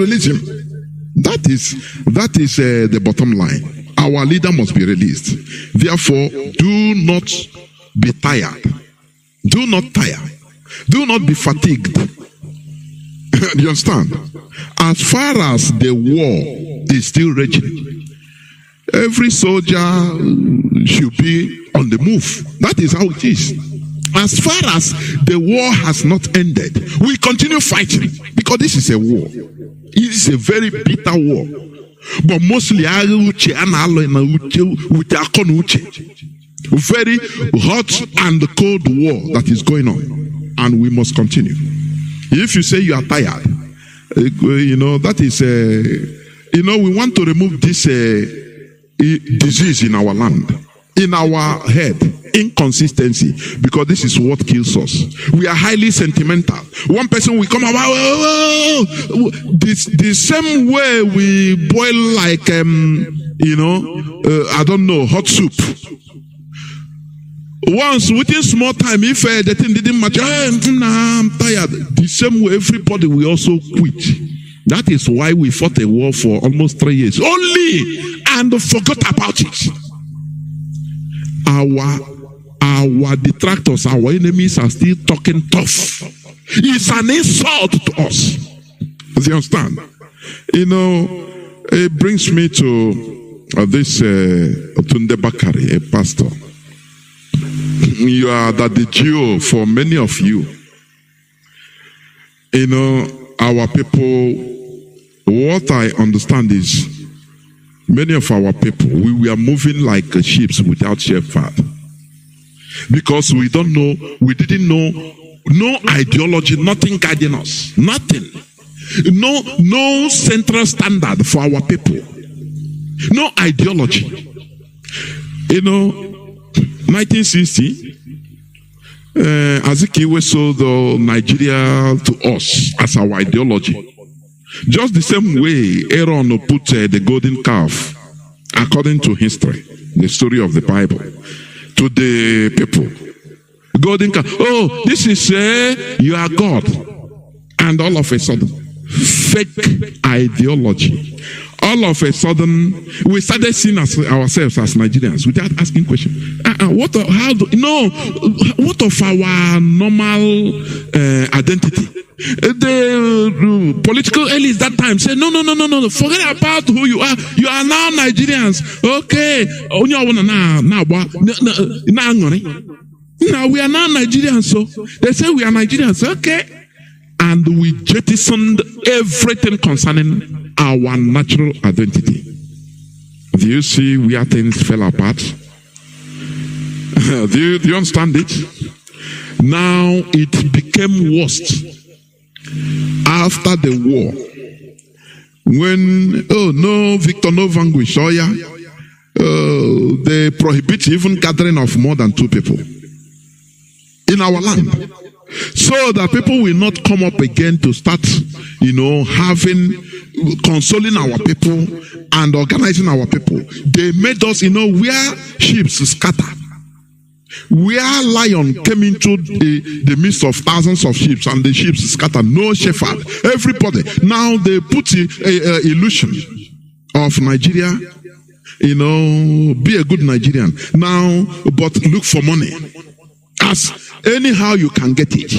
release him. That is the bottom line. Our leader must be released. Therefore, do not be tired. Do not tire. Do not be fatigued. Do you understand? As far as the war is still raging, every soldier should be on the move. That is how it is. As far as the war has not ended, we continue fighting because this is a war. It is a very bitter war. But mostly very hot and cold war that is going on, and we must continue. If you say you are tired, that is we want to remove this disease in our land, in our head, inconsistency, because this is what kills us. We are highly sentimental. One person will come about the same way we boil like I don't know, hot soup. Once within small time, if the thing didn't match, I'm tired. The same way everybody will also quit. That is why we fought a war for almost 3 years only and forgot about it. Our detractors, our enemies are still talking tough. It's an insult to us. Do you understand? It brings me to this Tunde Bakari, a pastor. You are the Jew for many of you. Our people, what I understand is many of our people, we are moving like sheep without shepherd. Because we didn't know, no ideology, nothing guiding us, nothing. No central standard for our people. No ideology. 1960, Azikiwe sold Nigeria to us as our ideology. Just the same way Aaron put the golden calf, according to history, the story of the Bible, to the people. Golden calf. Oh, this is you are God. And all of a sudden, fake ideology. All of a sudden, we started seeing ourselves as Nigerians without asking questions. What of our normal identity? The political elites that time said, no, forget about who you are. You are now Nigerians. Okay. Now we are now Nigerians. So they say we are Nigerians. Okay. And we jettisoned everything concerning our natural identity. Do you see where things fell apart? Do you understand it? Now it became worse after the war. When, Victor, no vanquish, they prohibit even gathering of more than 2 people in our land. So that people will not come up again to start, consoling our people and organizing our people. They made us, where sheep scatter, where lion came into the midst of thousands of sheep and the sheep scatter, no shepherd, everybody. Now they put a illusion of Nigeria, be a good Nigerian. Now, but look for money. As anyhow you can get it.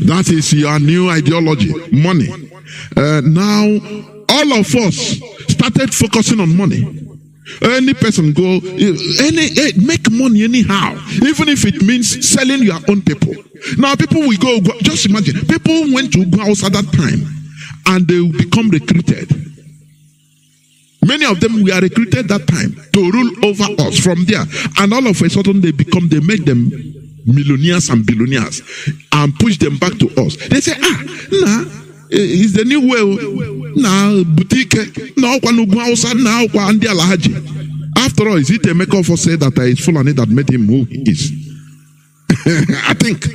That is your new ideology, money. Now, all of us started focusing on money. Any person make money anyhow, even if it means selling your own people. Now, people will go, just imagine, people went to Hausa at that time, and they will become recruited. Many of them were recruited that time to rule over us from there. And all of a sudden, they make them millionaires and billionaires and push them back to us. They say, it's the new way. Boutique. After all, is it a maker for say that it's Fulani that made him who he is? I think.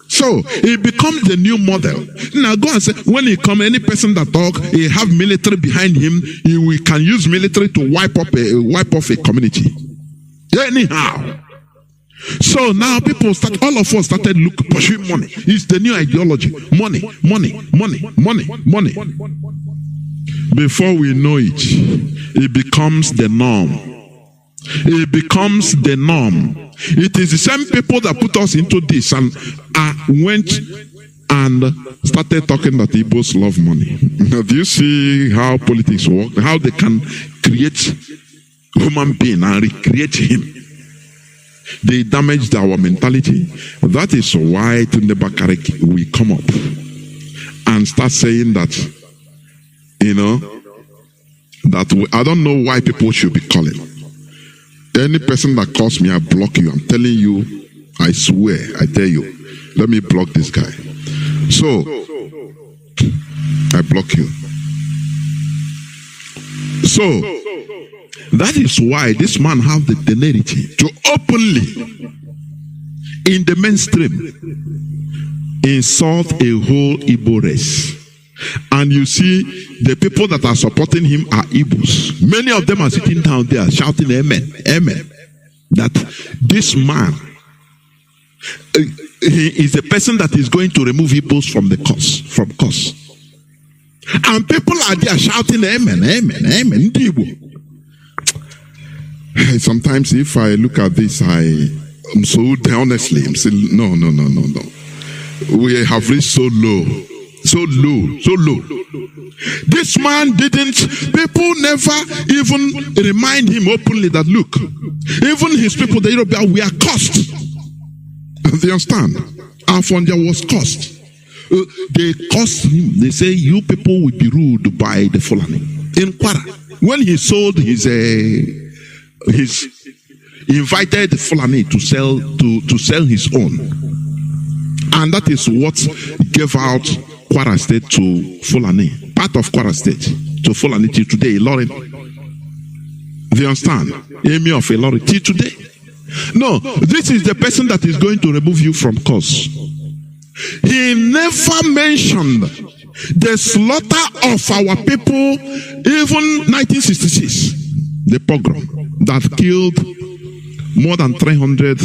So it becomes the new model. Now go and say, when he come, any person that talk, he have military behind him, we can use military to wipe off a community. Anyhow. So now all of us started pursuing money. It's the new ideology. Money. Before we know it, it becomes the norm. It becomes the norm. It is the same people that put us into this and went and started talking that Igbos love money. Do you see how politics work? How they can create human being and recreate him? They damaged our mentality. That is why Tunde Bakare will come up and start saying that, I don't know why people should be calling. Any person that calls me, I block you. I'm telling you, I swear, I tell you, let me block this guy. So, I block you. So, that is why this man have the temerity to openly, in the mainstream, insult a whole Igbo race. And you see, the people that are supporting him are Igbos. Many of them are sitting down there shouting, amen, amen. That this man, he is a person that is going to remove Igbos from the cause. And people are there shouting, amen, amen, amen. Sometimes if I look at this, I'm so honestly, I'm saying, no. We have reached so low. So low. This man people never even remind him openly that, look, even his people, the Europeans, we are cursed. Do you understand? Afonja was cursed. They cursed him. They say, you people will be ruled by the Fulani. In Kwara, when he sold he invited Fulani to sell his own. And that is what gave out Kwara State to Fulani, part of Kwara State to Fulani till today, Ilorin. Do you understand? Emir of Ilorin till today. No, this is the person that is going to remove you from cause. He never mentioned the slaughter of our people, even 1966, the pogrom that killed more than 300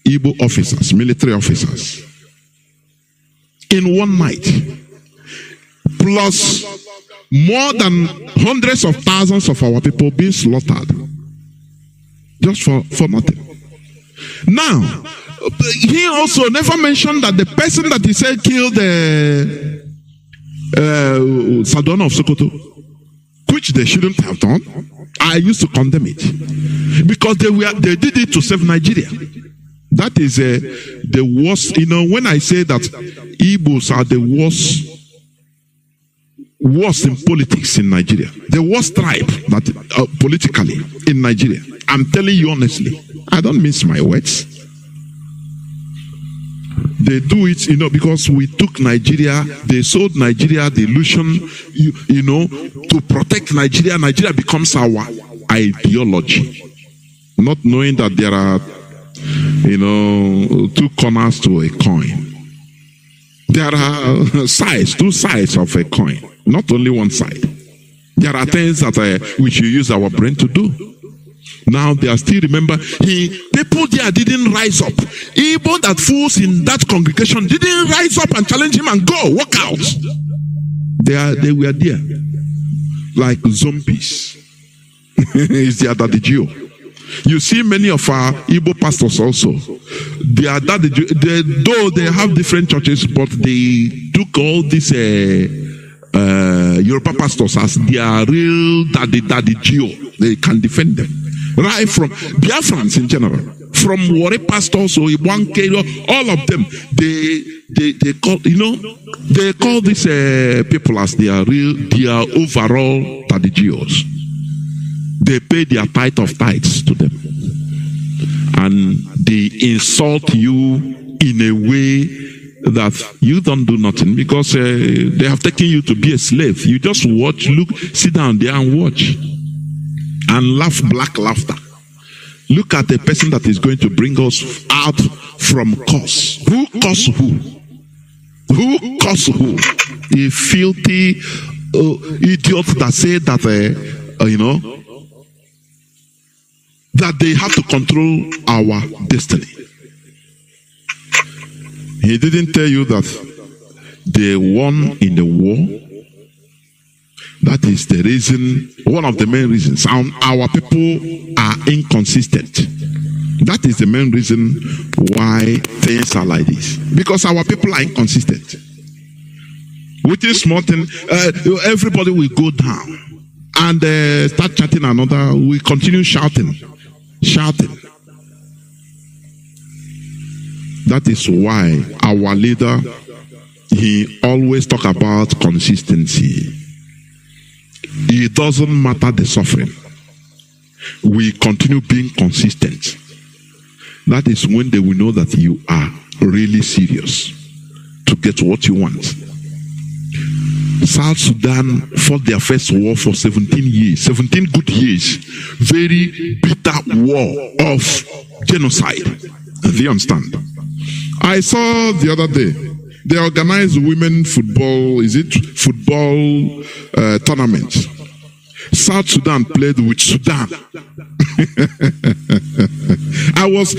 Igbo officers, military officers, in one night, plus more than hundreds of thousands of our people being slaughtered just for nothing. Now, he also never mentioned that the person that he said killed Sadona of Sokoto, which they shouldn't have done. I used to condemn it because they did it to save Nigeria. That is the worst. When I say that Igbos are the worst in politics in Nigeria, the worst tribe that politically in Nigeria, I'm telling you honestly, I don't mince my words. They do it, because we took Nigeria, they sold Nigeria the illusion, to protect Nigeria. Nigeria becomes our ideology, not knowing that there are, two corners to a coin. There are two sides of a coin, not only one side. There are things that we should use our brain to do. Now they are still, remember, people there didn't rise up. Even that fools in that congregation didn't rise up and challenge him and go, walk out. They were there like zombies. It's their daddy Gio. You see many of our Igbo pastors also. Their daddy, though they have different churches, but they took all these Yoruba pastors as their real daddy Gio. They can defend them. Right from Biafrans in general, from Warri pastors or Iwanke, all of them, they call these people as their overall tadigios. They pay their tithe of tithes to them, and they insult you in a way that you don't do nothing because they have taken you to be a slave. You just watch, sit down there and watch. And laugh black laughter. Look at the person that is going to bring us out from curse. Who curse who? Who curse who? A filthy idiot that said that, that they have to control our destiny. He didn't tell you that they won in the war. That is the reason, one of the main reasons. Our people are inconsistent. That is the main reason why things are like this. Because our people are inconsistent. With this small thing, everybody will go down and start chatting another. We continue shouting. That is why our leader, he always talk about consistency. It doesn't matter the suffering. We continue being consistent. That is when they will know that you are really serious to get what you want. South Sudan fought their first war for 17 years, 17 good years. Very bitter war of genocide. Do you understand? I saw the other day, they organized women football, football tournament. South Sudan played with Sudan. I was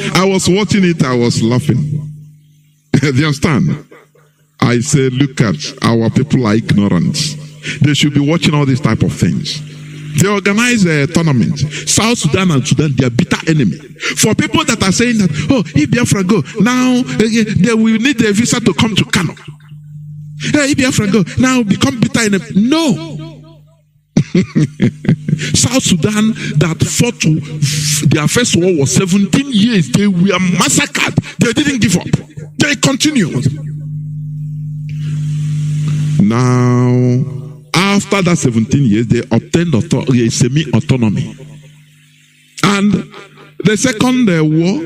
watching it, I was laughing. Do you understand? I said, look at our people are ignorant. They should be watching all these type of things. They organize a tournament. South Sudan and Sudan, they are bitter enemy. For people that are saying that, oh, if Biafra go, now they will need a visa to come to Kanu. If Biafra go, now become bitter enemy. No. South Sudan that fought their first war was 17 years. They were massacred. They didn't give up. They continued. Now, after that 17 years, they obtained semi-autonomy. And the second war,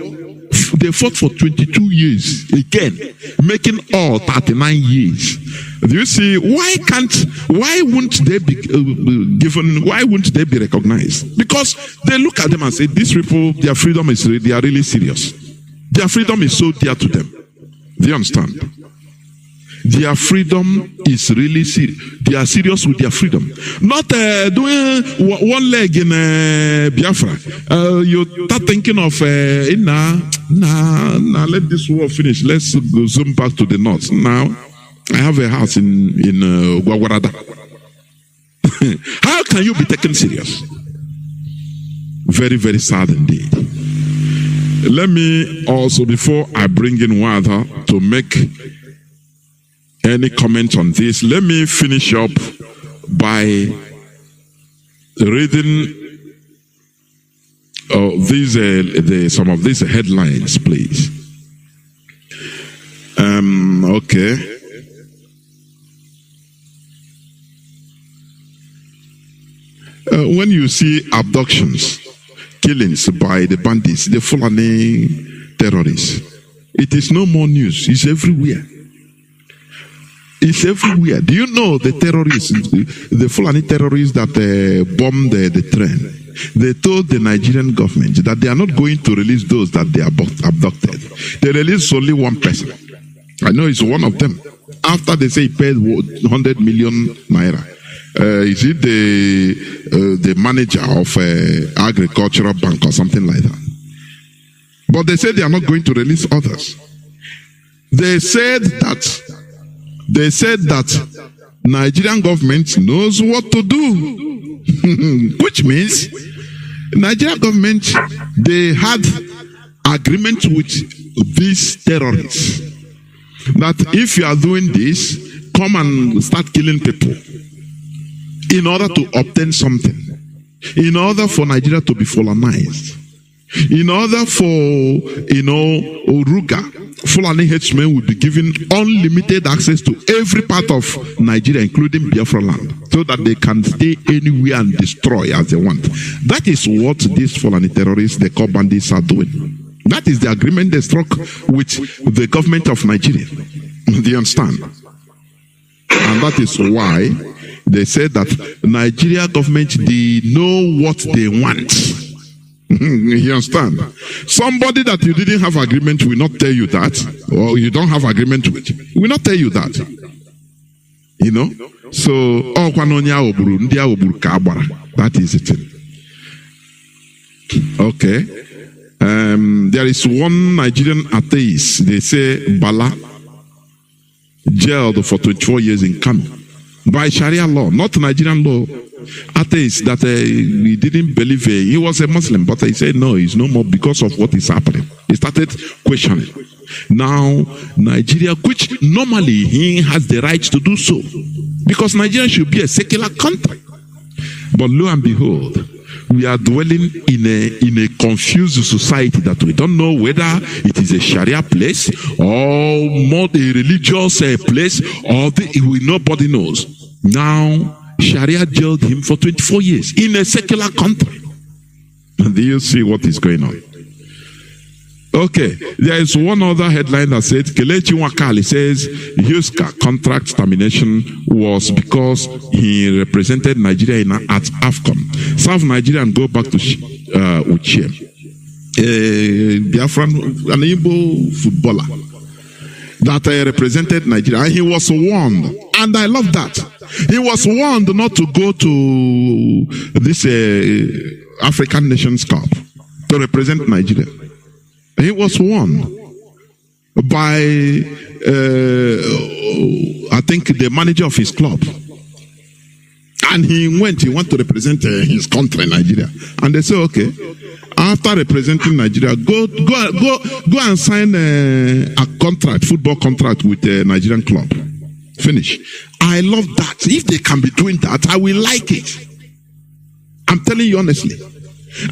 they fought for 22 years again, making all 39 years. Do you see, why wouldn't they be given, why wouldn't they be recognized? Because they look at them and say, these people, their freedom is, they are really serious. Their freedom is so dear to them. Do you understand? Their freedom is really serious. They are serious with their freedom. Not doing one leg in Biafra. You start thinking of, let this war finish. Let's go zoom back to the north. Now, I have a house in Guaguarada. How can you be taken serious? Very, very sad indeed. Let me also, before I bring in Wada to make any comment on this, let me finish up by reading some of these headlines, please. Okay. When you see abductions, killings by the bandits, the Fulani terrorists, it is no more news. It's everywhere. It's everywhere. Do you know the terrorists, the Fulani terrorists that bombed the train? They told the Nigerian government that they are not going to release those that they abducted. They released only one person. I know it's one of them. After they say he paid 100 million naira. Is it the manager of agricultural bank or something like that? But they said they are not going to release others. They said that Nigerian government knows what to do, which means Nigerian government, they had agreement with these terrorists that if you are doing this, come and start killing people in order to obtain something, in order for Nigeria to be Fulanized, in order for, Oruga, Fulani headsmen will be given unlimited access to every part of Nigeria, including Biafra land, so that they can stay anywhere and destroy as they want. That is what these Fulani terrorists, the core bandits, are doing. That is the agreement they struck with the government of Nigeria. Do you understand? And that is why they said that Nigeria government, they know what they want. You understand? Somebody that you didn't have agreement will not tell you that, or you don't have agreement with, will not tell you that. You know? So, that is it. Okay. There is one Nigerian atheist, they say Bala, jailed for 24 years in Kanu by Sharia law, not Nigerian law. Atheist that he didn't believe he was a Muslim, but he said no, he's no more because of what is happening. He started questioning. Now, Nigeria, which normally he has the right to do so, because Nigeria should be a secular country. But lo and behold, we are dwelling in a confused society that we don't know whether it is a Sharia place or more a religious place, or nobody knows. Now, Sharia jailed him for 24 years in a secular country. And do you see what is going on? Okay, there is one other headline that said Kelechi Wakali says Huska contract termination was because he represented Nigeria at AFCON. South Nigeria and go back to Uche. Biafran, an Igbo footballer that represented Nigeria. And he was warned, and I love that. He was warned not to go to this African Nations Cup to represent Nigeria. He was warned by, I think, the manager of his club. And he went to represent his country, Nigeria. And they said, okay, after representing Nigeria, go and sign a contract, football contract with a Nigerian club. Finish. I love that. If they can be doing that, I will like it. I'm telling you honestly.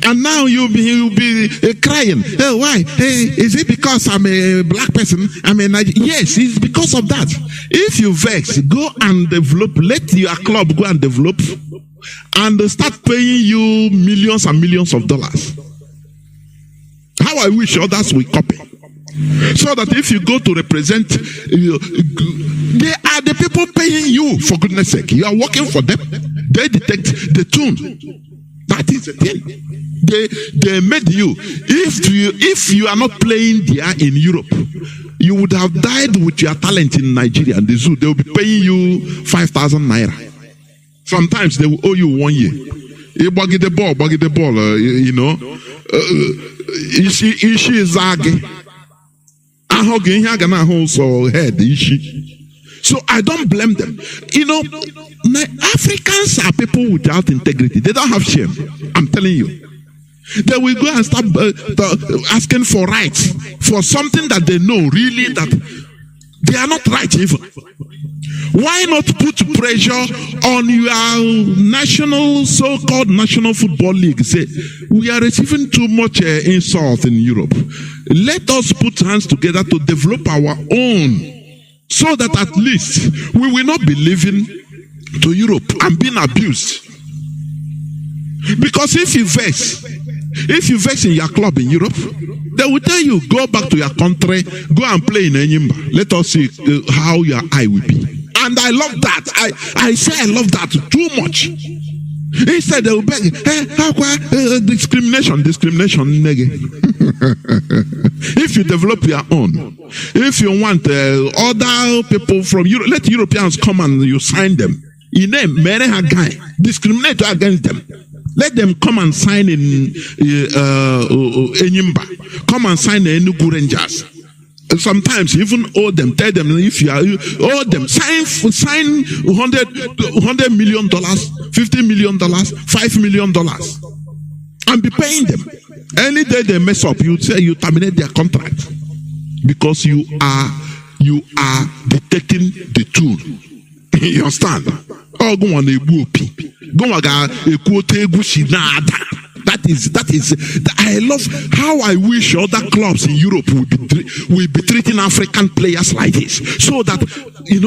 And now you'll be crying. Oh, why? Hey, is it because I'm a black person? I'm a Nigerian? Yes, it's because of that. If you vex, go and develop. Let your club go and develop, and start paying you millions and millions of dollars. How I wish others will copy. So that if you go to represent, they are the people paying you, for goodness sake. You are working for them. They detect the tune. That is the thing. They made you. If you are not playing there in Europe, you would have died with your talent in Nigeria and the zoo. They will be paying you 5,000 naira. Sometimes they will owe you 1 year. You buggy the ball, you know. Ishi is zagi. So head ishi. So I don't blame them. You know, Africans are people without integrity. They don't have shame. I'm telling you. They will go and start asking for rights for something that they know really that they are not right even. Why not put pressure on your national, so-called national football league? Say, we are receiving too much insult in Europe. Let us put hands together to develop our own, so that at least we will not be living to Europe and being abused. Because if you vex in your club in Europe, they will tell you, go back to your country, go and play in Enyimba. Let us see how your eye will be. And I love that. I say I love that too much. Instead they will beg, discrimination, nigga. If you develop your own, if you want other people from Europe, let Europeans come and you sign them. In name, discriminate against them. Let them come and sign in Enyimba. Come and sign the Enugu Rangers. Sometimes even owe them, tell them if you owe them, sign $100 million, $50 million, $5 million, and be paying them. Any day they mess up, you say you terminate their contract because you are detecting the tool. You understand? Oh, go on a whoopee. Go on a quote. That is. I love how I wish other clubs in Europe will be treating African players like this, so that you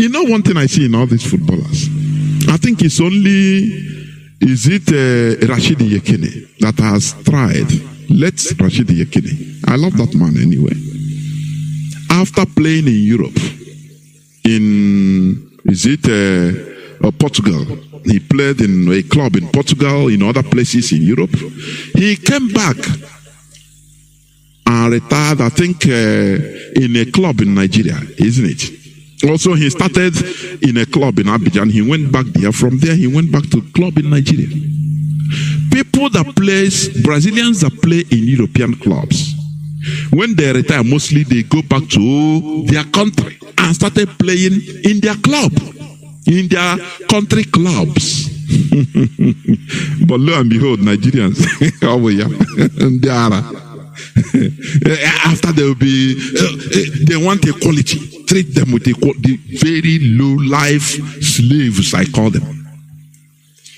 know one thing I see in all these footballers. I think it's only Rashidi Yekini that has tried. Let's Rashidi Yekini. I love that man anyway. After playing in Europe, in Portugal. He played in a club in Portugal, in other places in Europe. He came back and retired, I think, in a club in Nigeria, isn't it? Also, he started in a club in Abidjan. He went back there. From there, he went back to a club in Nigeria. People that plays, Brazilians that play in European clubs, when they retire, mostly they go back to their country and started playing in their club, in their country clubs. But lo and behold, Nigerians, they are. After they will be, they want equality. Treat them with the very low life slaves, I call them.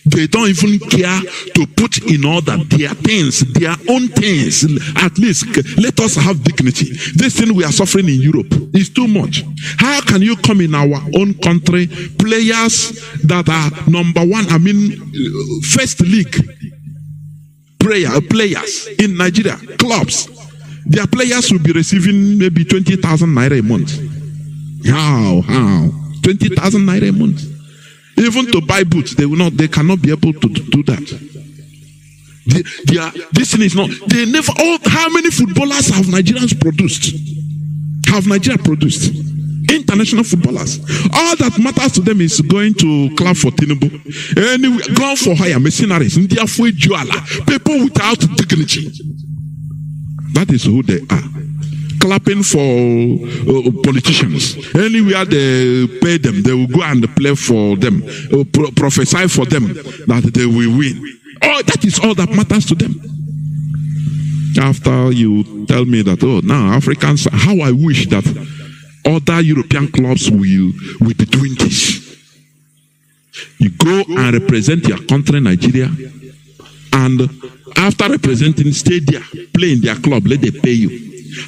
They don't even care to put in order their things, their own things. At least let us have dignity. This thing we are suffering in Europe is too much. How can you come in our own country, players that are number one, I mean, first league players in Nigeria, clubs, their players will be receiving maybe 20,000 naira a month. How? 20,000 naira a month. Even to buy boots, they cannot be able to do that. This thing is not, they never, how many footballers have Nigerians produced? Have Nigeria produced? International footballers. All that matters to them is going to clap for Tinubu. Anyway, gone for hire, mercenaries, people without dignity. That is who they are. Clapping for politicians. Anywhere they pay them, they will go and play for them, prophesy for them that they will win. Oh, that is all that matters to them. After you tell me that, now Africans, how I wish that other European clubs will be doing this. You go and represent your country, Nigeria, and after representing, stay there, play in their club, let them pay you.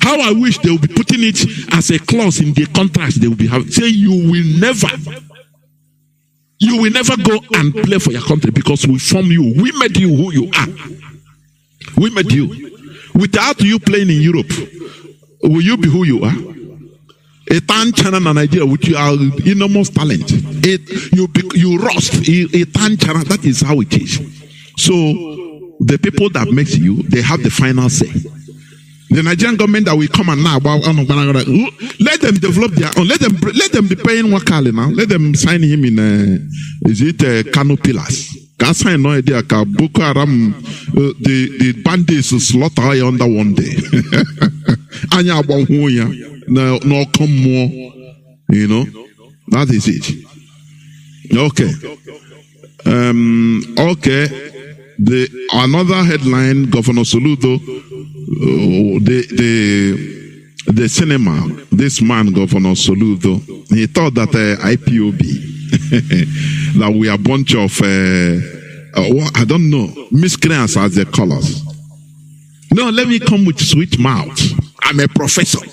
How I wish they will be putting it as a clause in the contracts they will be having. Say you will never go and play for your country because we form you. We made you who you are. We made you. Without you playing in Europe, will you be who you are? A tan channel in Nigeria with your enormous talent. You rust. A tan channel, that is how it is. So the people that makes you, they have the final say. The Nigerian government that will come and now let them develop their own. Let them be paying Wakali now. Let them sign him in Kanu pillars. Can sign no idea. Boko Haram, the bandits slaughter under one day. Anya no come more. You know, that is it. Okay. Okay. Another headline, Governor Soludo, the cinema, this man, Governor Soludo, he thought that IPOB, that we are a bunch of, I don't know, miscreants as they call us. No, let me come with sweet mouth. I'm a professor.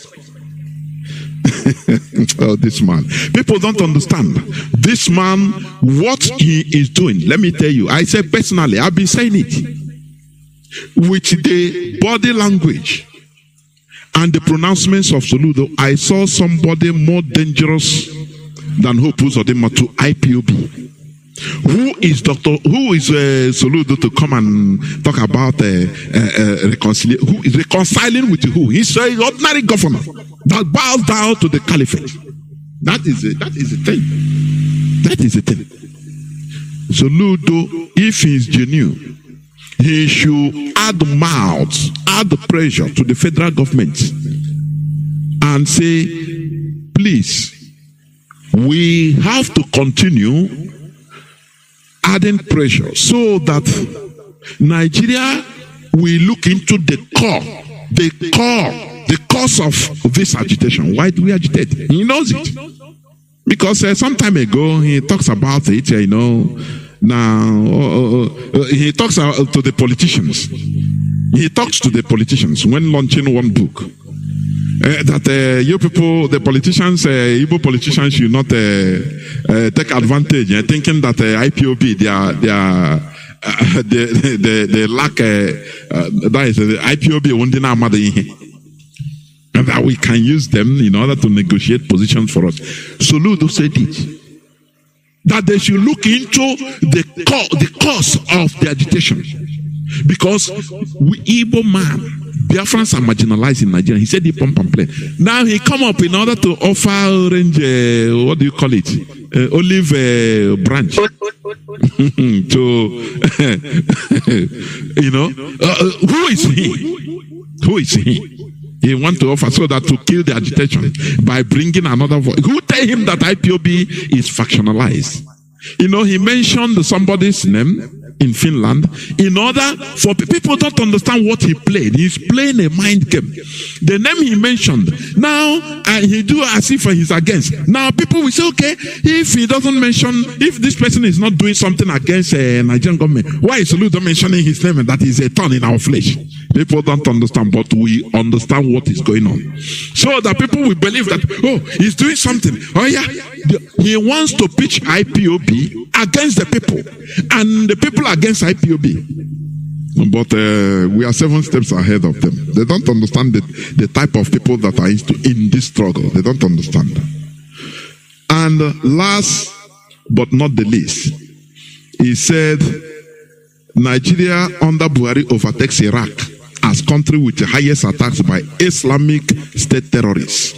Oh, this man. People don't understand. This man, what he is doing, let me tell you. I say personally, I've been saying it. With the body language and the pronouncements of Soludo, I saw somebody more dangerous than Hope Uzodinma to IPOB. Who is Soludo to come and talk about reconciliation? Who is reconciling with who? He's an ordinary governor that bows down to the caliphate. That is the thing. That is the thing. Soludo, if he is genuine, he should add mouth, add pressure to the federal government and say, please, we have to continue adding pressure so that Nigeria will look into the cause of this agitation. Why do we agitate? He knows it. Because some time ago, he talks about it, you know. Now, he talks to the politicians. He talks to the politicians when launching one book. That you people, the politicians, Igbo politicians should not take advantage, thinking that IPOB, they lack, that is the IPOB, and that we can use them in order to negotiate positions for us. Soludo said it. That they should look into the cause of the agitation. Because we Igbo man, Biafrans are marginalized in Nigeria. He said he pump and play. Now he come up in order to offer orange, what do you call it? Olive branch. who is he? Who is he? He wants to offer so that to kill the agitation by bringing another voice. Who tell him that IPOB is factionalized? He mentioned somebody's name in Finland in order for people don't understand what he played. He's playing a mind game. The name he mentioned, now he do as if he's against. Now people will say, okay, if he doesn't mention, if this person is not doing something against Nigerian government, why is Soludo mentioning his name and that is a thorn in our flesh? People don't understand, but we understand what is going on. So that people will believe that, oh, he's doing something. Oh yeah, he wants to pitch IPOB against the people, and the people against IPOB. But we are 7 steps ahead of them. They don't understand the type of people that are in this struggle. They don't understand. And last but not the least, he said, Nigeria under Buhari overtakes Iraq as country with the highest attacks by Islamic State terrorists.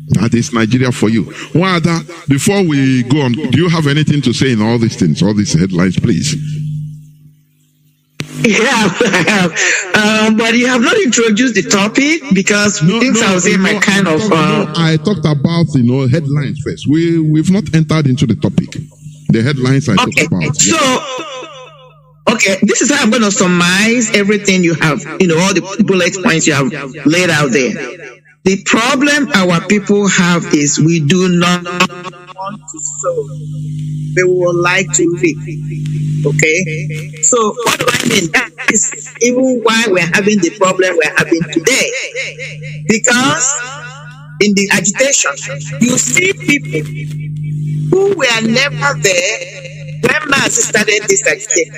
That is Nigeria for you. Wada, before we go on, do you have anything to say in all these things, all these headlines, please? Yeah, but you have not introduced the topic because I was in my kind of. I talked about headlines first. We've not entered into the topic. The headlines I talked about. So, okay, this is how I'm going to summarize everything you have. All the bullet points you have laid out there. The problem our people have is we do not want to sow. They would like to reap. Okay? So what do I mean? That is even why we're having the problem we're having today. Because in the agitation, you see people who were never there when Mazi started this agitation.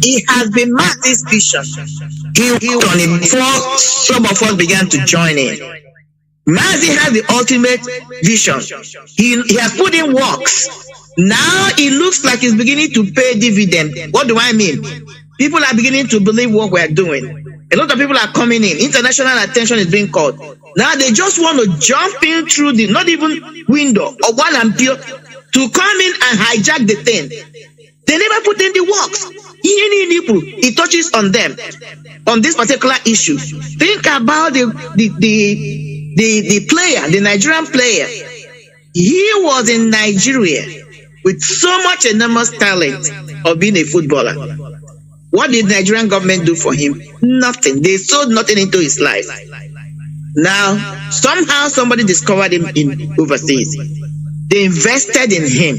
He has been Mazi's vision. He on him before some of us began to join in. Mazi has the ultimate vision. He has put in works. Now it looks like he's beginning to pay dividend. What do I mean? People are beginning to believe what we're doing. A lot of people are coming in. International attention is being called. Now they just want to jump in through the not even window or one ampere to come in and hijack the thing. They never put in the works. It touches on them on this particular issue. Think about the player, the Nigerian player. He was in Nigeria with so much enormous talent of being a footballer. What did the Nigerian government do for him? Nothing. They sold nothing into his life. Now, somehow somebody discovered him in overseas. They invested in him.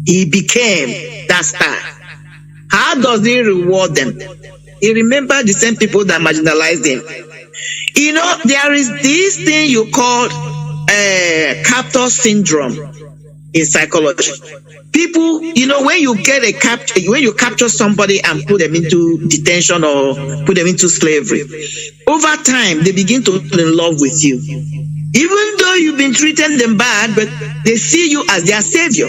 He became that star. How does he reward them? He remembered the same people that marginalized him. There is this thing you call captor syndrome in psychology. People, when you get when you capture somebody and put them into detention or put them into slavery, over time they begin to fall in love with you. Even though you've been treating them bad, but they see you as their savior.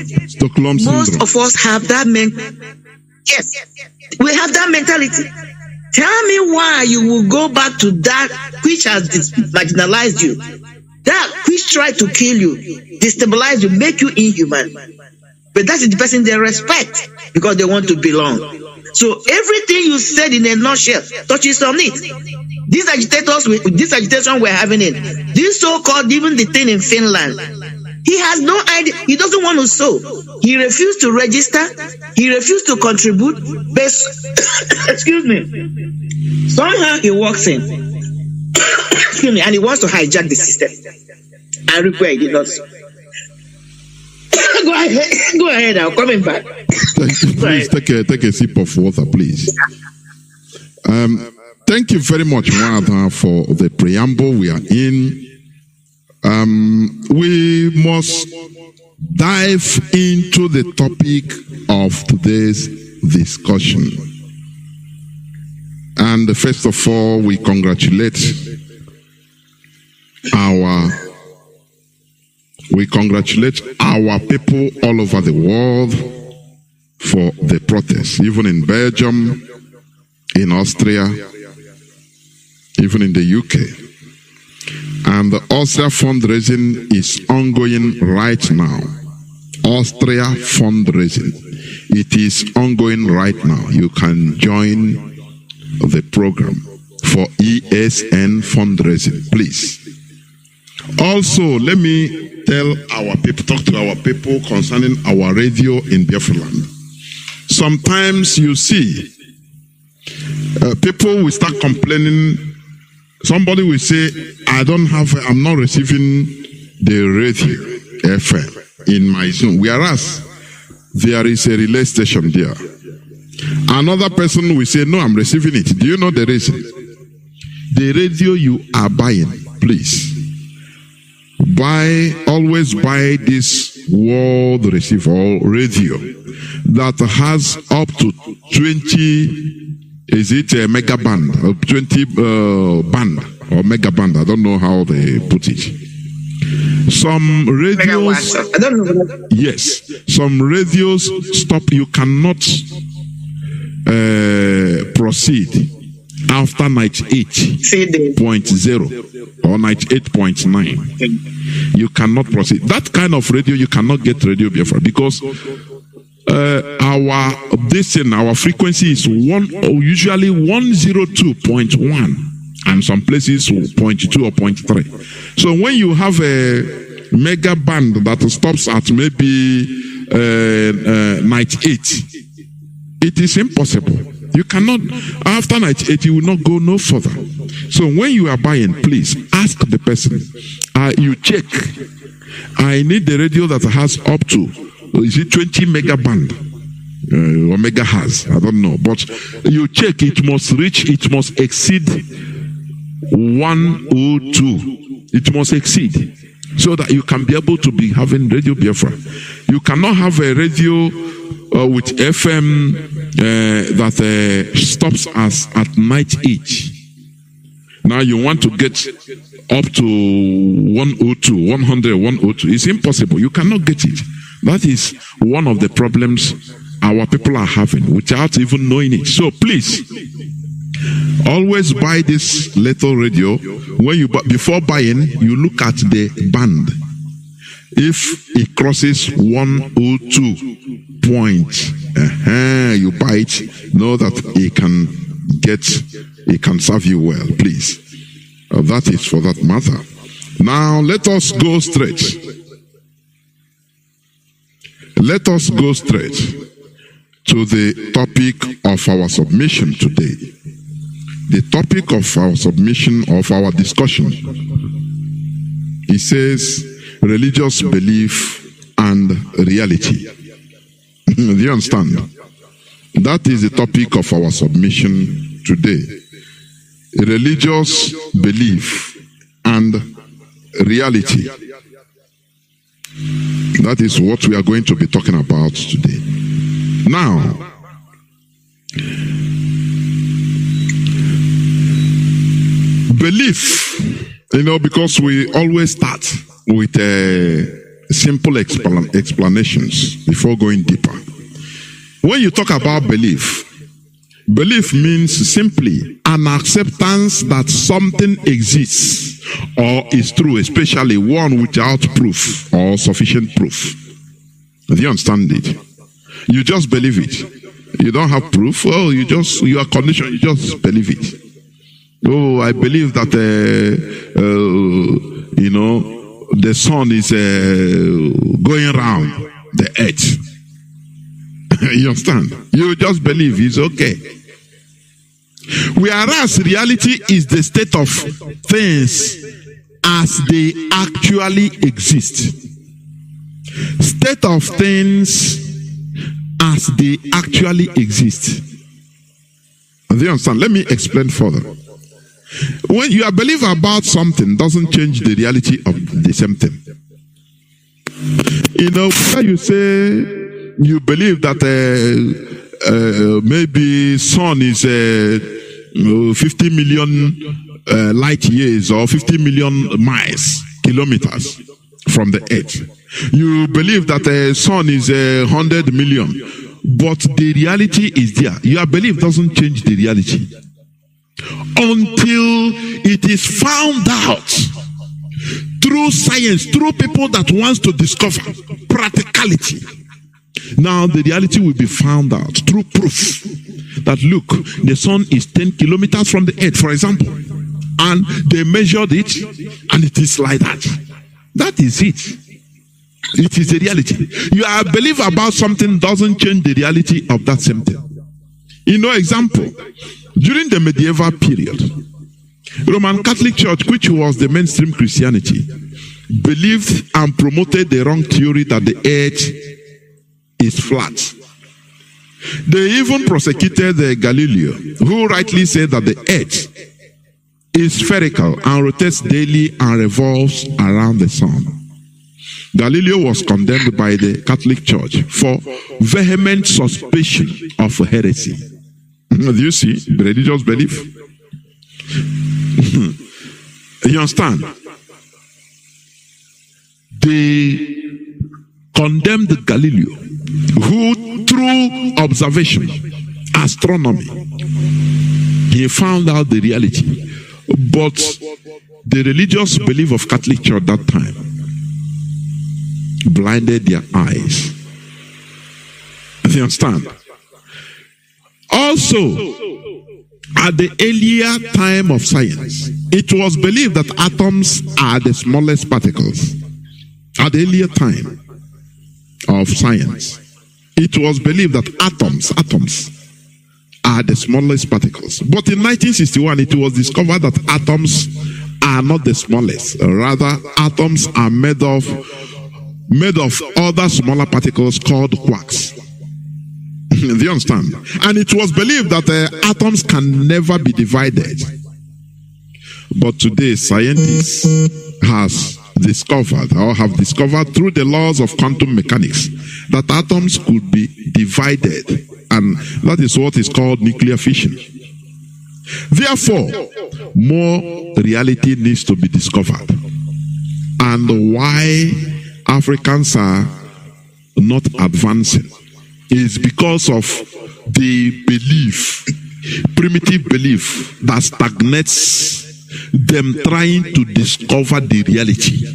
Most of us have that Yes, we have that mentality. Tell me why you will go back to that which has marginalized you, that which tried to kill you, destabilize you, make you inhuman. But that is the person they respect because they want to belong. So everything you said in a nutshell touches on it. These agitators, with this agitation we're having in, this so-called, even the thing in Finland, he has no idea. He doesn't want to sow. He refused to register. He refused to contribute. But, excuse me. Somehow he walks in. Excuse me, and he wants to hijack the system. And require he did not sow. Go ahead. I'm coming back. Please take a sip of water, please. Thank you very much, Johnathan, for the preamble we are in. We must dive into the topic of today's discussion. And first of all, we congratulate our people all over the world for the protests, even in Belgium, in Austria, even in the UK. And the Austria fundraising is ongoing right now. Austria fundraising It is ongoing right now. You can join the program for ESN fundraising, please. Also, let me talk to our people concerning our radio in Biafra land. Sometimes you see people will start complaining. Somebody will say, I'm not receiving the radio FM in my zone. Whereas there is a relay station there. Another person will say, no, I'm receiving it. Do you know the reason? The radio you are buying, please. Always buy this world receiver or radio that has up to 20, is it a mega band or 20 band or mega band? I don't know how they put it. Some radios, I don't know. yes, some radios stop. You cannot proceed after 98.0 or 98.9. You cannot proceed. That kind of radio, you cannot get Radio Biafra because our frequency is usually 102.1 and some places 0.2 or 0.3. So when you have a mega band that stops at maybe 98, it is impossible. You cannot, after 98, you will not go no further. So when you are buying, please ask the person, you check, I need the radio that has up to, is it 20 mega band? Or megahertz, I don't know. But you check, it must exceed 102. It must exceed. So that you can be able to be having Radio Biafra. You cannot have a radio with FM that stops us at 98. Now you want to get up to 102, 100, 102. It's impossible. You cannot get it. That is one of the problems our people are having without even knowing it. So please, always buy this little radio. When you before buying, you look at the band. If it crosses 102 point, you buy it. Know that it can serve you well. Please, that is for that matter. Now let us go straight. Let us go straight to the topic of our submission today. The topic of our submission, of our discussion, it says religious belief and reality. Do you understand? That is the topic of our submission today. Religious belief and reality. That is what we are going to be talking about today. Now, belief, because we always start with simple explanations before going deeper. When you talk about belief, belief means simply an acceptance that something exists or is true, especially one without proof or sufficient proof. Do you understand it? You just believe it. You don't have proof. Oh, you are conditioned. You just believe it. Oh, I believe that the sun is going around the earth. You understand? You just believe it's okay. Whereas reality is the state of things as they actually exist. State of things as they actually exist. Do you understand? Let me explain further. When you believe about something, doesn't change the reality of the same thing. When you say you believe that maybe sun is 50 million light years or 50 million miles, kilometers from the earth. You believe that the sun is 100 million, but the reality is there. Your belief doesn't change the reality until it is found out through science, through people that wants to discover practicality. Now the reality will be found out through proof that look, the sun is 10 kilometers from the earth, for example, and they measured it, and it is like that. That is it. It is the reality. You are a believer about something doesn't change the reality of that same thing. You know, example, during the medieval period, Roman Catholic Church, which was the mainstream Christianity, believed and promoted the wrong theory that the earth is flat. They even prosecuted Galileo, who rightly said that the earth is spherical and rotates daily and revolves around the sun. Galileo was condemned by the Catholic Church for vehement suspicion of heresy. Do you see the religious belief? You understand? They condemned Galileo, who through observation, astronomy, he found out the reality. But the religious belief of Catholic Church at that time blinded their eyes. You understand? Also, at the earlier time of science, it was believed that atoms are the smallest particles. At the earlier time of science, it was believed that atoms are the smallest particles. But in 1961, it was discovered that atoms are not the smallest. Rather, atoms are made of other smaller particles called quarks. Do you understand? And it was believed that atoms can never be divided. But today, scientists have discovered through the laws of quantum mechanics that atoms could be divided, and that is what is called nuclear fission. Therefore, more reality needs to be discovered. And why Africans are not advancing is because of the belief, primitive belief that stagnates them trying to discover the reality.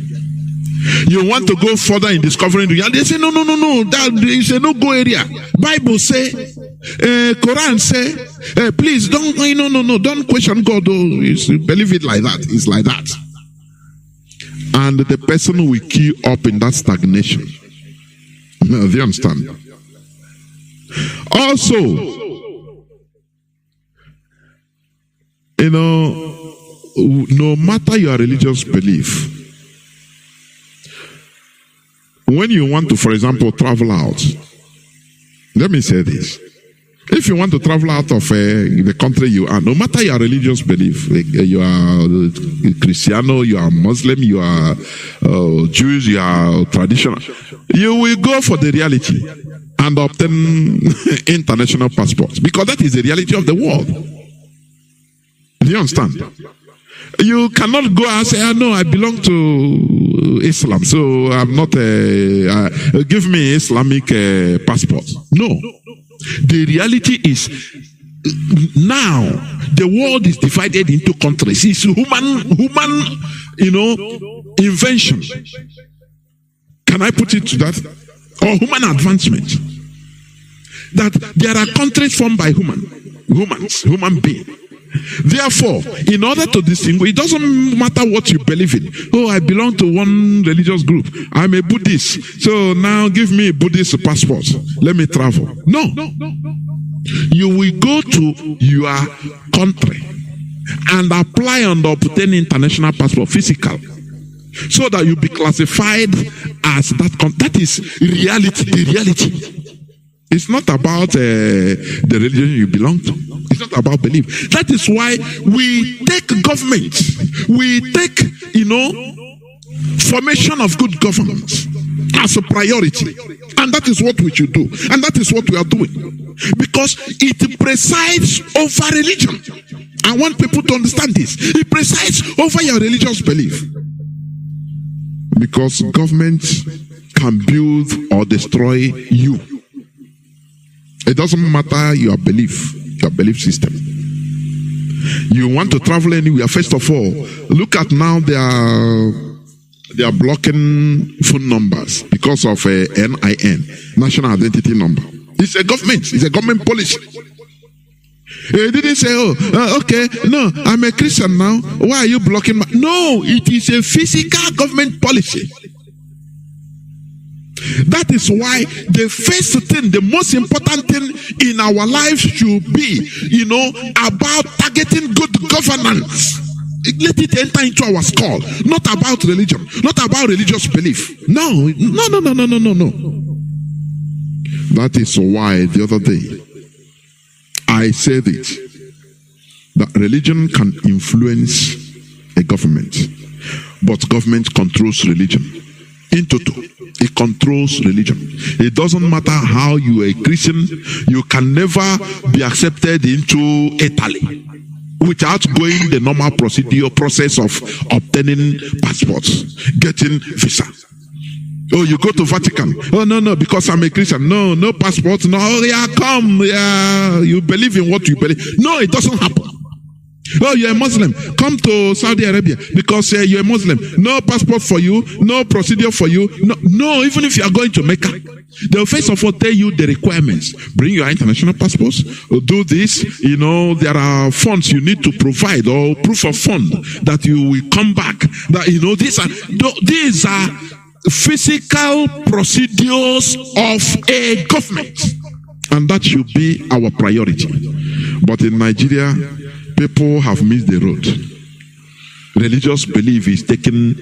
You want to go further in discovering the reality? They say, no, that is a no-go area. Bible say, Quran say, please don't question God. Believe it like that. It's like that. And the person will queue up in that stagnation. Do you understand? Also, no matter your religious belief, when you want to, for example, travel out, let me say this. If you want to travel out of the country you are, no matter your religious belief, you are Christian, you are Muslim, you are Jews, you are traditional, you will go for the reality and obtain international passports, because that is the reality of the world. Do you understand? You cannot go and say, no, I belong to Islam, so I'm not give me Islamic passport. No. The reality is, now the world is divided into countries. It's human, invention. Can I put it to that? Or human advancement. That there are countries formed by human beings. Therefore, in order to distinguish, it doesn't matter what you believe in. Oh, I belong to one religious group. I'm a Buddhist. So now give me a Buddhist passport. Let me travel. No. You will go to your country and apply and obtain international passport, physical, so that you be classified as that. That is reality. The reality. It's not about the religion you belong to. It's not about belief. That is why we take government, we take, formation of good governance as a priority. And that is what we should do. And that is what we are doing. Because it presides over religion. I want people to understand this. It presides over your religious belief. Because government can build or destroy you. It doesn't matter your belief system. You want to travel anywhere, first of all, look at now there are They are blocking phone numbers because of NIN, National Identity Number. It's a government policy. They didn't say, okay, no, I'm a Christian now. Why are you blocking my... No, it is a physical government policy. That is why the first thing, the most important thing in our lives should be, about targeting good governance. Let it enter into our skull. Not about religion, not about religious belief. No. That is why the other day I said it, that religion can influence a government, but government controls religion. In total, it controls religion. It doesn't matter how you are a Christian, you can never be accepted into Italy without going the normal process of obtaining passports, getting visa. Oh, you go to Vatican. Oh, no, because I'm a Christian. No passport. No, come. You believe in what you believe. No, it doesn't happen. Oh, you're a Muslim. Come to Saudi Arabia because you're a Muslim. No passport for you. No procedure for you. No, even if you are going to Mecca, they'll first of all tell you the requirements. Bring your international passports. Do this. There are funds you need to provide or proof of fund that you will come back. That these are physical procedures of a government, and that should be our priority. But in Nigeria, people have missed the road. Religious belief is taken,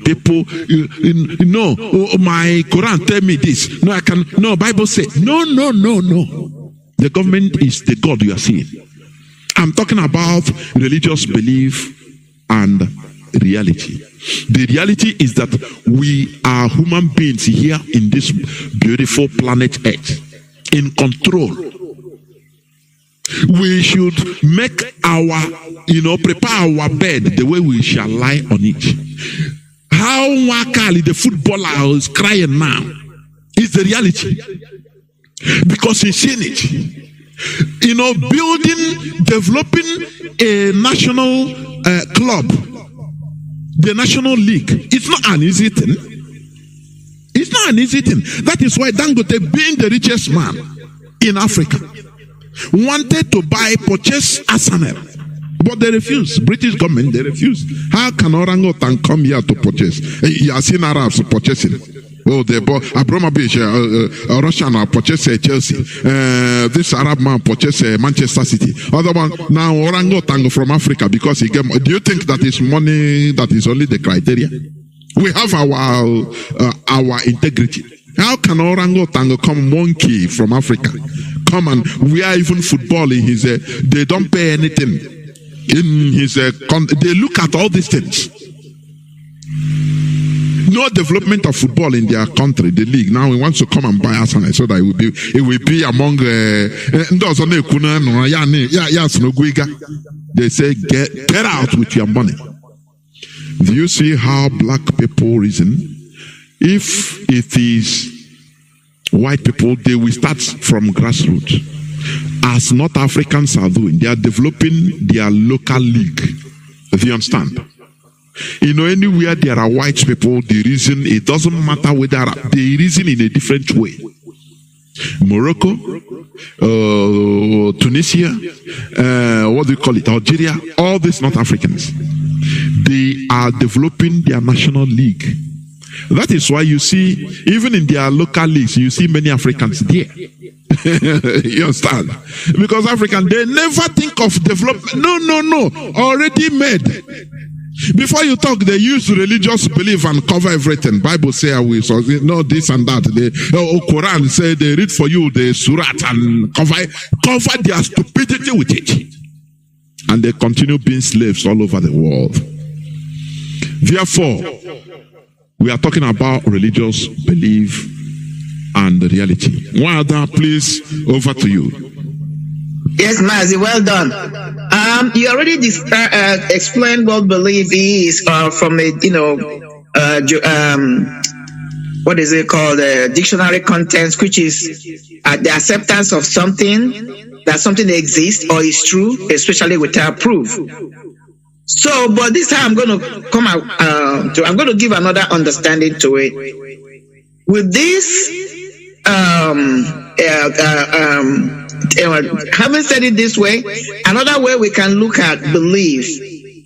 people, my Quran tell me this. Bible say, no. The government is the God you are seeing. I'm talking about religious belief and reality. The reality is that we are human beings here in this beautiful planet Earth, in control. We should make prepare our bed the way we shall lie on it. How Wakali, the footballer, is crying now is the reality, because he's seen it. Developing a national club, the National League. It's not an easy thing. It's not an easy thing. That is why Dangote, being the richest man in Africa, wanted to purchase Arsenal. But they refused. British government, they refused. How can orangutan come here to purchase? You have seen Arabs purchasing. Oh, they bought Abramovich, Russian purchased Chelsea. This Arab man purchased Manchester City. Other one now orangutan from Africa because he gave. Do you think that is money that is only the criteria? We have our integrity. How can orangutan come monkey from Africa? Come and we are even football in his. They don't pay anything in his. They look at all these things. No development of football in their country, the league. Now we want to come and buy Arsenal so that it will be among they say get out with your money. Do you see how black people reason? If it is white people, they will start from grassroots. As North Africans are doing, they are developing their local league. Do you understand? Anywhere there are white people, the reason, it doesn't matter whether they reason in a different way. Morocco, Tunisia, what do you call it? Algeria, all these North Africans, they are developing their national league. That is why you see, even in their local leagues, you see many Africans there. You understand? Because Africans, they never think of development. No. Already made. Before you talk, they use religious belief and cover everything. Bible say I will know this and that. The Quran say they read for you the surat and cover their stupidity with it. And they continue being slaves all over the world. Therefore, we are talking about religious belief and reality. Wada, please, over to you. Yes, Mazi, well done. You already explained what belief is from a, what is it called? Dictionary contents, which is the acceptance of something, that something exists or is true, especially without proof. So, but this time I'm going to come out I'm going to give another understanding to it. With this, having said it this way, another way we can look at belief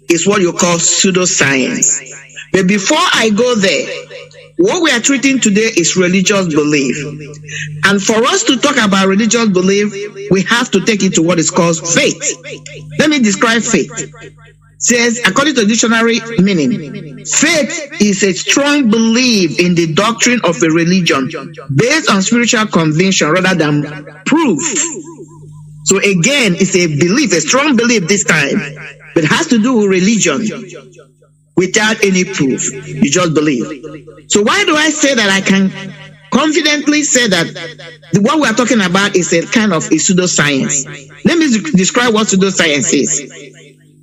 is what you call pseudoscience. But before I go there, what we are treating today is religious belief. And for us to talk about religious belief, we have to take it to what is called faith. Let me describe faith. It says, according to the dictionary meaning, faith is a strong belief in the doctrine of a religion based on spiritual conviction rather than proof. So again, it's a belief, a strong belief this time, but it has to do with religion. Without any proof, you just believe. So why do I say that I can confidently say that what we are talking about is a kind of a pseudoscience? Let me describe what pseudoscience is.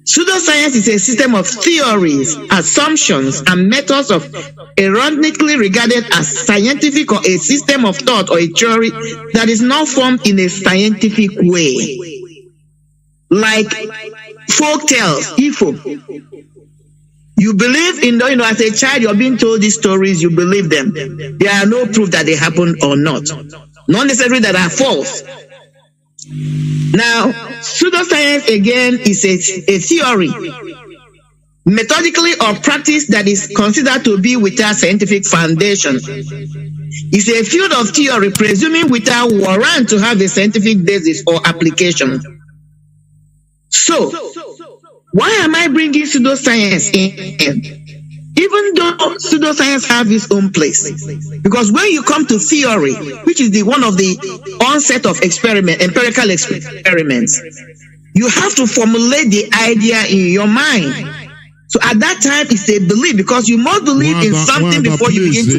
Pseudoscience is a system of theories, assumptions, and methods of erroneously regarded as scientific, or a system of thought or a theory that is not formed in a scientific way. Like folk tales, Ifo. You believe in, as a child, you're being told these stories, you believe them. There are no proof that they happened or not. Not necessarily that are false. Now, pseudoscience again is a theory, methodically or practice that is considered to be without scientific foundation. It's a field of theory presuming without warrant to have a scientific basis or application. So, why am I bringing pseudoscience in? Even though pseudoscience have its own place. Because when you come to theory, which is one of the onset of empirical experiments, you have to formulate the idea in your mind. So at that time, it's a belief, because you must believe in something before you begin to.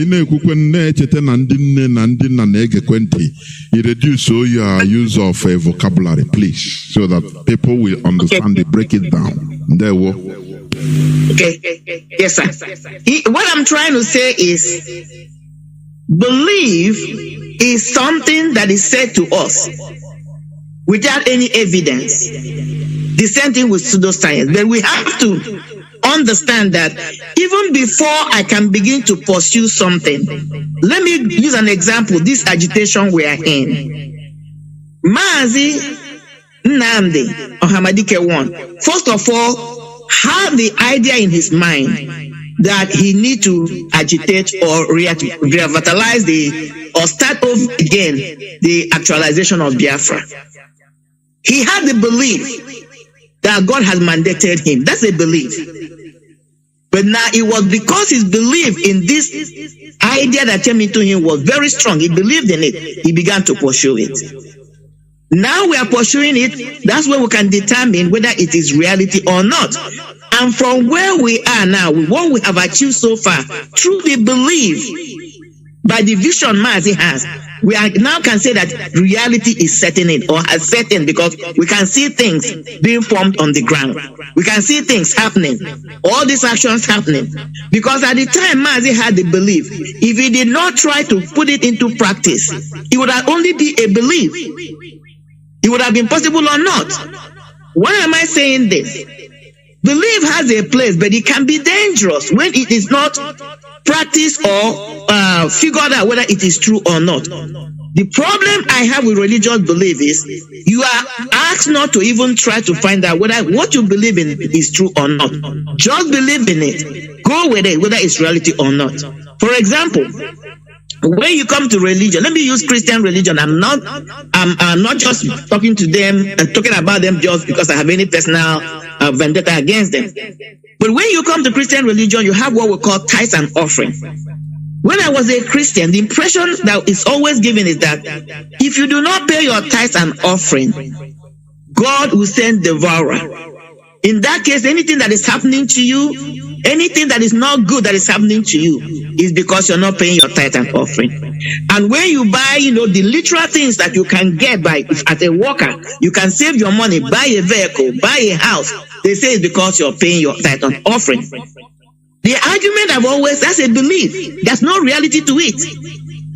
You reduce your use of vocabulary, please, so that people will understand it, break it down. There we go. Okay. Yes, sir. What I'm trying to say is, belief is something that is said to us without any evidence. The same thing with pseudoscience. But we have to understand that even before I can begin to pursue something, let me use an example. This agitation we are in. Mazi Nnamdi Ohamadike one, first of all, had the idea in his mind that he need to agitate or revitalize or start over again the actualization of Biafra. He had the belief that God has mandated him. That's a belief. But now it was because his belief in this idea that came into him was very strong. He believed in it. He began to pursue it. Now we are pursuing it. That's where we can determine whether it is reality or not. And from where we are now, what we have achieved so far, through the belief, by the vision Mazi has, we are now can say that reality is setting in, or has set in, because we can see things being formed on the ground. We can see things happening, all these actions happening. Because at the time Mazi had the belief, if he did not try to put it into practice, it would have only be a belief. It would have been possible or not. Why am I saying this? Belief has a place, but it can be dangerous when it is not practiced or figured out whether it is true or not. The problem I have with religious belief is you are asked not to even try to find out whether what you believe in is true or not. Just believe in it. Go with it, whether it's reality or not. For example, when you come to religion, let me use Christian religion. I'm not just talking to them and talking about them just because I have any personal vendetta against them. But when you come to Christian religion, you have what we call tithes and offering. When I was a Christian, the impression that is always given is that if you do not pay your tithes and offering, God will send devourer. In that case, anything that is happening to you, anything that is not good that is happening to you, is because you're not paying your tithe and offering. And when you buy, the literal things that you can get by as a worker, you can save your money, buy a vehicle, buy a house. They say it's because you're paying your tithe and offering. The argument that's a belief. There's no reality to it.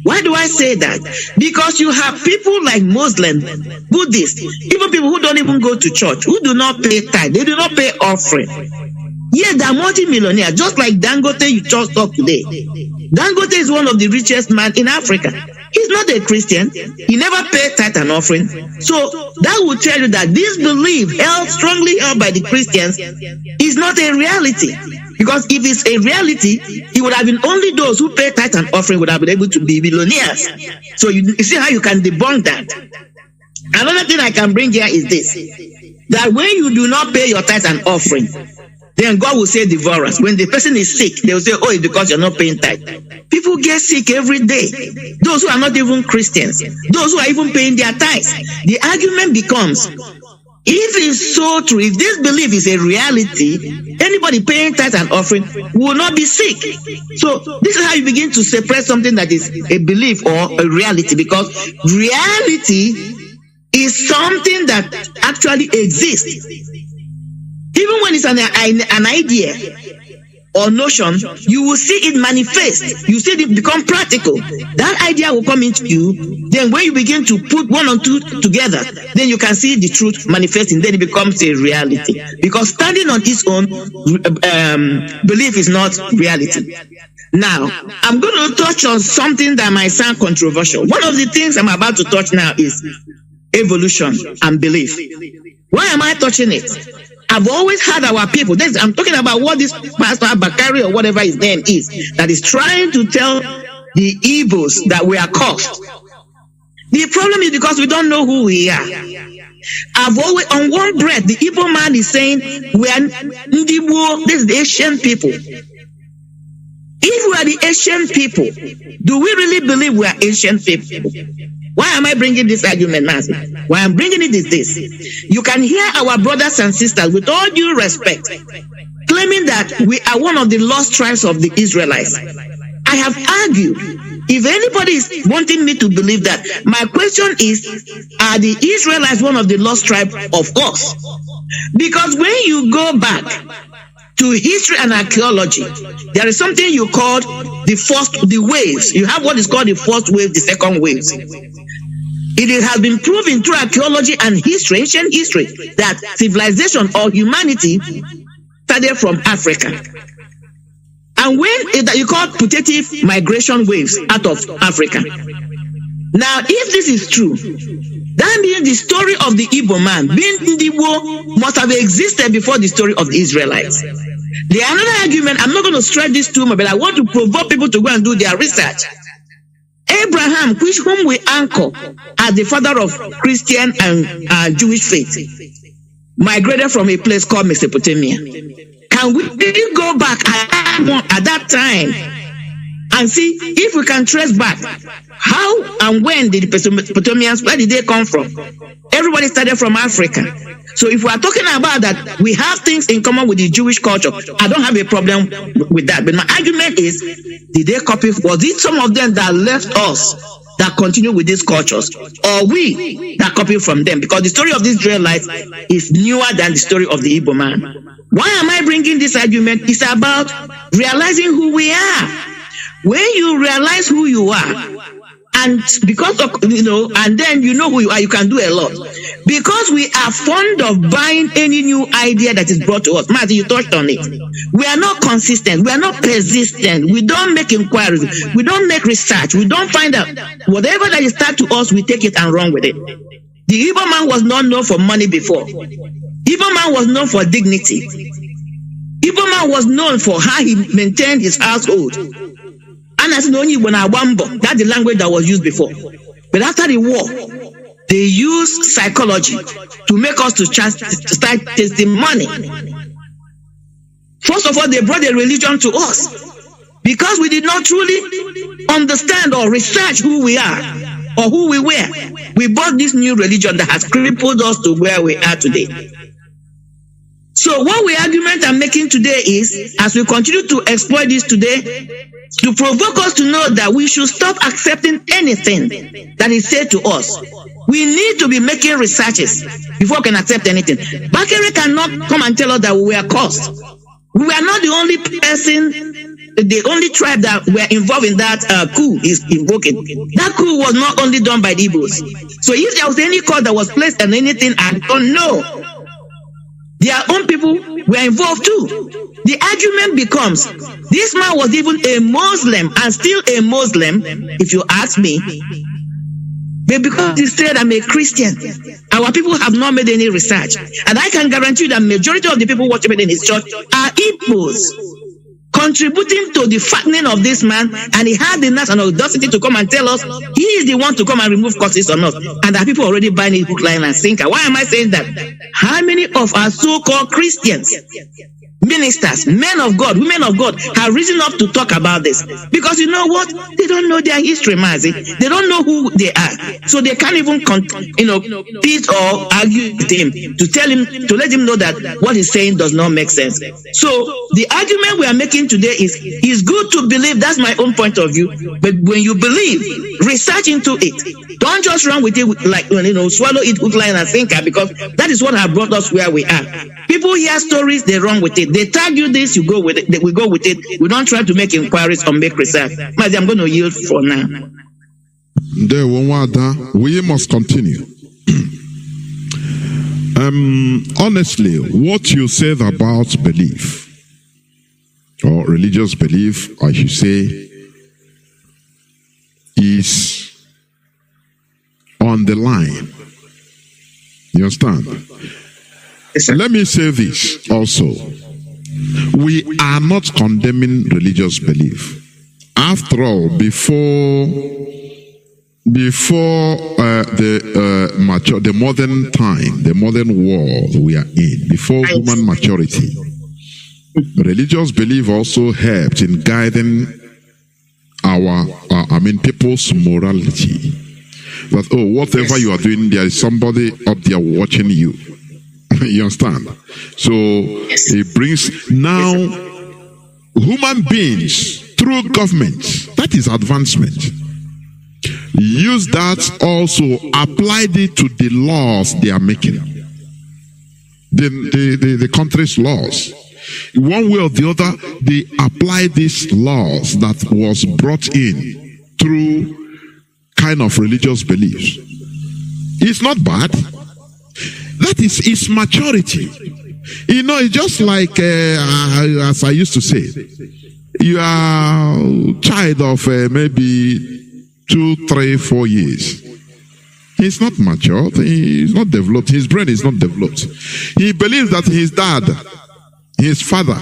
Why do I say that? Because you have people like Muslims, Buddhists, even people who don't even go to church, who do not pay tithe, they do not pay offering. Yet they are multi-millionaires, just like Dangote you just talked today. Dangote is one of the richest men in Africa. He's not a Christian. He never paid tithe and offering. So that will tell you that this belief, strongly held by the Christians, is not a reality. Because if it's a reality, it would have been only those who pay tithe and offering would have been able to be millionaires. So you see how you can debunk that. Another thing I can bring here is this, that when you do not pay your tithe and offering, then God will say devour us. When the person is sick, they will say, oh, it's because you're not paying tithe. People get sick every day. Those who are not even Christians, those who are even paying their tithes. The argument becomes, if it's so true, if this belief is a reality, anybody paying tithe and offering will not be sick. So this is how you begin to separate something that is a belief or a reality, because reality is something that actually exists. Even when it's an idea or notion, you will see it manifest. You see it become practical. That idea will come into you. Then when you begin to put one or two together, then you can see the truth manifesting. Then it becomes a reality. Because standing on its own, belief is not reality. Now, I'm going to touch on something that might sound controversial. One of the things I'm about to touch now is evolution and belief. Why am I touching it? I've always had our people, I'm talking about what this Pastor Bakari or whatever his name is, that is trying to tell the Igbos that we are cursed. The problem is because we don't know who we are. I've always, on one breath, the Igbo man is saying, we are Ndibo, this is the Asian people. If we are the Asian people, do we really believe we are Asian people? Why am I bringing this argument, Mazi? Why I'm bringing it is this. You can hear our brothers and sisters, with all due respect, claiming that we are one of the lost tribes of the Israelites. I have argued, if anybody is wanting me to believe that, my question is, are the Israelites one of the lost tribes of us? Because when you go back to history and archaeology, there is something you call the waves. You have what is called the first wave, the second wave. It has been proven through archaeology and history, ancient history, that civilization or humanity started from Africa. And when you call putative migration waves out of Africa. Now, if this is true, that means the story of the Igbo man, being Ndibo, must have existed before the story of the Israelites. The another argument, I'm not going to stretch this too much, but I want to provoke people to go and do their research. Abraham, whom we anchor as the father of Christian and Jewish faith, migrated from a place called Mesopotamia. Can we go back at that time and see if we can trace back how and when did the Mesopotamians, where did they come from? Everybody started from Africa. So if we are talking about that, we have things in common with the Jewish culture. I don't have a problem with that. But my argument is, did they copy? Was it some of them that left us that continue with these cultures? Or we that copy from them? Because the story of the Israelites is newer than the story of the Igbo man. Why am I bringing this argument? It's about realizing who we are. When you realize who you are, and because of, and then you know who you are, you can do a lot. Because we are fond of buying any new idea that is brought to us. Mazi, you touched on it. We are not consistent. We are not persistent. We don't make inquiries. We don't make research. We don't find out. Whatever that is taught to us, we take it and run with it. The Igbo man was not known for money before. Igbo man was known for dignity. Igbo man was known for how he maintained his household. And as that's the language that was used before. But after the war, they used psychology to make us to start tasting money. First of all, they brought a religion to us because we did not truly understand or research who we are or who we were. We bought this new religion that has crippled us to where we are today. So what argument I'm making today is, as we continue to exploit this today, to provoke us to know that we should stop accepting anything that is said to us. We need to be making researches before we can accept anything. Bakari cannot come and tell us that we are cursed. We are not the only person, the only tribe that were involved in that coup is invoking. That coup was not only done by the Igbos. So if there was any cause that was placed on anything, I don't know. Their own people were involved too. The argument becomes, this man was even a Muslim and still a Muslim, if you ask me. But because he said I'm a Christian, our people have not made any research. And I can guarantee you that majority of the people worshiping in his church are Igbos, contributing to the fattening of this man, and he had the nerve and audacity to come and tell us he is the one to come and remove curses on us, and that people already buying it hook, line, and sinker. Why am I saying that? How many of our so-called Christians, ministers, men of God, women of God, have risen up to talk about this? Because you know what? They don't know their history, Mazi. They don't know who they are. So they can't even beat or argue with him to let him know that what he's saying does not make sense. So the argument we are making today is, it's good to believe, that's my own point of view, but when you believe, research into it. Don't just run with it like, swallow it hook, line, and sinker, because that is what has brought us where we are. People hear stories, they run with it. They tag you this, you go with it. We go with it. We don't try to make inquiries or make research. Mazi, I'm going to yield for now. We must continue. Honestly, what you said about belief, or religious belief, I should say, is on the line. You understand? Yes, let me say this also. We are not condemning religious belief. After all, before the modern time, the modern world we are in, before human maturity, religious belief also helped in guiding people's morality. That, whatever you are doing, there is somebody up there watching you. You understand? So it brings now human beings through government. That is advancement. Use that also, applied it to the laws they are making. The country's laws. One way or the other, they apply these laws that was brought in through kind of religious beliefs. It's not bad. That is its maturity. It's just like, as I used to say, you are a child of maybe 2, 3, 4 years. He's not matured. He's not developed. His brain is not developed. He believes that his dad, his father,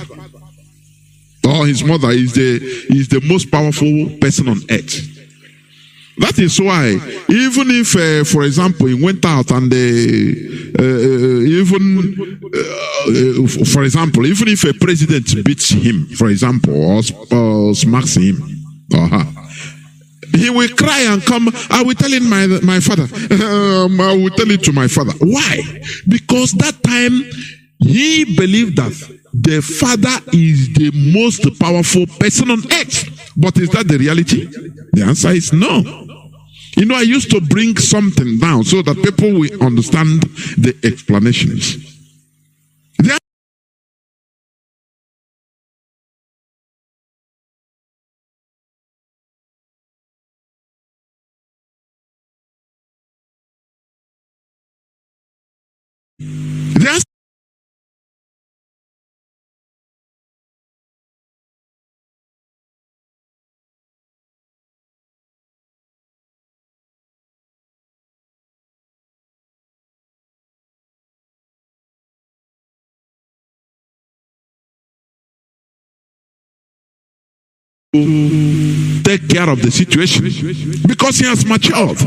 or his mother is the most powerful person on earth. That is why, even if, for example, he went out and for example, even if a president beats him, for example, or smacks him, or her, he will cry and come. I will tell my father. I will tell it to my father. Why? Because that time he believed that the father is the most powerful person on earth. But is that the reality? The answer is no. I used to bring something down so that people will understand the explanations. Take care of the situation because he has matured.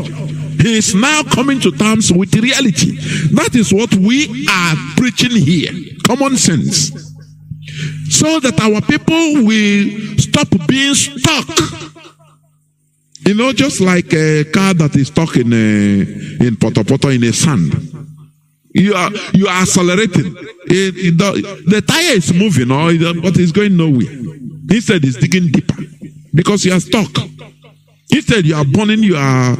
He is now coming to terms with reality. That is what we are preaching here. Common sense. So that our people will stop being stuck. Just like a car that is stuck in Poto in a sand. You are accelerating. The tire is moving, but it's going nowhere. Instead, it's digging deeper because you are stuck. Instead, you are burning. You are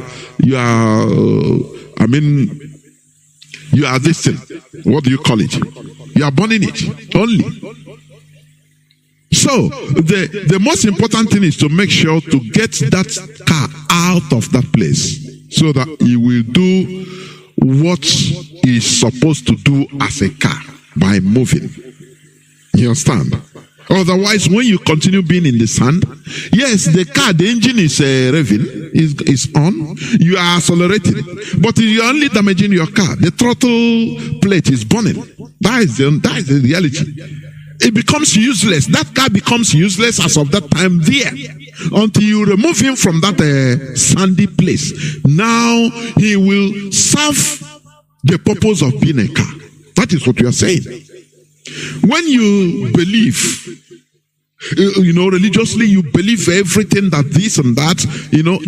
this thing. What do you call it? You are burning it only. So the most important thing is to make sure to get that car out of that place so that it will do what it's supposed to do as a car. by moving. You understand? Otherwise, when you continue being in the sand, yes, the car, the engine is revving, is on, you are accelerating, but you're only damaging your car. The throttle plate is burning. That is the reality. It becomes useless. That car becomes useless as of that time there, until you remove him from that sandy place. Now he will serve the purpose of being a car. That is what we are saying. When you believe, religiously, you believe everything that this and that,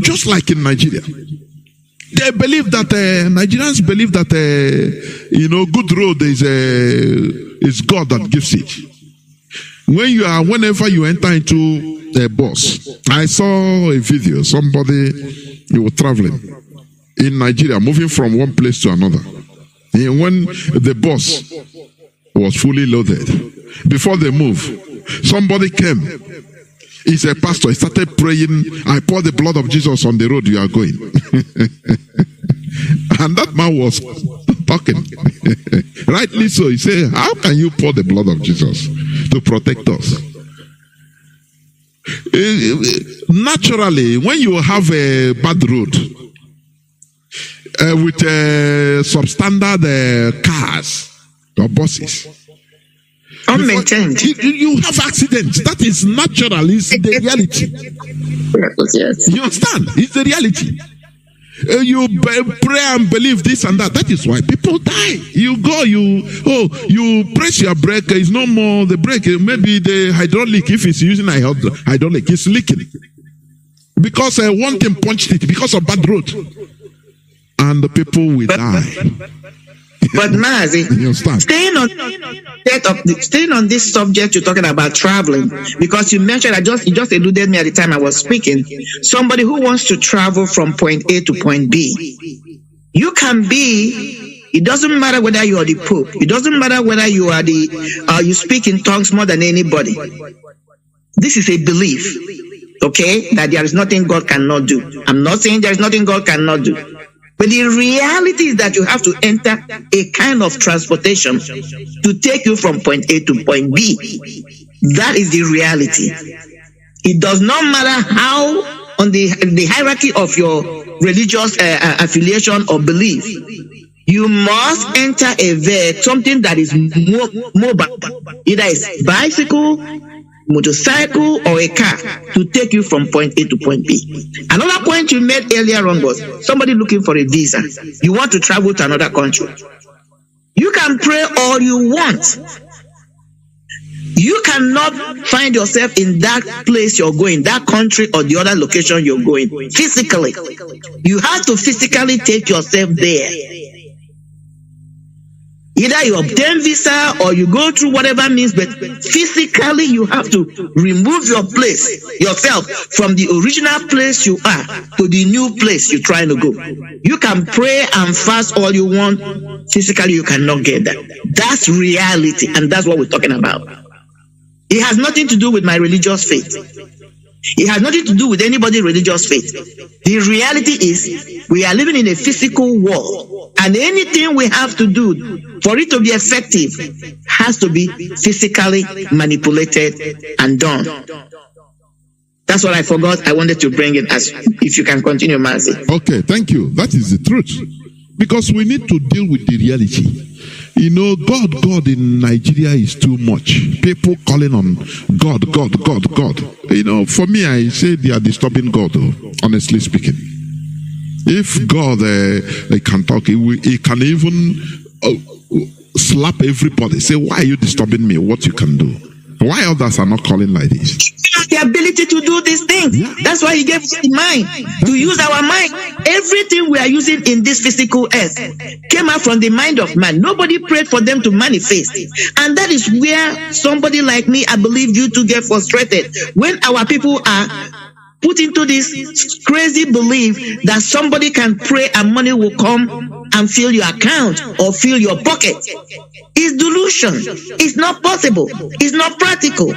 just like in Nigeria. They believe that, Nigerians believe that, good road is God that gives it. Whenever you enter into a bus, I saw a video, somebody, he was traveling in Nigeria, moving from one place to another. And when the bus was fully loaded, before they move, somebody came. He's a pastor. He started praying, I pour the blood of Jesus on the road you are going. And that man was talking. Rightly so. He said, how can you pour the blood of Jesus to protect us? Naturally, when you have a bad road with substandard cars or buses, unmaintained, you have accidents. That is natural. It's the reality. Yes. You understand? It's the reality. You pray and believe this and that. That is why people die. You go, you press your brake. It's no more the brake. Maybe the hydraulic, if it's using a hydraulic, it's leaking. Because one thing punched it because of bad road. And the people will die. But Mazi, staying on this subject, you're talking about traveling, because you mentioned, you just alluded me at the time I was speaking, somebody who wants to travel from point A to point B. You can be, it doesn't matter whether you are the Pope, it doesn't matter whether you are you speak in tongues more than anybody. This is a belief, okay, that there is nothing God cannot do. I'm not saying there is nothing God cannot do. But the reality is that you have to enter a kind of transportation to take you from point A to point B. That is the reality. It does not matter how on the hierarchy of your religious affiliation or belief. You must enter a vehicle, something that is mobile. Either it's bicycle, motorcycle, or a car to take you from point A to point B. Another point you made earlier on was somebody looking for a visa. You want to travel to another country. You can pray all you want. You cannot find yourself in that place you're going, that country or the other location you're going, physically. You have to physically take yourself there. Either you obtain visa or you go through whatever means, but physically you have to remove yourself from the original place you are to the new place you're trying to go. You can pray and fast all you want. Physically, you cannot get that. That's reality, and that's what we're talking about. It has nothing to do with my religious faith. It has nothing to do with anybody's religious faith. The reality is we are living in a physical world, and anything we have to do for it to be effective has to be physically manipulated and done. That's what I forgot. I wanted to bring it as if you can continue, Mazi. Okay, thank you. That is the truth. Because we need to deal with the reality. God in Nigeria is too much. People calling on God. For me, I say they are disturbing God, honestly speaking. If God can talk, he can even slap everybody. Say, why are you disturbing me? What you can do? Why others are not calling like this? The ability to do these things. Yeah. That's why he gave us the mind, to use our mind. Everything we are using in this physical earth came out from the mind of man. Nobody prayed for them to manifest. And that is where somebody like me, I believe you to get frustrated. When our people are put into this crazy belief that somebody can pray and money will come and fill your account or fill your pocket. It's delusion. It's not possible. It's not practical.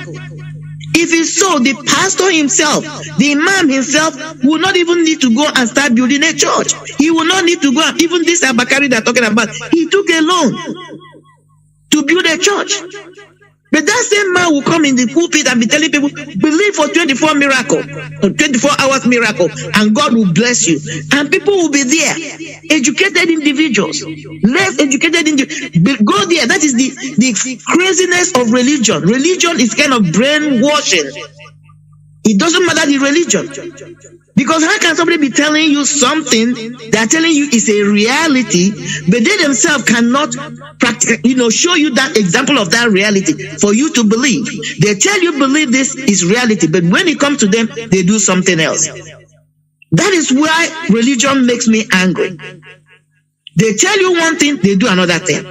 If it's so, the pastor himself, the imam himself, will not even need to go and start building a church. He will not need to go, even this Abakari they're talking about, he took a loan to to build a church. But that same man will come in the pulpit and be telling people, believe for 24 miracle, or 24 hours miracle, and God will bless you. And people will be there, educated individuals, less educated individuals. Go there. That is the craziness of religion. Religion is kind of brainwashing. It doesn't matter the religion. Because how can somebody be telling you something they're telling you is a reality, but they themselves cannot show you that example of that reality for you to believe? They tell you believe this is reality, but when it comes to them, they do something else. That is why religion makes me angry. They tell you one thing, they do another thing.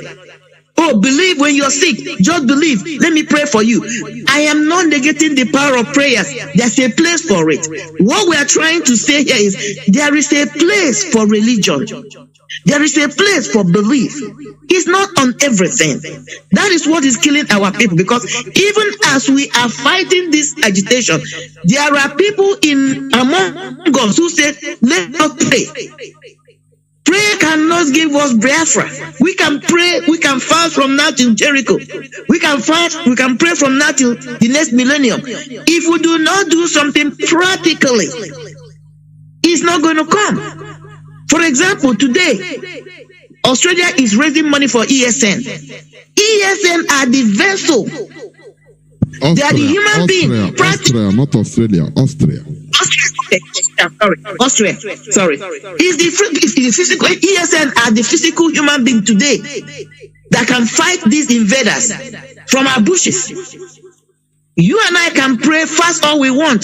Oh, believe when you're sick. Just believe. Let me pray for you. I am not negating the power of prayers. There's a place for it. What we are trying to say here is there is a place for religion. There is a place for belief. It's not on everything. That is what is killing our people, because even as we are fighting this agitation, there are people among us who say, let us pray. Prayer cannot give us Biafra. We can pray, we can fast from now till Jericho. We can fast, we can pray from now till the next millennium. If we do not do something practically, it's not going to come. For example, today, Australia is raising money for ESN. ESN are the vessel. Austria, they are the human being. Austria, not Australia, Austria. Austria. Sorry. Is the physical ESN are the physical human being today that can fight these invaders from our bushes. You and I can pray, fast all we want.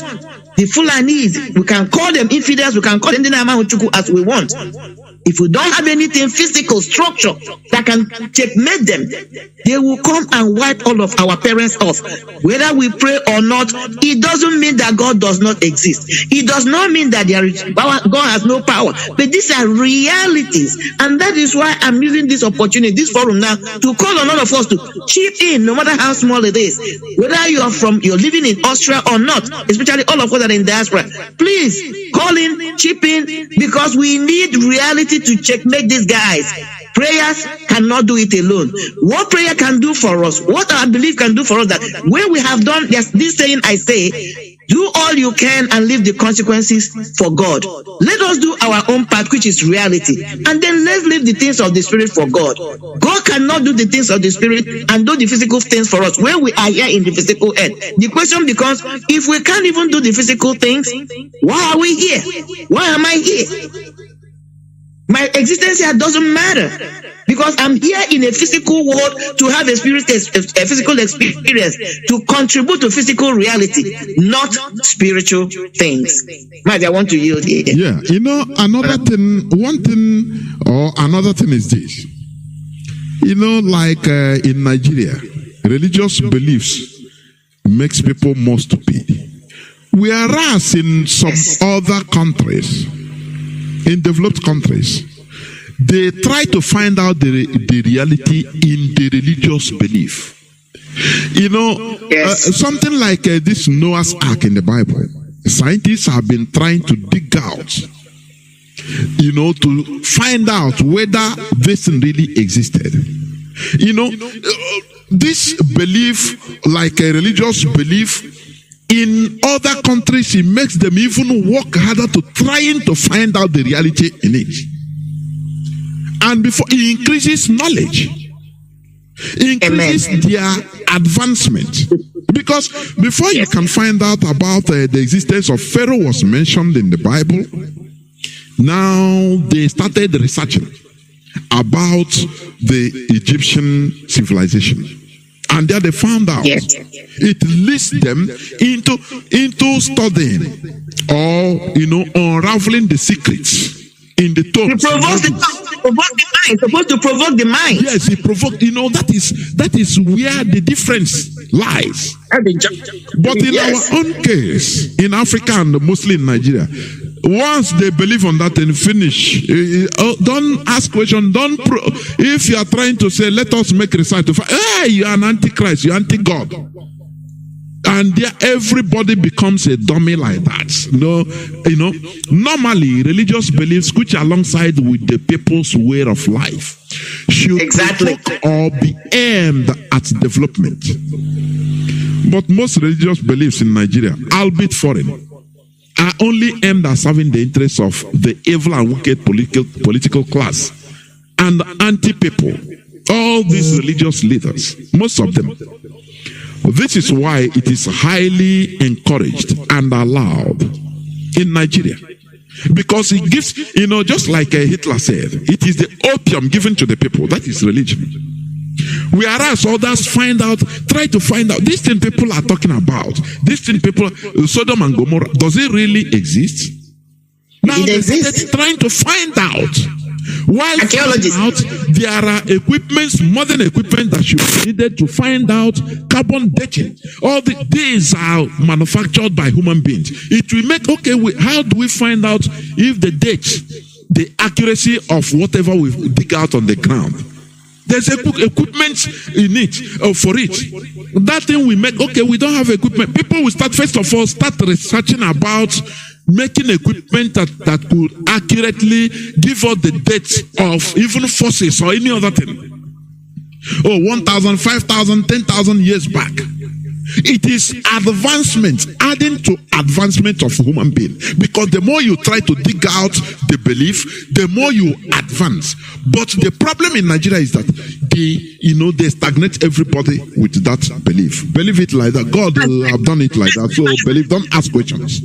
The Fulanis, we can call them infidels, we can call them as we want. If we don't have anything physical, structure that can checkmate them, they will come and wipe all of our parents off. Whether we pray or not, it doesn't mean that God does not exist. It does not mean that there is power, God has no power. But these are realities. And that is why I'm using this opportunity, this forum now, to call on all of us to chip in, no matter how small it is. Whether you're living in Austria or not, especially all of us that are in diaspora, please call in, chip in, because we need reality to checkmate these guys. Prayers cannot do it alone. What prayer can do for us, what our belief can do for us, that when we have done this saying, I say, do all you can and leave the consequences for God. Let us do our own part, which is reality, and then let's leave the things of the spirit for God. God cannot do the things of the spirit and do the physical things for us when we are here in the physical earth. The question becomes, if we can't even do the physical things, why are we here? Why am I here? My existence here doesn't matter, because I'm here in a physical world to have a physical experience, to contribute to physical reality, not spiritual things. Mazi, I want to yield here. Yeah, another thing is this. Like in Nigeria, religious beliefs makes people more stupid. Whereas in some other countries, in developed countries, they try to find out the reality in the religious belief. Something like this Noah's Ark in the Bible. Scientists have been trying to dig out, to find out whether this really existed. This belief, like a religious belief, in other countries, it makes them even work harder to trying to find out the reality in it. And before it increases knowledge, increases their advancement. Because before you can find out about the existence of Pharaoh was mentioned in the Bible, now they started researching about the Egyptian civilization. And there they found out it leads them into studying or unraveling the secrets in the tombs. Supposed to provoke the mind. Yes, it provoked. That is where the difference lies. But in our own case, in Africa and mostly in Nigeria, once they believe on that and finish, don't ask questions. If you are trying to say, let us make research to find, hey, you are an antichrist, you are anti-God. And there everybody becomes a dummy like that. Normally religious beliefs which alongside with the people's way of life should Exactly. or be aimed at development. But most religious beliefs in Nigeria, albeit foreign, are only aimed at serving the interests of the evil and wicked political class and anti-people. All these religious leaders, most of them. This is why it is highly encouraged and allowed in Nigeria. Because it gives, just like Hitler said, it is the opium given to the people. That is religion. Whereas others try to find out, this thing people are talking about, this thing people, Sodom and Gomorrah, does it really exist? Now It they exists. started trying to find out. While Archaeologists. finding out, there are equipments, modern equipment that should be needed to find out carbon dating. All these are manufactured by human beings. It will make, how do we find out if the date, the accuracy of whatever we dig out on the ground? There's equipment in it, for it. That thing we make, we don't have equipment. People will start researching about making equipment that could accurately give us the dates of even fossils or any other thing. 1,000, 5,000, 10,000 years back. It is advancement, adding to advancement of human being. Because the more you try to dig out the belief, the more you advance. But the problem in Nigeria is that they stagnate everybody with that belief. Believe it like that. God will have done it like that. So believe, don't ask questions.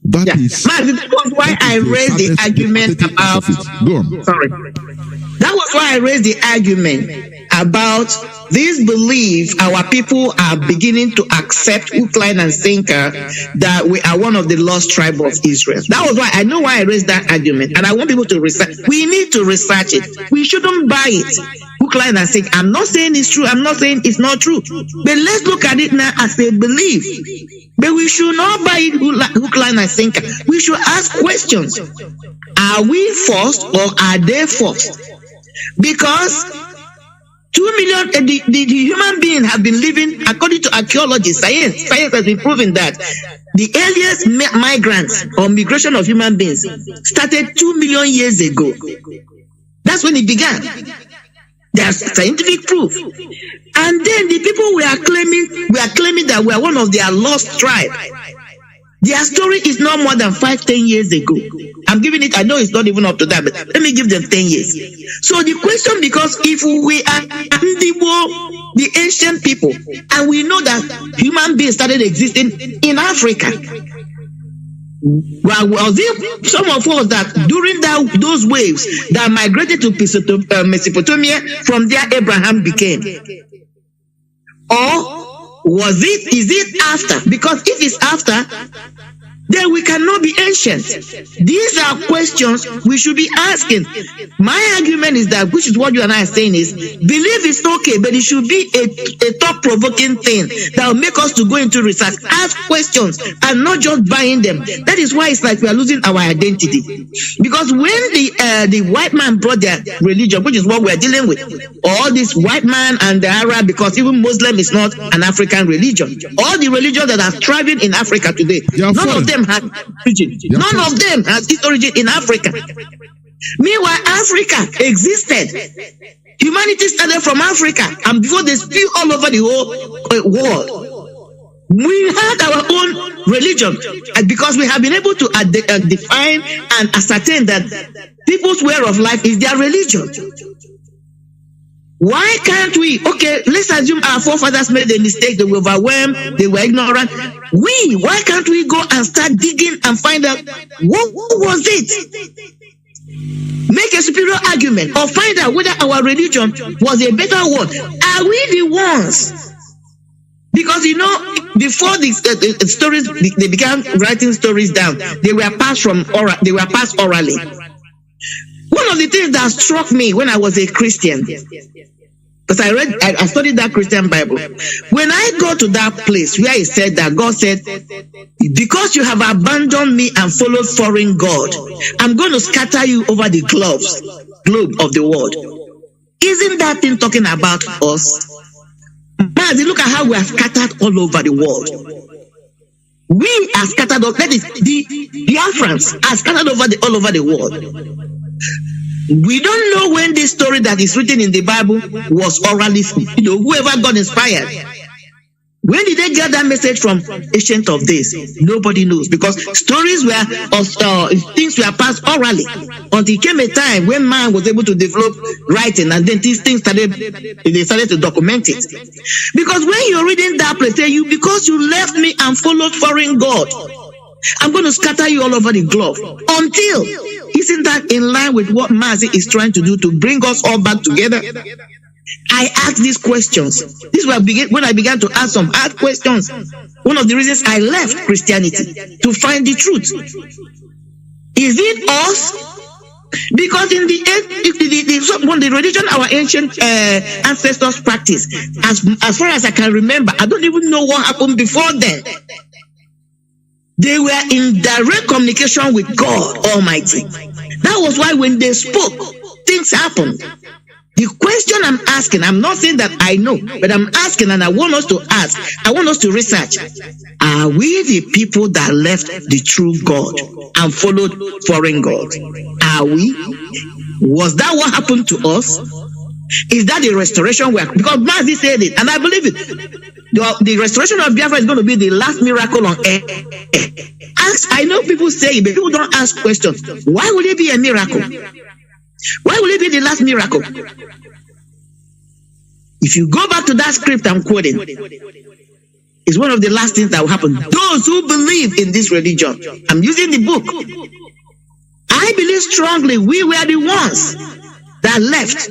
That is why I raised the argument about. Go on. Sorry. That was why I raised the argument about this belief our people are beginning to accept hook, line, and sinker that we are one of the lost tribe of Israel. That was why I raised that argument, and I want people to research. We need to research it. We shouldn't buy it. Hook, line, and sinker. I'm not saying it's true. I'm not saying it's not true. But let's look at it now as a belief. But we should not buy it hook, line, and sinker. We should ask questions. Are we forced or are they forced? Because 2 million, the human beings have been living, according to archaeology, science has been proving that the earliest migrants or migration of human beings started 2 million years ago. That's when it began. There's scientific proof. And then the people we are claiming that we are one of their lost tribe. Their story is not more than 5-10 years ago. I'm giving it, I know it's not even up to that, but let me give them 10 years. So the question, because if we are the ancient people, and we know that human beings started existing in Africa, well, was it some of us that during those waves that migrated to Mesopotamia, from there Abraham became? Or is it after? Because if it's after, then we cannot be ancient. These are questions we should be asking. My argument is that, which is what you and I are saying, is belief is okay, but it should be a thought-provoking thing that will make us to go into research, ask questions, and not just buying them. That is why it's like we are losing our identity. Because when the white man brought their religion, which is what we are dealing with, all this white man and the Arab, because even Muslim is not an African religion. All the religions that are thriving in Africa today, none of them has origin. None of them has its origin in Africa. Meanwhile, Africa existed. Humanity started from Africa, and before they spew all over the whole world, we had our own religion, because we have been able to define and ascertain that people's way of life is their religion. Why can't we? Okay, let's assume our forefathers made a mistake, they were overwhelmed, they were ignorant. Why can't we go and start digging and find out what was it? Make a superior argument, or find out whether our religion was a better one. Are we the ones? Because before the stories, they began writing stories down. They were passed orally. One of the things that struck me when I was a Christian, because I studied that Christian Bible. When I go to that place where it said that God said, because you have abandoned me and followed foreign God, I'm going to scatter you over the globe of the world. Isn't that thing talking about us? Mazi, look at how we are scattered all over the world. We are scattered. That is, the Biafrans are scattered all over the world. We don't know when this story that is written in the Bible was orally, whoever got inspired. When did they get that message from ancient of days? Nobody knows, because stories were, things were passed orally until it came a time when man was able to develop writing, and then these things they started to document it. Because when you're reading that place, because you left me and followed foreign God, I'm going to scatter you all over the globe. Until, isn't that in line with what Mazi is trying to do to bring us all back together? I asked these questions. This was when I began to ask some hard questions. One of the reasons I left Christianity, to find the truth. Is it us? Because in the religion our ancient ancestors practiced, as far as I can remember, I don't even know what happened before then. They were in direct communication with God Almighty. That was why when they spoke, things happened. The question I'm asking, I'm not saying that I know, but I'm asking, and I want us to ask, I want us to research. Are we the people that left the true God and followed foreign gods? Are we? Was that what happened to us? Is that the restoration work? Because Mazi said it, and I believe it. The restoration of Biafra is going to be the last miracle on earth. I know people say it, but people don't ask questions. Why would it be a miracle? Why will it be the last miracle? If you go back to that script I'm quoting, it's one of the last things that will happen. Those who believe in this religion, I'm using the book. I believe strongly we were the ones that left.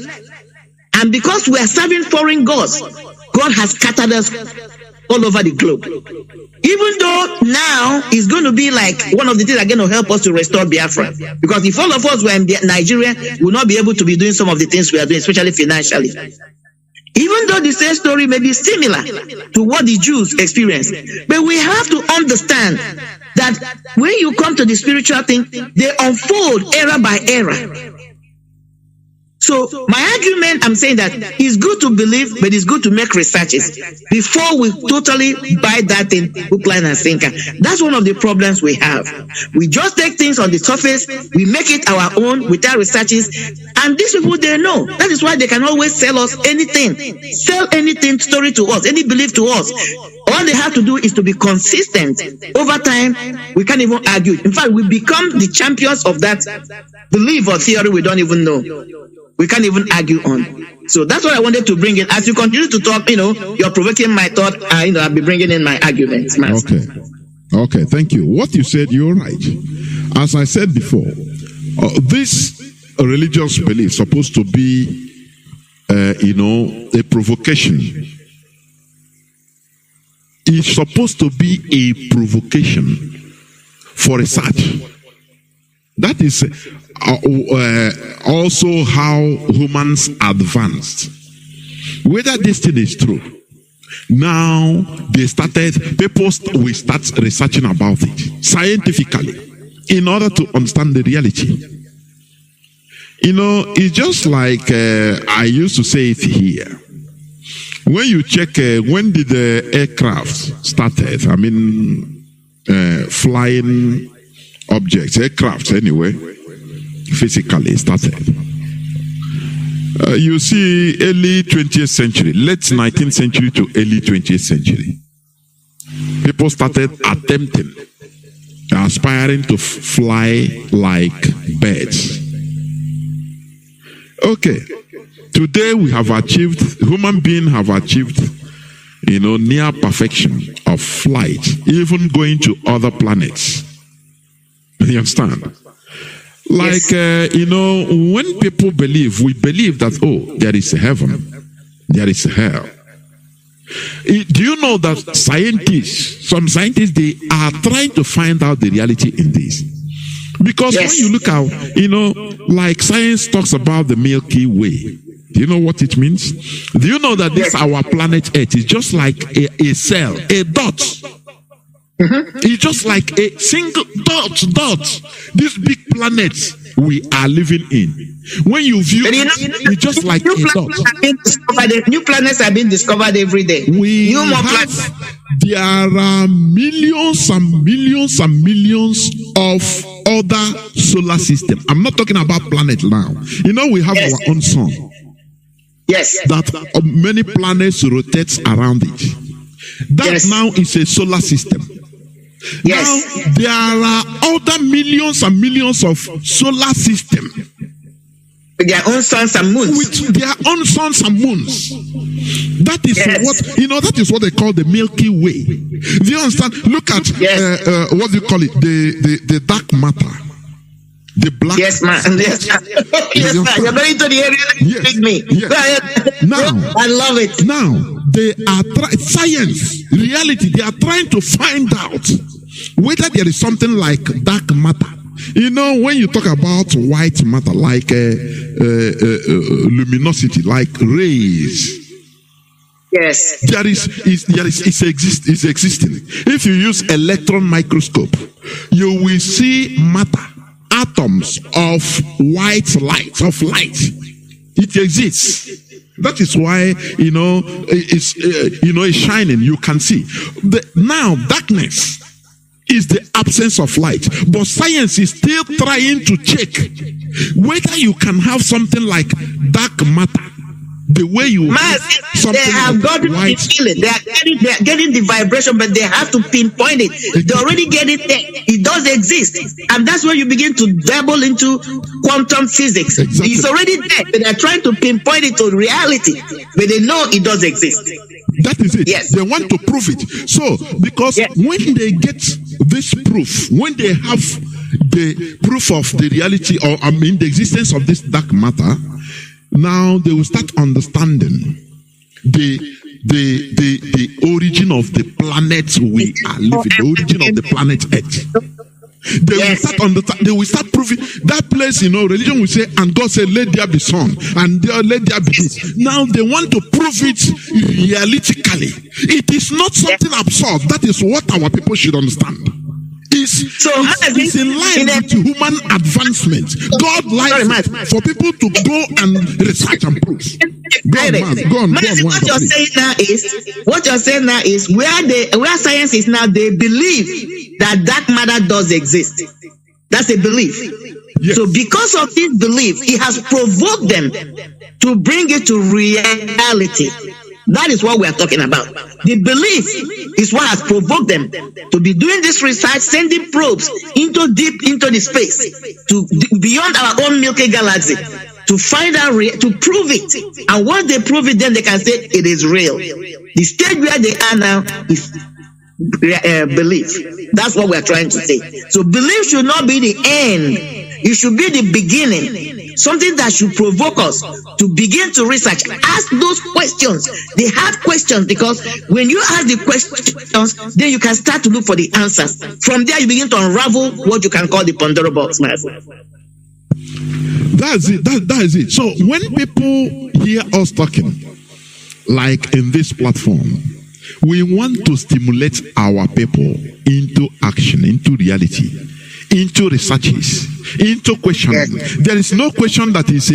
And because we are serving foreign gods, God has scattered us all over the globe. Even though now it's going to be like one of the things that are going to help us to restore Biafra. Because if all of us were in Nigeria, we will not be able to be doing some of the things we are doing, especially financially. Even though the same story may be similar to what the Jews experienced. But we have to understand that when you come to the spiritual thing, they unfold era by era. So my argument, I'm saying that it's good to believe, but it's good to make researches before we totally buy that thing, hook, line, and sinker. That's one of the problems we have. We just take things on the surface, we make it our own without researches, and these people, they know. That is why they can always sell us anything, story to us, any belief to us. All they have to do is to be consistent. Over time, we can't even argue. In fact, we become the champions of that belief or theory we don't even know. We can't even argue on. So that's what I wanted to bring in. As you continue to talk, you're provoking my thought. I'll be bringing in my arguments. Okay, thank you. What you said, you're right. As I said before, this religious belief is supposed to be, a provocation. It's supposed to be a provocation for research. That is also how humans advanced. Whether this thing is true, now people will start researching about it scientifically in order to understand the reality. It's just like I used to say it here. When you check, when did the aircraft started? Flying objects, aircraft anyway, physically started. You see early 20th century, late 19th century to early 20th century. People started attempting, aspiring to fly like birds. Okay, today we have achieved, human beings have achieved, near perfection of flight, even going to other planets. You understand? Like, when people believe, we believe that, there is a heaven, there is a hell. Do you know that some scientists, they are trying to find out the reality in this? Because when you look out, like science talks about the Milky Way. Do you know what it means? Do you know that this our planet Earth is just like a cell, a dot? It's just like a single dot. These big planets we are living in. When you view it's just like new planets are being discovered every day. There are millions and millions and millions of other solar systems. I'm not talking about planet now. You know, we have our own sun. Yes. That many planets rotate around it. That now is a solar system. Yes. Now, there are other millions and millions of solar systems. With their own suns and moons. With their own suns and moons. That is what, you know, that is what they call the Milky Way. Do you understand? Look at, what do you call it? The dark matter. The black. Yes, man. Yes, man. Yes, man. You're going to the area that feed me. Yes. Now, I love it. Now, they are science, reality, they are trying to find out whether there is something like dark matter. You know, when you talk about white matter, like luminosity, like rays, yes, it's existing. If you use electron microscope, you will see matter, atoms of white light, It exists. That is why, you know, it's shining. You can see. Now, darkness is the absence of light. But science is still trying to check whether you can have something like dark matter. The way you they have got the feeling. They are getting the vibration, but they have to pinpoint it. Exactly. They already get it there. It does exist. And that's where you begin to dabble into quantum physics. Exactly. It's already there. But they're trying to pinpoint it to reality. But they know it does exist. That is it. Yes. They want to prove it. So, because when they get this proof, when they have the proof of the reality, or the existence of this dark matter, now they will start understanding the origin of the planet we are living, the origin of the planet Earth. They will start proving that place, you know, religion will say, and God said, let there be sun, and let there be this. Now they want to prove it realistically. It is not something absurd. That is what our people should understand. It's in line with human advancement. God likes for people to go and research and prove. What you're saying now is where science is now, they believe that dark matter does exist. That's a belief. Yes. So because of this belief, it has provoked them to bring it to reality. That is what we are talking about. The belief is what has provoked them to be doing this research, sending probes deep into the space, to beyond our own Milky Galaxy, to find out, to prove it. And once they prove it, then they can say it is real. The stage where they are now is belief. That's what we are trying to say. So belief should not be the end. It should be the beginning. Something that should provoke us to begin to research. Ask those questions. They have questions, because when you ask the questions, then you can start to look for the answers. From there, you begin to unravel what you can call the Pandora box, man. That's it. That is it. So when people hear us talking, like in this platform, we want to stimulate our people into action, into reality, into researches, into questioning. Yes. There is no question that is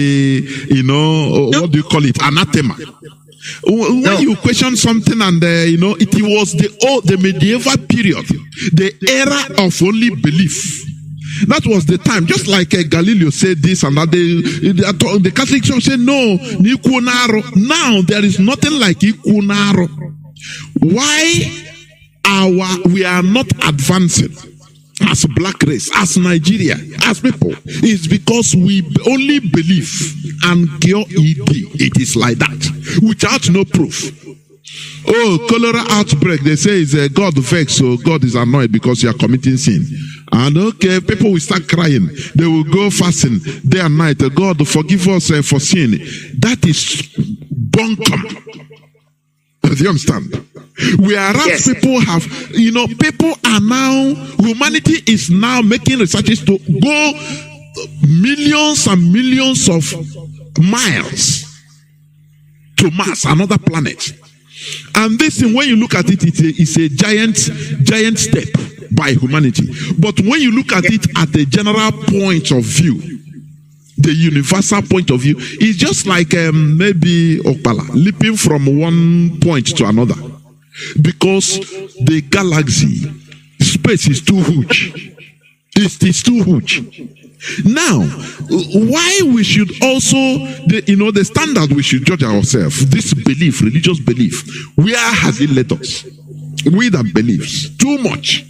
what do you call it, anathema. When you question something and it was the medieval period, the era of only belief. That was the time. Just like Galileo said this and that, the Catholic Church said no, now there is nothing like Ikunaro. Why we are not advancing as a black race, as Nigeria, as people, is because we only believe and it is like that, without no proof. Oh, cholera outbreak, they say is God vexed, so God is annoyed because you are committing sin. And okay, people will start crying. They will go fasting day and night. God, forgive us for sin. That is bunkum. Do you understand? Whereas people have, people are now, humanity is now making researches to go millions and millions of miles to Mars, another planet. And this thing, when you look at it, it's a giant step by humanity. But when you look at it at a general point of view, the universal point of view is just like maybe Okpala leaping from one point to another, because the galaxy space is too huge. It's too huge. Now, why we should also, the standard we should judge ourselves, this belief, religious belief, where has it led us? We that believes too much.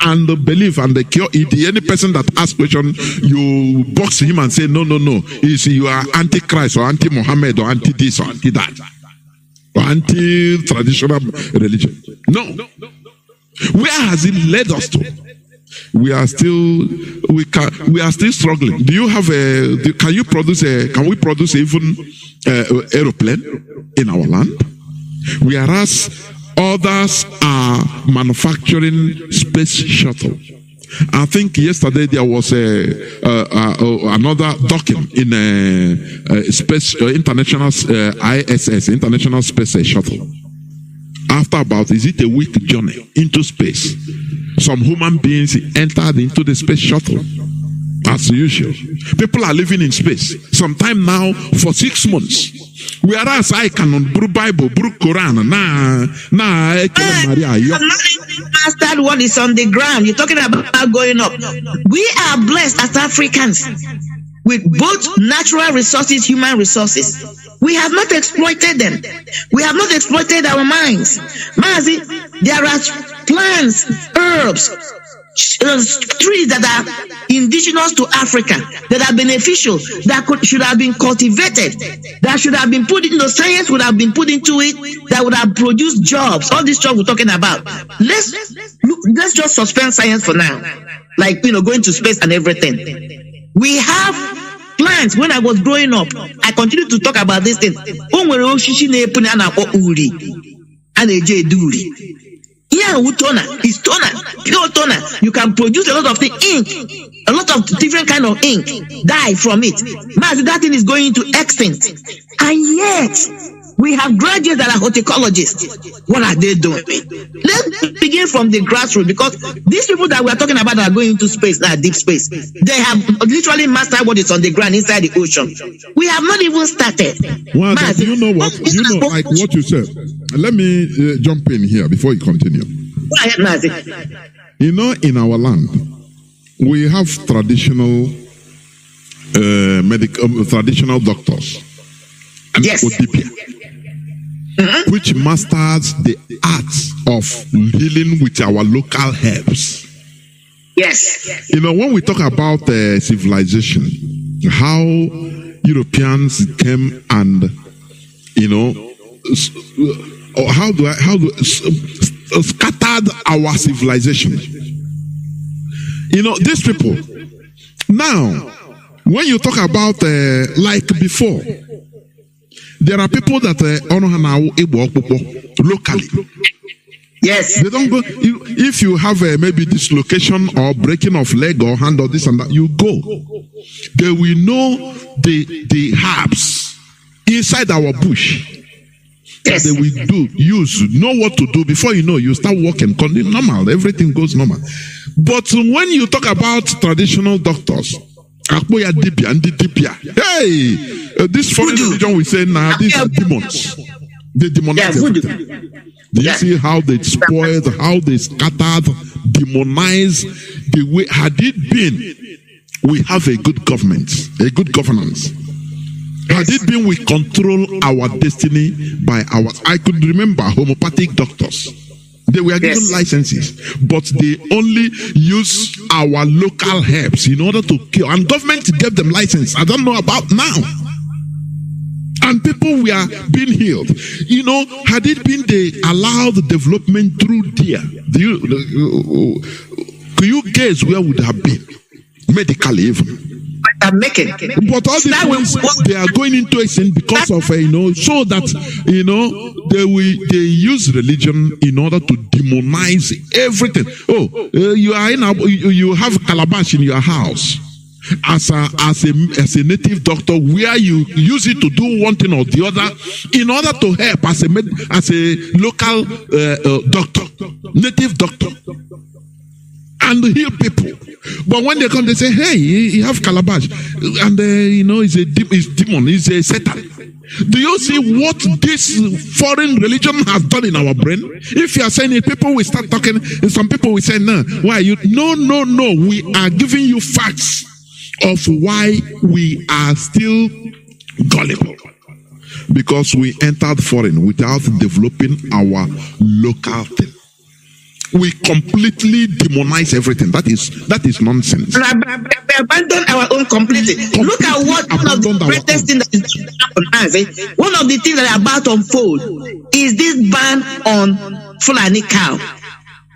And the belief and the cure, any person that asks question, you box him and say, no. You are anti-Christ or anti-Muhammad or anti-this or anti-that. Or anti-traditional religion. No. Where has it led us to? We are still struggling. Do you have can we produce even aeroplane in our land? Whereas others are manufacturing space shuttle. I think yesterday there was another docking in space international ISS, International Space Shuttle. After about, is it a week journey into space? Some human beings entered into the space shuttle. As usual, people are living in space. Sometime now for 6 months. Whereas I can brew Bible, brew Quran, I have not even mastered what is on the ground. You're talking about going up. We are blessed as Africans with both natural resources, human resources. We have not exploited them. We have not exploited our minds. Mazi, there are plants, herbs, trees that are indigenous to Africa, that are beneficial, that should have been cultivated, that should have been put into science, would have been put into it, that would have produced jobs. All this stuff we're talking about. Let's just suspend science for now, like going to space and everything. We have plants. When I was growing up, I continued to talk about this thing. Yeah, toner is toner, pure toner. You can produce a lot of things, ink, a lot of different kind of ink, dye from it. But that thing is going to extinct, and yet we have graduates that are horticulturists. What are they doing? Let's begin from the grassroots, because these people that we are talking about that are going into space, that deep space, they have literally mastered what is on the ground inside the ocean. We have not even started. Well, you know what? Like what you said. Let me jump in here before you continue. Go ahead, Mazi. In our land, we have traditional traditional doctors. And yes. Which masters the art of healing with our local herbs. Yes. When we talk about civilization, how Europeans came and how scattered our civilization. These people. Now, when you talk about like before, there are people that locally. Yes. They don't go. If you have maybe dislocation or breaking of leg or hand or this and that, you go. They will know the herbs inside our bush. Yes. They will know what to do. Before you know, you start walking. Normal. Everything goes normal. But when you talk about traditional doctors, hey, this foreign religion we say now, these are demons. They demonize everything. Do you see how they spoiled, how they scattered, demonized the way? Had it been, we have a good government, a good governance. Had it been, we control our destiny by our. I could remember homeopathic doctors. They were given licenses, but they only use our local herbs in order to cure. And government gave them license. I don't know about now. And people were being healed. Had it been they allowed development through there, could you guess where would have been? Medically even. But all these things, they are going into extinct because of so that they use religion in order to demonize everything. You have calabash in your house as a native doctor, where you use it to do one thing or the other in order to help as a local doctor, native doctor, and heal people. But when they come, they say, hey, you have calabash. And, it's a demon, it's a Satan. Do you see what this foreign religion has done in our brain? If you are saying it, people will start talking, and some people will say, no, why you? No. We are giving you facts of why we are still gullible. Because we entered foreign without developing our local thing. We completely demonize everything. That is nonsense. We abandon our own completely. Look at what one of the greatest things that is on earth. One of the things that are about to unfold is this ban on Fulani cow.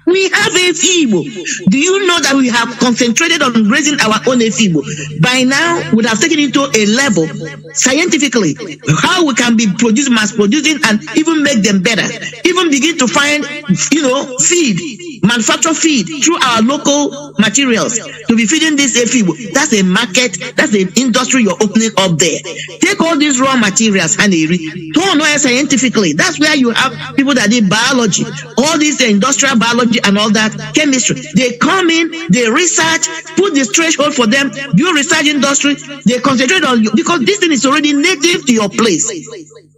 We have Efibo. Do you know that we have concentrated on raising our own Efibo? By now, we have taken it to a level scientifically how we can be mass producing and even make them better. Even begin to find, feed, manufacture feed through our local materials to be feeding this Efibo. That's a market. That's the industry you're opening up there. Take all these raw materials and turn it scientifically. That's where you have people that did biology, all these industrial biology and all that, chemistry. They come in, they research, put this threshold for them, do research industry, they concentrate on you because this thing is already native to your place.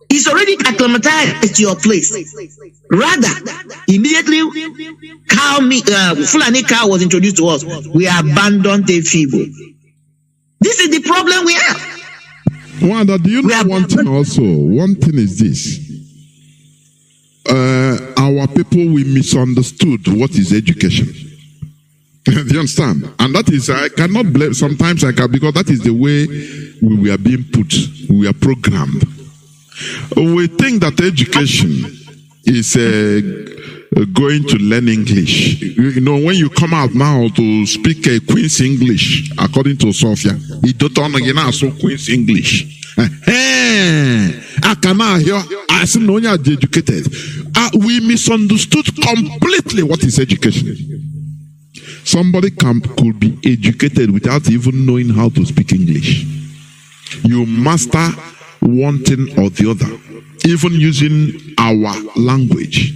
It's already acclimatized to your place. Rather, immediately, Fulani cow was introduced to us. We abandoned the feeble. This is the problem we have. Wanda, do you know one thing also? One thing is this. Our people, we misunderstood what is education. Do you understand? And that is, I cannot blame, sometimes I can, because that is the way we were being put, we are programmed. We think that education is going to learn English. When you come out now to speak Queen's English, according to Sophia, you don't know so Queen's English. I cannot hear. I said, no, you are educated. We misunderstood completely what is education. Somebody could be educated without even knowing how to speak English. You master one thing or the other, even using our language.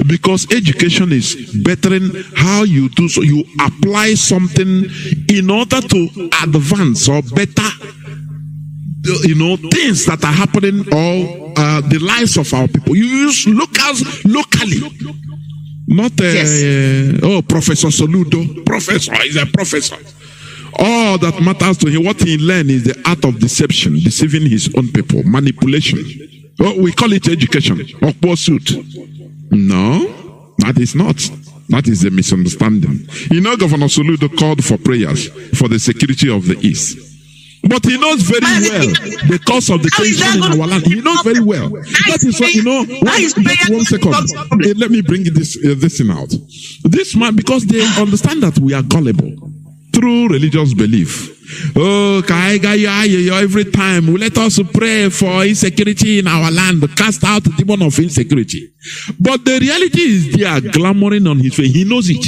Because education is bettering how you do so. You apply something in order to advance or better things that are happening or the lives of our people. You use locally. Not Professor Soludo. Professor is a professor. All that matters to him, what he learned is the art of deception, deceiving his own people, manipulation. We call it education or pursuit. No, that is not. That is a misunderstanding. Governor Soludo called for prayers for the security of the East. But he knows very well the cause of the tension in our land. He knows very well. That is what, one second. Let me bring this thing out. This man, because they understand that we are gullible through religious belief. Every time we let us pray for insecurity in our land, cast out the demon of insecurity. But the reality is they are glamoring on his face. He knows it.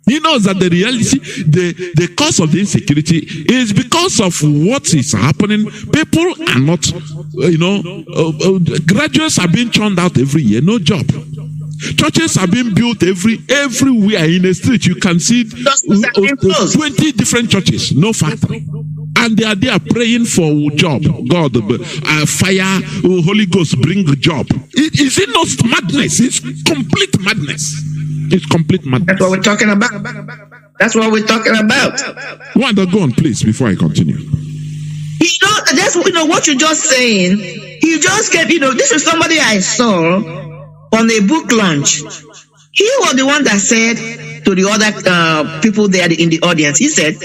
He knows that the reality, the cause of the insecurity is because of what is happening. People are not, graduates are being churned out every year, no job. Churches are being built everywhere in the street. You can see 20 different churches, no factory. And they are there praying for job. God, fire, Holy Ghost, bring a job. Is it not madness? It's complete madness. It's complete madness. That's what we're talking about. That's what we're talking about. Wanda, go on, please, before I continue. That's what you're just saying. He just kept, this is somebody I saw on a book launch. He was the one that said to the other people there in the audience, he said,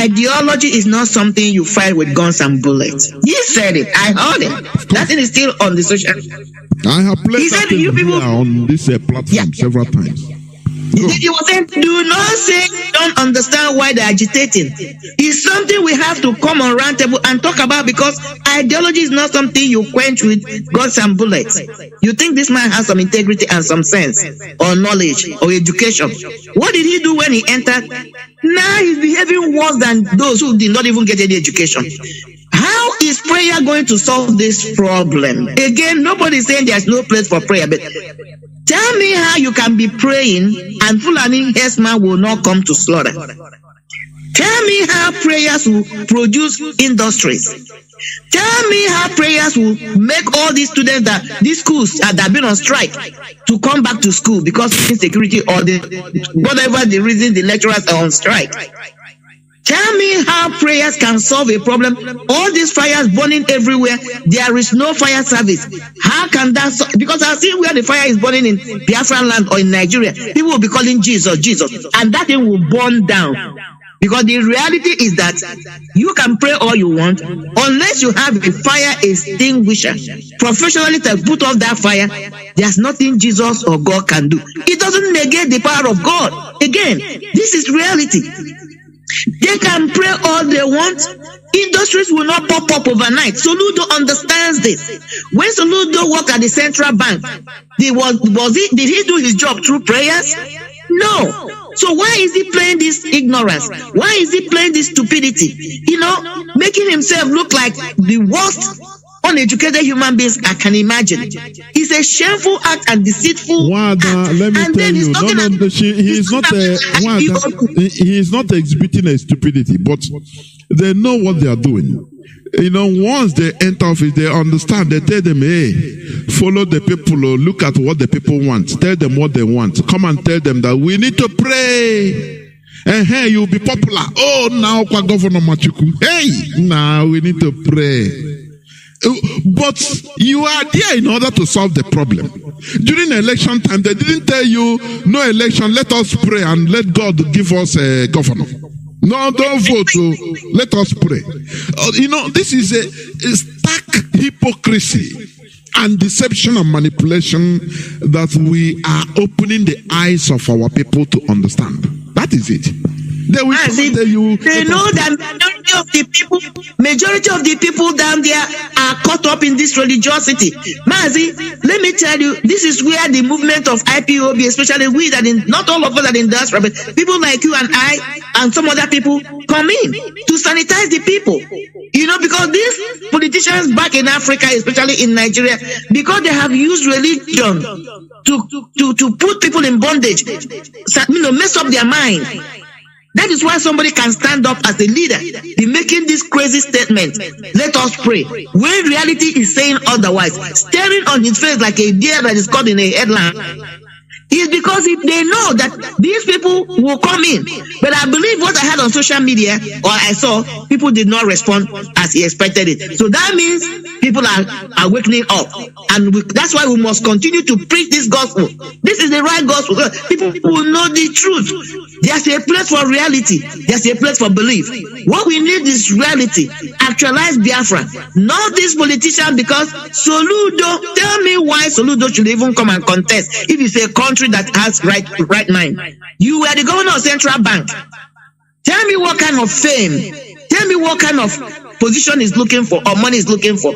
ideology is not something you fight with guns and bullets. He said it. I heard it. That thing is still on the social. I have played that on this platform several times. He was saying, do not say you don't understand why they're agitating. It's something we have to come on round table and talk about, because ideology is not something you quench with guns and bullets. You think this man has some integrity and some sense or knowledge or education. What did he do when he entered? Now he's behaving worse than those who did not even get any education. How is prayer prayer going to solve this problem? Again, nobody's saying there's no place for prayer, but tell me how you can be praying and Fulani herdsman will not come to slaughter. Tell me how prayers will produce industries. Tell me how prayers will make all these students these schools that have been on strike to come back to school because of insecurity or whatever the reason the lecturers are on strike. Tell me how prayers can solve a problem. All these fires burning everywhere, there is no fire service. How can that solve? Because I see where the fire is burning in Biafra land or in Nigeria, people will be calling Jesus, Jesus, and that thing will burn down. Because the reality is that you can pray all you want, unless you have a fire extinguisher professionally to put off that fire. There's nothing Jesus or God can do. It doesn't negate the power of God. Again, this is reality. They can pray all they want. Industries will not pop up overnight. Soludo understands this. When Soludo worked at the central bank, did he do his job through prayers? No. So why is he playing this ignorance? Why is he playing this stupidity? Making himself look like the worst uneducated human beings I can imagine. It's a shameful act and deceitful act. Let me tell you, he is not exhibiting a stupidity, but they know what they are doing. Once they enter office, they understand. They tell them, hey, follow the people, look at what the people want. Tell them what they want. Come and tell them that we need to pray. And hey, you'll be popular. Oh, now Governor Machuku. Hey, now we need to pray. But you are there in order to solve the problem. During election time, they didn't tell you, no election, let us pray and let God give us a governor. No, don't vote. Let us pray. This is a stark hypocrisy and deception and manipulation that we are opening the eyes of our people to understand. That is it. They will tell you. They know that majority of the people down there are caught up in this religiosity. Mazi, let me tell you, this is where the movement of IPOB, especially we not all of us that in diaspora, but people like you and I and some other people come in to sanitize the people. Because these politicians back in Africa, especially in Nigeria, because they have used religion to put people in bondage, mess up their mind. That is why somebody can stand up as a leader in making this crazy statement, let us pray, when reality is saying otherwise, staring on his face like a deer that is caught in a headline. Is because if they know that these people will come in. But I believe what I had on social media, or I saw, people did not respond as he expected it. So that means people are wakening up. And that's why we must continue to preach this gospel. This is the right gospel. People will know the truth. There's a place for reality. There's a place for belief. What we need is reality. Actualize Biafra. Not this politician, because Soludo, tell me why Soludo should even come and contest if it's a country that has right mind. You were the governor of Central Bank. Tell me what kind of fame, tell me what kind of position he's looking for or money he's looking for.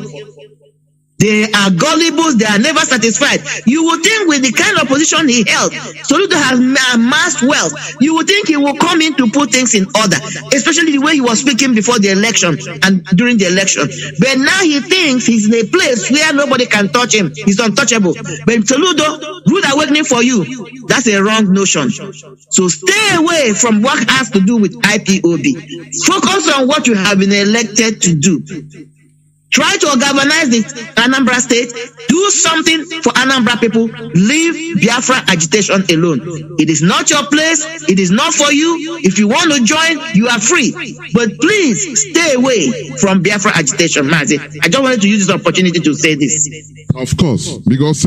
They are gullible, they are never satisfied. You would think with the kind of position he held, Soludo has amassed wealth, you would think he will come in to put things in order, especially the way he was speaking before the election and during the election. But now he thinks he's in a place where nobody can touch him. He's untouchable. But Soludo, rude awakening for you. That's a wrong notion. So stay away from what has to do with IPOB. Focus on what you have been elected to do. Try to galvanize the Anambra state. Do something for Anambra people. Leave Biafra agitation alone. It is not your place. It is not for you. If you want to join, you are free. But please stay away from Biafra agitation, Mazi. I just wanted to use this opportunity to say this. Of course, because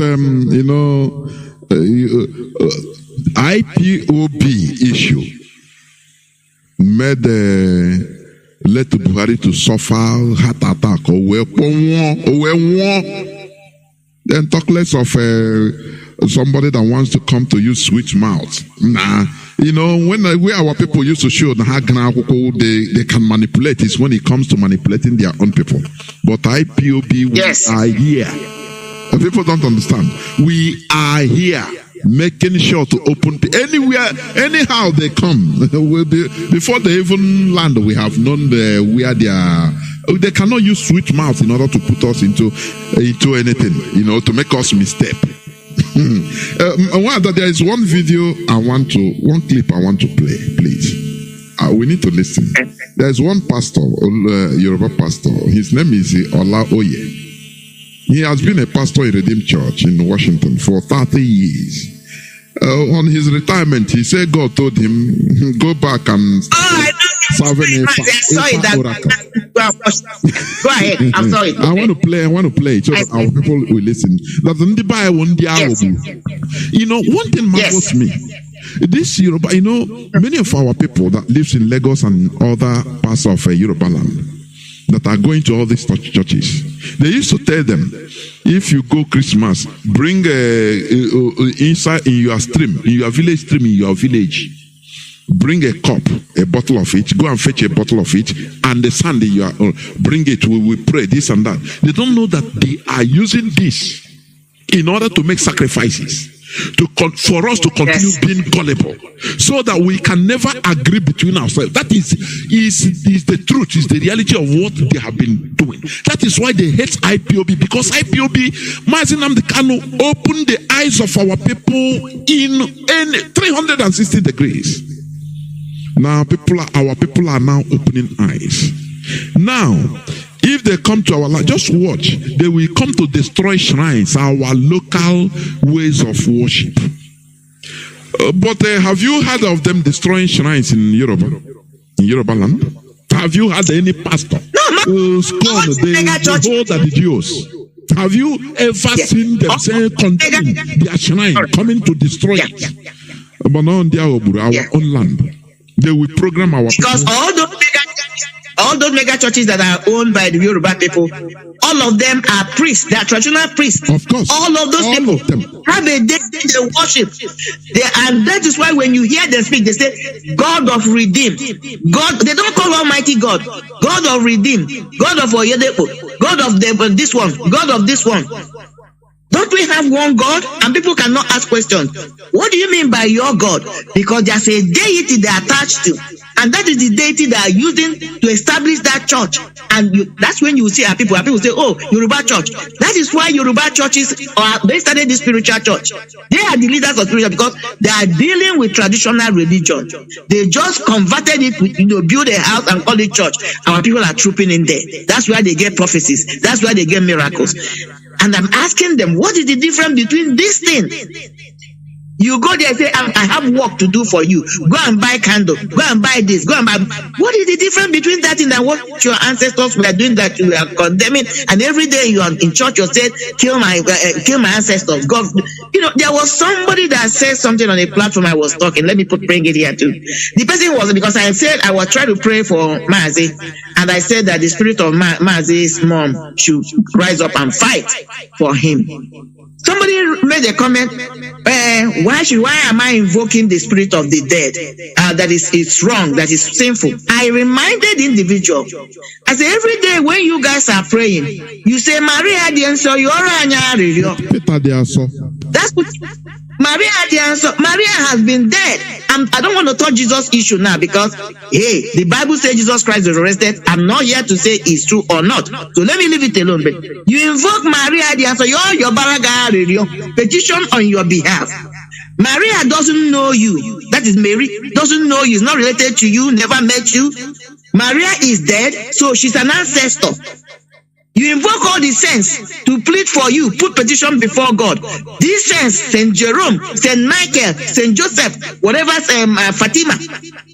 IPOB issue made led to Buhari to suffer heart attack or then talk less of somebody that wants to come to use sweet mouth. Nah, when our people used to show how they can manipulate is when it comes to manipulating their own people. But IPOB, we are here. People don't understand. We are here. making sure to open anywhere, anyhow they come. Before they even land, we have known where they are. They cannot use sweet mouth in order to put us into anything, to make us misstep. There is one video one clip I want to play, please. We need to listen. There is one pastor, Yoruba pastor. His name is Ola Oye. He has been a pastor in Redeemed Church in Washington for 30 years. On his retirement, he said God told him, go back and serve an oracle. Go ahead. I'm sorry. I want to play it so that our people will listen. One thing marvels me. This Yoruba, many of our people that lives in Lagos and other parts of Yoruba land that are going to all these churches, they used to tell them, if you go Christmas, bring inside in your village stream, bring a cup, a bottle of it, go and fetch a bottle of it, and the sand bring it, we will pray this and that. They don't know that they are using this in order to make sacrifices. For us to continue being gullible, so that we can never agree between ourselves. That is the truth, is the reality of what they have been doing. That is why they hate IPOB, because IPOB, Mazi Kanu, opened the eyes of our people in 360 degrees. Now our people are now opening eyes. Now, if they come to our land, just watch. They will come to destroy shrines, our local ways of worship. But have you heard of them destroying shrines in Yoruba land? Have you had any pastor scorn the whole that the Jews? Have you ever seen them say condemning their shrine, coming to destroy it? But now on our own land, they will program our because people. All those mega churches that are owned by the Yoruba people, all of them are priests. They are traditional priests. Of course. All of those people have a day they worship. And that is why when you hear them speak, they say, God of Redeem. God, they don't call Almighty God. God of Redeem. God of Oyedepo. God of this one. God of this one. Don't we have one God? And people cannot ask questions. What do you mean by your God? Because there's a deity they're attached to. And that is the deity they are using to establish that church. And that's when you see our people say, oh, Yoruba church. That is why Yoruba churches, they started this spiritual church. They are the leaders of spiritual because they are dealing with traditional religion. They just converted it, build a house and call it church. Our people are trooping in there. That's where they get prophecies. That's where they get miracles. And I'm asking them, what is the difference between this thing? You go there and say, I have work to do for you. Go and buy candle. Go and buy this. Go and buy. What is the difference between that and what your ancestors were doing that you are condemning? And every day you are in church, you said, kill my ancestors. God, there was somebody that said something on a platform I was talking. Let me bring it here too. The person was, because I said I was trying to pray for Mazi, and I said that the spirit of Mazi's mom should rise up and fight for him. Somebody made a comment, why am I invoking the spirit of the dead? That it's wrong, that is sinful. I reminded the individual, I said, every day when you guys are praying, you say, Maria, that's what Maria has been dead. I don't want to touch Jesus' issue now because, the Bible says Jesus Christ was arrested. I'm not here to say it's true or not. So let me leave it alone. But you invoke Maria, the answer, your baraga radio petition on your behalf. Maria doesn't know you. That is Mary. Doesn't know you. Is not related to you. Never met you. Maria is dead. So she's an ancestor. You invoke all the saints to plead for you, put petition before God. These saints, Saint Jerome, Saint Michael, Saint Joseph, whatever, Fatima,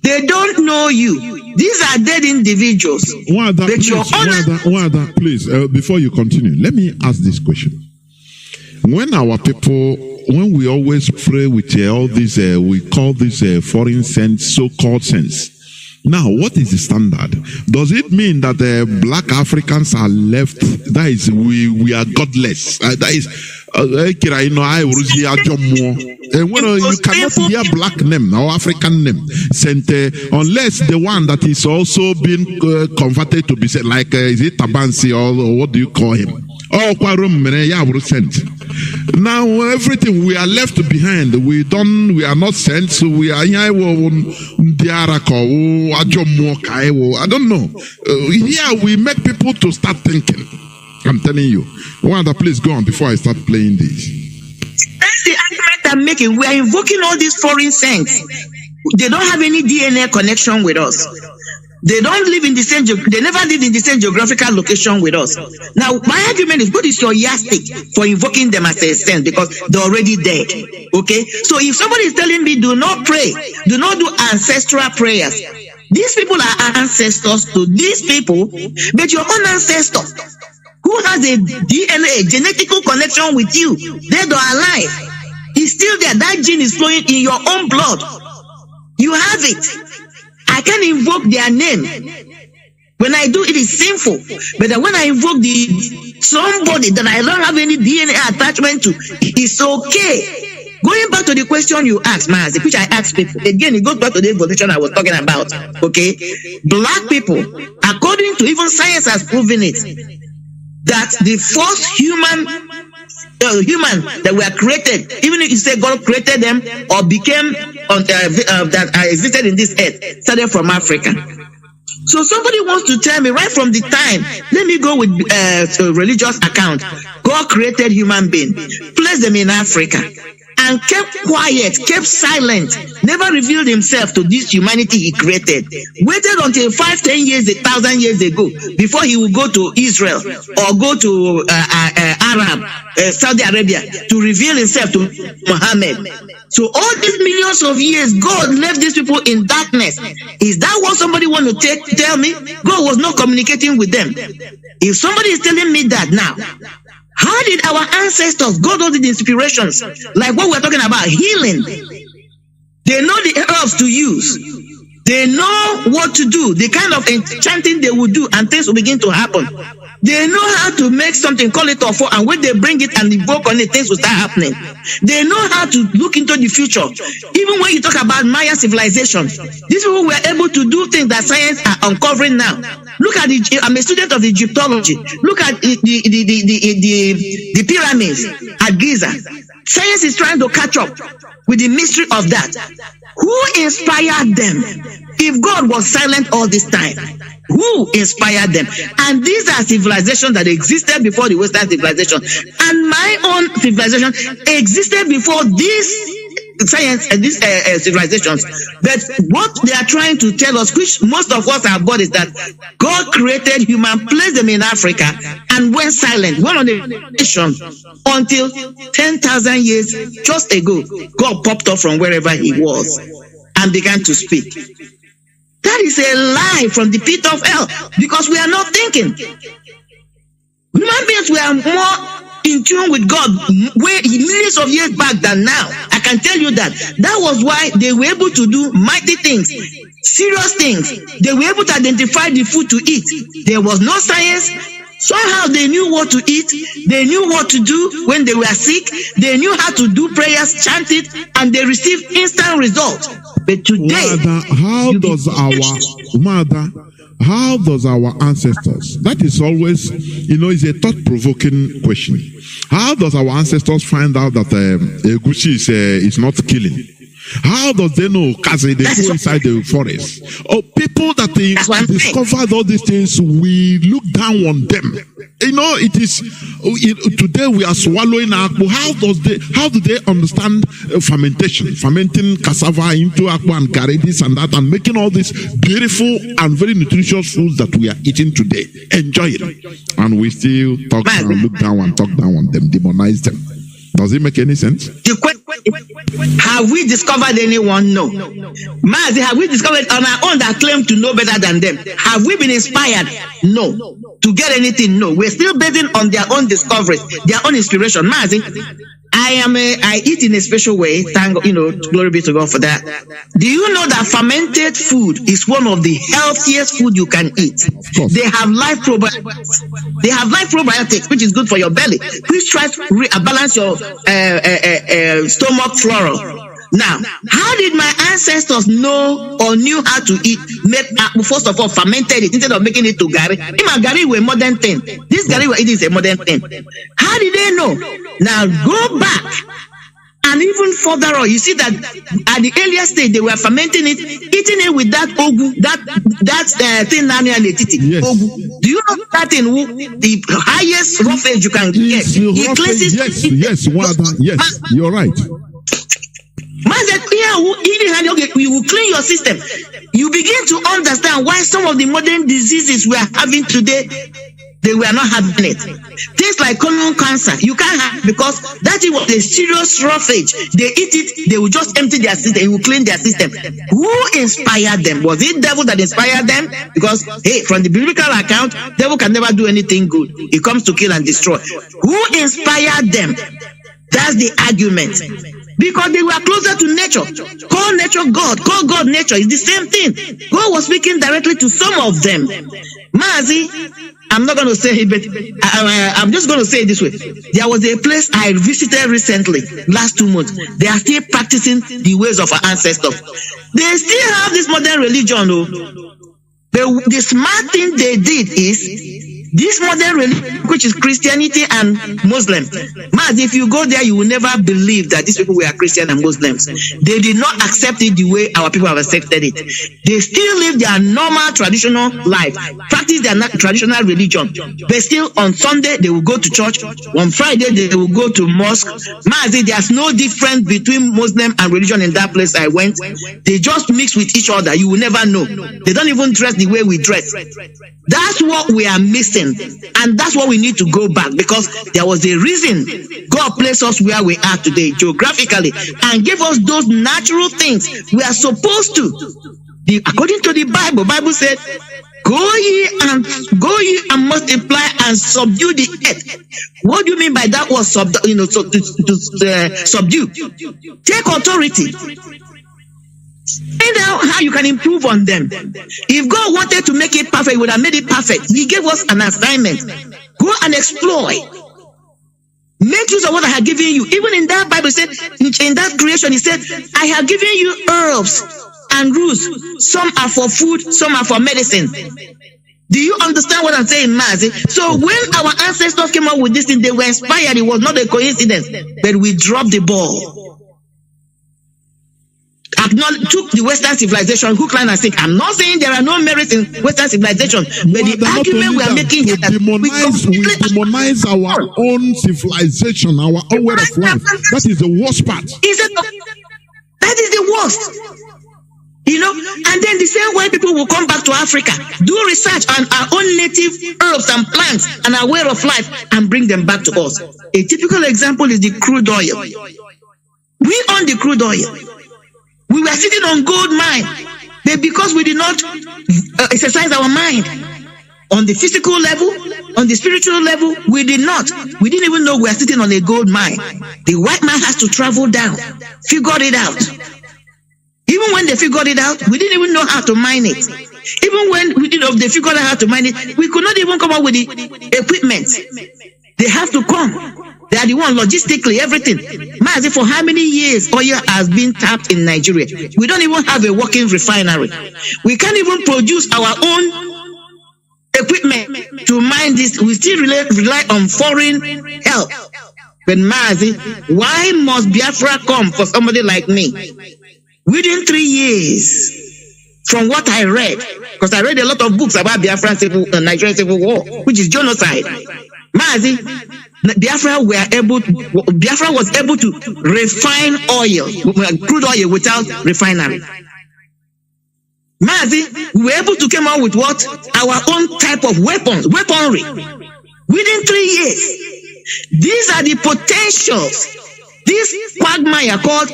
they don't know you. These are dead individuals. Please, before you continue, let me ask this question. When we always pray with all these, we call this foreign saints, so-called saints. Now, what is the standard? Does it mean that black Africans are left? That is, we are godless. That is, you cannot hear black name or African name unless the one that is also being converted to be said, like is it Tabansi or what do you call him? Now everything we are left behind. We are not sent. So we are I don't know. Here we make people to start thinking. I'm telling you. One other, please go on before I start playing this. That's the argument I'm making. We are invoking all these foreign saints. They don't have any DNA connection with us. They don't live in the same. They never lived in the same geographical location with us. Now, my argument is, what is your yardstick for invoking them as a saint? Because they're already dead. Okay. So if somebody is telling me, do not pray, do not do ancestral prayers. These people are ancestors to these people, but your own ancestor who has a DNA, genetical connection with you, dead or alive, is still there. That gene is flowing in your own blood. You have it. I can invoke their name. When I do, it is sinful. But then when I invoke somebody that I don't have any DNA attachment to, it's okay. Going back to the question you asked, Mazi, which I asked people, again, it goes back to the evolution I was talking about. Okay? Black people, according to even science has proven it, that the first human that were created, even if you say God created them or became that existed in this earth, started from Africa. So somebody wants to tell me right from the time, let me go with a religious account, God created human beings, placed them in Africa, and kept quiet, kept silent, never revealed himself to this humanity he created. Waited until 5, 10 years, 1,000 years ago before he would go to Israel or go to Saudi Arabia to reveal himself to Muhammad. So all these millions of years, God left these people in darkness. Is that what somebody want to tell me? God was not communicating with them. If somebody is telling me that now, how did our ancestors go to the inspirations? Like what we're talking about, healing. They know the herbs to use. They know what to do, the kind of enchanting they will do, and things will begin to happen. They know how to make something, call it off, and when they bring it and invoke on it, things will start happening. They know how to look into the future. Even when you talk about Maya civilization, these people were able to do things that science are uncovering now. Look at I'm a student of Egyptology. Look at the pyramids at Giza. Science is trying to catch up with the mystery of that. Who inspired them? If God was silent all this time, who inspired them? And these are civilizations that existed before the Western civilization. And my own civilization existed before this science and these civilizations. But what they are trying to tell us, which most of us are about, is that God created human, placed them in Africa, and went silent, went on a nation until 10,000 years just ago. God popped up from wherever he was and began to speak. That is a lie from the pit of hell, because we are not thinking. Human beings were more in tune with God millions of years back than now. I can tell you that. That was why they were able to do mighty things, serious things. They were able to identify the food to eat. There was no science. Somehow they knew what to eat. They knew what to do when they were sick. They knew how to do prayers, chant it, and they received instant results. But today, how does our ancestors, that is always, it's a thought-provoking question. How does our ancestors find out that Egusi is not killing? How does they know? Because they go inside the forest. Or people that they discovered all these things, we look down on them. It is today we are swallowing akpu. How do they understand fermentation? Fermenting cassava into akpu and garri, this and that, and making all these beautiful and very nutritious foods that we are eating today. Enjoy it. And we still talk down, look down and talk down on them, demonize them. Does it make any sense? Have we discovered anyone? No. Mazi, have we discovered on our own that claim to know better than them? Have we been inspired? No. To get anything? No. We're still basing on their own discoveries, their own inspiration. Mazi, I eat in a special way. Thank God, glory be to God for that. Do you know that fermented food is one of the healthiest food you can eat? They have live probiotics. They have live probiotics, which is good for your belly, which tries to balance your stomach flora. Now, how did my ancestors know or knew how to eat? First of all, fermented it instead of making it to gari. Gari were a modern thing. This gari we're eating is a modern thing. How did they know? Now go back and even further on, you see that at the earlier stage they were fermenting it, eating it with that ogu, that thing Yes. ogu. Do you know that in the highest roughage you can get? It cleanses. Yes, you're right. Man said, you will clean your system. You begin to understand why some of the modern diseases we are having today, they were not having it. Things like colon cancer, you can't have, because that is what a serious roughage. They eat it, they will just empty their system, it will clean their system. Who inspired them? Was it devil that inspired them? Because, hey, from the biblical account, devil can never do anything good. He comes to kill and destroy. Who inspired them? That's the argument. Because they were closer to nature. Call nature God, call God nature. It's the same thing. God was speaking directly to some of them. Mazi, I'm not going to say it, but I'm just going to say it this way. There was a place I visited recently, last 2 months. They are still practicing the ways of our ancestors. They still have this modern religion, though. The smart thing they did is, this modern religion, which is Christianity and Muslim, man, if you go there, you will never believe that these people were Christian and Muslims. They did not accept it the way our people have accepted it. They still live their normal traditional life, practice their traditional religion. But still, on Sunday, they will go to church. On Friday, they will go to mosque. Man, there's no difference between Muslim and religion in that place I went. They just mix with each other. You will never know. They don't even dress the way we dress. That's what we are missing. And that's what we need to go back, because there was a reason God placed us where we are today geographically and gave us those natural things we are supposed to. According to the Bible said, go ye and multiply and subdue the earth. What do you mean by that word subdue? Take authority. Find out how you can improve on them. If God wanted to make it perfect, he would have made it perfect. He gave us an assignment. Go and exploit. Make use of what I have given you. Even in that Bible, said in that creation, he said, I have given you herbs and roots. Some are for food, some are for medicine. Do you understand what I'm saying, Mazi? So when our ancestors came up with this thing, they were inspired. It was not a coincidence, but we dropped the ball. Took the Western civilization hook, line, and sinker. I'm not saying there are no merits in Western civilization, but the argument we are making here that we demonize our own civilization, our own way of life. That is the worst part. That is the worst. And then the same way people will come back to Africa, do research on our own native herbs and plants and our way of life, and bring them back to us. A typical example is the crude oil. We own the crude oil. We were sitting on gold mine, but because we did not exercise our mind on the physical level, on the spiritual level, we didn't even know we were sitting on a gold mine. The white man has to travel down, figure it out. Even when they figured it out, we didn't even know how to mine it. Even when they figured out how to mine it, we could not even come up with the equipment. They have to come. They are the one logistically, everything. Mazi, for how many years oil has been tapped in Nigeria? We don't even have a working refinery. We can't even produce our own equipment to mine this. We still rely on foreign help. But Mazi, why must Biafra come for somebody like me? Within 3 years, from what I read, because I read a lot of books about Nigerian civil war, which is genocide. Mazi, Biafra was able to refine oil, crude oil, without refinery. Mazi, we were able to come out with what? Our own type of weaponry. Within 3 years. These are the potentials this quagmire called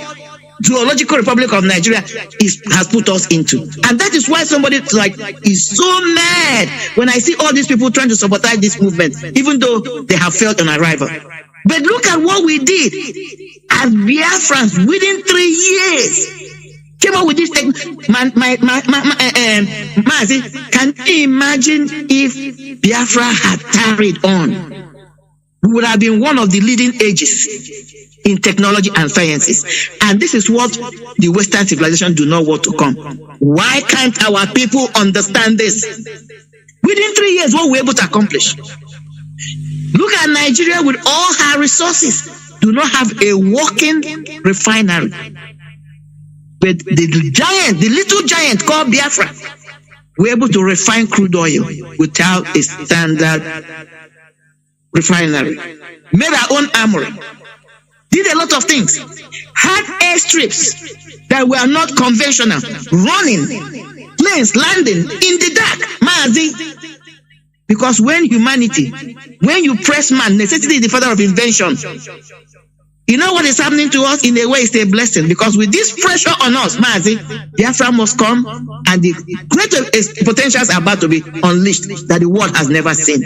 Zoological Republic of Nigeria has put us into. And that is why somebody is so mad when I see all these people trying to sabotage this movement, even though they have failed on arrival. But look at what we did as Biafrans within 3 years. Came up with this thing. Mazi, can you imagine if Biafra had carried on? we would have been one of the leading ages in technology and sciences. And this is what the Western civilization do not want to come. Why can't our people understand this? Within 3 years, what we're able to accomplish. Look at Nigeria with all her resources, do not have a working refinery. But the little giant called Biafra, we're able to refine crude oil without a standard refinery. Made our own armory. Did a lot of things. Had airstrips that were not conventional. Running, planes landing in the dark. Mazi. Because when you press man, necessity is the father of invention. You know what is happening to us? In a way, it's a blessing. Because with this pressure on us, Mazi, Biafra must come, and the greater potentials are about to be unleashed that the world has never seen.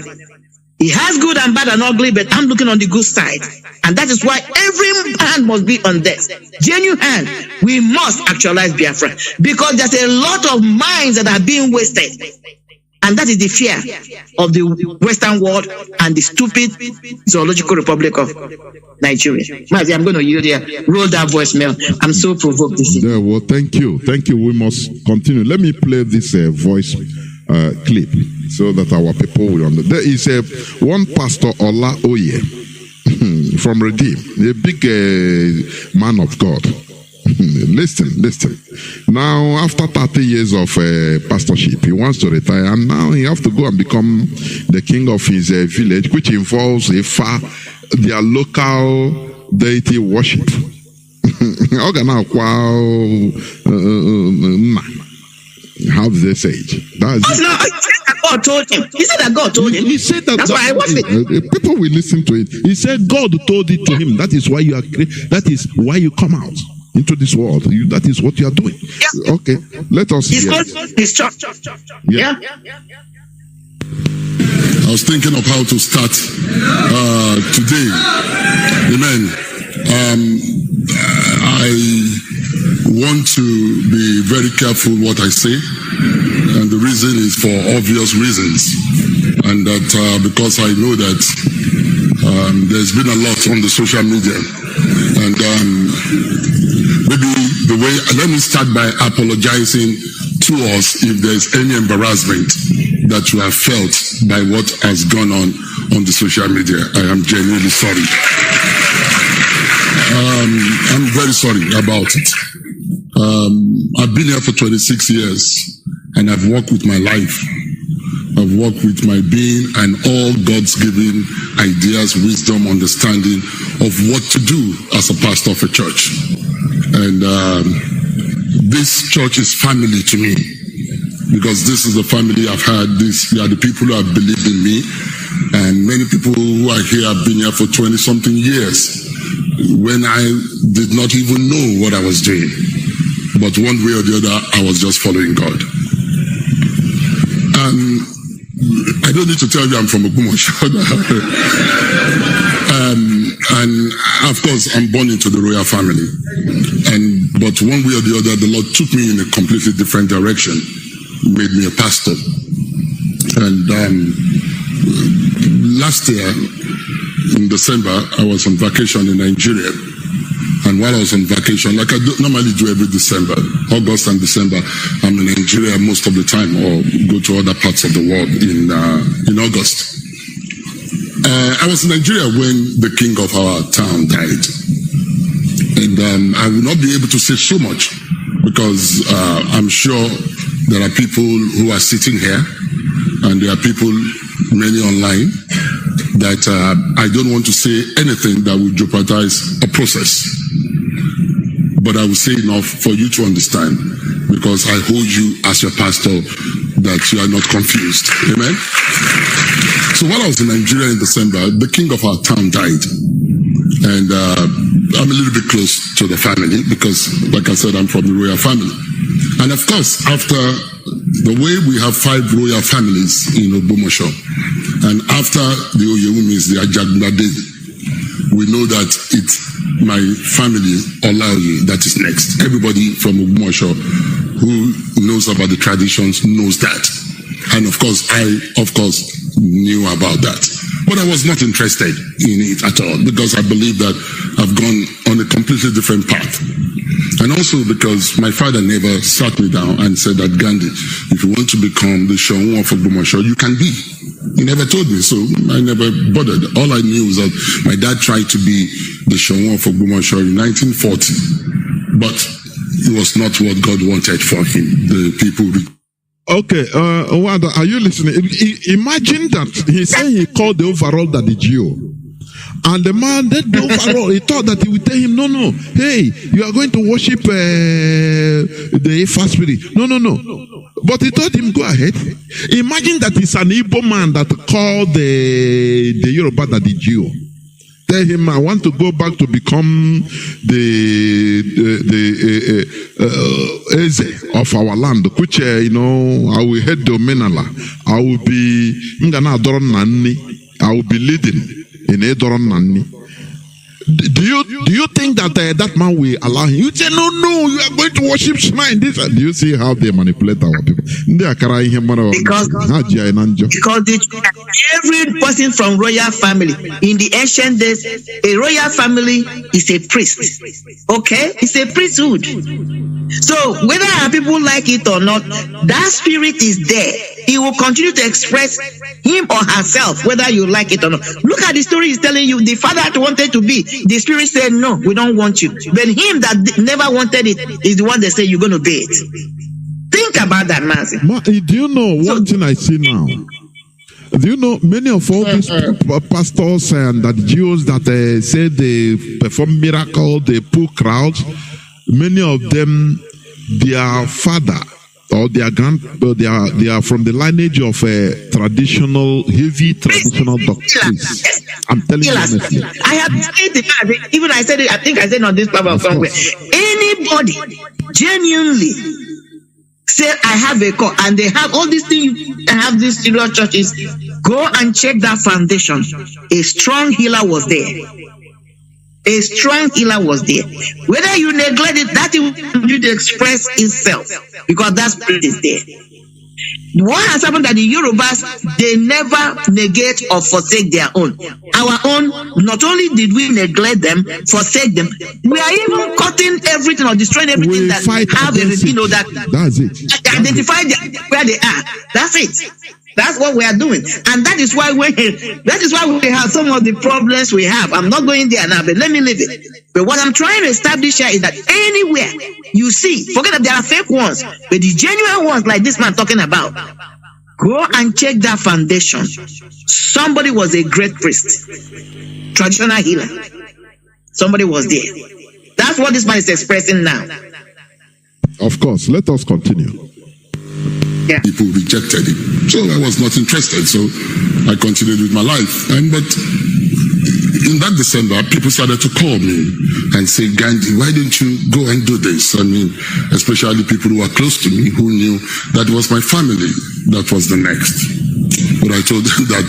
He has good and bad and ugly, but I'm looking on the good side. And that is why every hand must be on deck. Genuine hand. We must actualize Biafra. Because there's a lot of minds that are being wasted. And that is the fear of the Western world and the stupid zoological republic of Nigeria. Mazi, I'm going to yield here. Roll that voicemail. I'm so provoked this evening. Yeah, well, thank you. Thank you. We must continue. Let me play this voice clip so that our people will understand. There is one pastor, Ola Oye, from Redeem, a big man of God. Listen. Now, after 30 years of pastorship, he wants to retire, and now he has to go and become the king of his village, which involves their local deity worship. How do they say it? God told him. He said that God told him. He said that. That's why I watched it. People will listen to it. He said God told it to him. That is why you are. That is why you come out into this world. That is what you are doing. Yeah. Okay, let us. He's called his church. Yeah. I was thinking of how to start today. Amen. I want to be very careful what I say, and the reason is for obvious reasons, and that because I know that there's been a lot on the social media, and maybe the way, let me start by apologizing to us if there's any embarrassment that you have felt by what has gone on the social media. I am genuinely sorry. I'm very sorry about it. I've been here for 26 years, and I've worked with my life. I've worked with my being and all God's given ideas, wisdom, understanding of what to do as a pastor of a church. And this church is family to me, because this is the family I've had. They are the people who have believed in me, and many people who are here have been here for 20-something years, when I did not even know what I was doing. But one way or the other, I was just following God. I don't need to tell you I'm from Ogbomoso. And of course, I'm born into the royal family. But one way or the other, the Lord took me in a completely different direction, made me a pastor. And last year, in December, I was on vacation in Nigeria. And while I was on vacation, like I normally do every December, August and December, I'm in Nigeria most of the time, or go to other parts of the world in August. I was in Nigeria when the king of our town died. And I will not be able to say so much, because I'm sure there are people who are sitting here, and there are people, many online, that I don't want to say anything that will jeopardize a process. But I will say enough for you to understand, because I hold you as your pastor, that you are not confused. Amen? So while I was in Nigeria in December, the king of our town died. And I'm a little bit close to the family, because, like I said, I'm from the royal family. And of course, after the way we have 5 royal families in Ogbomoso, and after the Oyewumis, the Ajagunade, we know that it's my family, Olaoye, that is next. Everybody from Ogbomoso who knows about the traditions knows that. And of course, I knew about that. But I was not interested in it at all because I believe that I've gone on a completely different path. And also because my father never sat me down and said that, Gandhi, if you want to become the Shawun of Ogbomoso, you can be. He never told me, so I never bothered. All I knew was that my dad tried to be the Shawun of Ogbomoso in 1940, but it was not what God wanted for him. The people... Okay, Wanda, are you listening? Imagine that he said he called the overall that the Geo. And the man, that the overall, he thought that he would tell him, no, hey, you are going to worship the Ifa spirit. No. But he told him, go ahead. Imagine that it's an Igbo man that called the Yoruba that the Geo. Tell him, I want to go back to become the Eze of our land, which, I will head the Omenala. I will be leading in Edoron Nani. Do you think that that man will allow him? You say, no, you are going to worship shrine. Do you see how they manipulate our people? Because every person from royal family, in the ancient days, a royal family is a priest. Okay? It's a priesthood. So whether our people like it or not, that spirit is there. He will continue to express him or herself, whether you like it or not. Look at the story he's telling you. The father wanted to be. The spirit said, no, we don't want you. But him that never wanted it is the one that said, you're going to be it. Think about that, Mazi. Do you know one thing I see now? Do you know many of all these pastors and that Jews that say they perform miracles, they pull crowds, many of them, their father or their they are from the lineage of heavy traditional doctrines. I'm telling you honestly. I have said it. Even I said it. I think I said it on this platform somewhere. Anybody genuinely say I have a call, and they have all these things. I have these serious churches. Go and check that foundation. A strong healer was there. A strong healer was there. Whether you neglect it, that will continue to express itself because that spirit is there. What has happened that the Yorubas, they never negate or forsake their own. Our own, not only did we neglect them, forsake them, we are even cutting everything or destroying everything that have everything, that's it. Identify where they are. That's it. That's what we are doing, and that is why we have some of the problems we have. I'm not going there now, but let me leave it. But what I'm trying to establish here is that anywhere you see, forget that there are fake ones, but the genuine ones, like this man talking about, go and check that foundation. Somebody was a great priest, traditional healer. Somebody was there. That's what this man is expressing now. Of course, let us continue. Yeah. People rejected it. So I was not interested. So I continued with my life. But in that December, people started to call me and say, Gandhi, why don't you go and do this? I mean, especially people who were close to me who knew that was my family that was the next. But I told them that,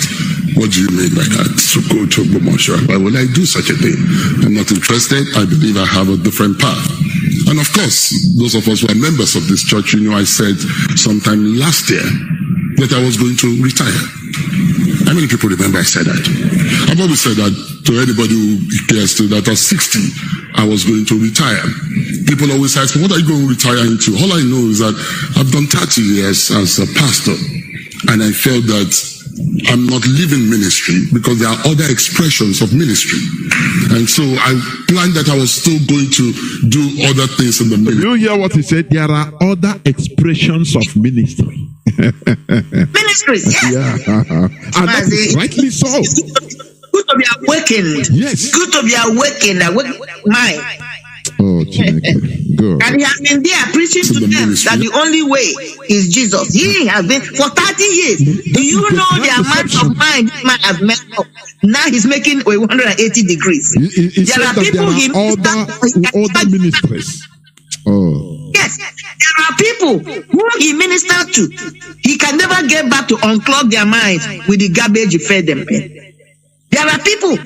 what do you mean by that? So go to Ogbomoso. Why would I do such a thing? I'm not interested. I believe I have a different path. And of course, those of us who are members of this church, I said sometime last year that I was going to retire. How many people remember I said that? I've always said that to anybody who cares to that at 60, I was going to retire. People always ask me, what are you going to retire into? All I know is that I've done 30 years as a pastor, and I felt that I'm not living ministry because there are other expressions of ministry. And so I planned that I was still going to do other things in the ministry. You hear what he said? There are other expressions of ministry. Ministries, yes. Yeah. And that is rightly so. Good to be awakened. Yes. Good to be awakened. Mind. Oh, Chineke. Go. And he has been there preaching to them that the only way is Jesus. He has been for 30 years. Do you know the amount of mind this man has messed up? Now he's making 180 degrees. There are people other ministries. Oh. Yes, there are people who he ministered to. He can never get back to unclog their minds with the garbage he fed them. There are people.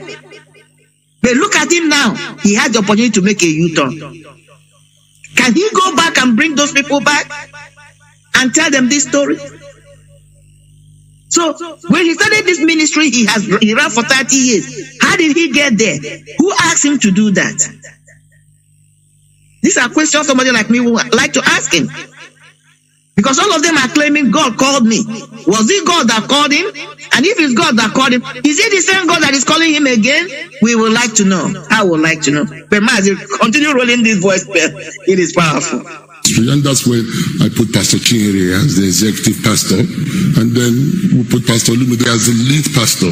But look at him now. He had the opportunity to make a U-turn. Can he go back and bring those people back and tell them this story? So when he started this ministry, he ran for 30 years. How did he get there? Who asked him to do that? These are questions somebody like me would like to ask him. Because all of them are claiming God called me. Was it God that called him? And if it's God that called him, is it the same God that is calling him again? We would like to know. I would like to know. But Mazi, continue rolling this voice bell. It is powerful. And that's when I put Pastor Chinyere as the executive pastor, and then we put Pastor Lumide as the lead pastor.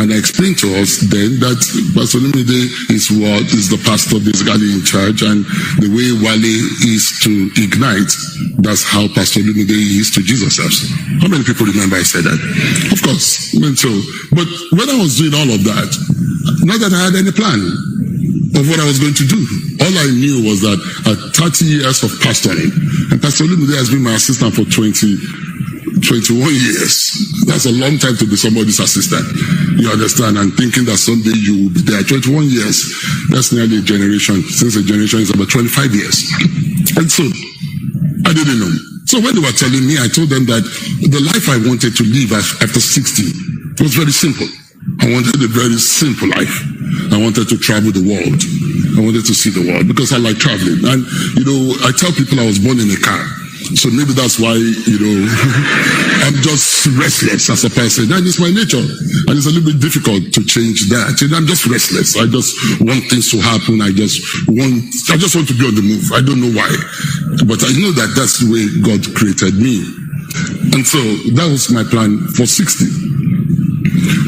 And I explained to us then that Pastor Lumide is the pastor basically in charge, and the way Wale is to Ignite, that's how Pastor Lumide is to Jesus House. How many people remember I said that? Of course. But when I was doing all of that, not that I had any plan of what I was going to do. All I knew was that at 30 years of pastoring, and Pastor Lumide has been my assistant for 21 years. That's a long time to be somebody's assistant. You understand? And thinking that someday you will be there. 21 years, that's nearly a generation. Since a generation is about 25 years. And so, I didn't know. So when they were telling me, I told them that the life I wanted to live after 60 was very simple. I wanted a very simple life. I wanted to travel the world. I wanted to see the world because I like traveling. And, I tell people I was born in a car. So maybe that's why, I'm just restless as a person. That is my nature. And it's a little bit difficult to change that. I'm just restless. I just want things to happen. I just want to be on the move. I don't know why. But I know that that's the way God created me. And so that was my plan for 60.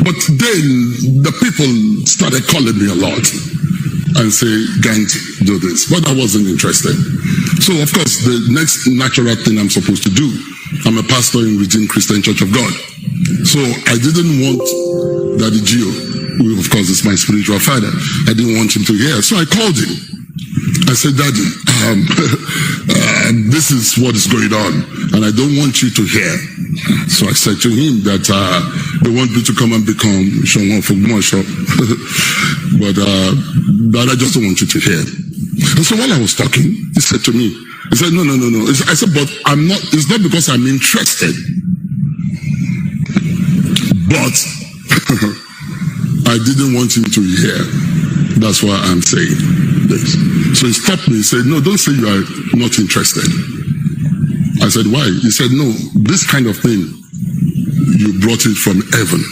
But then the people started calling me a lot and say, "Can't do this." But I wasn't interested. So of course, the next natural thing I'm supposed to do, I'm a pastor in Redeemed Christian Church of God. So I didn't want Daddy Gio, who of course is my spiritual father, I didn't want him to hear. So I called him. I said, "Daddy, this is what is going on, and I don't want you to hear." So I said to him that they want me to come and become Shonwan Fogmosho, but that I just don't want you to hear. And so while I was talking, he said to me, he said, no. I said, but I'm not, it's not because I'm interested, but I didn't want him to hear. That's why I'm saying this. So he stopped me. He said, "No, don't say you are not interested." I said, "Why?" He said, "No, this kind of thing, you brought it from heaven."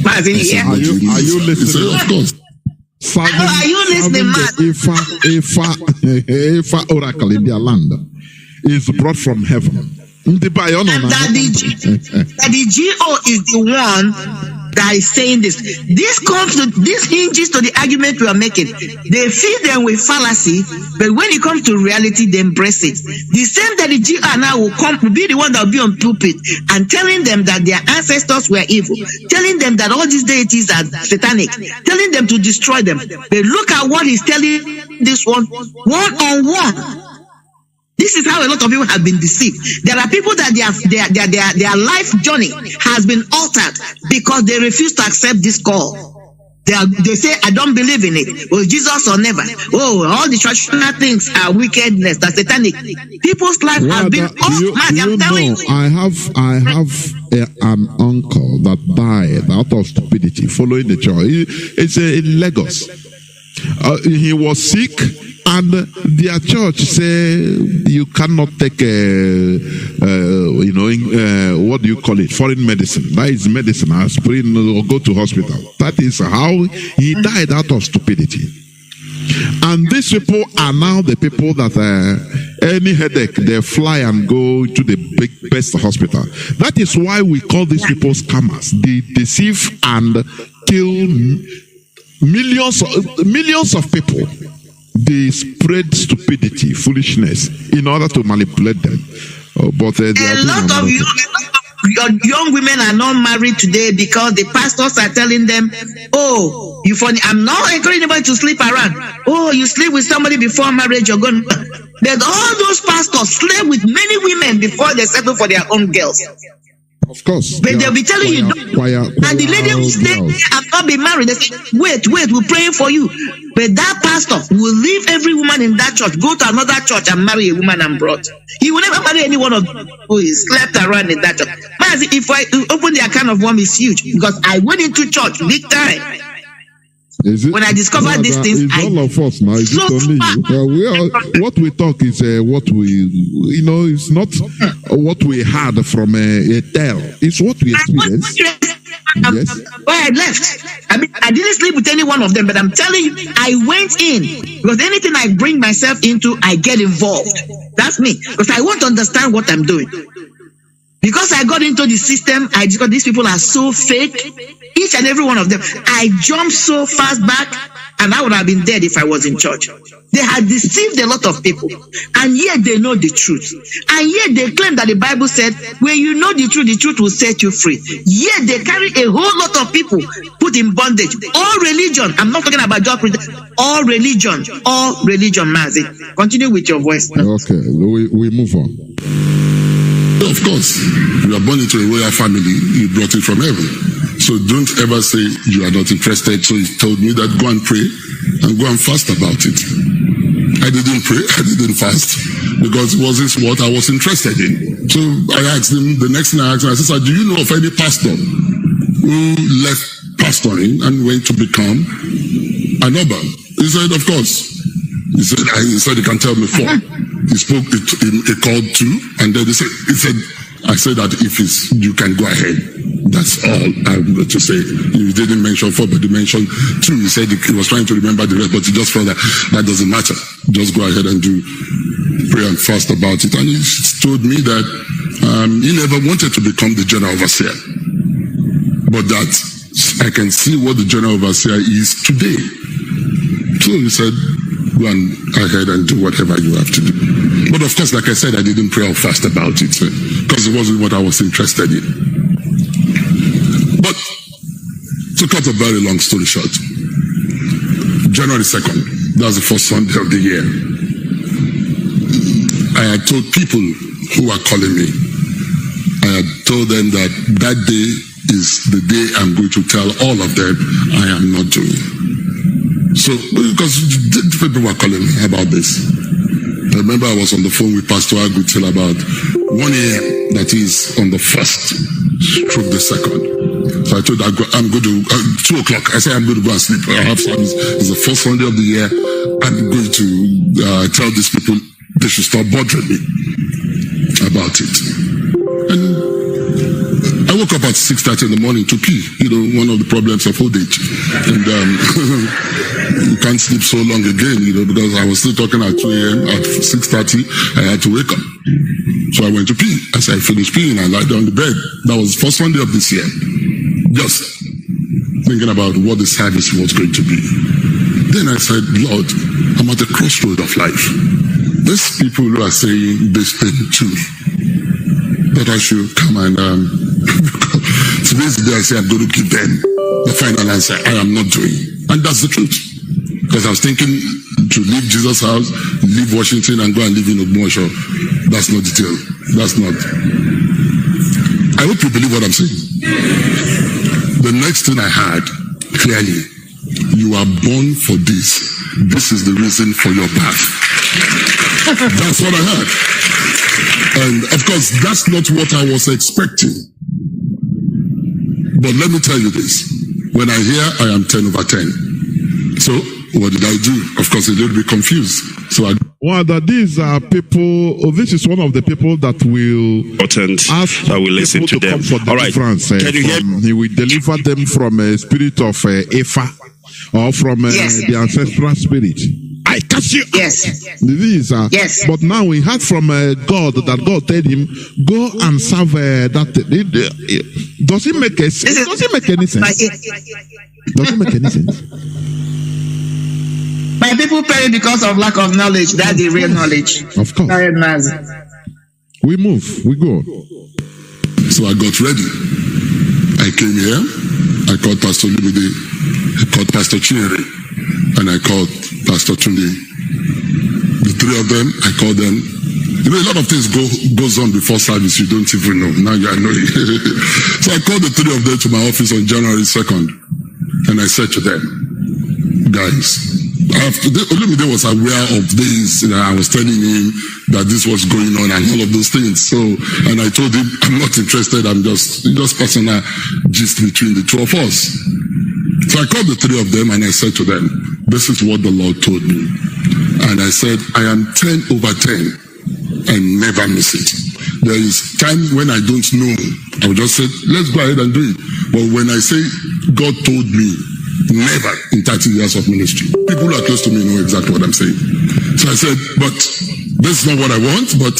Mazi, yeah. Are you listening? He said, "Of course." Are you listening, Mazi? Ifa oracle in their land is brought from heaven. And Daddy G.O. is the one that is saying this. This hinges to the argument we are making. They feed them with fallacy, but when it comes to reality, they embrace it. The same Daddy G.O. now will be the one that will be on pulpit and telling them that their ancestors were evil, telling them that all these deities are satanic, telling them to destroy them. But look at what he's telling this one on one. This is how a lot of people have been deceived. There are people that their life journey has been altered because they refuse to accept this call. They say, "I don't believe in it." Well, Jesus or never. Oh, all the traditional things are wickedness, that's satanic. People's life has been altered. I have an uncle that died out of stupidity following the church. It's in Lagos. He was sick. And their church say you cannot take what do you call it? Foreign medicine. That is medicine, aspirin, or go to hospital. That is how he died out of stupidity. And these people are now the people that any headache, they fly and go to the best hospital. That is why we call these people scammers. They deceive and kill millions of people. They spread stupidity, foolishness, in order to manipulate them. But a lot of young women are not married today because the pastors are telling them, "Oh, I'm not encouraging anybody to sleep around. Oh, you sleep with somebody before marriage, you're going." But all those pastors sleep with many women before they settle for their own girls. Of course. But they'll be telling you, and the lady will stay and not be married. They say, wait, we're praying for you. But that pastor will leave every woman in that church, go to another church and marry a woman and brought. He will never marry any one of them who is slept around in that church. Mazi, if I open the account of one, is huge because I went into church big time. When I discovered these things, it's all of us now. Is it only you? What we talk is what we, it's not what we had from a tale. It's what we experienced. Yes. Where I left. I mean, I didn't sleep with any one of them, but I'm telling you, I went in because anything I bring myself into, I get involved. That's me because I want to understand what I'm doing. Because I got into the system, I discovered these people are so fake. Each and every one of them. I jumped so fast back, and I would have been dead if I was in church. They had deceived a lot of people, and yet they know the truth. And yet they claim that the Bible said, when you know the truth will set you free. Yet they carry a whole lot of people put in bondage. All religion, I'm not talking about just all religion, Mazi. Continue with your voice now. Okay, we move on. Of course, you are born into a royal family, you brought it from heaven. So don't ever say you are not interested. So he told me that go and pray and go and fast about it. I didn't pray, I didn't fast because it wasn't what I was interested in. So I asked him, the next thing I asked him, I said, do you know of any pastor who left pastoring and went to become an urban? He said, of course. He said he can tell me 4. He spoke, he called 2, and then he said, I said that if you can go ahead. That's all I'm going to say. He didn't mention 4, but he mentioned 2. He said he was trying to remember the rest, but he just felt that doesn't matter. Just go ahead and pray and fast about it. And he told me that he never wanted to become the general overseer, but that I can see what the general overseer is today. So he said, go and ahead and do whatever you have to do. But of course, like I said, I didn't pray or fast about it because it wasn't what I was interested in. But to cut a very long story short, January 2nd, that was the first Sunday of the year, I had told people who were calling me, I had told them that that day is the day I'm going to tell all of them I am not doing. So, because people were calling me about this. I remember I was on the phone with Pastor Agu till about 1 a.m. That is on the 1st, stroke the 2nd. So I told Agu, I'm going to, 2 o'clock, I said I'm going to go and sleep. I have service. It's the first Sunday of the year. I'm going to tell these people they should stop bothering me about it. And I woke up at 6:30 in the morning to pee. One of the problems of old age. And you can't sleep so long again, because I was still talking at 2 a.m. At 6:30, I had to wake up. So I went to pee. As I finished peeing, I lied down the bed. That was the first Sunday of this year. Just thinking about what the service was going to be. Then I said, Lord, I'm at the crossroad of life. These people who are saying this thing too, that I should come and today's the day I say I'm going to give them the final answer. I am not doing, and that's the truth. Because I was thinking to leave Jesus' house, leave Washington, and go and live in Ogbomoso. That's not the deal. That's not. I hope you believe what I'm saying. The next thing I had clearly, you are born for this. This is the reason for your birth. That's what I heard. And of course, that's not what I was expecting. But let me tell you this. When I hear I am 10 over 10. So, what did I do? Of course, a little bit confused. So these are people, this is one of the people that will ask that will listen to them. For all right. Can you hear? He will deliver them from a spirit of Efa or from the ancestral spirit. I catch you. Yes. These are. Yes. But now we heard from God that God told him, go and serve that. Does it make sense? Does it make any sense? Does it make any sense? My people perish because of lack of knowledge. That's the real knowledge. Of course. We move. We go. So I got ready. I came here. I called Pastor Lumide. I called Pastor Chinere. And I called Pastor Tunde. The three of them, I called them You know, a lot of things goes on before service you don't even know. Now you are knowing. So I called the three of them to my office on January 2nd, and I said to them, guys, Olumide was aware of this. I was telling him that this was going on and all of those things. So, and I told him, I'm not interested. I'm just personal gist between the two of us. So I called the three of them and I said to them, this is what the Lord told me. And I said, I am 10 over 10 and never miss it. There is time when I don't know. I will just say, let's go ahead and do it. But when I say God told me, never in 30 years of ministry. People who are close to me know exactly what I'm saying. So I said, but this is not what I want. But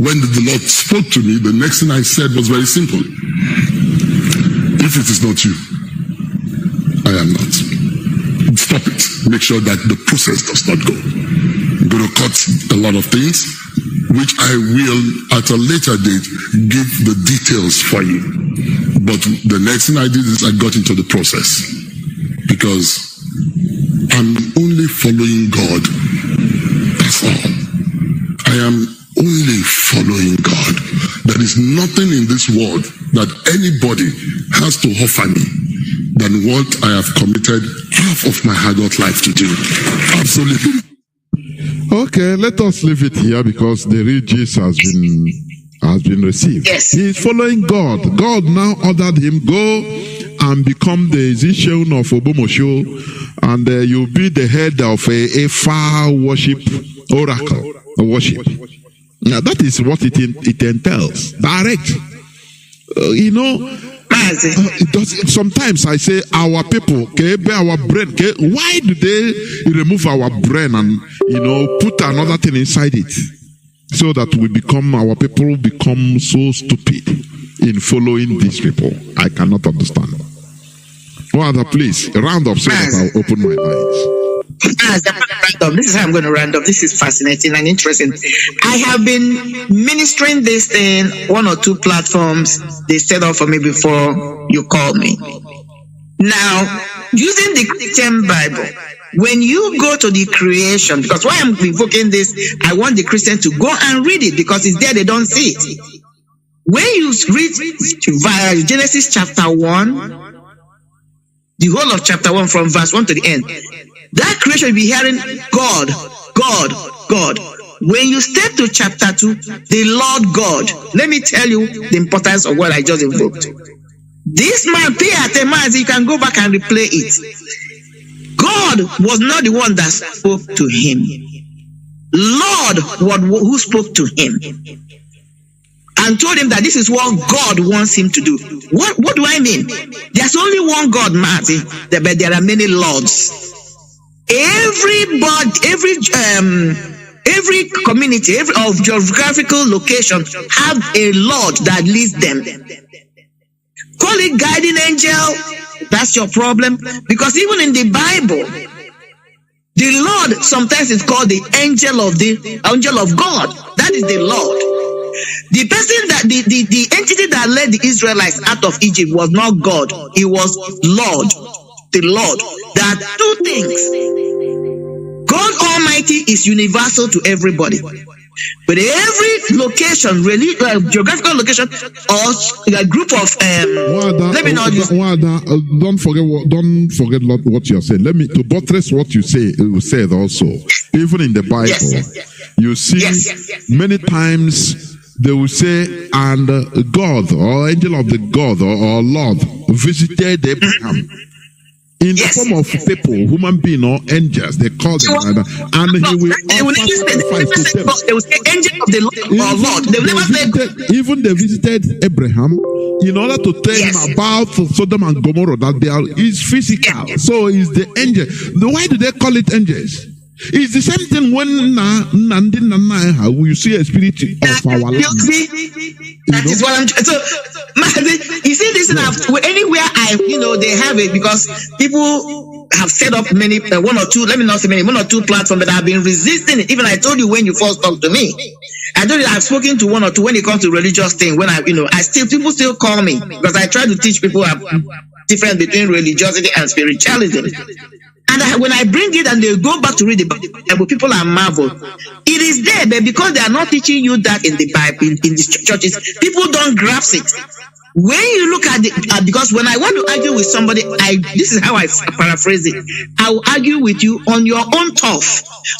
when the Lord spoke to me, the next thing I said was very simple. If it is not you, I am not. Stop it. Make sure that the process does not go. I'm going to cut a lot of things, which I will at a later date give the details for you. But the next thing I did is I got into the process, because I'm only following God. That's all. I am only following God. There is nothing in this world that anybody has to offer me than what I have committed half of my adult life to do. Absolutely. Okay, let us leave it here, because the real gist has been received. Yes. He is following God. God now ordered him, go and become the Zishon of Obomosho, and you'll be the head of a far worship oracle worship. Now that is what it entails. Direct. It does. Sometimes I say our people, our brain. Why do they remove our brain and put another thing inside it, so that our people become so stupid in following these people? I cannot understand. Well, please round up so that I'll open my eyes. This is how I'm going to round up. This is fascinating and interesting. I have been ministering this thing, one or two platforms they set up for me before you called me. Now, using the Christian Bible, when you go to the creation, because why I'm invoking this, I want the Christian to go and read it, because it's there, they don't see it. When you read Genesis chapter 1, the whole of chapter 1 from verse 1 to the end, that creation will be hearing God, God, God. When you step to chapter 2, the Lord God, let me tell you the importance of what I just invoked. This man, pay attention, you can go back and replay it. God was not the one that spoke to him. Lord who spoke to him and told him that this is what God wants him to do. What do I mean? There's only one God, Mazi, but there are many lords. Every community, every geographical location have a Lord that leads them. Call it guiding angel. That's your problem, because even in the Bible, the Lord sometimes is called the angel of God. That is the Lord. The person that the entity that led the Israelites out of Egypt was not God. It was Lord. The Lord. There are two things. God Almighty is universal to everybody. But every location, really, geographical location, or a group of let me not use. Don't forget what you said. Let me to buttress what you said also. Even in the Bible, you see many times they will say, and God or angel of the God or Lord visited Abraham. In the form of people, human being or angels, they call them like that, and he will offer sacrifice to them. They will say angel of the Lord. They will never say. Even they visited Abraham in order to tell him about Sodom and Gomorrah, that they are is physical. So is the angel. Why do they call it angels? It's the same thing when Nnamdi we see a spirit of our land. That is what I'm. So, you see, this anywhere they have it, because people have set up many one or two platforms that have been resisting it. Even I told you when you first talked to me, I told you I've spoken to one or two when it comes to religious thing. When people still call me, because I try to teach people a difference between religiosity and spirituality. And when I bring it and they go back to read the Bible, people are marveled. It is there, but because they are not teaching you that in the Bible, in the churches, people don't grasp it. When you look at because when I want to argue with somebody, this is how I paraphrase it. I will argue with you on your own turf.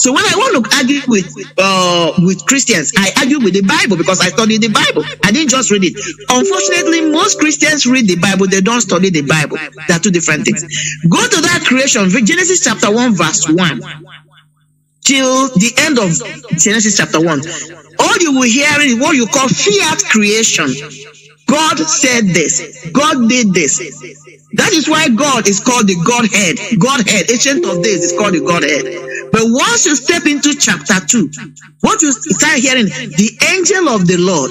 So when I want to argue with Christians, I argue with the Bible because I study the Bible. I didn't just read it. Unfortunately, most Christians read the Bible, they don't study the Bible. They are two different things. Go to that creation, Genesis chapter 1, verse 1, till the end of Genesis chapter 1. All you will hear is what you call fiat creation. God said this. God did this. That is why God is called the Godhead. Godhead, Ancient of Days is called the Godhead. But once you step into chapter 2, what you start hearing, the angel of the Lord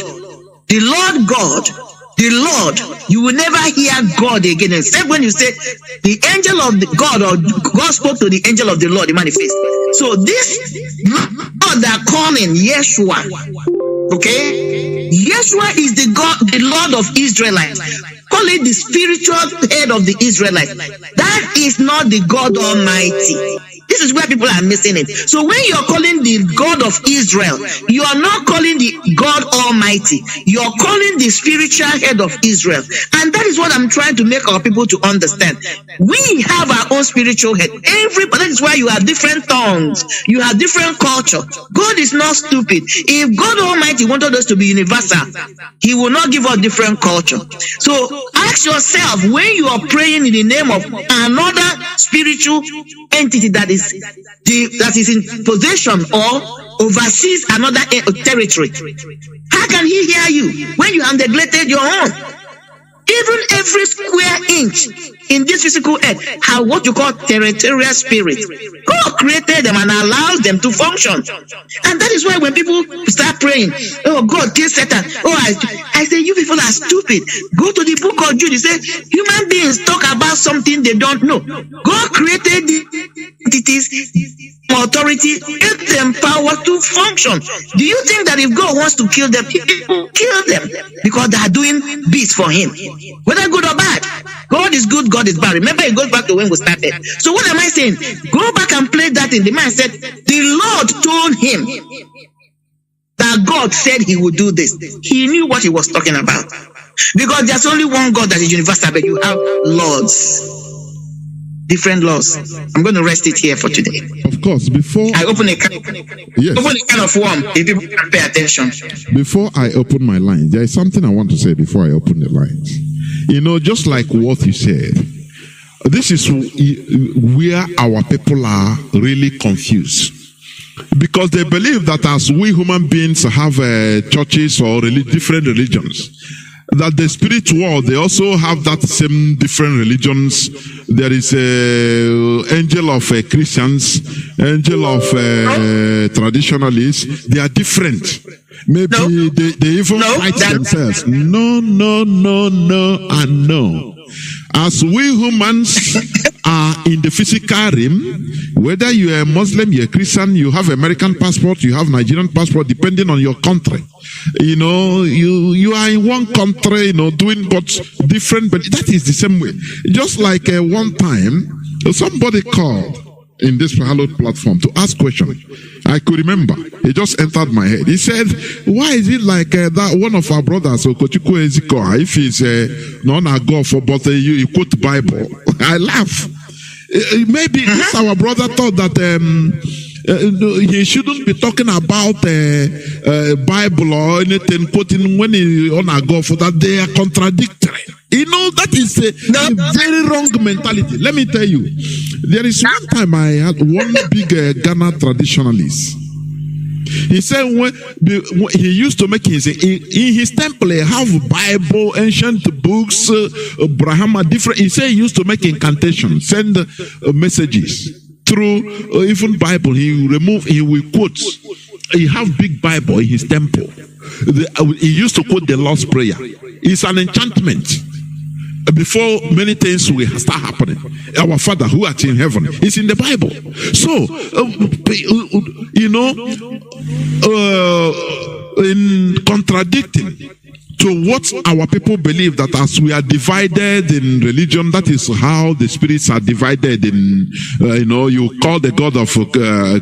God, the Lord, you will never hear God again, except when you say the angel of the God, or God spoke to the angel of the Lord, the manifest. So this God they are calling Yeshua, okay? Yeshua is the God, the Lord of Israelites. Call it the spiritual head of the Israelites. That is not the God Almighty. This is where people are missing it. So when you're calling the God of Israel, you are not calling the God Almighty. You're calling the spiritual head of Israel. And that is what I'm trying to make our people to understand. We have our own spiritual head. That is why you have different tongues. You have different culture. God is not stupid. If God Almighty wanted us to be universal, He will not give us different culture. So ask yourself, when you are praying in the name of another spiritual entity that is in possession or oversees another territory, how can He hear you when you have neglected your own? Even every square inch in this physical earth have what you call territorial spirit. God created them and allows them to function. And that is why when people start praying, oh God, kill Satan. Oh, I say, you people are stupid. Go to the book of Jude. Say, human beings talk about something they don't know. God created the entities, authority, gave them power to function. Do you think that if God wants to kill them, He will kill them because they are doing bits for Him? Whether good or bad, God is good, God is bad. Remember, it goes back to when we started. So what am I saying? Go back and play that in. The man said, the Lord told him that God said He would do this. He knew what He was talking about. Because there's only one God that is universal, but you have lords. Different laws. I'm going to rest it here for today. Of course, before I open a can of worm, if people can pay attention. Before I open my lines, there is something I want to say before I open the lines. You know, just like what you said, this is where our people are really confused. Because they believe that as we human beings have churches or different religions, that the spirit world, they also have that same different religions. There is angel of Christians, angel of traditionalists. They are different. Maybe they even fight themselves. No, and no. As we humans are in the physical realm, whether you are a Muslim, you're a Christian, you have American passport, you have Nigerian passport, depending on your country. You know, you are in one country, you know, doing what's different, but that is the same way. Just like one time, somebody called in this hallowed platform to ask questions. I could remember. It just entered my head. He said, why is it like that one of our brothers, Okochukwu Eziko, if he's not a God for, but you quote Bible? I laugh. Maybe this our brother thought that he shouldn't be talking about Bible or anything, quoting when he on a God for that. They are contradictory. You know, that is a very wrong mentality. Let me tell you, there is one time I had one big Ghana traditionalist. He said when he used to make in his temple, he have Bible, ancient books, Brahma, different. He said he used to make incantations, send messages through even Bible. He will quote. He have big Bible in his temple. He used to quote the Lord's Prayer. It's an enchantment. Before many things will start happening, our Father who art in heaven is in the Bible. So, you know, in contradicting to So what our people believe, that as we are divided in religion, that is how the spirits are divided in, you call the God of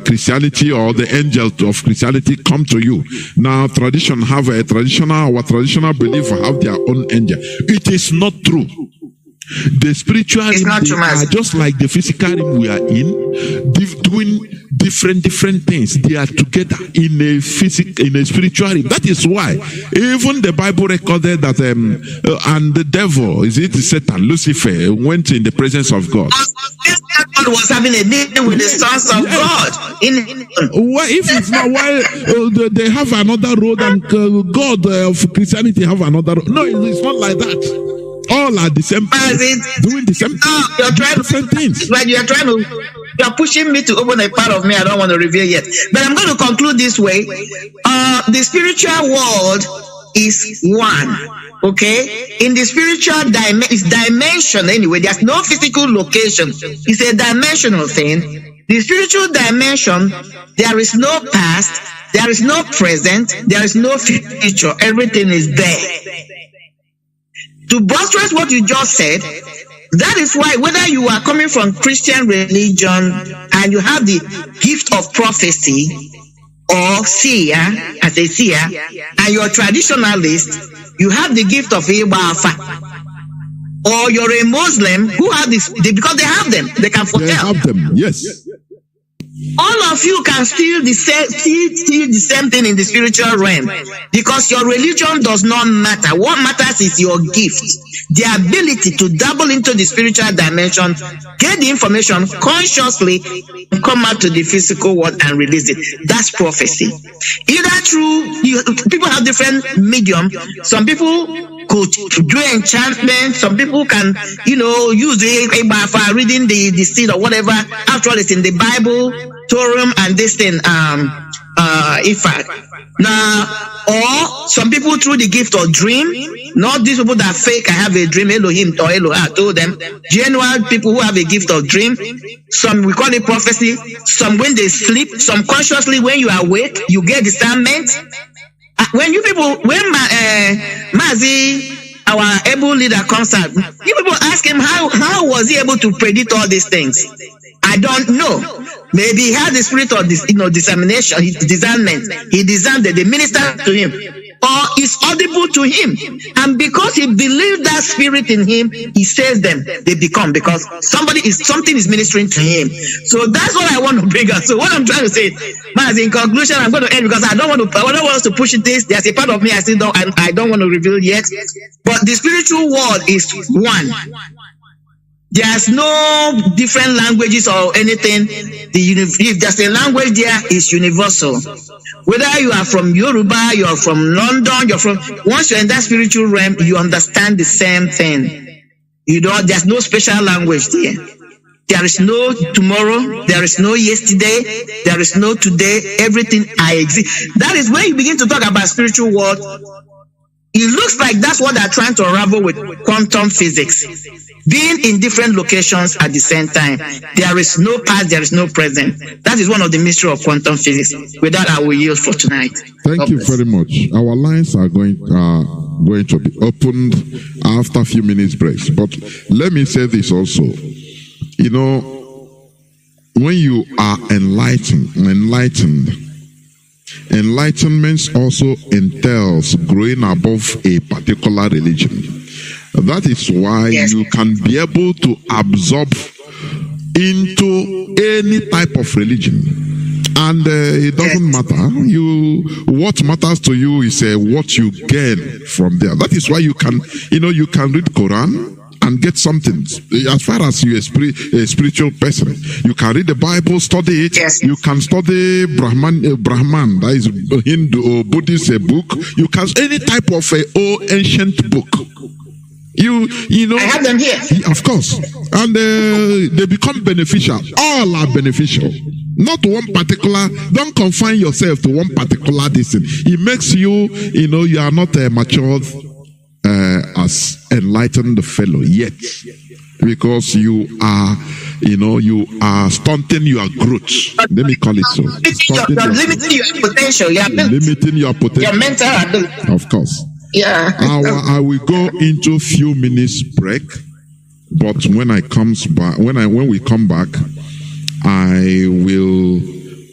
Christianity or the angel of Christianity come to you. Now our traditional belief have their own angel. It is not true. The spiritual realm are just like the physical realm we are in, doing different things. They are together in a spiritual realm. That is why even the Bible recorded that and the devil, is it Satan, Lucifer, went in the presence of God. God was having a meeting with the sons of God. Well, if it's not, why they have another road and God of Christianity have another road? No, it's not like that. All are the same thing, doing the same thing. You're trying different things. Right? You're pushing me to open a part of me I don't want to reveal yet. But I'm going to conclude this way. The spiritual world is one. Okay? In the spiritual dimension anyway. There's no physical location. It's a dimensional thing. The spiritual dimension, there is no past, there is no present, there is no future. Everything is there. To buttress what you just said, that is why whether you are coming from Christian religion and you have the gift of prophecy or seer, as a seer, and you're a traditionalist, you have the gift of Biafra. Or you're a Muslim who have this, because they have them, they can foretell. They have them, yes. All of you can steal the same thing in the spiritual realm, because your religion does not matter. What matters is your gift, the ability to dabble into the spiritual dimension, get the information consciously, come out to the physical world and release it. That's prophecy. Either people have different medium. Some people could do enchantment. Some people can, use the Biafra, reading the seed or whatever. After all, it's in the Bible, Torah, and this thing, Ifat. Now, or some people through the gift of dream. Not these people that fake, I have a dream, Elohim or Eloah told them. Genuine people who have a gift of dream. Some, we call it prophecy. Some when they sleep. Some consciously when you are awake, you get discernment. When Mazi, our able leader, comes out, you people ask him how was he able to predict all these things? I don't know. Maybe he had the spirit of dissemination, discernment. He discerned that they minister to him, or is audible to him, and because he believed that spirit in him, he says them, they become, because something is ministering to him. So that's what I want to bring up. So what I'm trying to say, Mas, in conclusion, I'm going to end because I don't want us to push this. There's a part of me I don't want to reveal yet, but the spiritual world is one. There's no different languages or anything. If there's a language there, it's universal. Whether you are from Yoruba, you're from London, once you're in that spiritual realm, you understand the same thing. There's no special language there. There is no tomorrow, there is no yesterday, there is no today, everything I exist. That is when you begin to talk about spiritual world. It looks like that's what they're trying to unravel with quantum physics. Being in different locations at the same time. There is no past, there is no present. That is one of the mysteries of quantum physics. With that, I will yield for tonight. Thank you very much. Our lines are going to be opened after a few minutes breaks. But let me say this also. When you are enlightenment also entails growing above a particular religion. That is why you can be able to absorb into any type of religion. And it doesn't matter. What matters to you is what you gain from there. That is why you can read Quran and get something. As far as you're a spiritual person, you can read the Bible, study it. Yes. You can study Brahman, that is Hindu or Buddhist book. You can any type of ancient book. I have them here. Of course, and they become beneficial. All are beneficial. Not one particular. Don't confine yourself to one particular thing. It makes you, you are not matured as enlightened fellow yet, because you are stunting your growth. Let me call it so. You're limiting your potential. Limiting your potential. Your mental ability. Of course. Yeah. I will go into few minutes break, but when we come back, I will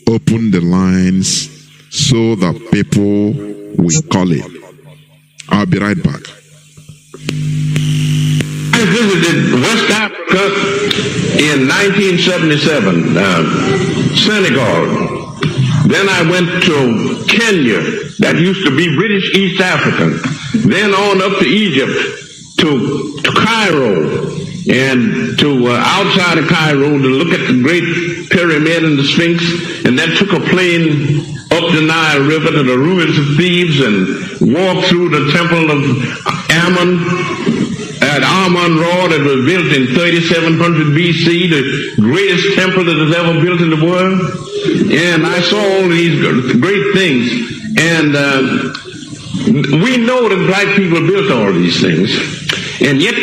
open the lines so that people will call it. I'll be right back. I visited West Africa in 1977, Senegal. Then I went to Kenya, that used to be British East Africa. Then on up to Egypt, to Cairo, and to outside of Cairo to look at the Great Pyramid and the Sphinx. And then took a plane up the Nile River to the ruins of Thebes and walked through the temple of Ammon. At Amun-Ra, that was built in 3700 BC, the greatest temple that was ever built in the world. And I saw all these great things. And we know that black people built all these things. And yet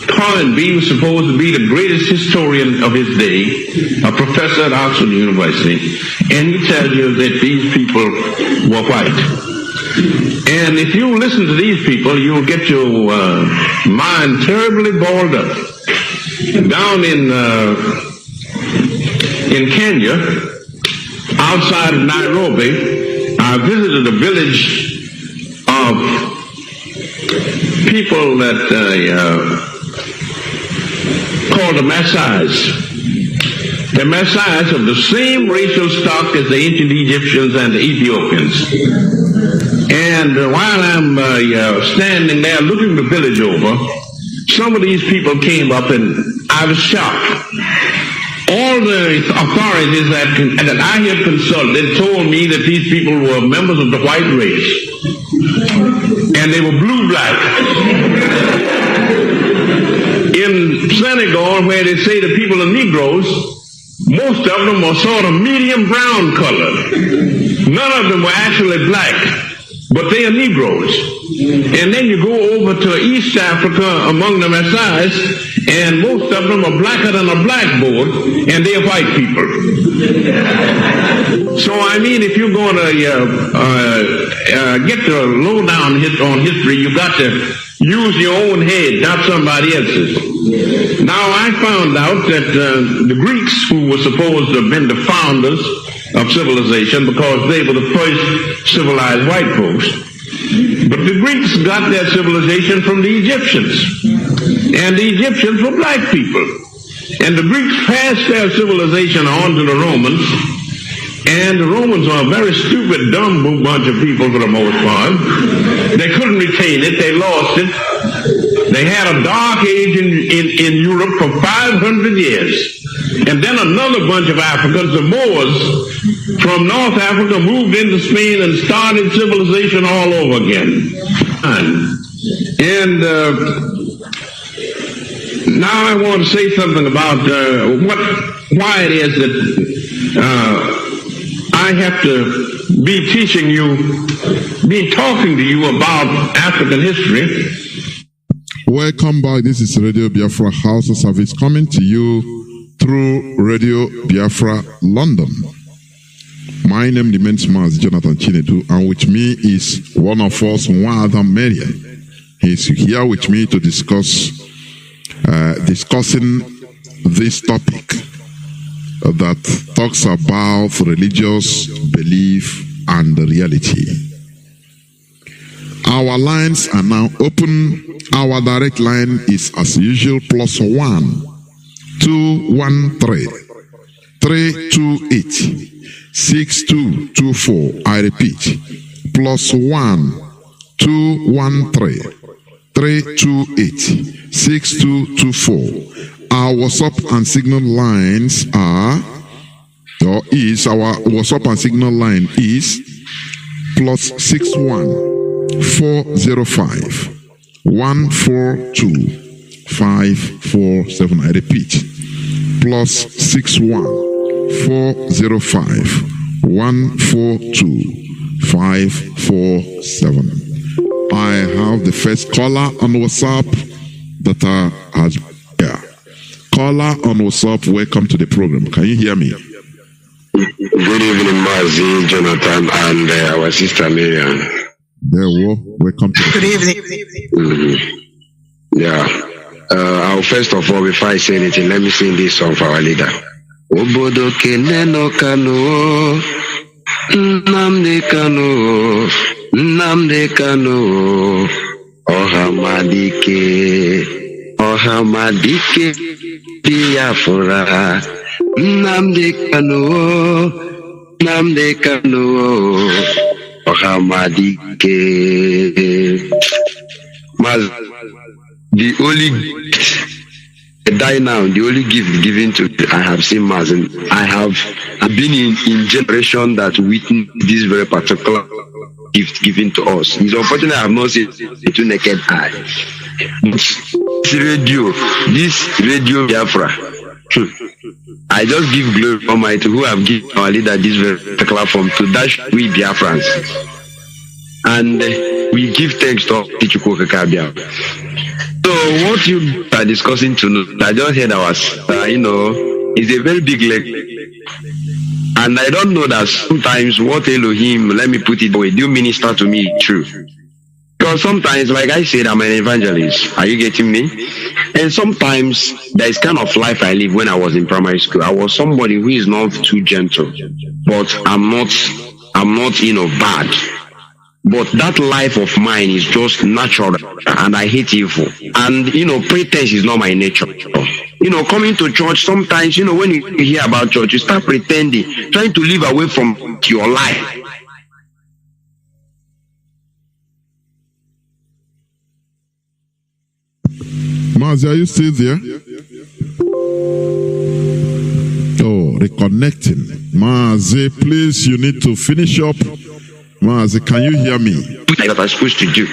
Toynbee was supposed to be the greatest historian of his day, a professor at Oxford University. And he tells you that these people were white. And if you listen to these people, you'll get your mind terribly balled up. Down in Kenya, outside of Nairobi, I visited a village of people that called the Maasais. The Maasais of the same racial stock as the ancient Egyptians and the Ethiopians. And while I'm standing there looking the village over, some of these people came up and I was shocked. All the authorities that I had consulted told me that these people were members of the white race. And they were blue-black. In Senegal, where they say the people are Negroes, most of them were sort of medium brown color. None of them were actually black. But they are Negroes. And then you go over to East Africa among the Maasais, and most of them are blacker than a blackboard, and they're white people. So, I mean, if you're going to get the lowdown on history, you got to use your own head, not somebody else's. Now, I found out that the Greeks, who were supposed to have been the founders of civilization, because they were the first civilized white folks. But the Greeks got their civilization from the Egyptians. And the Egyptians were black people. And the Greeks passed their civilization on to the Romans. And the Romans were a very stupid, dumb bunch of people for the most part. They couldn't retain it. They lost it. They had a dark age in Europe for 500 years. And then another bunch of Africans, the Moors, from North Africa moved into Spain and started civilization all over again. And now I want to say something about why it is that I have to be talking to you about African history. Welcome back. This is Radio Biafra Hausa-Service coming to you through Radio Biafra London. My name remains Mazi Johnathan, and with me is one of us, Nnamdi Marian. He's here with me to discussing this topic that talks about religious belief and reality. Our lines are now open. Our direct line is as usual +1 213 328 6224. I repeat, +1 213 328 6224. Our WhatsApp and Signal lines our WhatsApp and Signal line is +61 405 142 547. I repeat, +61 405 142 547. I have the first caller on WhatsApp that has here. Caller on WhatsApp, welcome to the program. Can you hear me? Good evening, Mazi Johnathan and our sister Miriam. welcome to Good evening. Yeah. I'll first of all, before I say anything, let me sing this song for our leader. Obodo keneno Kanu, Nnamdi Kanu, Nnamdi Kanu, Ohamadike, Biafra, Nnamdi Kanu, Nnamdi Kanu, Ohamadike. The only die now, the only gift given to I have seen Mazi. I've been in generation that witnessed this very particular gift given to us. It's unfortunate I have not seen it to naked eye. This radio Biafra. I just give glory to Almighty who have given our leader this very particular form to dash we Biafrans. And we give thanks to Tichuko Kakabia. So what you are discussing tonight, I just heard is a very big leg. And I don't know that sometimes what Elohim, let me put it away, do minister to me true. Because sometimes, like I said, I'm an evangelist. Are you getting me? And sometimes there is kind of life I live when I was in primary school. I was somebody who is not too gentle, but I'm not bad. But that life of mine is just natural, and I hate evil. And, pretense is not my nature. Coming to church, sometimes, when you hear about church, you start pretending, trying to live away from your life. Mazi, are you still there? Oh, reconnecting. Mazi, please, you need to finish up. Mazi, can you hear me? What I'm supposed to do.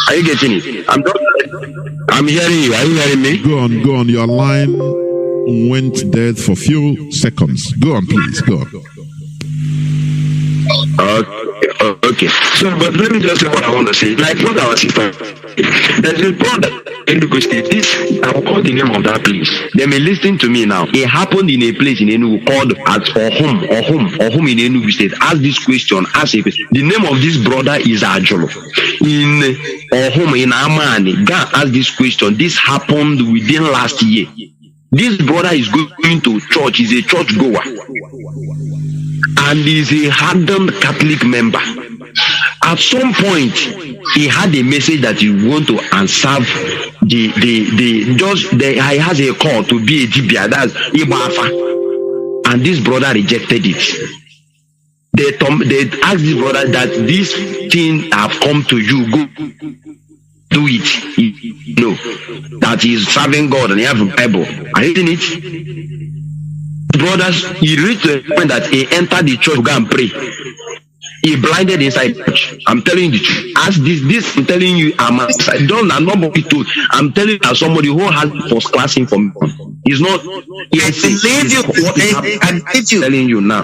Are you getting it? I'm hearing you. Are you hearing me? Go on. Your line went dead for a few seconds. Go on, please. Go on. Okay. So, but let me just say what I want to say. Like what our sister, there's a brother in Enugu State. I will call the name of that place. They may listen to me now. It happened in a place in Enugu called at Ohum in Enugu State. Ask this question. The name of this brother is Ajolo. In Ohum in Amani. God asked this question. This happened within last year. This brother is going to church. He's a church goer. And he's a hardened Catholic member. At some point, he had a message that he want to serve he has a call to be a Dibia, that's Ibafa. And this brother rejected it. They asked this brother that this thing have come to you, go do it. That he is serving God and he have a Bible. Are you reading it? Brothers, he reached the point that he entered the church to go and pray. He blinded inside the church. I'm telling you the truth. As this I'm telling you, I'm not nobody told. I'm telling you as somebody who has first class information. He's not. I believe you. I'm telling you now.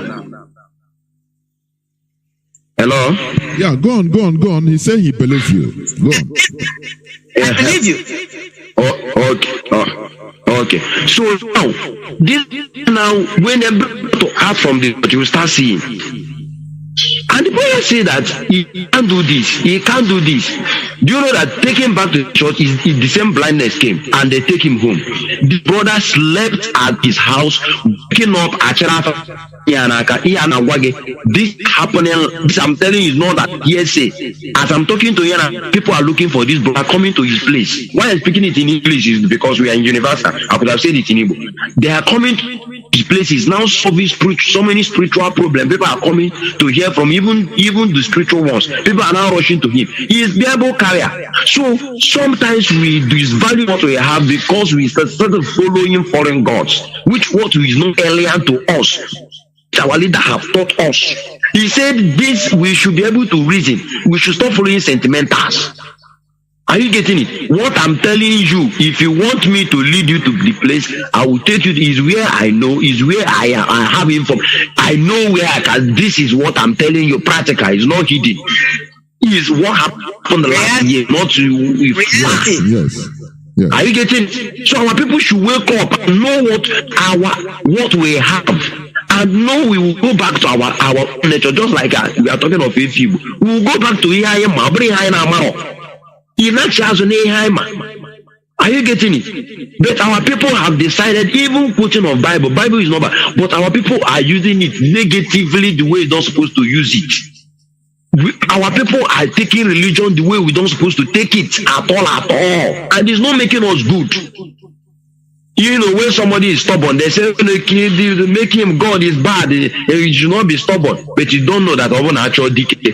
Hello? Yeah, go on. He said he believes you. Go on. I believe you. Okay. So now when they bring to act from the church, you will start seeing. And the brother say that he can't do this. He can't do this. Do you know that taking back to the church is the same blindness came and they take him home? The brother slept at his house, waking up at this happening. This I'm telling you is not that hearsay. As I'm talking to you, people are looking for this brother coming to his place. Why I'm speaking it in English is because we are in Universal. I could have said it in Igbo. They are coming to his places now, solving so many spiritual problems. People are coming to hear from even the spiritual ones. People are now rushing to him. He is Bible carrier. So sometimes we disvalue what we have because we started following foreign gods, which what is not alien to us. Our leader have taught us. He said this we should be able to reason. We should stop following sentimentals. Are you getting it? What I'm telling you, if you want me to lead you to the place, I will take you to is where I know, is where I have info. I know where I can. This is what I'm telling you. Practical is not hidden. Is what happened last year, not reality. Yes. Are you getting it? So our people should wake up and know what we have. And no, we will go back to our nature, just like we are talking of a few. We will go back to Ihayama, bring Ihayama. Are you getting it? But our people have decided, even quoting of Bible is not bad, but our people are using it negatively the way they're supposed to use it. Our people are taking religion the way we don't supposed to take it at all. And it's not making us good. You know, when somebody is stubborn, they say, make him God is bad. He should not be stubborn. But you don't know that over natural decay,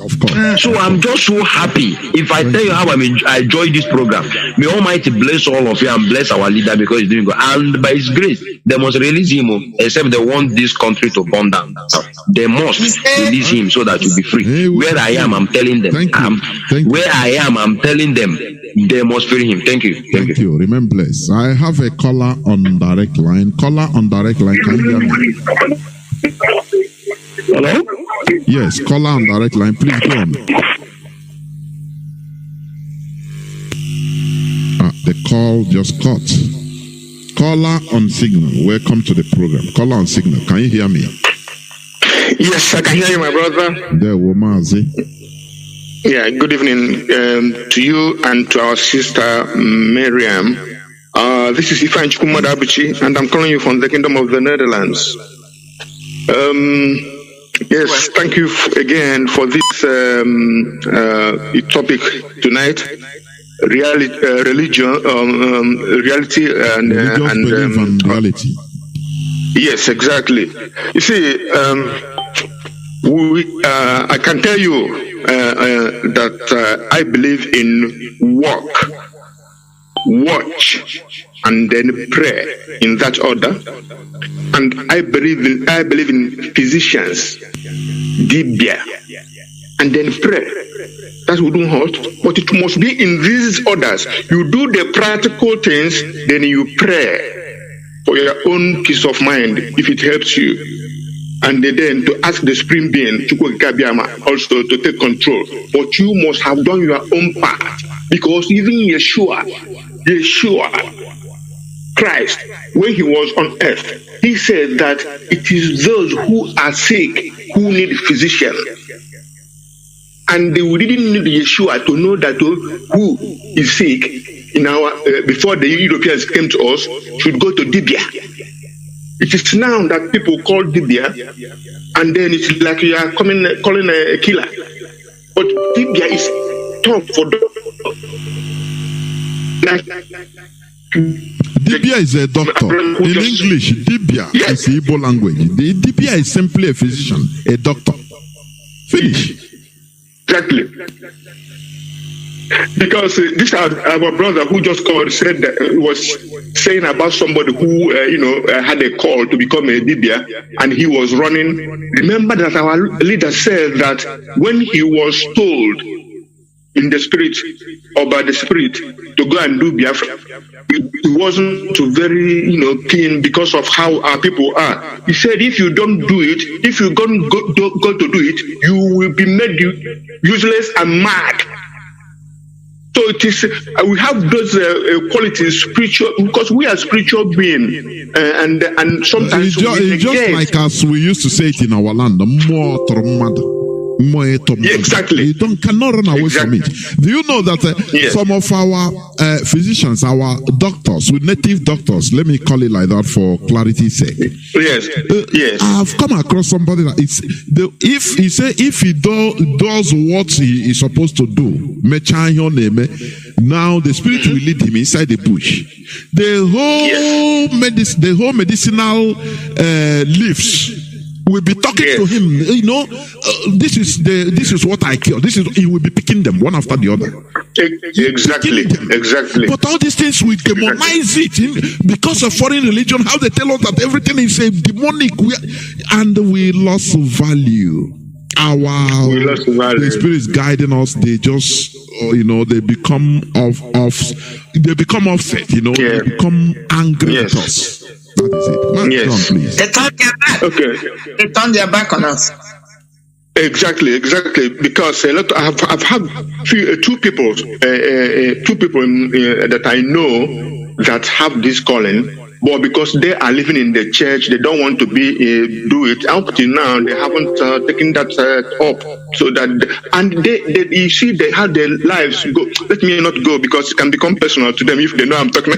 Of course. So I'm just so happy. If I tell you how I enjoy this program, may Almighty bless all of you and bless our leader because he's doing good. And by His grace, they must release him, except they want this country to burn down. They must release him so that you'll be free. Where I am, I'm telling them. Where I am, I'm telling them. They must free him. Thank you. Thank you. Remain blessed. I have a caller on direct line. Caller on direct line. Can you hear me? Hello? Yes, caller on direct line. Please go on. The call just cut. Caller on signal. Welcome to the program. Caller on signal. Can you hear me? Yes, I can hear you, my brother. There, Mazi. Yeah, good evening to you and to our sister Miriam. This is Ifan Chukwumadabuchi, and I'm calling you from the Kingdom of the Netherlands. Yes, thank you again for this topic tonight. Reality and reality. Yes, exactly. You see, I can tell you that I believe in work, watch, and then pray in that order. And I believe in physicians, dibia, and then pray. That will do hurt, but it must be in these orders. You do the practical things, then you pray for your own peace of mind if it helps you. And then to ask the Supreme Being, also to take control. But you must have done your own part. Because even Yeshua, Christ, when he was on earth, he said that it is those who are sick who need physician. And we didn't need Yeshua to know that who is sick in our before the Europeans came to us should go to Dibia. It is now that people call Dibia, and then it's like you are calling a killer. But Dibia is tough for Dibia is a doctor. In English, Dibia is the Igbo language. The Dibia is simply a physician, a doctor. Finish. Exactly. Because this our brother who just called said that was saying about somebody who had a call to become a Dibia and he was running. Remember that our leader said that when he was told in the spirit or by the spirit to go and do Biafra, he wasn't very keen because of how our people are. He said if you don't do it, if you don't go to do it, you will be made useless and mad. So it is we have those qualities spiritual because we are spiritual beings and sometimes it's just like as we used to say it in our land, exactly. You cannot run away from it. Do you know that some of our physicians, our doctors, with native doctors, let me call it like that for clarity's sake. Yes. I've come across somebody that if he does what he is supposed to do, now the spirit will lead him inside the bush. The whole medicinal leaves will be talking to him. This is what I cure. He will be picking them one after the other. Exactly. But all these things we demonize it because of foreign religion. How they tell us that everything is a demonic, and we lost value. The spirit is guiding us. They just they become offset. They become angry at us. That is it. Yes. John, please. They turned their back. Okay. They turned their back on us. Exactly. Because I've had two people that I know that have this calling, But because they are living in the church, they don't want to do it. Up to now, they haven't taken that up. So that, and they you see, they have their lives go. Let me not go because it can become personal to them if they know I'm talking.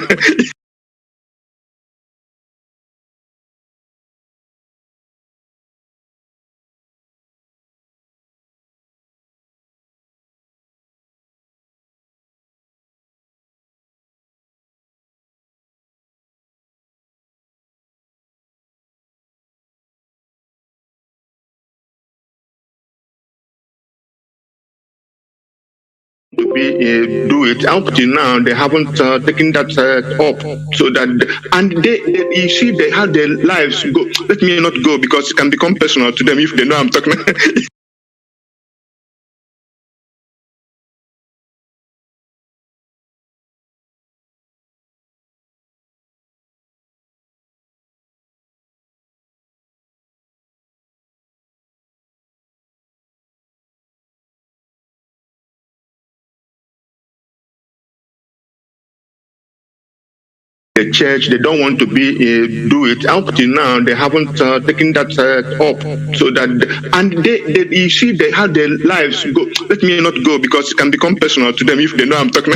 To do it. Up to now, they haven't taken that up. So that, and they you see, they have their lives go. Let me not go because it can become personal to them if they know I'm talking. The church, they don't want to do it. Up to now, they haven't taken that up. So that, and they you see, they have their lives go. Let me not go because it can become personal to them if they know I'm talking.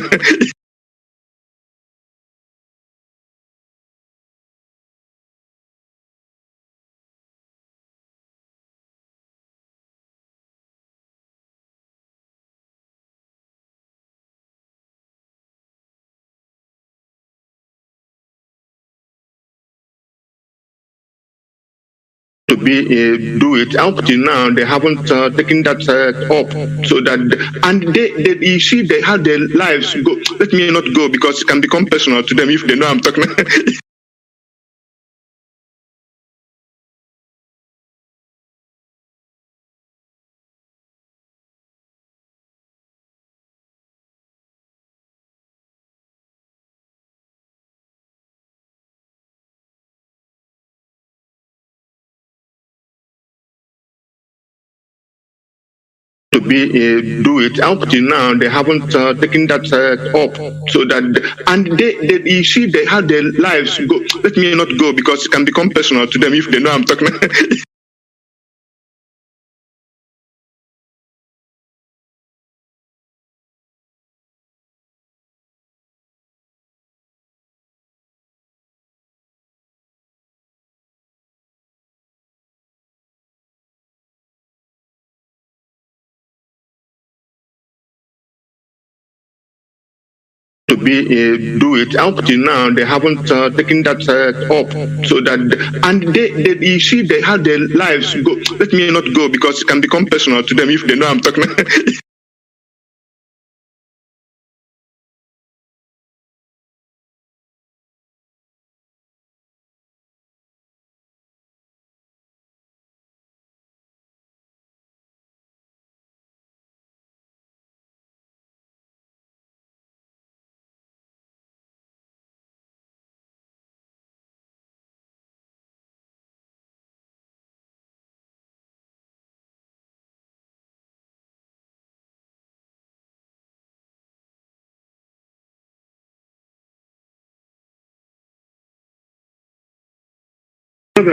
To do it. Up to now, they haven't taken that up. So that, and they you see, they have their lives go. Let me not go because it can become personal to them if they know I'm talking. To do it. Up to now, they haven't taken that up. So that, and they you see, they have their lives go. Let me not go because it can become personal to them if they know I'm talking. To do it. Up to now, they haven't taken that up. So that, and they you see, they have their lives go. Let me not go because it can become personal to them if they know I'm talking.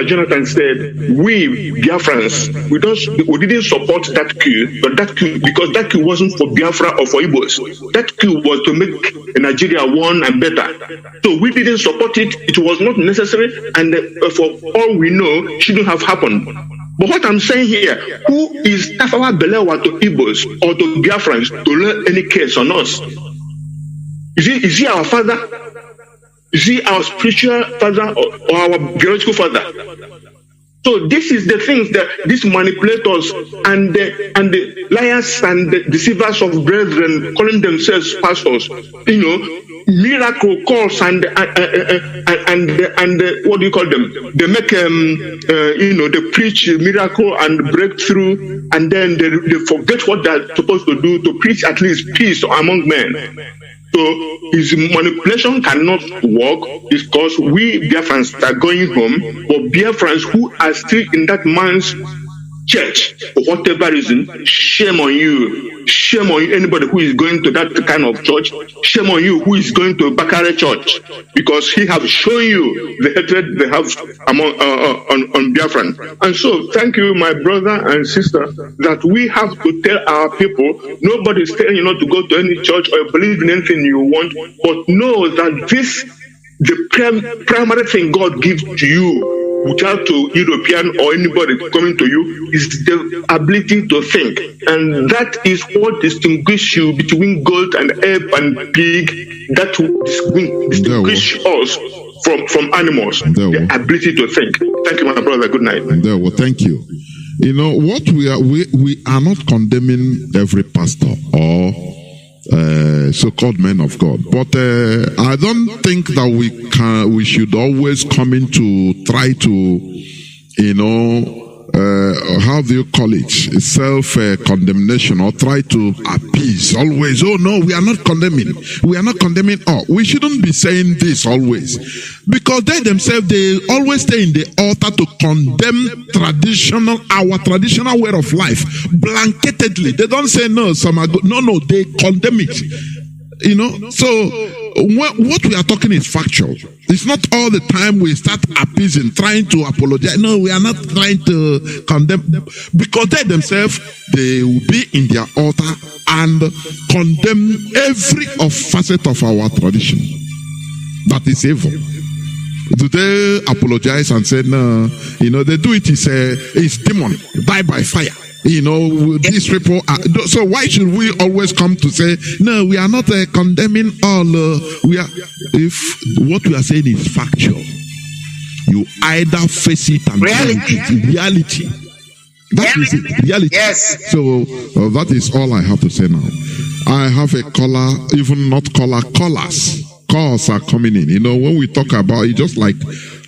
Jonathan said, we Biafrans, we didn't support that coup, but that coup, because that coup wasn't for Biafra or for Igbos. That coup was to make Nigeria one and better. So we didn't support it. It was not necessary, and for all we know, it shouldn't have happened. But what I'm saying here, who is Tafawa Balewa to Igbos or to Biafrans to learn any case on us? Is he our father? Is he our spiritual father or our biological father? So this is the things that these manipulators and the liars and the deceivers of brethren calling themselves pastors, you know, miracle calls and what do you call them? They make you know, they preach miracle and breakthrough, and then they forget what they're supposed to do to preach at least peace among men. So his manipulation cannot work because we Biafrans are going home, but Biafrans who are still in that man's church for whatever reason, shame on you. Shame on you, anybody who is going to that kind of church. Shame on you who is going to Bakare church, because he have shown you the hatred they have among on Biafran. And so, thank you, my brother and sister, that we have to tell our people, nobody is telling you not to go to any church or believe in anything you want, but know that this, the primary thing God gives to you, without to European or anybody coming to you, is the ability to think. And that is what distinguishes you between goat and ape and pig. That will distinguish us from animals. The ability to think. Thank you, my brother. Good night. Well, thank you. You know, what we are not condemning every pastor or so-called men of God, but I don't think that we should always come in to try to, you know, how do you call it, self-condemnation, or try to appease always. Oh no, we are not condemning all. We shouldn't be saying this always, because they themselves, they always stay in the altar to condemn our traditional way of life blanketedly. They don't say no, some are good. No, they condemn it. You know, so what we are talking is factual. It's not all the time we start appeasing, trying to apologize. No, we are not trying to condemn them, because they themselves, they will be in their altar and condemn every facet of our tradition that is evil. Do they apologize and say no? You know, they do it. It's demon, die by fire. You know, these people are, so why should we always come to say no, we are not condemning all, we are, if what we are saying is factual, you either face it and reality. That is it, reality. Yes. So that is all I have to say now. I have a caller, even not caller, callers. Calls are coming in. You know, when we talk about it, just like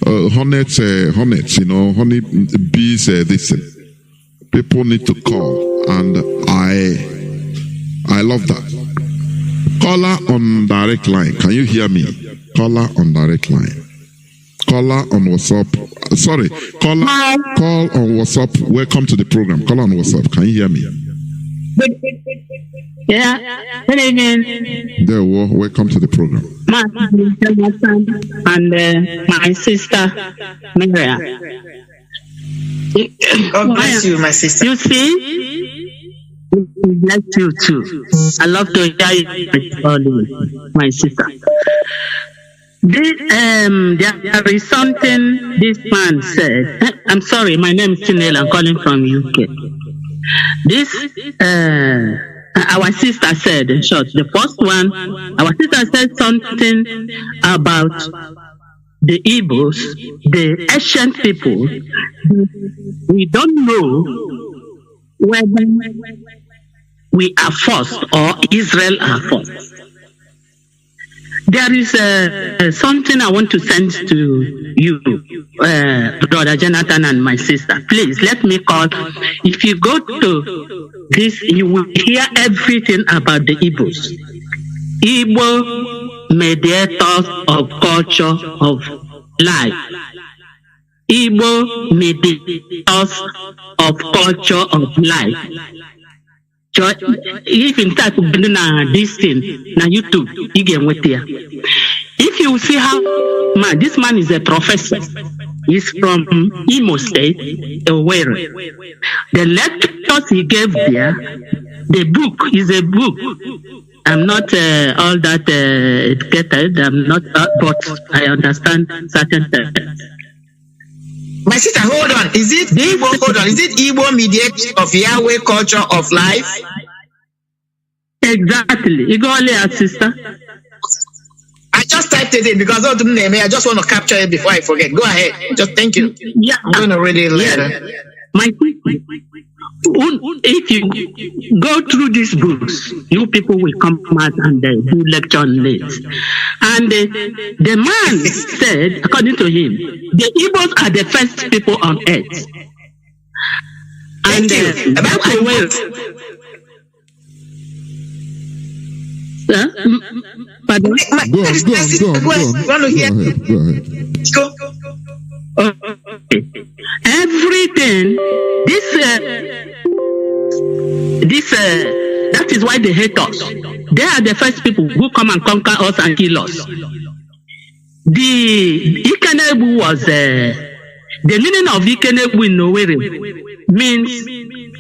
hornets, you know, honey bees, this. People need to call, and I love that. Caller on direct line. Can you hear me? Caller on direct line. Caller on WhatsApp. Sorry, call on WhatsApp. Welcome to the program. Caller on WhatsApp. Can you hear me? Yeah. Good evening. There, welcome to the program. Mazi Johnathan and my sister Maria. God bless you, my sister. You see, bless you too. I love to hear you, my sister. There is something this man said. I'm sorry, my name is Chinel. I'm calling from UK. This our sister said, in short, the first one, our sister said something about the Igbos, the ancient people. We don't know whether we are first or Israel are first. There is something I want to send to you, Brother Johnathan and my sister. Please let me call. If you go to this, you will hear everything about the Igbos. Igbo mediators of culture of life. Igbo mediators of culture of life. If in fact this thing na YouTube, you get with here. If you see how this man is a professor, he's from Imo State, Owerri. The lectures he gave there, the book is a book. I'm not all that educated. I'm not, but I understand certain things. My sister, hold on. Is it Igbo? Hold on. Is it Igbo mediate of Yahweh culture of life? Exactly. You go earlier, sister. I just typed it in because I just want to capture it before I forget. Go ahead. Just thank you. Yeah, I'm going to read it later. If you go through these books, you people will come out and do lecture on this. And the man said, according to him, the Igbos are the first people on earth. Thank you. Pardon? Go ahead. Okay. Everything, this is why they hate us. They are the first people who come and conquer us and kill us. The Ikenebu was the meaning of Ikenebu in Owerri means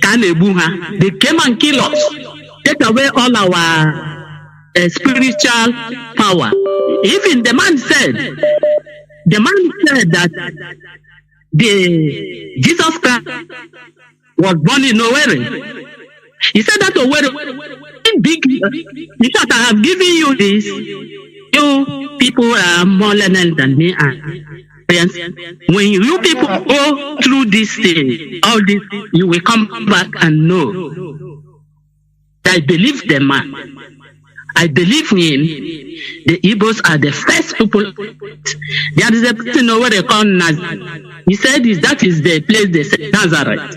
Kanebuha. They came and kill us, take away all our spiritual power. Even the man said that Jesus Christ was born in Owerri. He said that Owerri big. He said, I have given you this. You people are more learned than me. When you people go through this thing, all this, you will come back and know. I believe the man. I believe him. The Igbos are the first people. There is a person over there called Nazareth. He said that is the place they say Nazareth.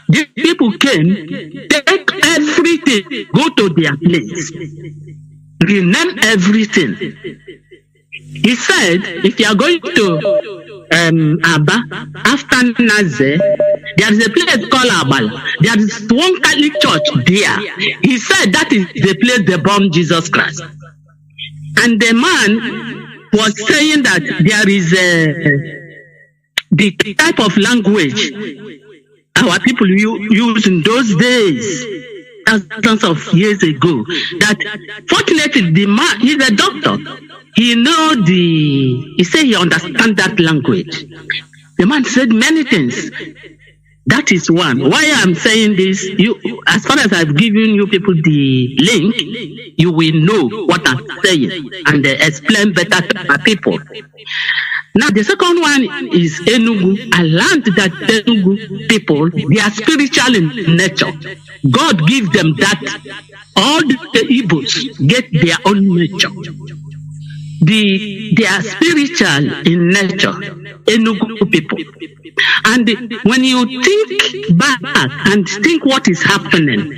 These people came, take everything, go to their place, rename everything. He said, if you are going to Abba, after Nazareth, there is a place called Abala. There is one Catholic church there. He said that is the place they born Jesus Christ. And the man was saying that there is the type of language our people used in those days, thousands of years ago, that fortunately the man, he's a doctor. He said he understands that language. The man said many things. That is one. Why I'm saying this, as far as I've given you people the link, you will know what I'm saying and explain better to our people. Now, the second one is Enugu. I learned that Enugu people, they are spiritual in nature. God gives them that. All the Igbos get their own nature. They are spiritual in nature, Enugu people. And when you think back and think what is happening,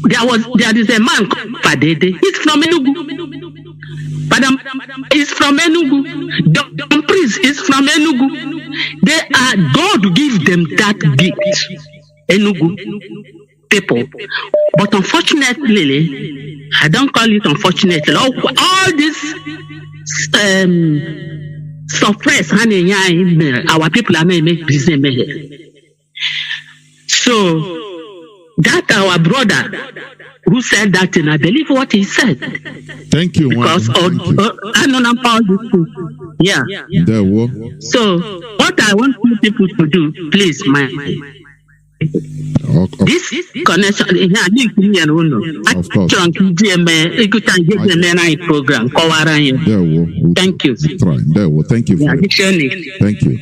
there is a man called Padede. He's from Enugu. Padam is from Enugu. Don Priest is from Enugu. God give them that gift, Enugu people. But unfortunately, I don't call it unfortunately, all this suppress our people are make business. So that our brother who said that, and I believe what he said. Thank you. Because I don't know how this is. Yeah. So what I want you people to do, please, this connection, of course. Program. Thank you. Thank you. Thank you.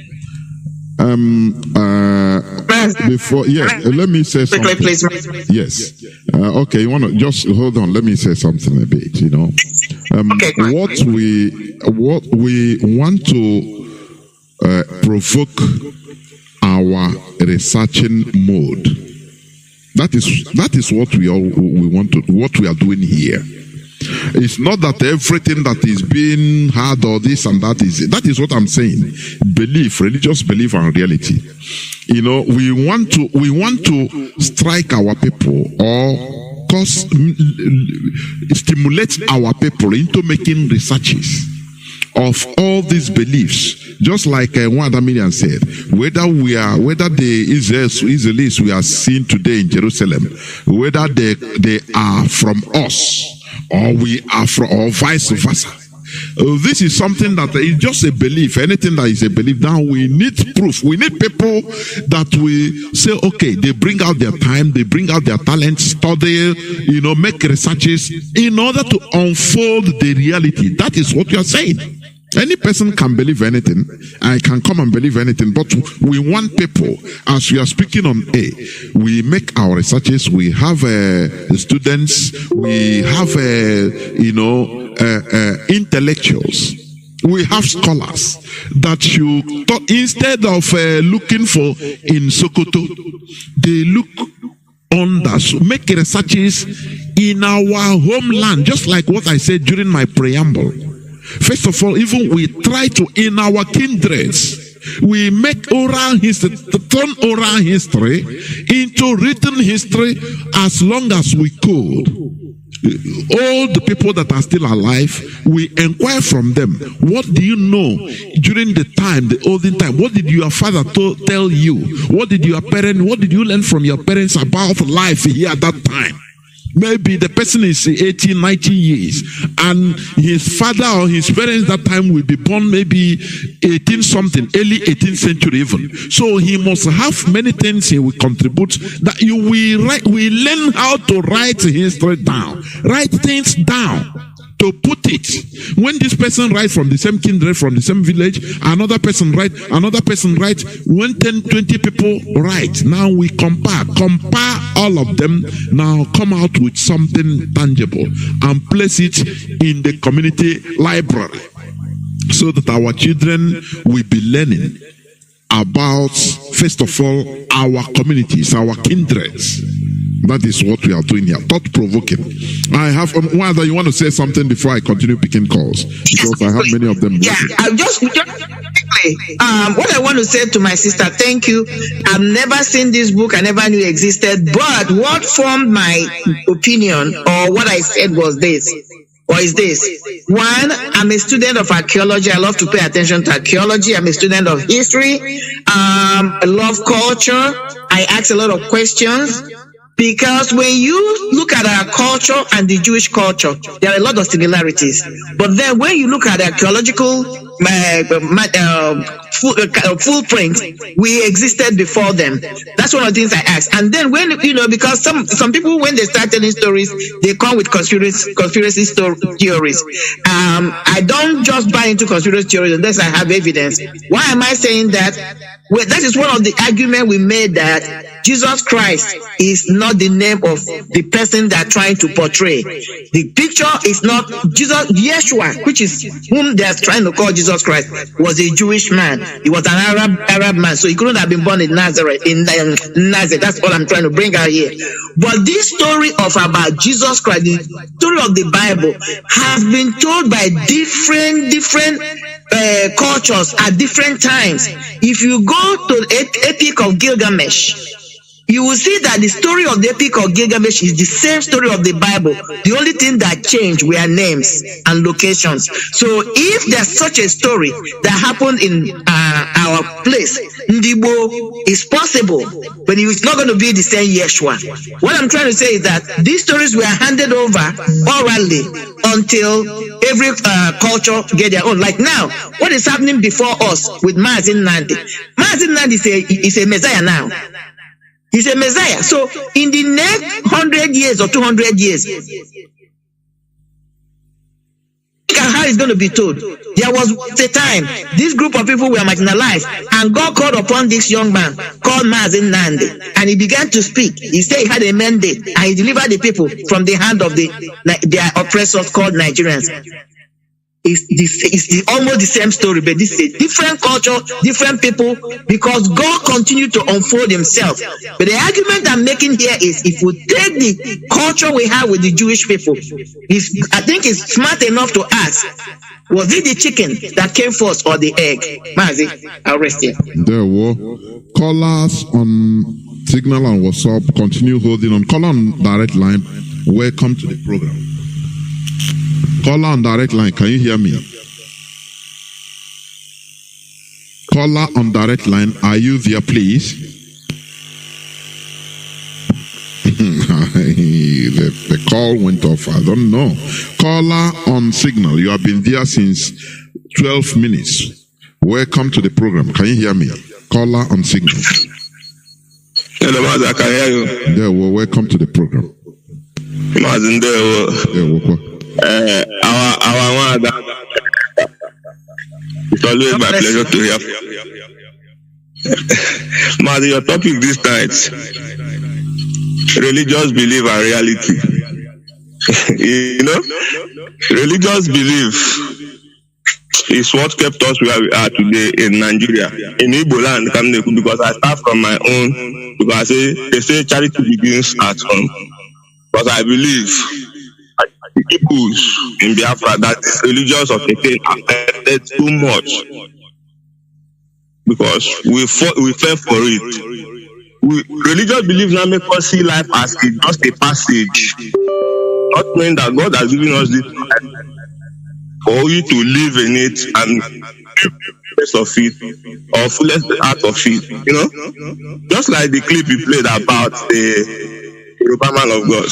Before, let me say something. Yes. Okay, you want to just hold on. Let me say something a bit. What we want to provoke our researching mode. That is what we want to, what we are doing here. It's not that everything that is being heard or this and that is what I'm saying. Belief, religious belief and reality. We want to strike our people or stimulate our people into making researches of all these beliefs, just like one Adaminian said, whether the Israelis we are seeing today in Jerusalem, whether they are from us or we are from, or vice versa. This is something that is just a belief. Anything that is a belief, now we need proof. We need people that we say, okay, they bring out their time, they bring out their talent, study, make researches in order to unfold the reality. That is what you are saying. Any person can believe anything. I can come and believe anything, but we want people, as we are speaking on we make our researches, we have students, we have intellectuals, we have scholars that you instead of looking for in Sokoto, they look make researches in our homeland, just like what I said during my preamble. First of all, even we try to, in our kindreds, We make oral history, turn oral history into written history as long as we could. All the people that are still alive, we inquire from them. What do you know during the time, the olden time? What did your father tell you? What did your parents, what did you learn from your parents about life here at that time? Maybe the person is 18, 19 years, and his father or his parents that time will be born maybe 18 something, early 18th century even. So he must have many things he will contribute that you will write. We learn how to write history down, write things down. To put it, when this person writes from the same kindred, from the same village, another person writes, when 10, 20 people write, now we compare all of them, now come out with something tangible and place it in the community library so that our children will be learning about, first of all, our communities, our kindreds. That is what we are doing here. Thought-provoking. I have whether you want to say something before I continue picking calls, because I have many of them. Yeah, just quickly. What I want to say to my sister, thank you. I've never seen this book. I never knew it existed. But what formed my opinion or what I said was this. Or is this? One, I'm a student of archaeology. I love to pay attention to archaeology. I'm a student of history. I love culture. I ask a lot of questions. Because when you look at our culture and the Jewish culture, there are a lot of similarities. But then when you look at the archaeological footprint, we existed before them. That's one of the things I ask. And then when, because some people, when they start telling stories, they come with conspiracy theories. I don't just buy into conspiracy theories unless I have evidence. Why am I saying that? Well, that is one of the arguments we made, that Jesus Christ is not the name of the person they're trying to portray. The picture is not Jesus. Yeshua, which is whom they're trying to call Jesus Christ, was a Jewish man. He was an Arab man, so he couldn't have been born in Nazareth. That's all I'm trying to bring out here. But this story about Jesus Christ, the story of the Bible, has been told by different cultures at different times. If you go to the Epic of Gilgamesh, you will see that the story of the Epic of Gilgamesh is the same story of the Bible. The only thing that changed were names and locations. So if there's such a story that happened in our place, Ndibo, is possible, but it's not going to be the same Yeshua. What I'm trying to say is that these stories were handed over orally until every culture get their own. Like now, what is happening before us with Mazi Nnamdi? Mazi Nnamdi is a Messiah now. He's a Messiah. So in the next 100 years or 200 years, look at how it's going to be told. There was a time this group of people were marginalized, and God called upon this young man called Mazi Nnamdi, and he began to speak. He said he had a mandate, and he delivered the people from the hand of their oppressors called Nigerians. It's almost the same story, but this is a different culture, different people, because God continued to unfold himself. But the argument I'm making here is, if we take the culture we have with the Jewish people, I think it's smart enough to ask, was it the chicken that came first or the egg? Mazi, I'll rest here. There were callers on Signal and WhatsApp. Continue holding on. Caller on direct line. Welcome to the program. Caller on direct line, can you hear me? Caller on direct line, are you there, please? the call went off, I don't know. Caller on Signal, you have been there since 12 minutes. Welcome to the program. Can you hear me? Caller on Signal. Hello, Mazi, I can hear you. There, well, welcome to the program. Mazi, our it's always my pleasure to hear. Mazi, your topic this night, religious belief and reality. Religious belief is what kept us where we are today in Nigeria, in Igbo land, because I start from my own, because they say charity begins at home. But I believe the peoples in Biafra that is religious of the faith affected too much because we fell for it. Religious beliefs now make us see life as just a passage, not knowing that God has given us this life for you to live in it and fullest of it or fullest out of it. You know, just like the clip he played about the Yoruba man of God.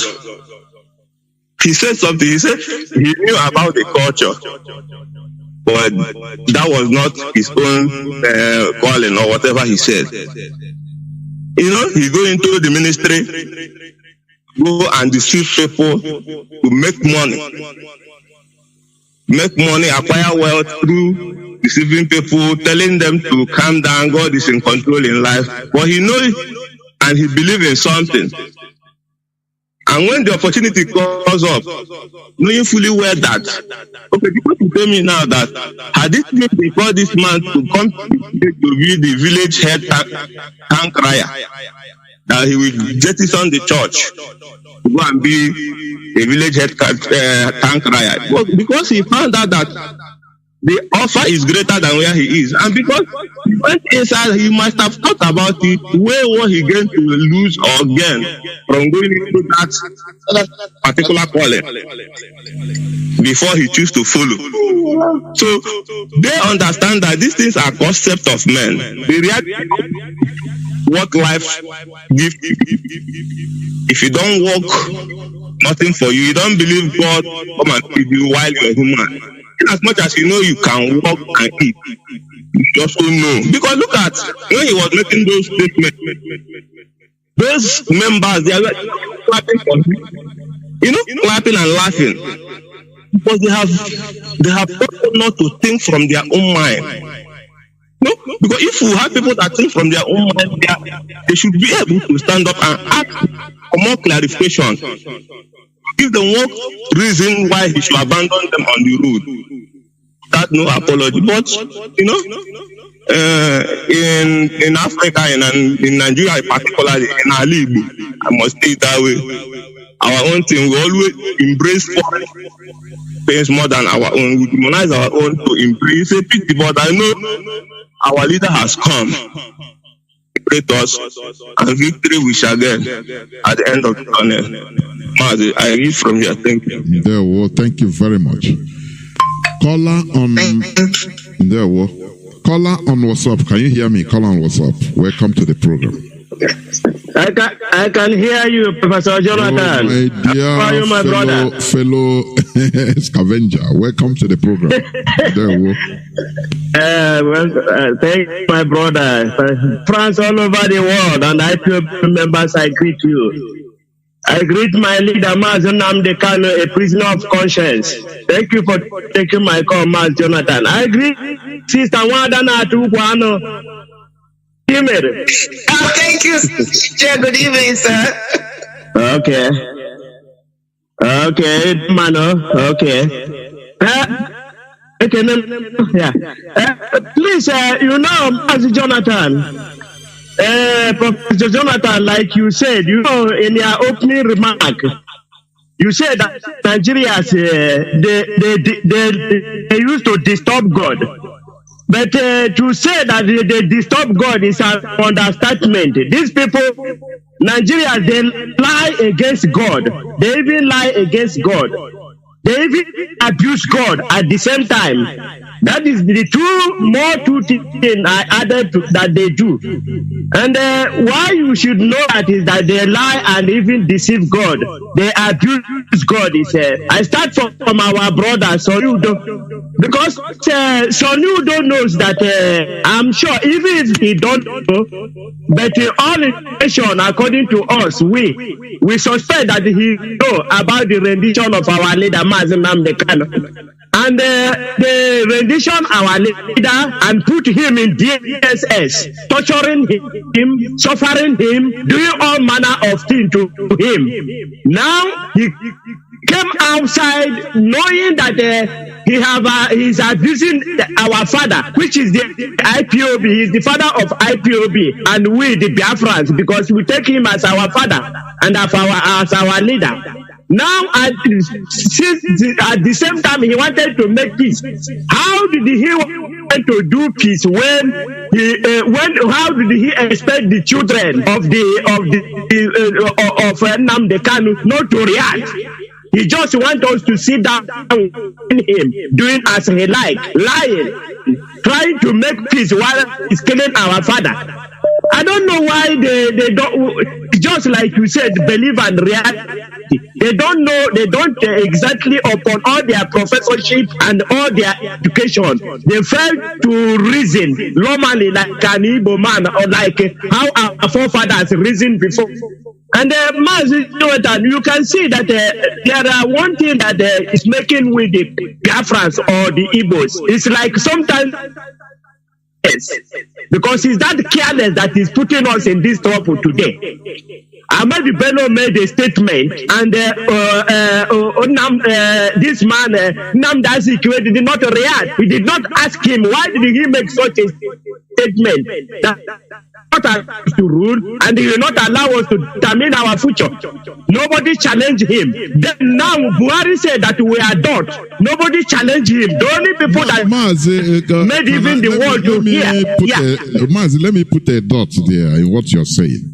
He said something. He said he knew about the culture, but that was not his own calling or whatever he said. You know, he go into the ministry, go and deceive people to make money, acquire wealth through deceiving people, telling them to calm down, God is in control in life. But he knows and he believes in something. And when the opportunity comes up, knowing fully well that, okay, people will tell me now that had it been before this man to come to be the village head tank crier, that he will jettison the church to go and be a village head tank crier. Because he found out that the offer is greater than where he is. And because he went inside, he must have thought about it, where was he going to lose or gain from going into that particular calling before he choose to follow. So they understand that these things are concepts of men. The reality what life gives you. If you don't work, nothing for you. You don't believe God come and feed you while you're human. As much as you know you can walk and eat, you also know. Because look at when he was making those statements, those members, they are clapping for him. You know, clapping and laughing. Because they have taught not to think from their own mind. No, because if you have people that think from their own mind, they should be able to stand up and ask for more clarification. Give them one reason why he should abandon them on the road. That no apology. But you know, in Africa and in Nigeria particularly, in Alibu, I must say it that way. Our own thing, we always embrace foreign things more than our own. We demonize our own to embrace a pity. But I know our leader has come. Us, and victory we shall get at the end of the tunnel. Mazi, I read from here. Thank you. There, well, thank you very much. Caller on there, well, caller on WhatsApp. Can you hear me? Caller on WhatsApp. Welcome to the program. I can hear you, Professor Johnathan. Oh, my dear, how are you, my brother? Fellow scavenger. Welcome to the program. There, well. Thank you, my brother. France all over the world, and IPOB members, I greet you. I greet my leader, Mazi Johnathan, a prisoner of conscience. Thank you for taking my call, Mazi Johnathan. I greet Sister Wadana Tukwano. Oh, thank you. Good evening, sir. Okay. Okay, Mano. Okay. Okay, yeah. Please, you know, Mazi Johnathan, Professor Johnathan, like you said, you know, in your opening remark, you said that Nigerians, they used to disturb God. But to say that they disturb God is an understatement. These people, Nigerians, they lie against God. They even lie against God. They even abuse God at the same time. That is the two things I added to, that they do. And why you should know that is that they lie and even deceive God. They abuse God. Is I start from our brother Sonudo, because Sonudo knows that I'm sure even if he don't know, but all information according to us, we suspect that he know about the rendition of our leader Mazi Johnathan. And they rendition our leader and put him in DSS, torturing him, suffering him, doing all manner of things to him. Now he came outside knowing that he's abusing our father, which is the IPOB. He's the father of IPOB, and we, the Biafrans, because we take him as our father and as our leader. Now, at the same time, he wanted to make peace. How did he want to do peace when how did he expect the children of Nnamdi Kanu not to react? He just wants us to sit down with him, doing as he like, lying, trying to make peace while he's killing our father. I don't know why they don't, just like you said, believe and reality. They don't know, they don't exactly upon all their professorship and all their education. They fail to reason normally like an Igbo man or like how our forefathers reasoned before. And Mazi Johnathan, you can see that there are one thing that is making with the Biafrans or the Igbos. It's like sometimes, yes, because he's that careless that is putting us in this trouble today. Ahmad Bello made a statement, and this man, Nnamdi, did not react. We did not ask him why did he make such a statement that not allow us to rule, and he will not allow us to determine our future. Nobody challenged him. Then now Buhari said that we are done. Nobody challenged him. The only people that made even the world to hear. Mazi, let me put a dot there in what you're saying.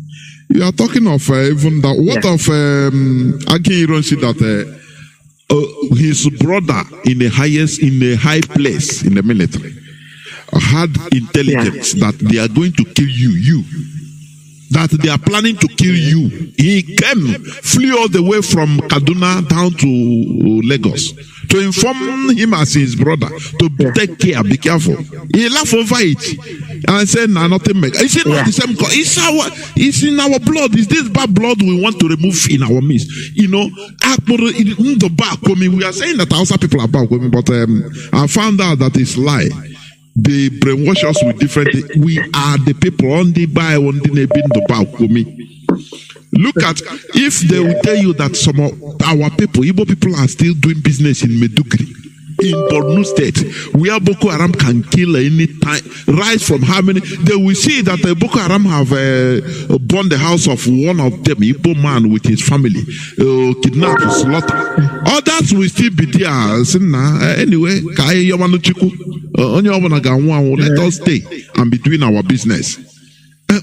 You are talking of even that. What of Aki Ironsi that his brother in a high place in the military had intelligence that they are going to kill you, that they are planning to kill you. He flew all the way from Kaduna down to Lagos to inform him as his brother to take care, be careful. He laughed over it and said, "No, nothing make." Is it not the same? It's in our blood. Is this bad blood we want to remove in our midst? You know, we are saying that Hausa people are bad, but I found out that it's lie. They brainwash us with different things. We are the people on the buy on the nebin the balcony. Look at if they will tell you that some of our people, Igbo people, are still doing business in Medugri, in Borno State, where Boko Haram can kill any time, rise from how many? They will see that Boko Haram have burned the house of one of them, Igbo man with his family, kidnapped, slaughter. Others will still be there. Anyway, let us stay and be doing our business.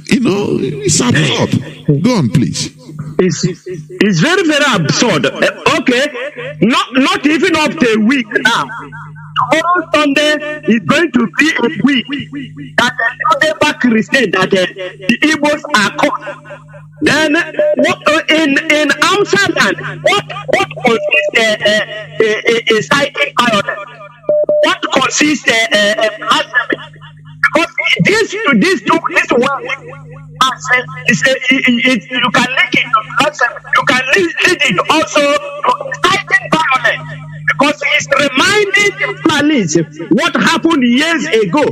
You know, it's absurd. Go on, please. It's very, very absurd. Okay, not even up to a week now. Tomorrow Sunday is going to be a week that the Bakri said that the Igbos are caught. Then in Amsterdam, what consists a psychic violence? What consists blasphemy? Because this one, you can link it to blasphemy. You can link it also to psychic violence. Because he's reminding the police what happened years ago,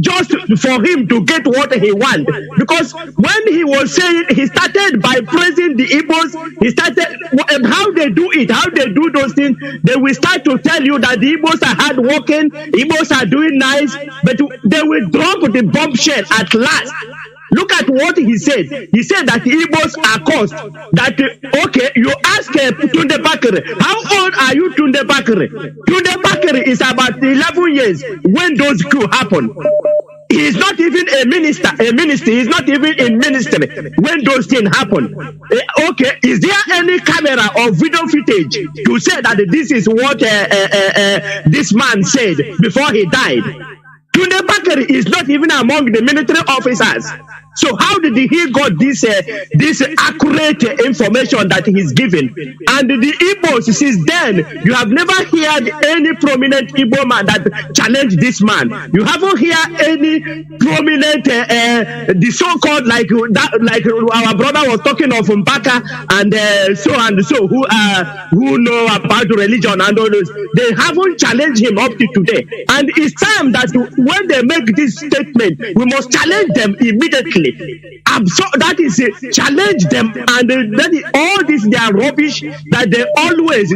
just for him to get what he wants. Because when he was saying, he started by praising the Igbos, he started, and how they do it, how they do those things, they will start to tell you that the Igbos are hardworking, Igbos are doing nice, but they will drop the bombshell at last. Look at what he said. He said that Igbos are caused. That, okay, you ask Tunde Bakare, how old are you, Tunde Bakare? Tunde Bakare is about 11 years when those coup happened. He is not even a minister. He is not even in ministry when those things happen. Okay, is there any camera or video footage to say that this is what this man said before he died? Tunde Bakare is not even among the military officers. So how did he got this accurate information that he's given? And the Igbos, since then, you have never heard any prominent Igbo man that challenged this man. You haven't heard any prominent, the so-called like our brother was talking of Mbaka and so, who know about religion and all those. They haven't challenged him up to today. And it's time that when they make this statement, we must challenge them immediately. That is challenge them, and that is all this their rubbish that they always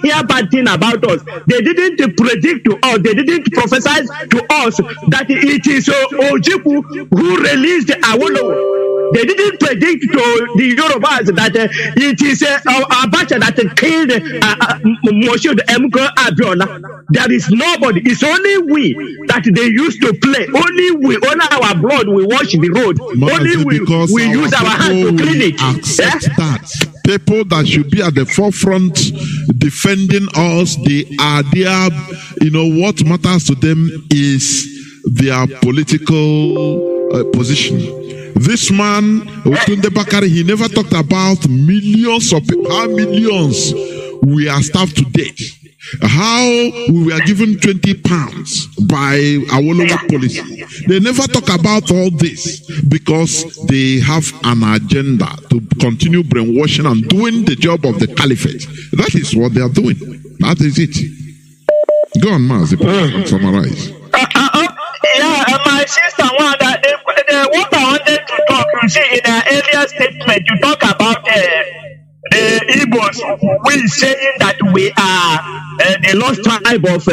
hear bad thing about us. They didn't predict to us, they didn't prophesy to us that it is Ojiku who released Awolowo. they didn't predict to the Yorubas that it is Abacha that killed Moshood Emko Abiola. There is nobody. It's only we that they used to play. Only we, on our blood, we wash the road. Only we use our hands to clean it. Accept that. People that should be at the forefront defending us, they are there. You know, what matters to them is their political position. This man, Otunde Bakari, he never talked about millions of people, how millions we are starved to death. How we were given 20 pounds by Awolowo policy. They never talk about all this because they have an agenda to continue brainwashing and doing the job of the caliphate. That is what they are doing. That is it. Go on, Mazi, summarize. My sister, what I wanted to talk, you see, in an earlier statement, you talk about Igbos, we saying that we are the lost tribe of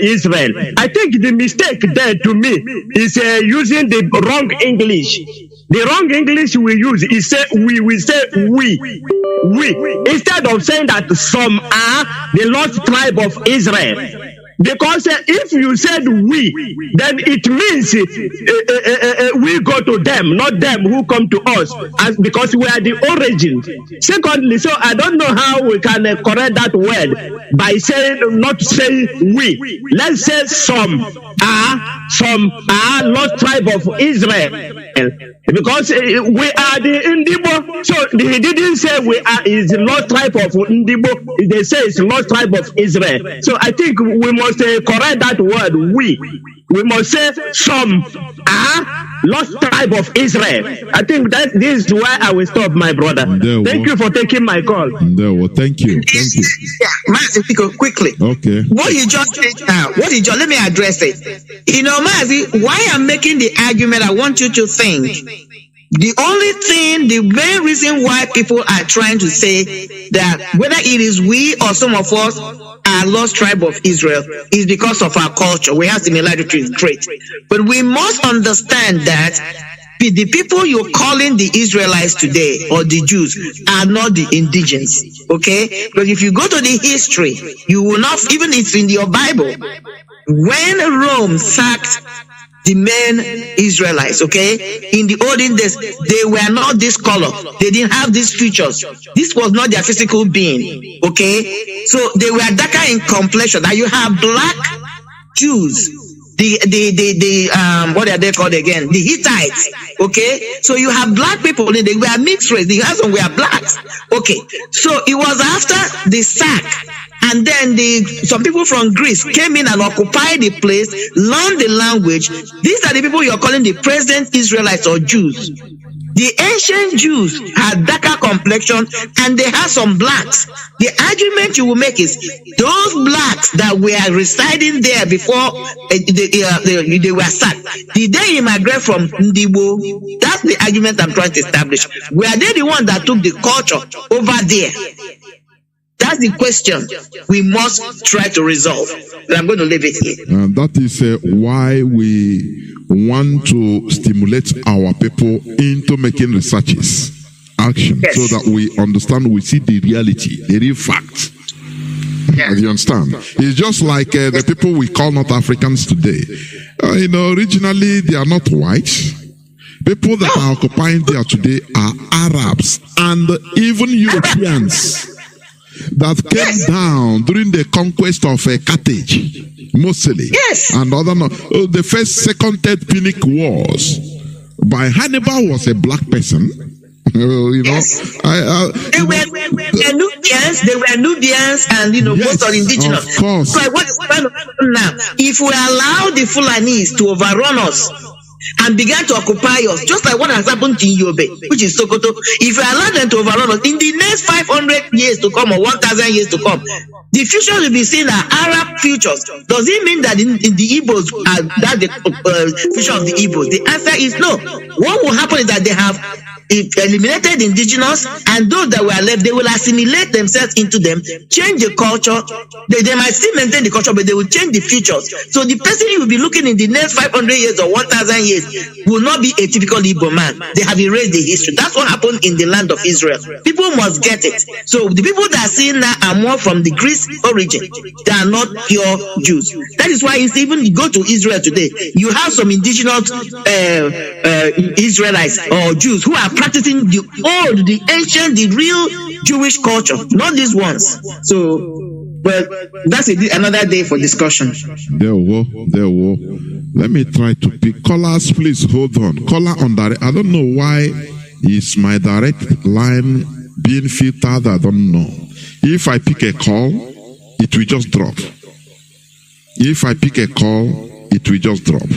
Israel. I think the mistake there to me is using the wrong English. The wrong English we use is say we say we instead of saying that some are the lost tribe of Israel. Because if you said we, then it means we go to them, not them who come to us, because we are the origin. Secondly, so I don't know how we can correct that word by saying, not saying we. Let's say some are lost tribe of Israel. Because we are the Ndibo, so he didn't say we are is the lost tribe of Ndibo. They say it's lost tribe of Israel. So I think we must correct that word. We must say some are lost tribe of Israel. I think that this is why I will stop, my brother. Thank you for taking my call. Thank you. Yeah, Mazi, quickly. Okay. What you just said now, let me address it. You know, Mazi, why I'm making the argument, I want you to think. The only thing, the main reason why people are trying to say that whether it is we or some of us are lost tribe of Israel is because of our culture. We have similarities, great. But we must understand that the people you're calling the Israelites today or the Jews are not the indigenous, okay? Because if you go to the history, you will not, even it's in your Bible, when Rome sacked the men Israelites, okay? In the olden days, they were not this color. They didn't have these features. This was not their physical being, okay? So they were darker in complexion. Now you have black Jews, what are they called again? The Hittites, okay? So you have black people, they were mixed race. The others were blacks, okay? So it was after the sack. And then some people from Greece came in and occupied the place, learned the language. These are the people you're calling the present Israelites or Jews. The ancient Jews had darker complexion and they had some blacks. The argument you will make is those blacks that were residing there before they were sacked, did they immigrate from Ndibo? That's the argument I'm trying to establish. Were they the ones that took the culture over there? That's the question we must try to resolve. And I'm going to leave it here. And that is why we want to stimulate our people into making researches, action, so that we understand, we see the reality, the real fact. Yeah. You understand? It's just like the people we call not Africans today. Originally they are not white. People that are occupying there today are Arabs and even Europeans that came down during the conquest of Carthage, mostly, and the first, second, third Punic Wars by Hannibal was a black person. They were Nubians, and most are indigenous. Of course. So what is now? If we allow the Fulanis to overrun us and began to occupy us, just like what has happened in Yobe, which is Sokoto, if we allow them to overrun us, in the next 500 years to come or 1,000 years to come, the future will be seen as Arab futures. Does it mean that in the Igbos, that's the future of the Igbos? The answer is no. What will happen is that they have It eliminated indigenous, and those that were left, they will assimilate themselves into them, change the culture. They might still maintain the culture, but they will change the features. So the person you will be looking in the next 500 years or 1,000 years will not be a typical Igbo man. They have erased the history. That's what happened in the land of Israel. People must get it. So the people that are seen now are more from the Greek origin. They are not pure Jews. That is why it's even you go to Israel today, you have some indigenous Israelites or Jews who are practicing the old, the ancient, the real Jewish culture, not these ones. So, but that's another day for discussion. There we go. Let me try to pick callers. Please hold on. Caller on direct. I don't know why is my direct line being filtered. I don't know. If I pick a call, it will just drop. If I pick a call, it will just drop.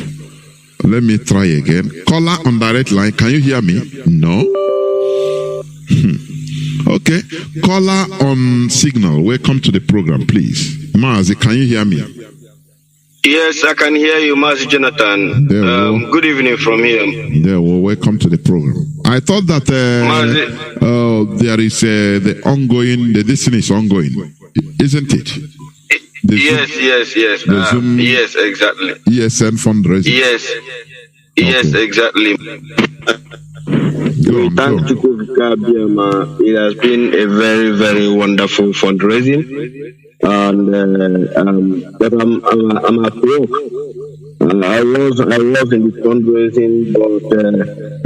Let me try again. Caller on direct line. Can you hear me? No. Okay. Caller on signal. Welcome to the program, please. Mazi, can you hear me? Yes, I can hear you, Mazi Johnathan. Good evening from here. Welcome to the program. I thought that there is the ongoing, this thing is ongoing, isn't it? Yes. Yes, exactly. ESN fundraising. Yes, exactly. Thanks to Biafra. It has been a very, very wonderful fundraising, and but I'm at work. I was in the fundraising, but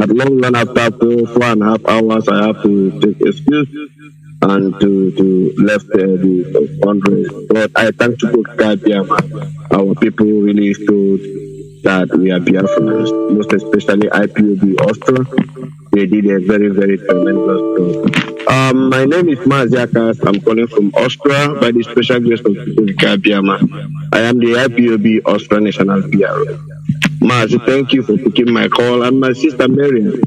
at long run after 4.5 hours, I have to take excuse and to left the fundraising. But I thank to Biafra. Our people really showed that we are Biafrans, most especially IPOB Austria. They did a very, very tremendous job. My name is Mazi Johnathan. I'm calling from Austria by the special grace of Biafra. I am the IPOB Austria National PRO. Mazi, thank you for taking my call. And my sister Marian,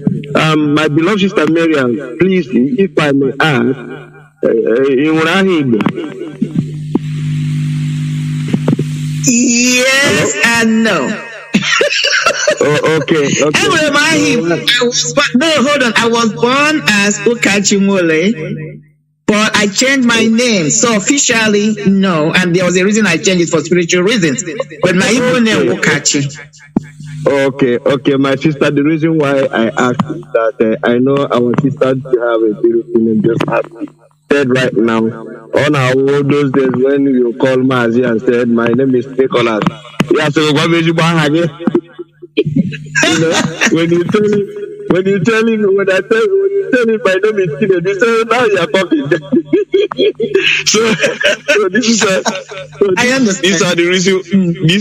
my beloved sister Marian, please, if I may ask, yes and no. Okay. No, hold on. I was born as Ukachimole, but I changed my name. So officially, no. And there was a reason I changed it for spiritual reasons. But my Igbo name Ukachi. Okay, my sister. The reason why I asked is that I know our sister have a beautiful name, just as said right now. On our old those days when you call Mazi and said my name is Nicholas. Yeah, so what made you when you tell him my name is Kide, you say now you are talking. so I understand. These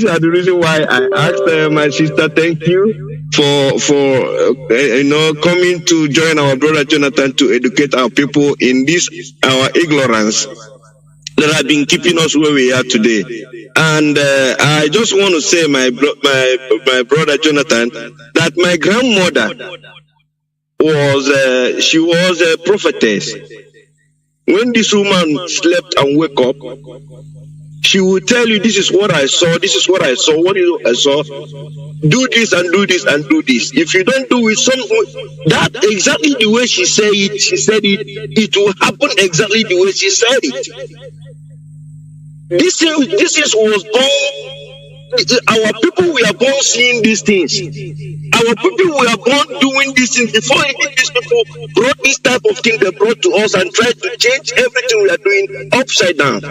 are the reason why I asked my sister. Thank you for coming to join our brother Johnathan to educate our people in this our ignorance that have been keeping us where we are today. And I just want to say, my brother Johnathan, that my grandmother was a prophetess. When this woman slept and woke up, she would tell you, this is what I saw, this is what I saw, what I saw. Do this and do this and do this. If you don't do it, that exactly the way she said it will happen exactly the way she said it. This was born. Our people were born seeing these things. Our people were born doing these things. Before these people brought this type of thing, they brought to us and tried to change everything we are doing upside down.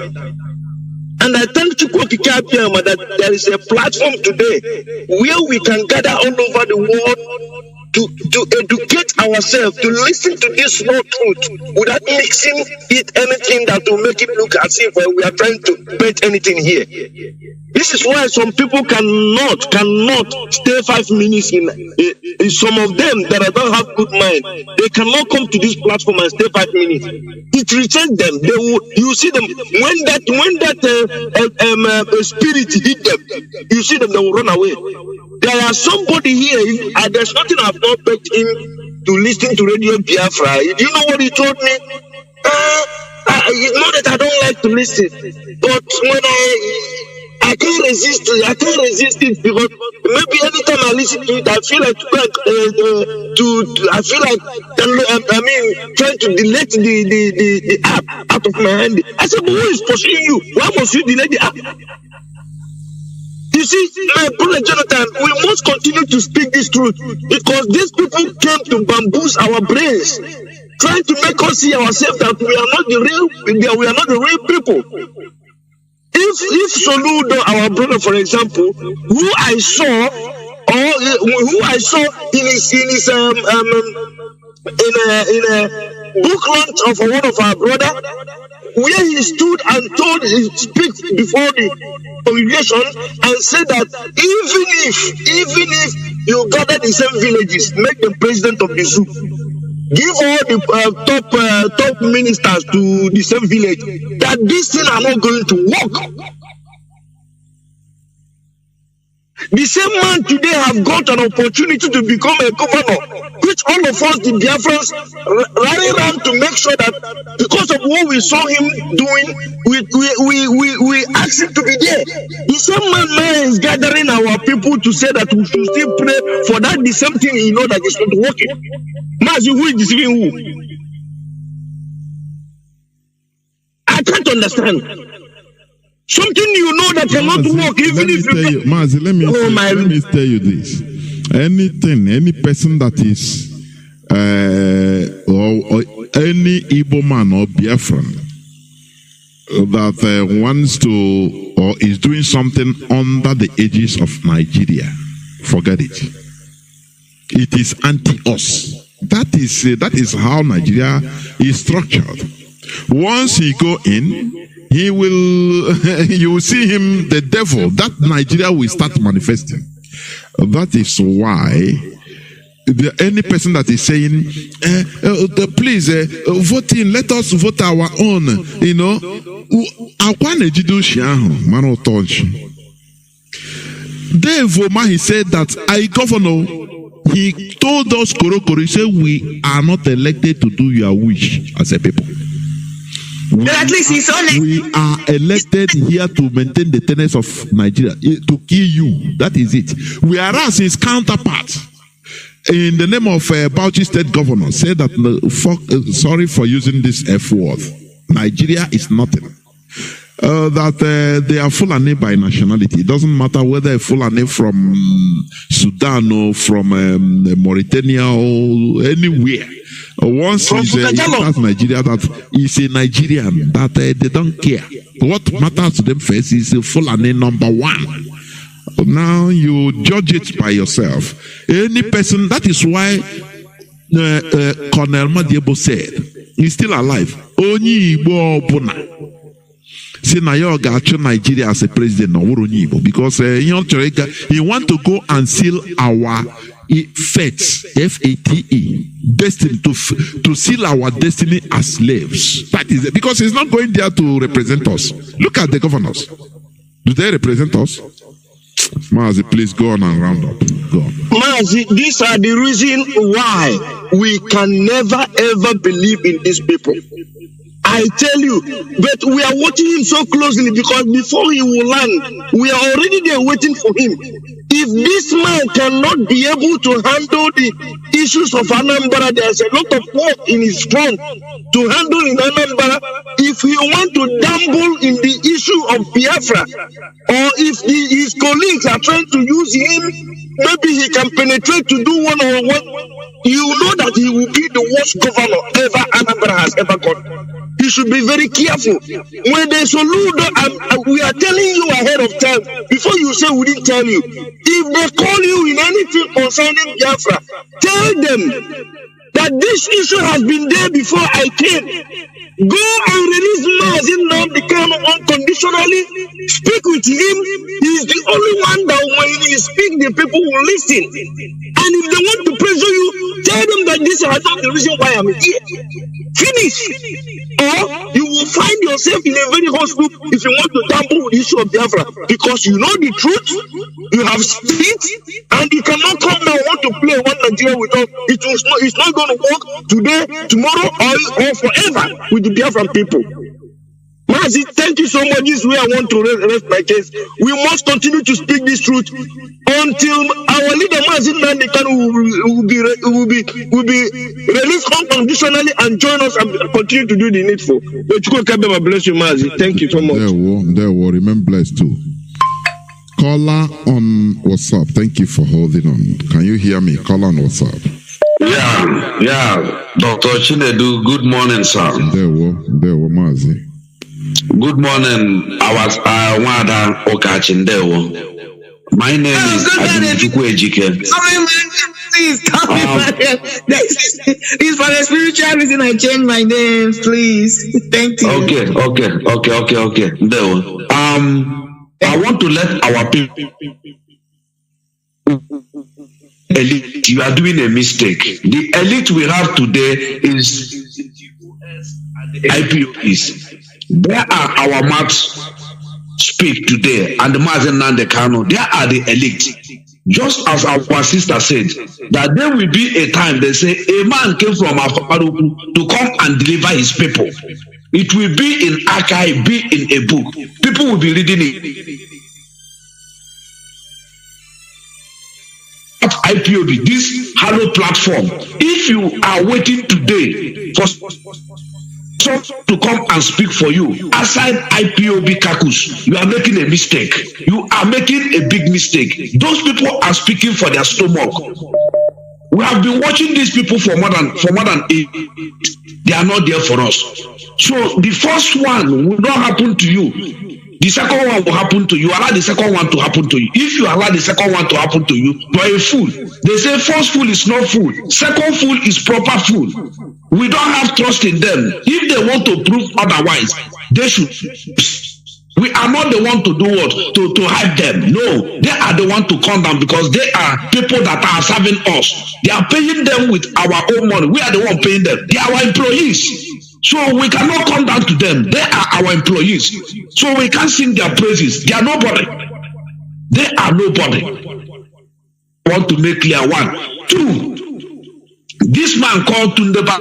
And I thank you, Biafra, that there is a platform today where we can gather all over the world to educate ourselves, to listen to this raw truth without mixing it anything that will make it look as if we are trying to paint anything here. This is why some people cannot stay 5 minutes in some of them that don't have good mind. They cannot come to this platform and stay 5 minutes. It rejects them. You see them when that spirit hit them. You see them, they will run away. There are somebody here, and there's nothing I've not begged him to listen to Radio Biafra. Do you know what he told me? It's not that I don't like to listen, but when I can't resist it because maybe anytime I listen to it, I feel like I feel like trying to delete the app out of my hand. I said, but who is pursuing you? Why must you delete the app? You see, my brother Jonathan, we must continue to speak this truth because these people came to bamboozle our brains, trying to make us see ourselves that we are not the real people. If Soludo, our brother, for example, who I saw in a book launch of one of our brother, where he stood and he speaks before the congregation and said that even if you gather the same villages, make them president of the zoo, give all the top ministers to the same village, that these things are not going to work. The same man today have got an opportunity to become a governor, which all of us, the Biafrans, rally around to make sure that because of what we saw him doing, we asked him to be there. The same man now is gathering our people to say that we should still pray for that. The same thing he know that is not working. Mazi, who is deceiving who? I can't understand. Something you know that cannot work, even if you. Mazi, let me tell you this. Any person that is or any Igbo man or Biafran that wants to or is doing something under the edges of Nigeria, forget it. It is anti-us. That is how Nigeria is structured. Once he go in, he will, you will see him, the devil, that Nigeria will start manifesting. That is why any person that is saying, please vote in, let us vote our own, you know, Dave Oma, he said that governor, he told us, he said, we are not elected to do your wish as a people. At least he's we are elected here to maintain the tenets of Nigeria, to kill you. That is it. Whereas his counterpart, in the name of Bauchi State Governor, said that sorry for using this F word. Nigeria is nothing. That they are Fulani by nationality. It doesn't matter whether a Fulani from Sudan or from Mauritania or anywhere. Once he's Nigeria, that he's a Nigerian, that they don't care. What matters to them first is Fulani number one. Now you judge it by yourself. Any person, that is why Colonel Madiebo said, he's still alive. Only Igbo Obuna. Say Nayoga chose Nigeria as a president, because he want to go and seal our fates, F-A-T-E, destiny, to seal our destiny as slaves. That is it, because he's not going there to represent us. Look at the governors. Do they represent us? Mazi, please go on and round up. Go on. Mazi, these are the reason why we can never ever believe in these people. I tell you, but we are watching him so closely because before he will land, we are already there waiting for him. If this man cannot be able to handle the issues of Anambra, there's a lot of work in his front to handle in Anambra. If he want to dabble in the issue of Biafra, or if his colleagues are trying to use him, maybe he can penetrate to do one-on-one, you know that he will be the worst governor ever Anambra has ever got. He should be very careful. When they Soludo, we are telling you ahead of time, before you say we didn't tell you. If they call you in anything concerning Biafra, tell them that this issue has been there before I came. Go and release Mazi Johnathan unconditionally. Speak with him. He's the only one that when he speaks, the people will listen. And if they want to pressure you, tell them that this is not the reason why I'm here. Finish. Or you will find yourself in a very hospital if you want to tamper with the issue of Biafra. Because you know the truth, you have speech, and you cannot come now and want to play one Nigeria with us. It's not going to work today, tomorrow, or forever with the Biafran people. Mazi, thank you so much. This is where I want to rest my case. We must continue to speak this truth until our leader Mazi Nnamdi Kanu will be released unconditionally and join us and continue to do the needful. But you can bless you, Mazi. Thank you so much. There will remain blessed too. Caller on WhatsApp. Thank you for holding on. Can you hear me? Caller on WhatsApp. Yeah. Dr. Chinedu, good morning, sir. There were Mazi. Good morning, our Wada Okachindewo. My name is Adunchukwu Ejike. Sorry, man. Please, come It's for the spiritual reason I changed my name, please. Thank you. Okay. Ndewo. I want to let our people elite, you are doing a mistake. The elite we have today is IPOs. There are our mouths speak today, and the Mazi Nnamdi Kanu, they are the elite. Just as our sister said, that there will be a time they say a man came from Afaruku to come and deliver his people. It will be in archive, be in a book. People will be reading it. IPOB, this hollow platform. If you are waiting today for someone to come and speak for you, aside IPOB Kakus, you are making a mistake. You are making a big mistake. Those people are speaking for their stomach. We have been watching these people for more than 8. They are not there for us. So the first one will not happen to you. The second one will happen to you. Allow the second one to happen to you. If you allow the second one to happen to you, you are a fool. They say first fool is not fool. Second fool is proper fool. We don't have trust in them. If they want to prove otherwise, they should. We are not the one to do what? To hype them. No, they are the one to come down because they are people that are serving us. They are paying them with our own money. We are the one paying them. They are our employees. So we cannot come down to them. They are our employees. So we can't sing their praises. They are nobody. They are nobody. I want to make clear 1. 2, this man called Tundeba.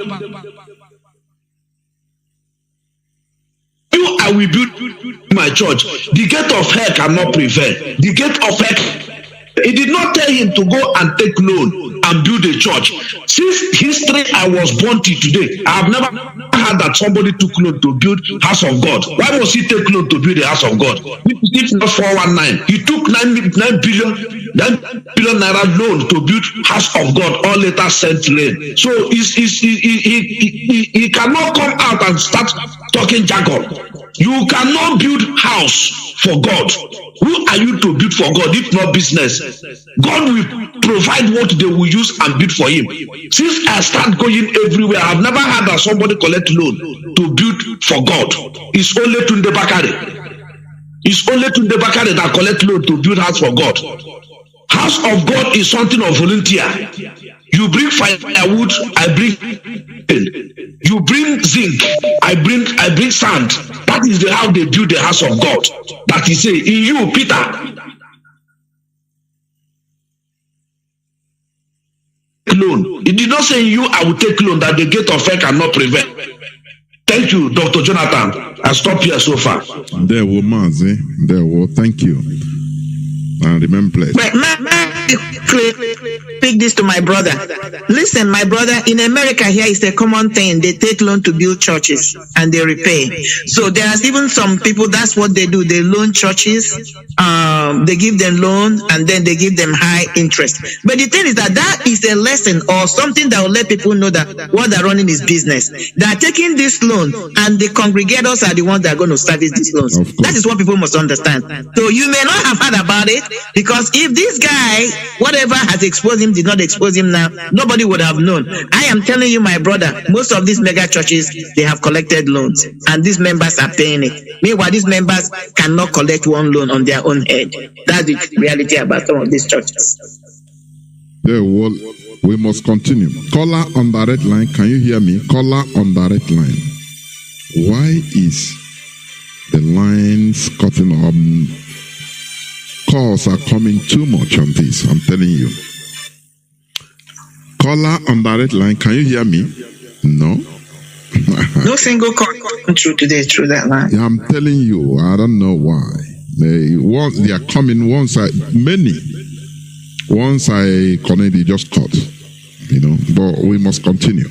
I will build my church. The gate of hell cannot prevail. The gate of hell. He did not tell him to go and take loan and build a church. Since history I was born till today, I have never heard that somebody took loan to build house of God. Why must he take loan to build a house of God? If not 419, he took 9 billion naira loan to build house of God. All later sent rain. So he cannot come out and start talking jargon. You cannot build house for God. Who are you to build for God if not business? God will provide what they will use and build for him. Since I start going everywhere, I have never had that somebody collect loan to build for God. It's only Tunde Bakare. It's only Tunde Bakare that collect loan to build house for God. House of God is something of volunteer. You bring firewood, I bring. You bring zinc, I bring sand. That is how they build the house of God. That he say, in you, Peter. Loan. He did not say in you, I will take loan that the gate of hell cannot prevail. Thank you, Dr. Johnathan. I stop here so far. There were Mazi. There were. Thank you. And remember, speak this to my brother. Listen, my brother, in America here is a common thing. They take loan to build churches and they repay. So there's even some people, that's what they do. They loan churches, they give them loan and then they give them high interest. But the thing is that is a lesson or something that will let people know that what they're running is business. They are taking this loan and the congregators are the ones that are going to service these loans. That is what people must understand. So you may not have heard about it, because if this guy, whatever has exposed him, did not expose him now, nobody would have known. I am telling you, my brother, most of these mega churches, they have collected loans and these members are paying it. Meanwhile, these members cannot collect one loan on their own head. That's the reality about some of these churches. Yeah, well, we must continue. Caller on the red line, can you hear me? Caller on the red line. Why is the lines cutting off? Calls are coming too much on this, I'm telling you. Caller on the red line, can you hear me? No. No single call through today through that line. Yeah, I'm telling you, I don't know why. They are coming once I connect, they just cut. But we must continue.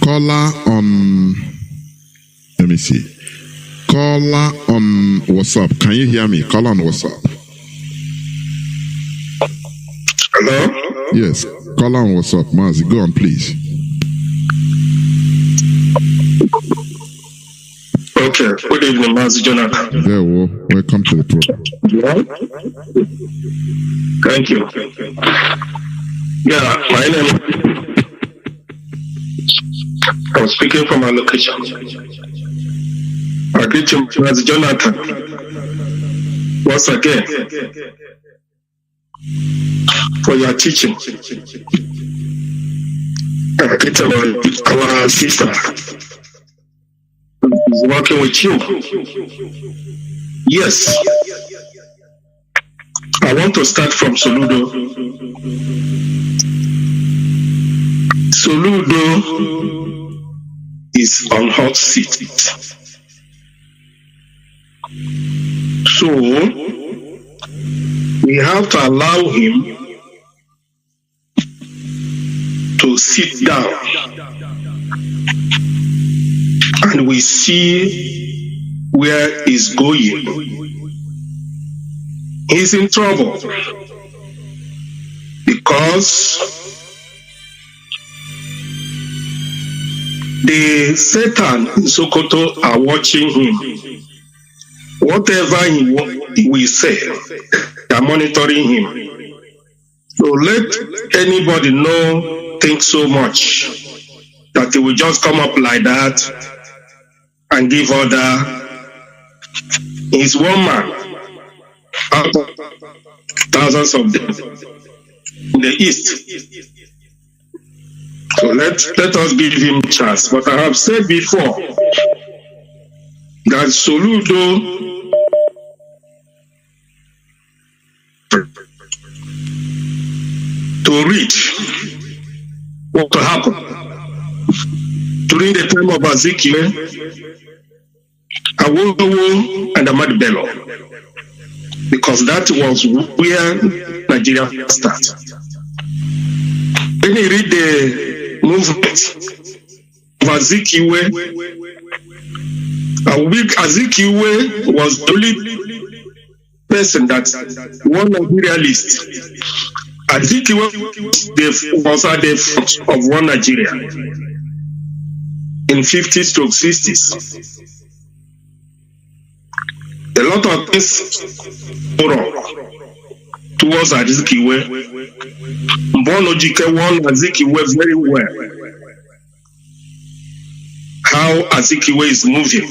Caller on, let me see. Caller on WhatsApp. Can you hear me? Caller on WhatsApp. Hello? Yes, caller on WhatsApp. Mazi, go on, please. Okay, good evening, Mazi Johnathan. There, welcome to the program. Thank you. Yeah, my name. I'm speaking from our location. I greet you, Mazi Johnathan. Once again, for your teaching. I greet our sister. Is working with you. Yes. I want to start from Soludo. Soludo is on hot seat. So we have to allow him to sit down and we see where he's going. He's in trouble because the Satan in Sokoto are watching him. Whatever he will say, they are monitoring him. So let anybody think so much that he will just come up like that and give order. He's one man out of thousands of them in the east. So let us give him a chance. But I have said before that Soludo to reach what will happen during the time of Azikiwe, Awolowo, and Ahmadu Bello, because that was where Nigeria started. When you read the movement of Azikiwe, Azikiwe was the only person that won Nigeria list. Azikiwe was at the front of one Nigeria in 50s to 60s. A lot of things go wrong towards Azikiwe. Mbonojike won Azikiwe very well. How Azikiwe is moving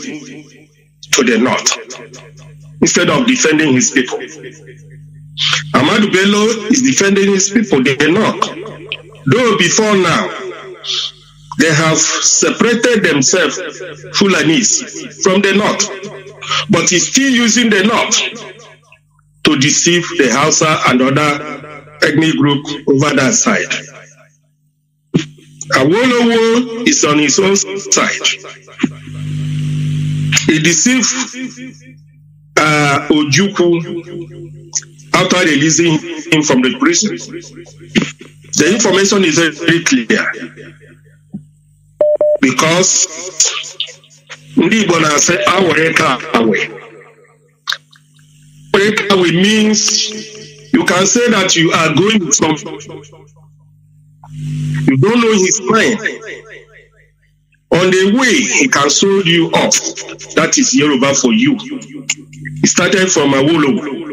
to the north instead of defending his people. Ahmadu Bello is defending his people, the north. Though before now, they have separated themselves, Fulanis, from the north. But he's still using the north to deceive the Hausa and other ethnic group over that side. Awolowo is on his own side. He deceived Ojukwu after releasing him from the prison. The information is very clear. Because ndị Igbo na-asị awere ka awe. Awere ka awe means you can say that you are going with something. You don't know his mind. On the way, he can sold you off. That is Yoruba for you. It started from Awolowo.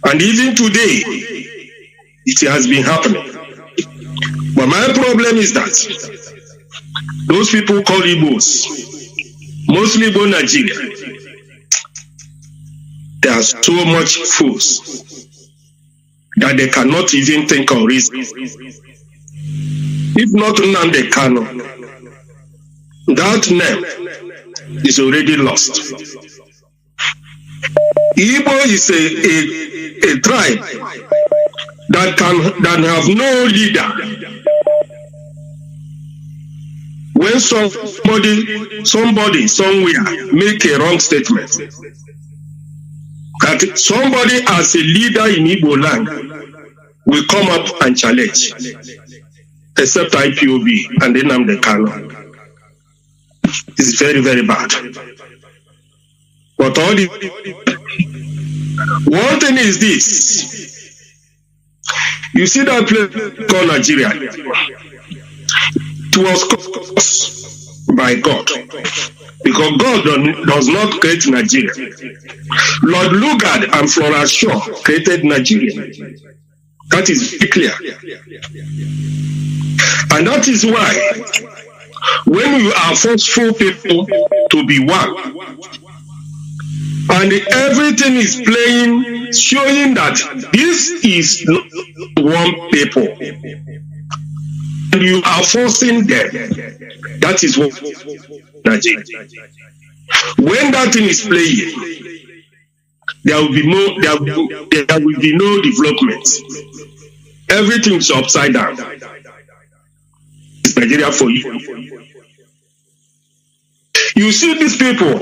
And even today, it has been happening. But my problem is that those people call Igbos, mostly Igbo Nigeria, they are so much fools that they cannot even think of reason. If not Nnamdi Kanu, that name is already lost. Igbo is a tribe that have no leader. when somebody somewhere make a wrong statement, that somebody as a leader in Igbo land will come up and challenge, except IPOB and then Nnamdi Kanu. It's very, very bad. But all the one thing is this. You see that place called Nigeria? It was caused by God. Because God does not create Nigeria. Lord Lugard and Florence Shaw created Nigeria. That is very clear. And that is why when you are forceful people to be one, and everything is playing, showing that this is not one people, and you are forcing them, that is what Nigeria. When that thing is playing, there will be no development. Everything is upside down. It's Nigeria for you. You see these people,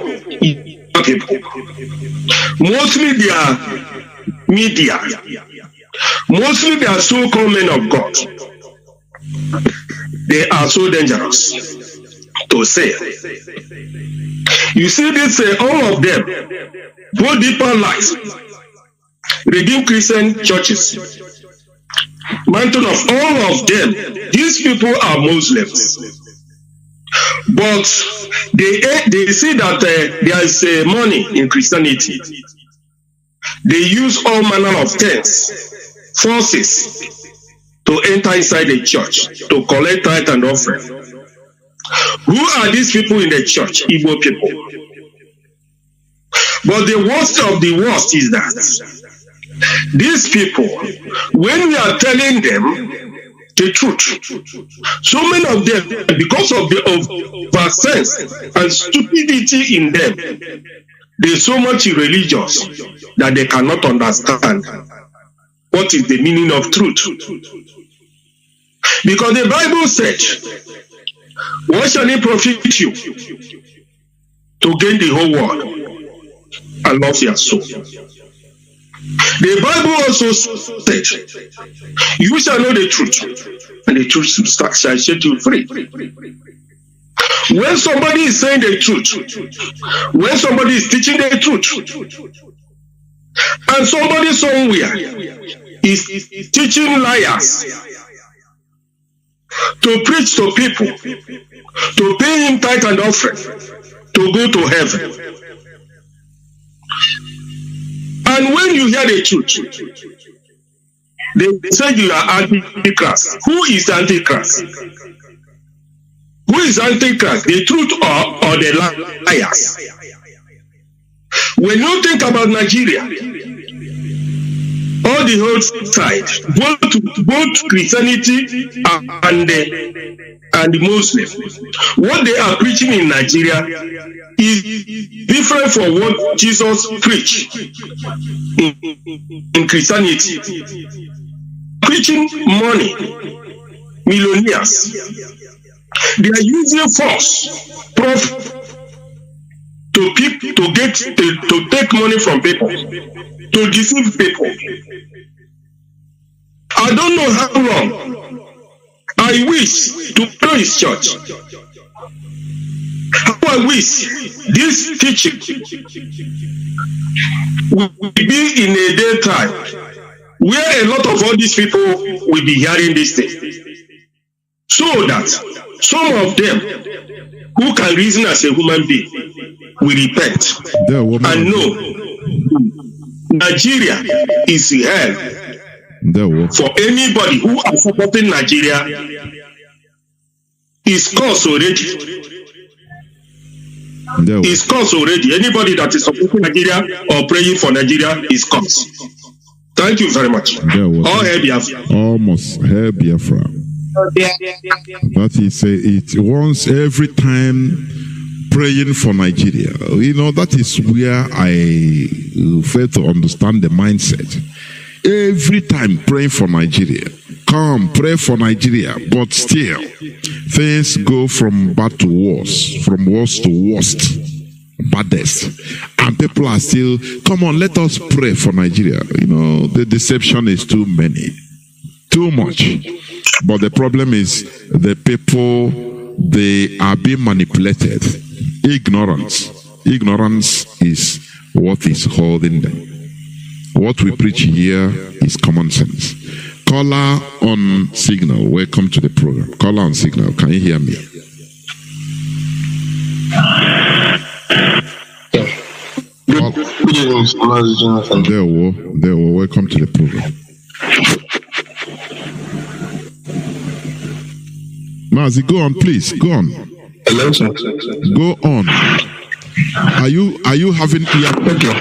mostly they are media, mostly they are so-called men of God. They are so dangerous to say. You see this, all of them, both deeper life, Redeemed Christian churches, Mountain of all of them, these people are Muslims. But they see that there is money in Christianity. They use all manner of things, forces, to enter inside the church, to collect tithe and offering. Who are these people in the church? Igbo people. But the worst of the worst is that these people, when we are telling them the truth, so many of them, because of the sense and stupidity in them, they're so much irreligious that they cannot understand what is the meaning of truth. Because the Bible said, what shall it profit you to gain the whole world and lose your soul? The Bible also said, you shall know the truth, and the truth shall set you free. When somebody is saying the truth, when somebody is teaching the truth, and somebody somewhere is teaching liars to preach to people, to pay him tithe and offering, to go to heaven. And when you hear the truth, they say you are Antichrist. Who is Antichrist? Who is Antichrist? The truth or the liars? When you think about Nigeria, all the whole side, both Christianity and the Muslims, what they are preaching in Nigeria is different from what Jesus preached in Christianity. Preaching money, millionaires. They are using force, profit, to take money from people, to deceive people. I don't know how long. I wish to go his church. How I wish this teaching will be in a daytime where a lot of all these people will be hearing this thing, so that some of them who can reason as a human being will repent and know Nigeria is hell. For anybody who are supporting Nigeria is cursed already. Is cursed already. Anybody that is supporting Nigeria or praying for Nigeria is cursed. Thank you very much. All hail Biafra. Almost hail Biafra. That is it wants every time praying for Nigeria. You know, that is where I fail to understand the mindset. Every time praying for Nigeria. Come, pray for Nigeria. But still, things go from bad to worse, from worst to worst, baddest. And people are still, come on, let us pray for Nigeria. You know, the deception is too many, too much. But the problem is the people, they are being manipulated. Ignorance. Ignorance is what is holding them. What we preach here is common sense. Caller on signal, welcome to the program. Caller on signal, can you hear me? Good evening, Mazi Johnathan. There, welcome to the program. Mazi, go on, please, go on. Hello, sir. Go on. Are you having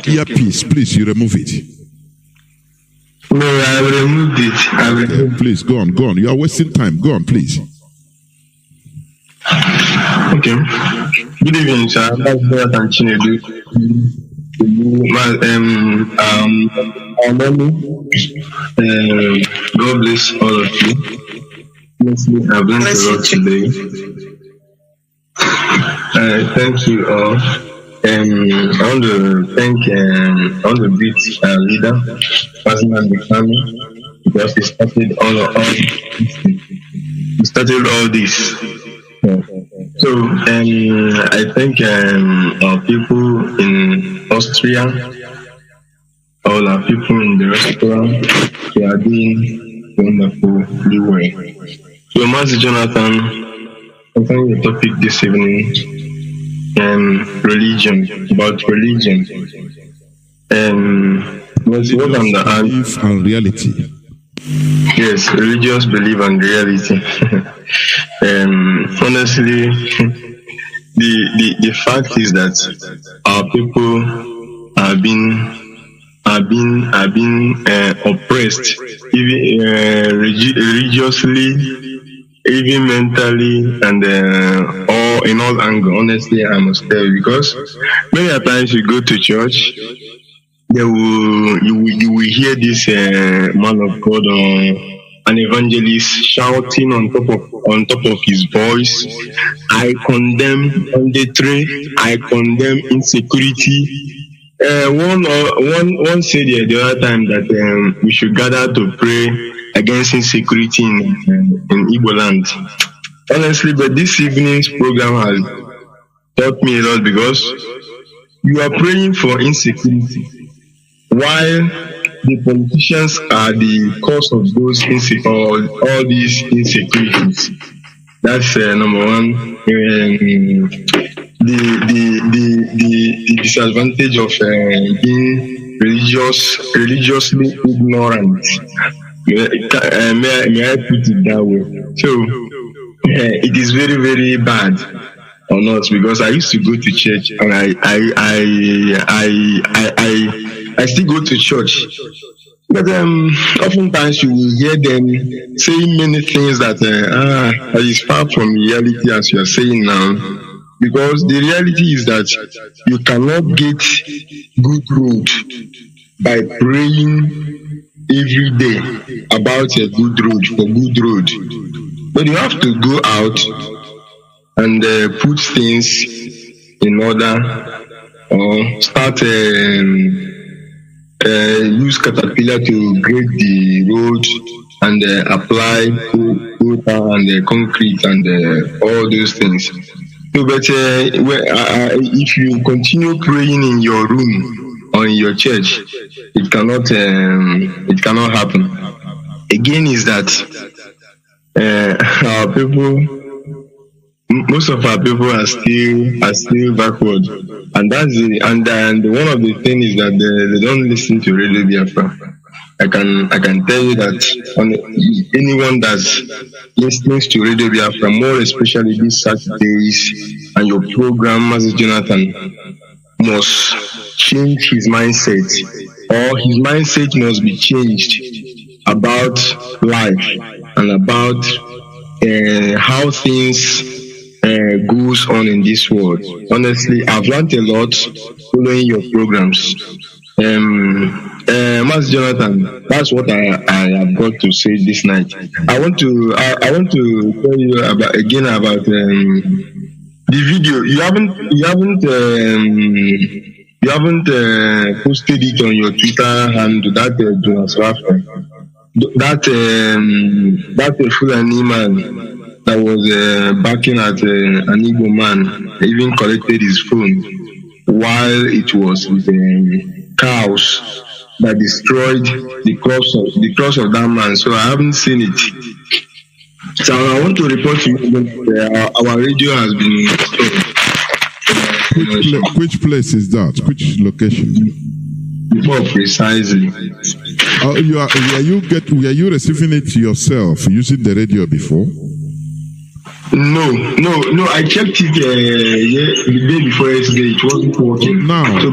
earpiece? Please, you remove it. No, I removed it. Okay, please, go on. You are wasting time. Go on, please. Okay. Good evening, sir. God bless all of you. Honestly, I've learned a lot today. Thank you all. I want to thank the beat leader, President Kanu, because he started all this. So I thank our people in Austria, all our people in the restaurant. They are doing wonderfully well. So Mazi Johnathan, concerning the topic this evening, religion, about religion. What belief and reality. Yes, religious belief and reality. Honestly, the fact is that our people are being oppressed, even religiously, even mentally, and all in all angles. Honestly, I must tell you, because many a times you go to church, you will hear this man of God or an evangelist shouting on top of his voice, "I condemn banditry, I condemn insecurity." One said the other time that we should gather to pray against insecurity in Igbo land. Honestly, but this evening's program has taught me a lot, because you are praying for insecurity while the politicians are the cause of those all these insecurities. That's number one. The disadvantage of being religiously ignorant. May I put it that way? So it is very, very bad on us, because I used to go to church, and I still go to church. But oftentimes you will hear them saying many things that is far from reality, as you are saying now. Because the reality is that you cannot get good road by praying every day about a good road, for good road. But you have to go out and put things in order, or start use caterpillar to grade the road and apply water and concrete and all those things. So, but if you continue praying in your room or in your church, it cannot happen. Again, is that our people, most of our people are still backward, and and one of the things is that they don't listen to Radio Biafra. I can tell you that anyone that's listening to Radio Biafra, more especially these Saturdays and your program, Mazi Johnathan, must change his mindset, or his mindset must be changed about life and about how things goes on in this world. Honestly, I've learned a lot following your programs. Mazi Johnathan, that's what I have got to say this night. I want to tell you about the video. You haven't posted it on your Twitter handle. That Jonas Rafa, that Fulani man that was backing at an Igbo man, even collected his phone while it was with cows that destroyed the crops of that man. So I haven't seen it. So I want to report to you that our radio has been stopped. Which place is that? Which location? More precisely. Were you receiving it yourself using the radio before? No. I checked it the day before yesterday. It wasn't working. Now, so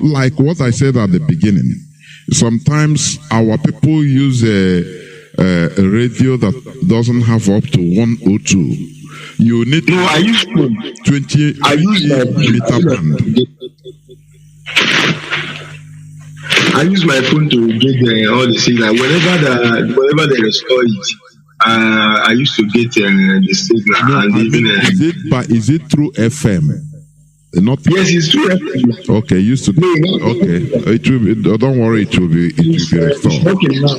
like what I said at the beginning, sometimes our people use a radio that doesn't have up to 102. You need I use 20 meter band. I use my phone to get all the signal. Whenever they restore it, I used to get the signal. No, and even, is it through FM? Yes, it's through FM. Okay, used to. Okay, it will be. Don't worry, it will be restored. It's working now.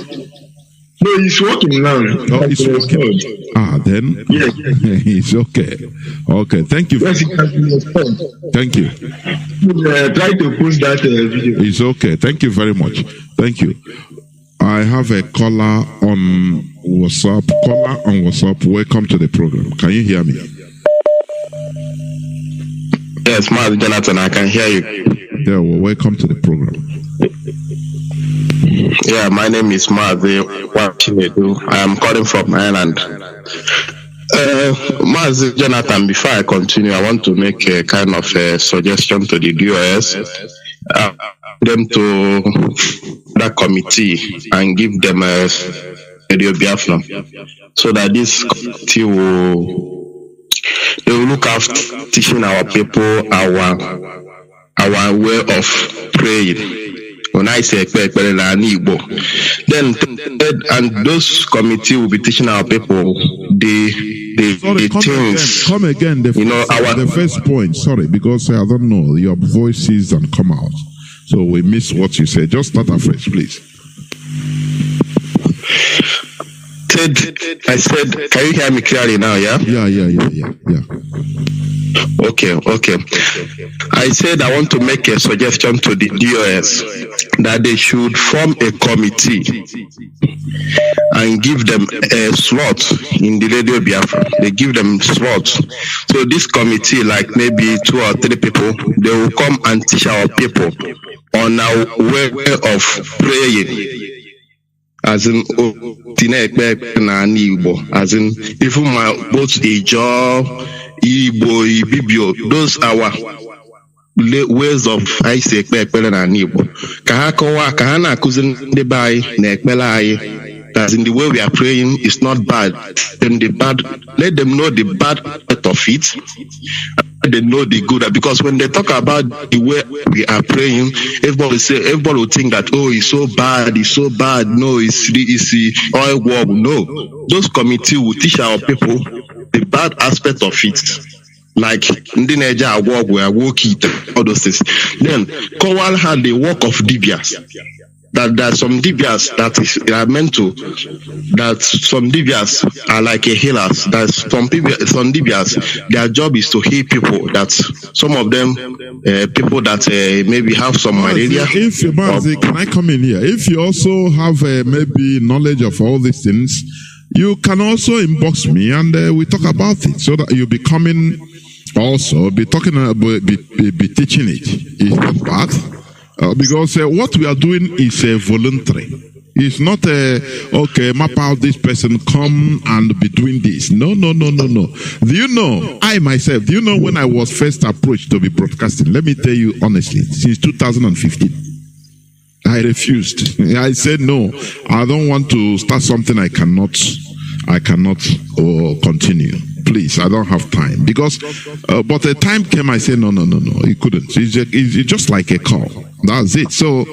No, it's working now. Oh, it's working. Then it's okay. Okay, thank you. Yes, it has been restored. Thank you. Try to post that video. It's okay. Thank you very much. Thank you. I have a caller on WhatsApp. Welcome to the program. Can you hear me? Yes, Mazi Johnathan, I can hear you. Yeah, well, welcome to the program. Yeah, my name is Mazi. I am calling from Ireland. Mazi Johnathan, before I continue, I want to make a kind of a suggestion to the DOS. Them to that committee and give them a Radio Biafra, so that this committee will look after teaching our people our way of praying. When I say then and those committee will be teaching our people the things. Come again. The first point. Sorry, because I don't know your voices and come out. So we missed what you said. Just start afresh, please. I said, can you hear me clearly now, yeah? Yeah. Okay. I said I want to make a suggestion to the DOS that they should form a committee and give them a slot in the Radio Biafra. They give them slots. So this committee, like maybe 2 or 3 people, they will come and teach our people on our way of praying. As in, as in, even my both Ijo, Igbo, Ibibio, those are our ways of I say and Igbo. Kahana cousin the by Nekmelai. As in the way we are praying is not bad. Then let them know the bad part of it. They know the good, because when they talk about the way we are praying, everybody will think that it's so bad. No, it's the oil war. No, those committees will teach our people the bad aspect of it. Like Ndineja work, we are working all those things. Then Kowal had the work of Dibias. That there are some Dibias that are meant to, that some Dibias are like a healers. That some Dibias, their job is to heal people. That some of them, people that maybe have some malaria. Can I come in here? If you also have maybe knowledge of all these things, you can also inbox me and we talk about it, so that you'll be coming also, be talking about, be teaching it. It's not bad. Because what we are doing is voluntary. It's not map out this person, come and be doing this. No. Do you know, I myself, when I was first approached to be broadcasting, let me tell you honestly, since 2015, I refused. I said, no, I don't want to start something I cannot continue. Please, I don't have time. Because, but the time came, I said, no, you couldn't. It's just like a call. That's it. So,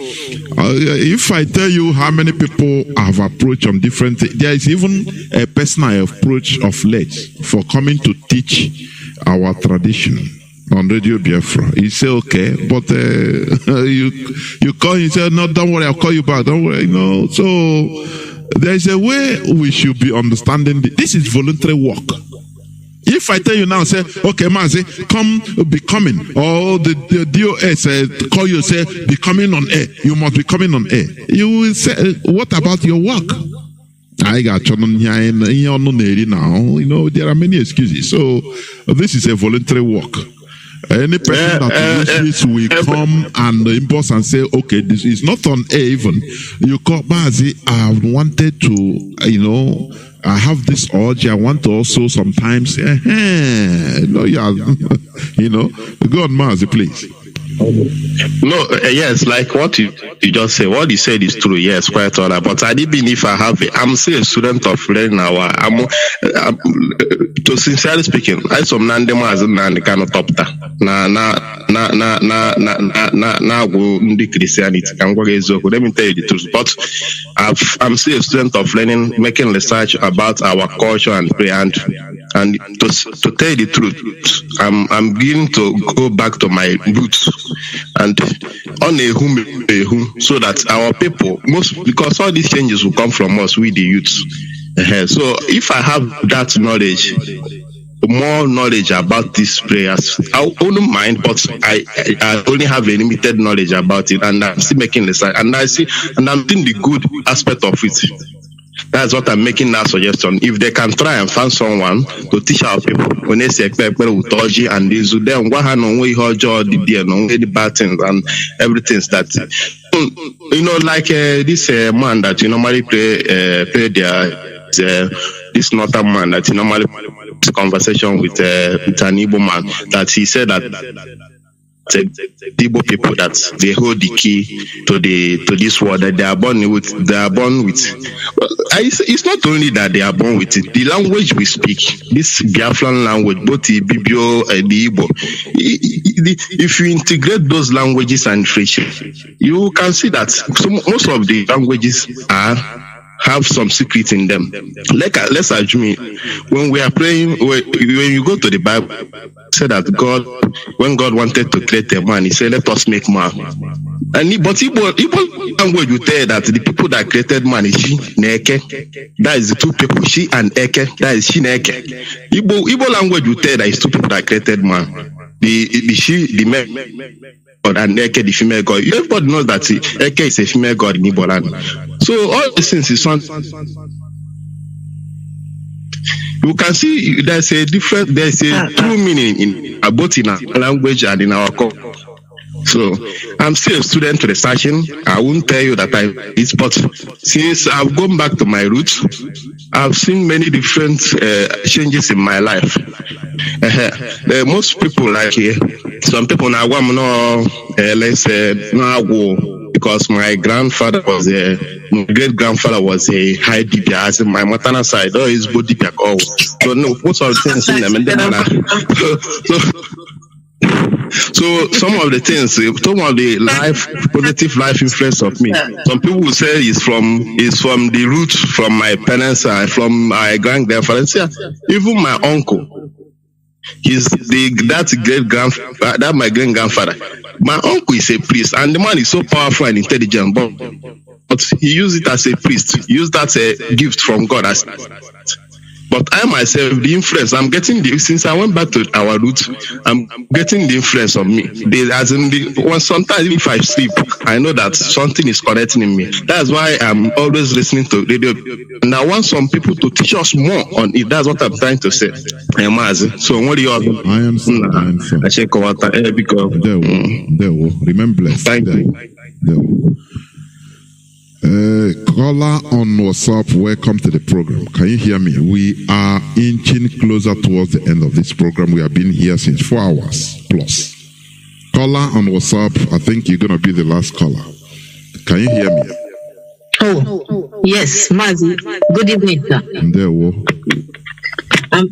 If I tell you how many people have approached on different things, there is even a personal approach of late for coming to teach our tradition on Radio Biafra. He say, okay, but you call him, say, no, don't worry, I'll call you back, don't worry, So there's a way we should be understanding this is voluntary work. If I tell you now, say, okay, Mazi, come be coming, or the DOS call you, say, be coming on air. You must be coming on air. You will say, what about your work? I got now. There are many excuses. So this is a voluntary work. Any person that wishes will come and impose and say, okay, this is not on air even. You call Mazi, I wanted to, I have this urge. I want to also sometimes, go on, Mazi, please. No, yes, like what you just said. What you said is true. Yes, quite all. But I even if I have I'm still a student of learning now. To sincerely speaking, I saw Nnamdi as a Kanu top na go ndi Christianity. Let me tell you the truth. But I'm still a student of learning, making research about our culture and prayer. And to tell you the truth, I'm beginning to go back to my roots and on a whom so that our people because all these changes will come from us, we the youths. So if I have that knowledge, more knowledge about these prayers, I wouldn't mind, but I only have a limited knowledge about it, and I'm still making research, and I'm seeing the good aspect of it. That's what I'm making that suggestion. If they can try and find someone to teach our people, when they say and this, then what the bad things and everything that like this man that you normally play this northern man that you normally conversation with an Igbo man that he said that the Igbo people that they hold the key to this world, that they are born with. It's not only that they are born with it. The language we speak, this Biafran language, both the Bibio and the Igbo, if you integrate those languages and phrases, you can see that most of the languages have some secret in them. Let's assume when we are praying, when you go to the Bible, say that when God wanted to create a man, he said, let us make man. But Igbo language will tell that the people that created man is she, Neke. That is the two people, she and Eke. That is she, Neke. Igbo language will tell that it's two people that created man. The she, the man, and Eke, the female god. Everybody knows that Eke is a female god in Igbo land. So all these things is one. You can see there's a true meaning in both in our language and in our culture. So I'm still a student researching. I won't tell you that but since I've gone back to my roots, I've seen many different changes in my life. Most people like some people now let's say because my grandfather was my great grandfather was a high DP, as in my maternal side, his body DP. So no, most of the things in them, and then so some of the things, some of the positive life influence of me. Some people will say it's from the roots from my parents and from my grandfather. Even my uncle, that's my great grandfather. My uncle is a priest, and the man is so powerful and intelligent, but he used it as a priest. He used that as a gift from God. But I myself, the influence, I'm getting since I went back to our roots, I'm getting the influence of me. Sometimes if I sleep, I know that something is connecting in me. That's why I'm always listening to radio. And I want some people to teach us more on it. That's what I'm trying to say. So what do you have? I am so. Remember blessed. Thank you. Caller on WhatsApp, welcome to the program. Can you hear me? We are inching closer towards the end of this program. We have been here since 4 hours plus. Caller on WhatsApp, I think you're going to be the last caller. Can you hear me? Oh, yes, Mazi. Good evening, sir.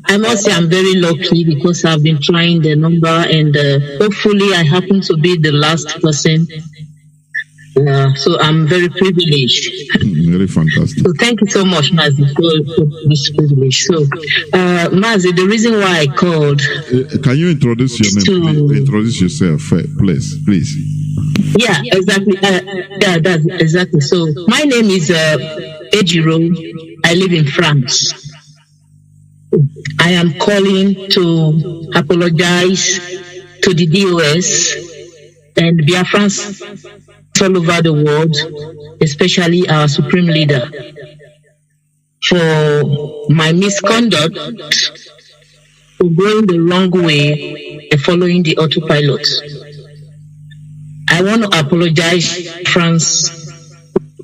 I must say I'm very lucky because I've been trying the number and hopefully I happen to be the last person So I'm very privileged. Very fantastic. So thank you so much, Mazi, for this privilege. So, Mazi, the reason why I called... can you introduce your name? Please? Introduce yourself, please. Yeah, exactly. That's exactly. So my name is Ejiro. I live in France. I am calling to apologize to the DOS and Biafrans all over the world, especially our supreme leader, for my misconduct, for going the wrong way and following the autopilot. I want to apologize, France,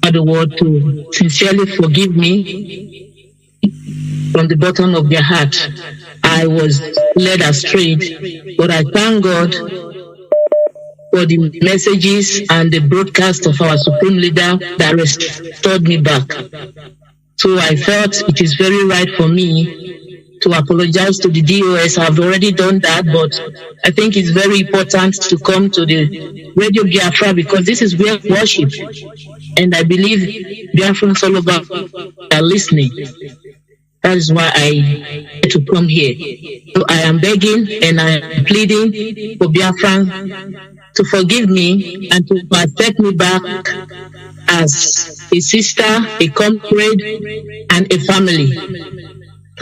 for the world to sincerely forgive me from the bottom of their heart. I was led astray, but I thank God for the messages and the broadcast of our supreme leader that restored me back. So I felt it is very right for me to apologize to the DOS. I've already done that, but I think it's very important to come to the Radio Biafra because this is where we worship. And I believe Biafrans all over are listening. That is why I had to come here. So I am begging and I am pleading for Biafran to forgive me and to accept me back as a sister, a comrade, and a family.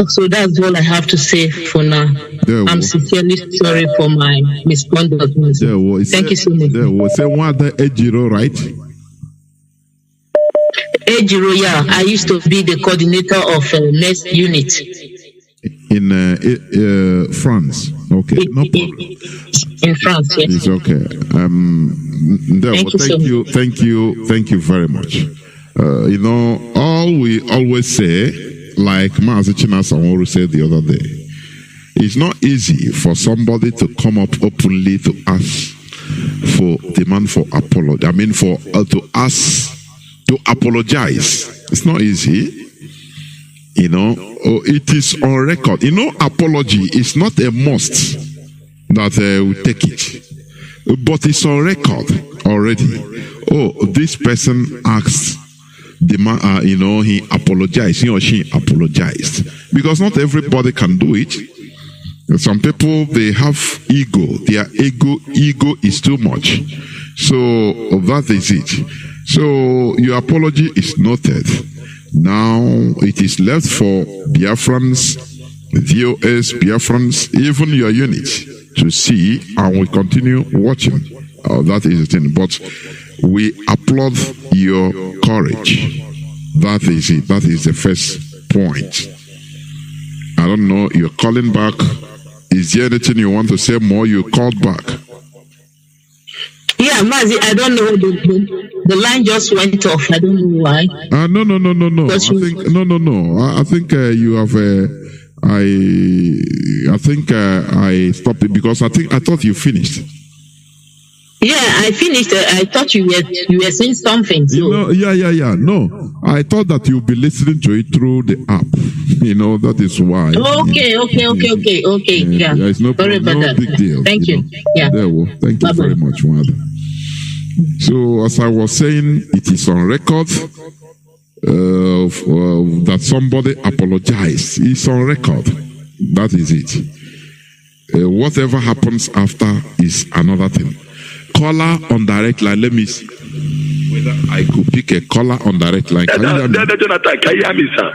So that's all I have to say for now. I'm sincerely sorry for my misconduct. Thank you so much. There was one other Ejiro, right? Ejiro, yeah. I used to be the coordinator of next unit. In France. Okay, no problem. In France, yes. It's okay. Thank you very much. All we always say, like Mazi Johnathan already said the other day, it's not easy for somebody to come up openly to ask for demand for apology. I mean, to ask to apologize. It's not easy. It is on record. Apology is not a must that we take it, but it's on record already. This person asked, he apologized, he or she apologized, because not everybody can do it. Some people, they have ego. Their ego is too much. So that is it. So your apology is noted. Now it is left for Biafrans, DOS, Biafrans, even your unit to see, and we continue watching. That is the thing. But we applaud your courage. That is it. That is the first point. I don't know. You're calling back. Is there anything you want to say more? You called back. Yeah, Mazi, I don't know. The line just went off. I don't know why. No. I think you have. I think I stopped it because I thought you finished. Yeah, I finished. I thought you were saying something. So. Yeah. No, I thought that you'll be listening to it through the app. That is why. Okay. Yeah. It's no problem. No big deal. Thank you. Yeah. Thank you very much, Mother. So, as I was saying, it is on record that somebody apologized. It's on record. That is it. Whatever happens after is another thing. Caller on direct line. Let me see whether I could pick a caller on direct line. Can you hear me? Johnathan, can you hear me, sir?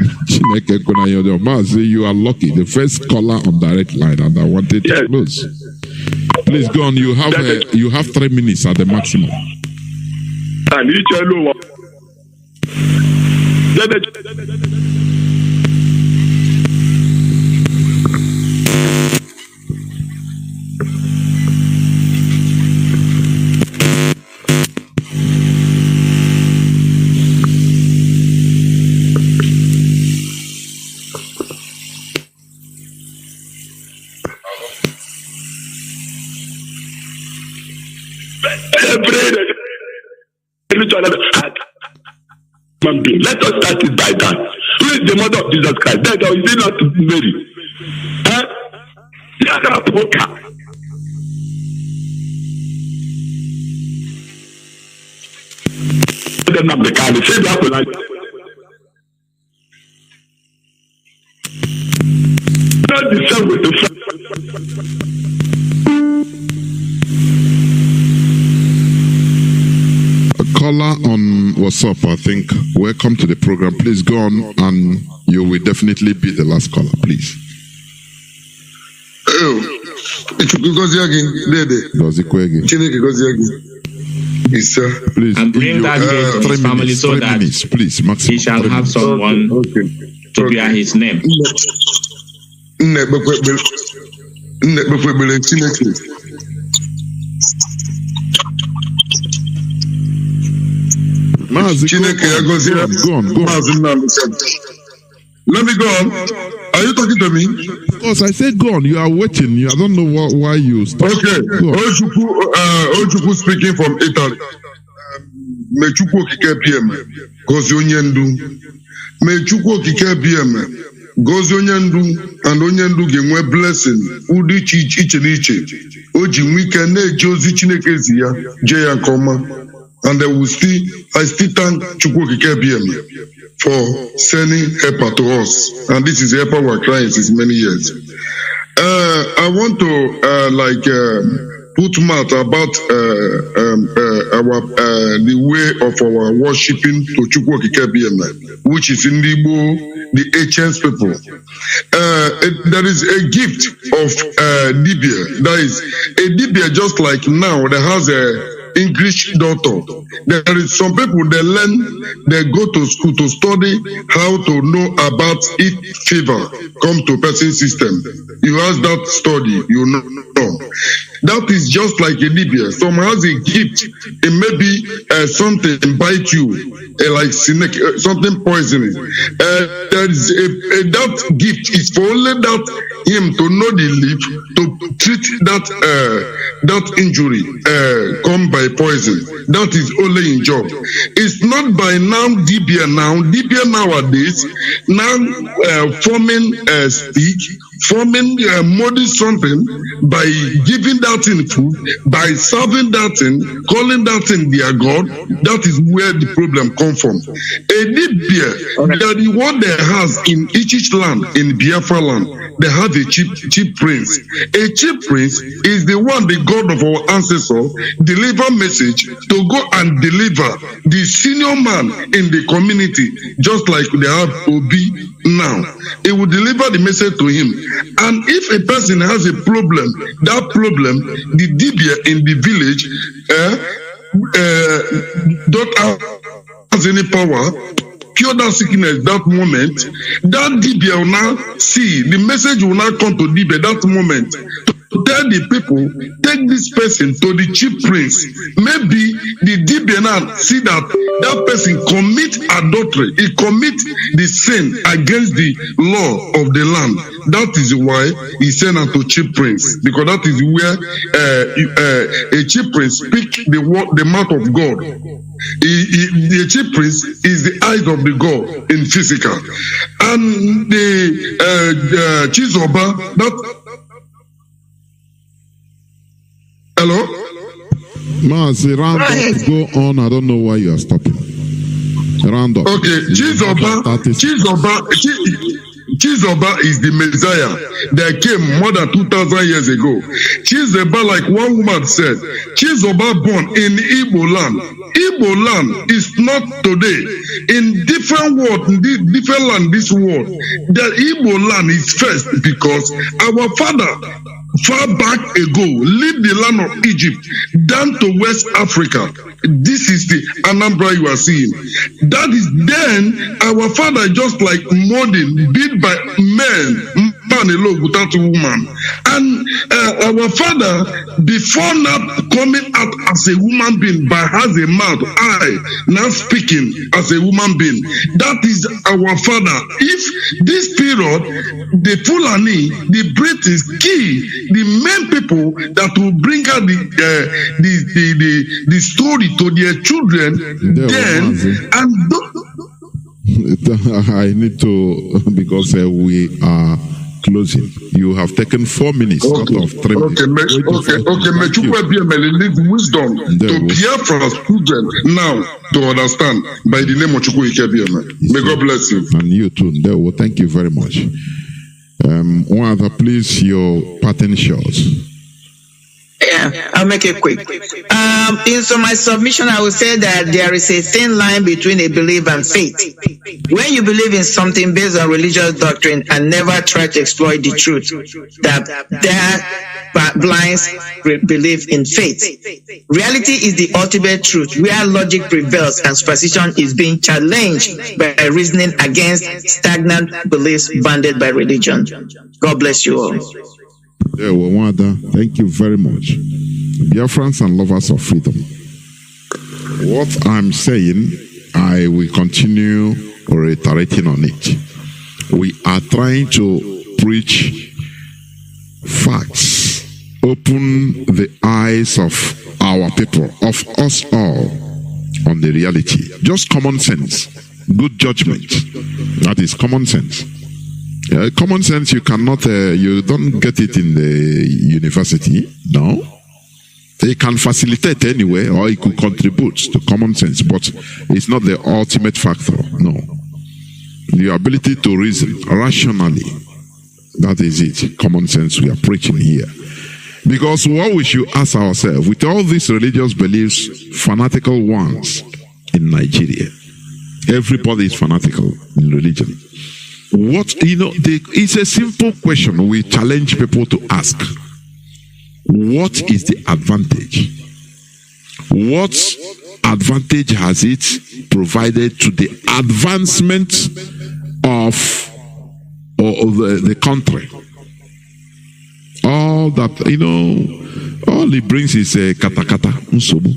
You are lucky. The first caller on direct line, and I wanted to close. Please go on. You have 3 minutes at the maximum. Let us start it by that. Who is the mother of Jesus Christ? That is it not Mary? Nnamdi Kanu. Say that for not the same with the caller on WhatsApp, I think. Welcome to the program. Please go on, and you will definitely be the last caller, please. Please, and bring that day to his family so that please, he shall have someone to bear his name. Mazi, go on. Let me go on. Are you talking to me? Of course, I said go on. You are waiting. I don't know why you stop. Okay. Ojuku speaking from Italy. Mechukwu okike PM. Gozi onye ndu. Mechukwu okike PM. Gozi onye ndu and onye ndu ga-enwe blessing. Udi iche n'iche. O ji nwike na-eje ozi Chineke zi ya. Je ya nke ọma. And I still thank Chukwu okike PM for sending help to us. And this is help we're crying since many years. I want to put mouth about the way of our worshiping to Chukwu okike PM, which is in the ancient people. There is a gift of Dibia. There is a Dibia just like now that has a English doctor. There is some people they go to school to study how to know about if fever come to person system. You ask that study, you know. That is just like a Libya. Some has a gift, it may be something bite you, like snake, something poisonous. There is that gift is for only that him to know the leaf to treat that injury come by poison. That is only in job. It's not by now Dibia nowadays forming speech, forming modern something by giving that in food, by serving that in, calling that in their God. That is where the problem comes from. A Dibia, that the one they has in each land, in Biafra land, they have a chief prince. A chief prince is the one, the God of our ancestors, deliver message to go and deliver the senior man in the community, just like they have Obi now. It will deliver the message to him. And if a person has a problem, that problem, the Dibia in the village don't have any power, cure that sickness that moment, that Dibia will now see, the message will not come to Dibia that moment. Tell the people, take this person to the chief prince. Maybe the Dibia now see that person commit adultery, he commit the sin against the law of the land. That is why he sent her to chief prince, because that is where a chief prince speak the mouth of God. The chief prince is the eyes of the God in physical, and the Chizoba that. Hello? Mazi, round up, go on. I don't know why you are stopping. Round up. Okay, Chizoba is the Messiah that came more than 2,000 years ago. Chizoba, like one woman said, Chizoba born in Igbo land. Igbo land is not today. In different world, different land, this world, the Igbo land is first because our father, far back ago, leave the land of Egypt down to West Africa. This is the Anambra you are seeing. That is then our father just like modern, built by man alone without a woman. And our father, before not coming out as a woman being, but has a mouth, eye, now speaking as a woman being. That is our father. If this period, the Fulani, the British, key, the main people that will bring out the story to their children, then and I need to, because we are closing. You have taken 4 minutes out of 3 minutes. May you wisdom to Biafra students now to understand by the name of Chukwu Ikebieme. May God bless you. And you too. Well, thank you very much. One other, please, your pattern shots. Yeah, I'll make it quick. In my submission, I will say that there is a thin line between a belief and faith. When you believe in something based on religious doctrine and never try to exploit the truth, that blinds belief in faith. Reality is the ultimate truth, where logic prevails and superstition is being challenged by reasoning against stagnant beliefs banded by religion. God bless you all. Thank you very much. Biafrans and lovers of freedom. What I'm saying, I will continue reiterating on it. We are trying to preach facts, open the eyes of our people, of us all, on the reality. Just common sense, good judgment. That is common sense. Common sense, you cannot, you don't get it in the university, no. It can facilitate anyway, or it could contribute to common sense, but it's not the ultimate factor, no. The ability to reason rationally, that is it, common sense we are preaching here. Because what we should ask ourselves, with all these religious beliefs, fanatical ones in Nigeria, everybody is fanatical in religion. It's a simple question we challenge people to ask. What is the advantage? What advantage has it provided to the advancement of the country? All that, all it brings is a katakata, unsobu.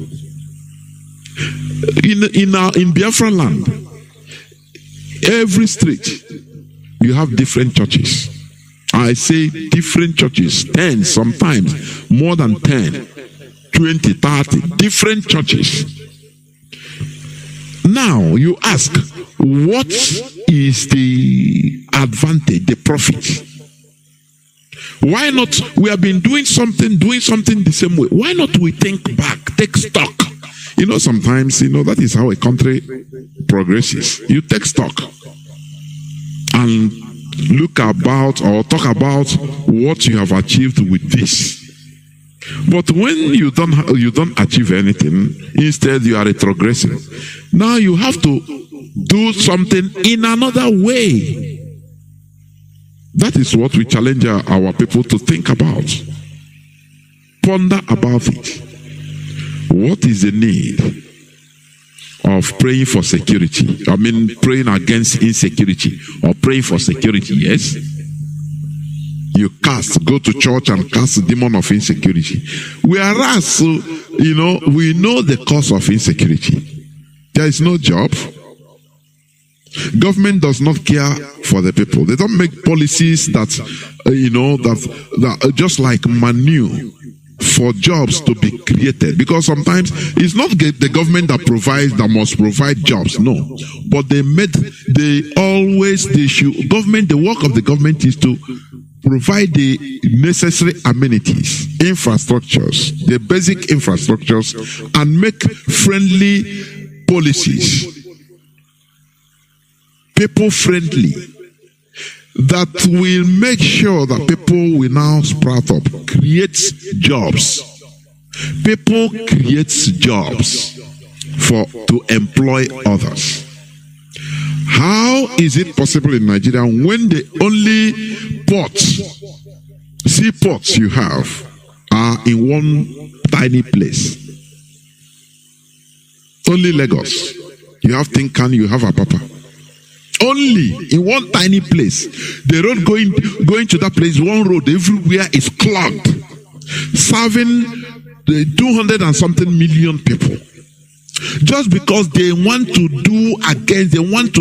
In Biafra land, every street, you have different churches. I say different churches, 10, sometimes more than 10, 20, 30, different churches. Now you ask, what is the advantage, the profit? Why not? We have been doing something the same way. Why not we think back, take stock? Sometimes, that is how a country progresses. You take stock and look about or talk about what you have achieved with this. But when you don't achieve anything, instead you are retrogressing. Now you have to do something in another way. That is what we challenge our people to think about. Ponder about it. What is the need of praying for security? I mean, praying against insecurity or praying for security, yes? You go to church and cast the demon of insecurity. Whereas, we know the cause of insecurity. There is no job. Government does not care for the people. They don't make policies that just like manure for jobs to be created, because sometimes it's not the government that must provide jobs, no, but the work of the government is to provide the necessary amenities, infrastructures, the basic infrastructures, and make friendly policies, people friendly, that will make sure that people will now sprout up, create jobs. People create jobs to employ others. How is it possible in Nigeria when the only seaports you have are in one tiny place? Only Lagos. You have Kanu, you have Apapa. Only in one tiny place. The road going to that place, one road everywhere is clogged, serving the 200 and something million people. Just because they want to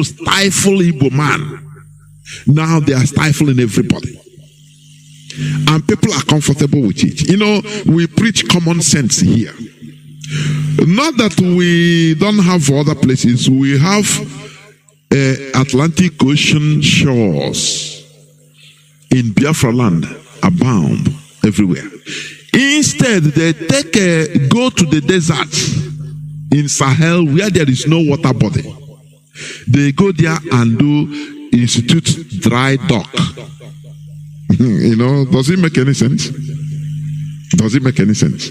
stifle Igbo man. Now they are stifling everybody. And people are comfortable with it. We preach common sense here. Not that we don't have other places. We have Atlantic Ocean shores. in Biafra land abound everywhere. Instead, they go to the desert in Sahel where there is no water body. They go there and do institute dry dock. Does it make any sense? Does it make any sense?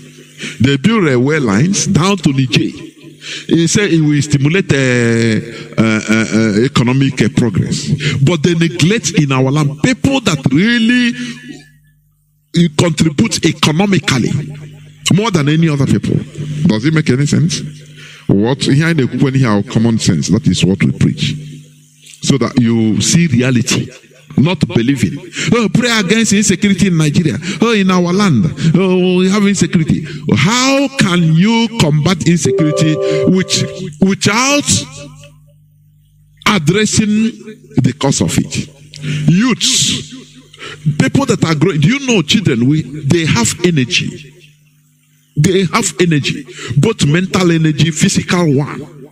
They build railway lines down to Niger. He said it will stimulate economic progress. But they neglect in our land people that really contribute economically more than any other people. Does it make any sense? What here when you have common sense, that is what we preach. So that you see reality, not believing. Oh, pray against insecurity in Nigeria. Oh, in our land. Oh, we have insecurity. How can you combat insecurity without addressing the cause of it? Youths, people that are growing. Do you know children? They have energy. They have energy, both mental energy, physical one.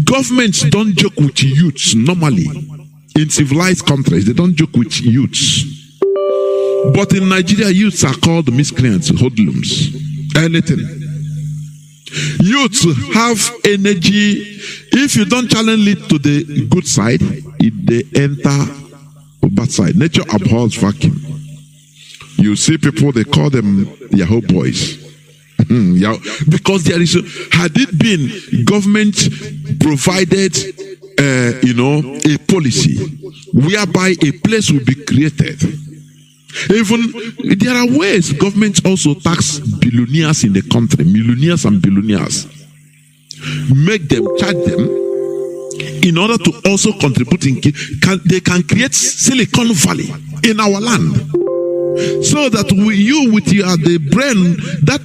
Governments don't joke with youths normally. In civilized countries, they don't joke with youths. But in Nigeria, youths are called miscreants, hoodlums, anything. Youths have energy. If you don't challenge it to the good side, they enter the bad side. Nature abhors vacuum. You see people, they call them Yahoo boys. Because there is, had it been government provided, a policy whereby a place will be created. Even there are ways governments also tax billionaires in the country, millionaires and billionaires, make them, charge them, in order to also contribute. They can create Silicon Valley in our land. So that with the brain, that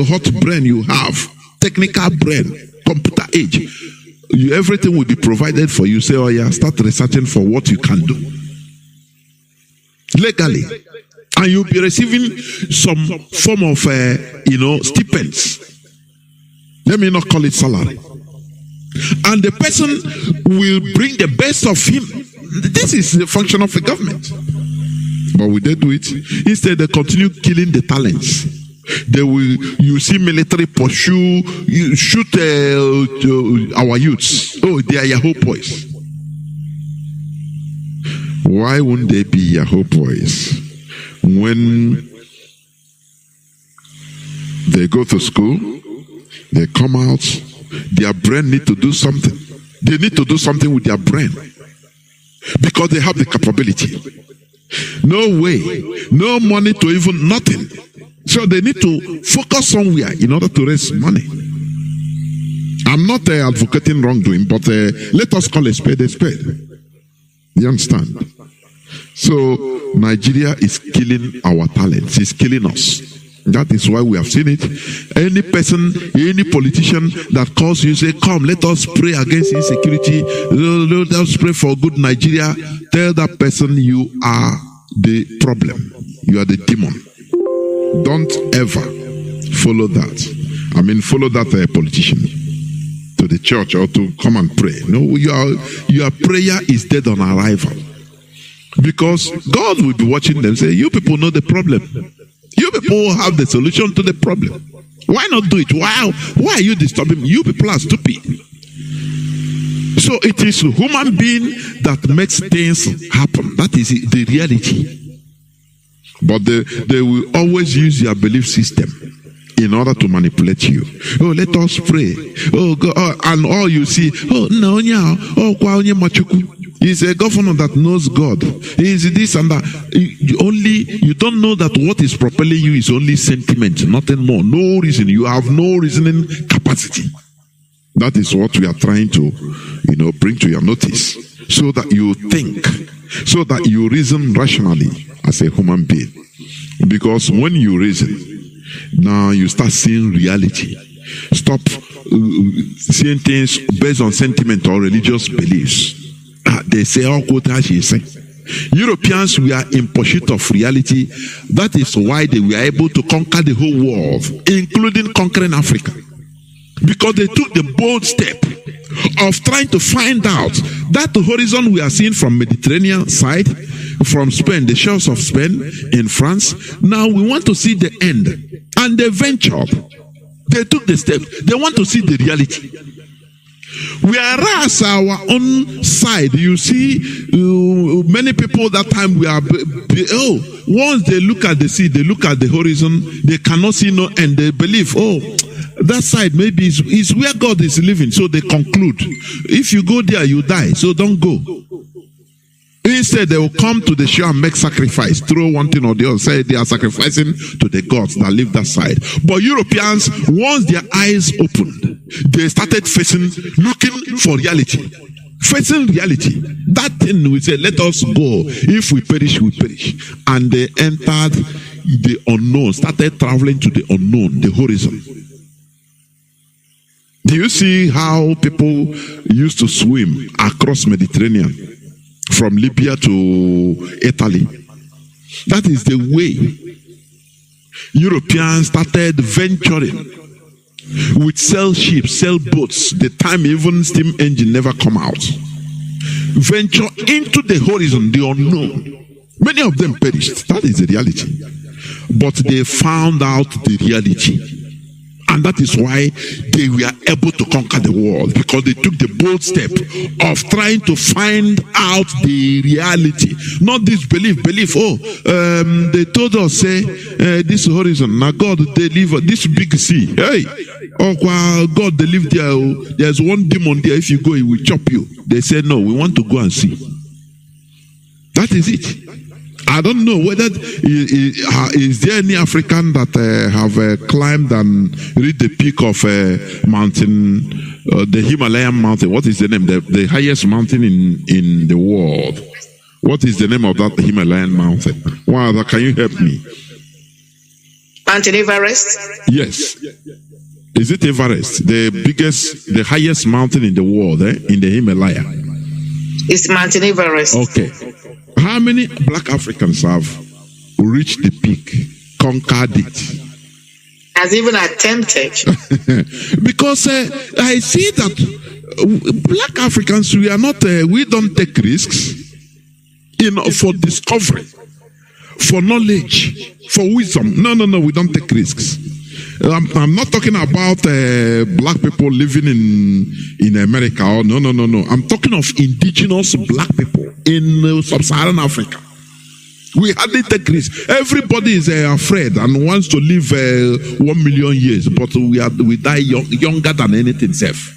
hot brain you have, technical brain, computer age, everything will be provided for you. Say, oh yeah, start researching for what you can do legally, and you'll be receiving some form of stipends. Let me not call it salary, and the person will bring the best of him. This is the function of a government. But we did do it. Instead, they continue killing the talents. You see military pursue, shoot our youths. Oh, they are Yahoo boys. Why wouldn't they be Yahoo boys? When they go to school, they come out, their brain need to do something. They need to do something with their brain. Because they have the capability. No way, no money to even nothing. So they need to focus somewhere in order to raise money. I'm not advocating wrongdoing, but let us call a spade a spade. You understand? So Nigeria is killing our talents, it's killing us. That is why we have seen it. Any person, any politician that calls you, say, come, let us pray against insecurity. Let us pray for good Nigeria. Tell that person you are the problem. You are the demon. Don't ever follow that. Follow that politician to the church or to come and pray. No, your prayer is dead on arrival. Because God will be watching them, say, you people know the problem. You people have the solution to the problem. Why not do it? Why are you disturbing me? You people are stupid. So it is human being that makes things happen. That is the reality. But they will always use your belief system in order to manipulate you. Oh, let us pray. Oh, God, and all you see, oh, no, machuku. He's a governor that knows God. He's this and that. You don't know that what is propelling you is only sentiment, nothing more. No reason. You have no reasoning capacity. That is what we are trying to, bring to your notice. So that you think, so that you reason rationally as a human being. Because when you reason, now you start seeing reality. Stop seeing things based on sentiment or religious beliefs. They say, Europeans were in pursuit of reality. That is why they were able to conquer the whole world, including conquering Africa. because they took the bold step of trying to find out that horizon we are seeing from Mediterranean side, from Spain, the shores of Spain, in France. Now we want to see the end. And they ventured. They took the step. They want to see the reality. Whereas our own side, you see, many people that time we are, once they look at the sea, they look at the horizon, they cannot see no end. They believe, that side maybe is where God is living. So they conclude, if you go there, you die. So don't go. Instead, they will come to the shore and make sacrifice, throw one thing or the other, say they are sacrificing to the gods that live that side. But Europeans, once their eyes opened, they started looking for reality. Facing reality. That thing we say, let us go. If we perish, we perish. And they entered the unknown, started traveling to the unknown, the horizon. Do you see how people used to swim across Mediterranean? From Libya to Italy. That is the way Europeans started venturing with sail ships, sail boats. The time even steam engine never come out. Venture into the horizon, the unknown. Many of them perished. That is the reality. But they found out the reality. And that is why they were able to conquer the world, because they took the bold step of trying to find out the reality. Not this belief, they told us, say, this horizon, now God, they live this big sea. Hey, God, they live there. There's one demon there. If you go, he will chop you. They said, no, we want to go and see. That is it. I don't know whether is there any African that have climbed and reached the peak of mountain, the Himalayan mountain. What is the name? The highest mountain in the world. What is the name of that Himalayan mountain? Wow, can you help me? Mountain Everest? Yes. Is it Everest? The highest mountain in the world, in the Himalaya? It's Mountain Everest. Okay. How many black Africans have reached the peak, conquered it? Has even attempted. Because I see that black Africans, we don't take risks for discovery, for knowledge, for wisdom. No, we don't take risks. I'm not talking about black people living in America. Or no. I'm talking of indigenous black people in sub-Saharan Africa. We hardly take risks. Everybody is afraid and wants to live 1 million years, but we die younger than anything safe.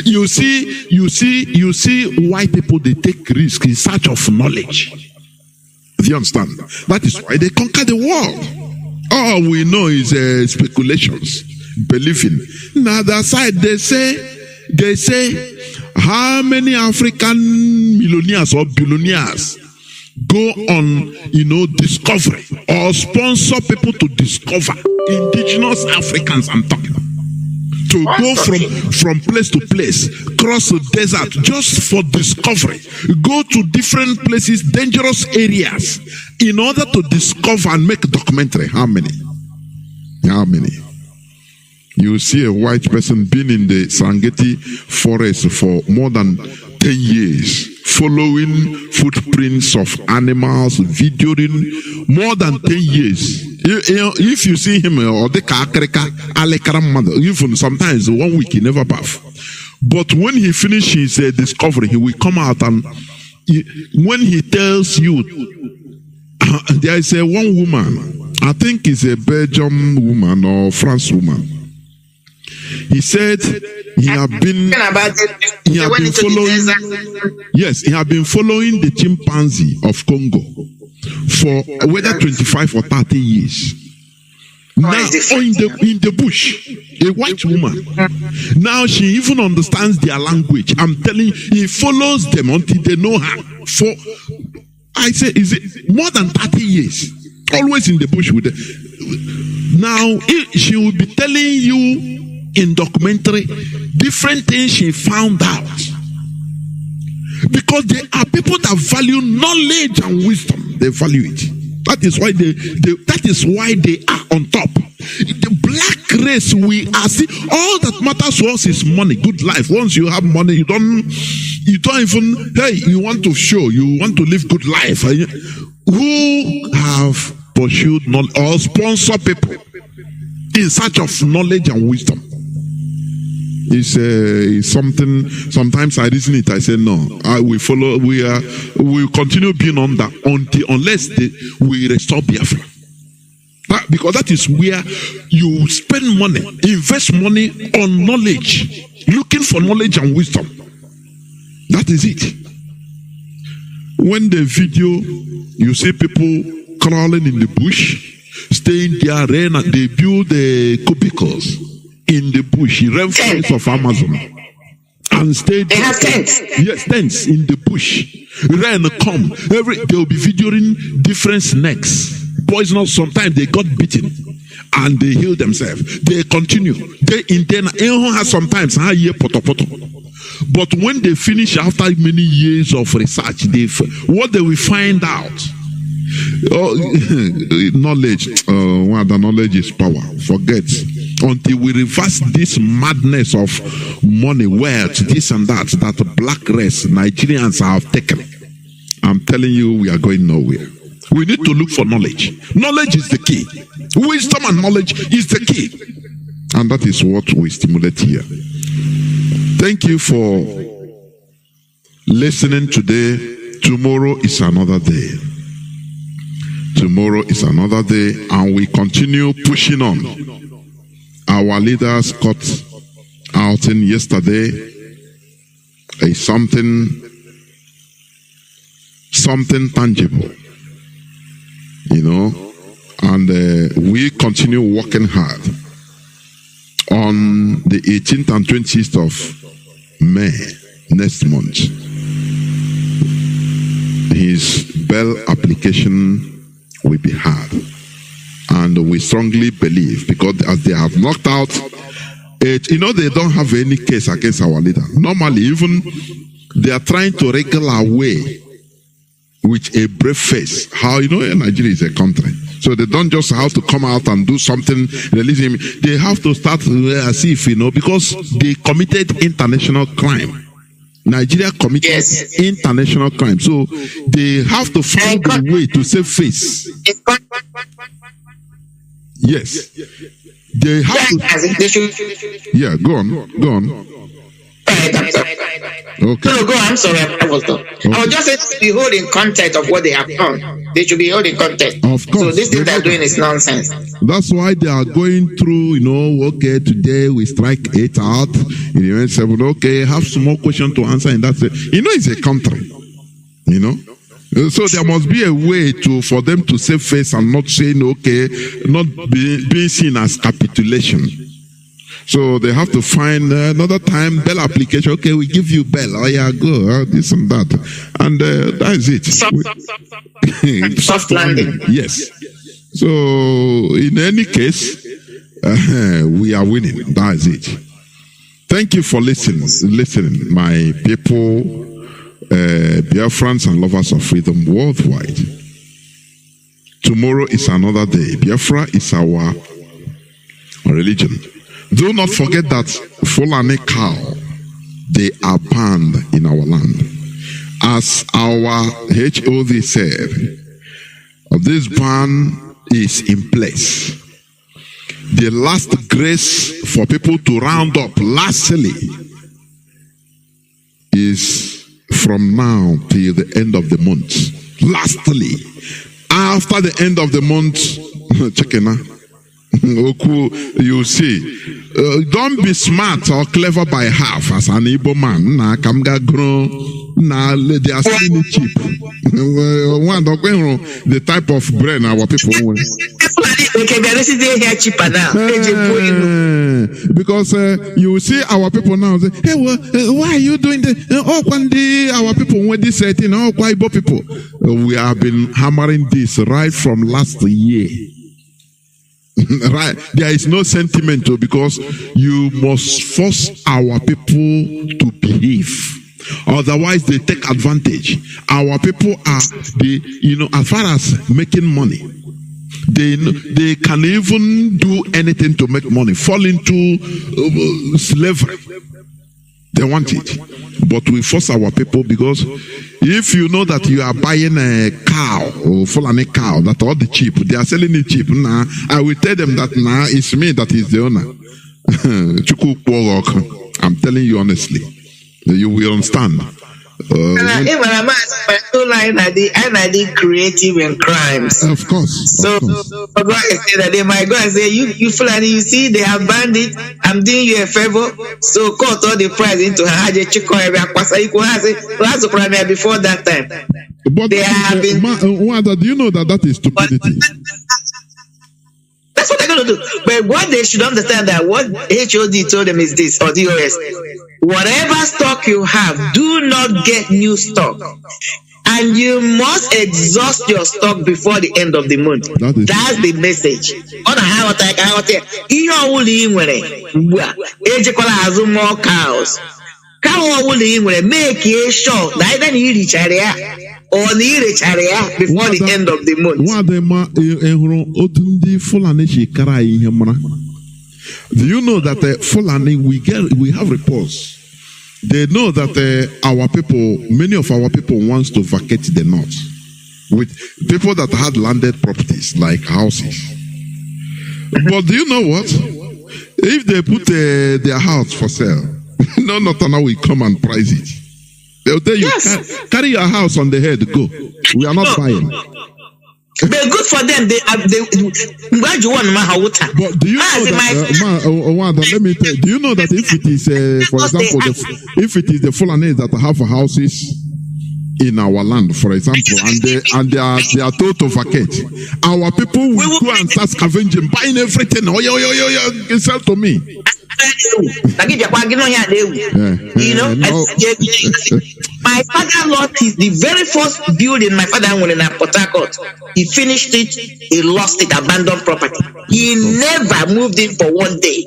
You see why people they take risks in search of knowledge. Do you understand? That is why they conquer the world. All we know is speculations, believing. Now the side they say, how many African millionaires or billionaires go on, discovery or sponsor people to discover indigenous Africans? I'm talking about. To go from place to place, cross the desert just for discovery, go to different places, dangerous areas, in order to discover and make a documentary. How many? You see a white person being in the Serengeti forest for more than 10 years, following footprints of animals, videoing more than 10 years. If you see him, or the even sometimes 1 week he never bath. But when he finishes his discovery, he will come out and when he tells you, there is one woman, I think it's a Belgian woman or France woman. He said he had been following the chimpanzee of Congo for whether 25 or 30 years. Now, in the bush, a white woman. Now she even understands their language. I'm telling you, he follows them until they know her. For I say, is it more than 30 years? Always in the bush with them. Now she will be telling you in documentary different things she found out. Because there are people that value knowledge and wisdom. They value it. That is why they are on top. The black race, we are see, all that matters to us is money, good life. Once you have money, you don't even, hey, you want to show, you want to live good life. Who have pursued or sponsor people in search of knowledge and wisdom? It's something. Sometimes I reason it. I say no. We follow. We continue being on that unless we restore Biafra. Because that is where you spend money, invest money on knowledge, looking for knowledge and wisdom. That is it. When the video, you see people crawling in the bush, staying there, they build the cubicles in the bush, rainforest of Amazon, and stay there. They have tents. Yes, tents in the bush. Rain come. They will be videoing different snakes. Poisonous, sometimes they got beaten and they heal themselves. They continue. They has sometimes but when they finish after many years of research, what they will find out. Knowledge. The knowledge is power. Forget. Until we reverse this madness of money, wealth, this and that the black race Nigerians have taken. I'm telling you, we are going nowhere. We need to look for knowledge. Knowledge is the key. Wisdom and knowledge is the key. And that is what we stimulate here. Thank you for listening today. Tomorrow is another day. Tomorrow is another day, and we continue pushing on. Our leaders got out in yesterday something tangible, and we continue working hard. On the 18th and 20th of May next month, his bail application will be had. And we strongly believe, because as they have knocked out it, they don't have any case against our leader. Normally, even they are trying to wriggle away with a brave face. How, Nigeria is a country. So they don't just have to come out and do something, release him. They have to start as if, because they committed international crime. Nigeria committed international crime. So they have to find a way to save face. Yes. They have to. Yeah, go on. Okay. No, go on. I'm sorry. I was done. Okay. I was just saying to be held in context of what they have done. They should be held in context. Of course. So this thing they're doing is nonsense. That's why they are going through, okay, today we strike 8 out. Okay, have some more questions to answer in that. It's a country. So there must be a way for them to save face and not saying, okay, not being seen as capitulation. So they have to find another time, bail application. Okay, we give you bail. Oh yeah, go, this and that. And that is it. Soft landing. Yes. So in any case, we are winning. That is it. Thank you for listening, my people. Biafrans and lovers of freedom worldwide. Tomorrow is another day. Biafra is our religion. Do not forget that Fulani cow, they are banned in our land. As our HOD said, this ban is in place. The last grace for people to round up lastly is from now till the end of the month. Lastly, after the end of the month, you see, don't be smart or clever by half as an Igbo man. They are selling it cheap. The type of brain our people want. Because you see our people now say, hey, why are you doing this? One day our people want this thing. Why Igbo people? We have been hammering this right from last year. Right, there is no sentiment because you must force our people to behave. Otherwise, they take advantage. Our people are as far as making money, they can even do anything to make money, fall into slavery. They want it. But we force our people, because if you know that you are buying a cow or Fulani cow, that all the cheap, they are selling it cheap. Now, I will tell them that now it's me that is the owner. I'm telling you honestly. You will understand. Creative in crimes. Of course. So, God say that they might go and say, you Fulani, you see, they have banned it. I'm doing you a favor. So, cut all the price into Haje Chiko before that time. But they have been. Do you know that is stupidity? That's what they're going to do. But what they should understand that what HOD told them is this, or DOS. Whatever stock you have, do not get new stock. And you must exhaust your stock before the end of the month. That's the message. More cows. Make sure that either you reach area or reach area before the end of the month. Do you know that Fulani, we have reports? They know that our people, many of our people wants to vacate the north with people that had landed properties like houses. But do you know what? If they put their house for sale, no Northerner will come and price it. They'll tell you, carry your house on the head, go. We are not buying. But good for them. But do you know that? Let me tell you. Do you know that if it is, for example, if it is the Fulani that have houses in our land, for example, and they are told to vacate, our people will go and start scavenging, buying everything. Oh yeah, sell to me. My father lost the very first building my father owned in Port Harcourt. He finished it, he lost it, abandoned property. He never moved in for one day.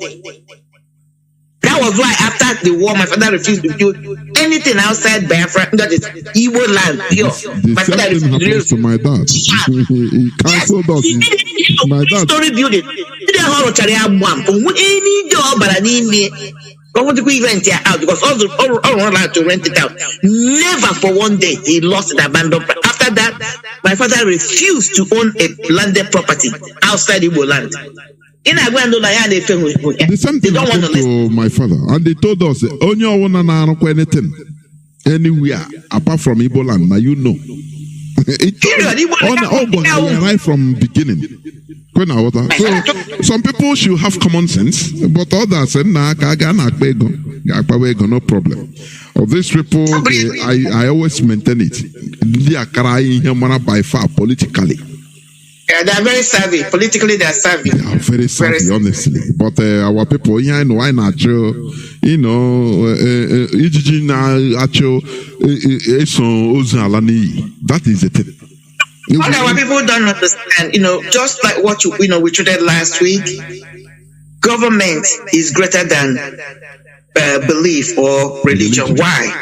That was why after the war, my father refused to build anything outside Biafra, that is Igbo land. My father refused to my dad. He cancelled us. My dad. Story building. Out because all allowed to rent it out. Never for one day he lost an abandoned property. After that, my father refused to own a landed property outside Igbo land. The same thing happened to my father, and they told us only anything anywhere apart from Igbo land. Now you know. Right from beginning. So some people should have common sense, but others say, no problem. Of these people, I always maintain it. They are crying by far politically. Yeah, they are very savvy. Politically, they are savvy. They are very savvy, honestly. But our people, why not? That is the thing. What our people don't understand, just like what we treated last week, government is greater than belief or religion. Why?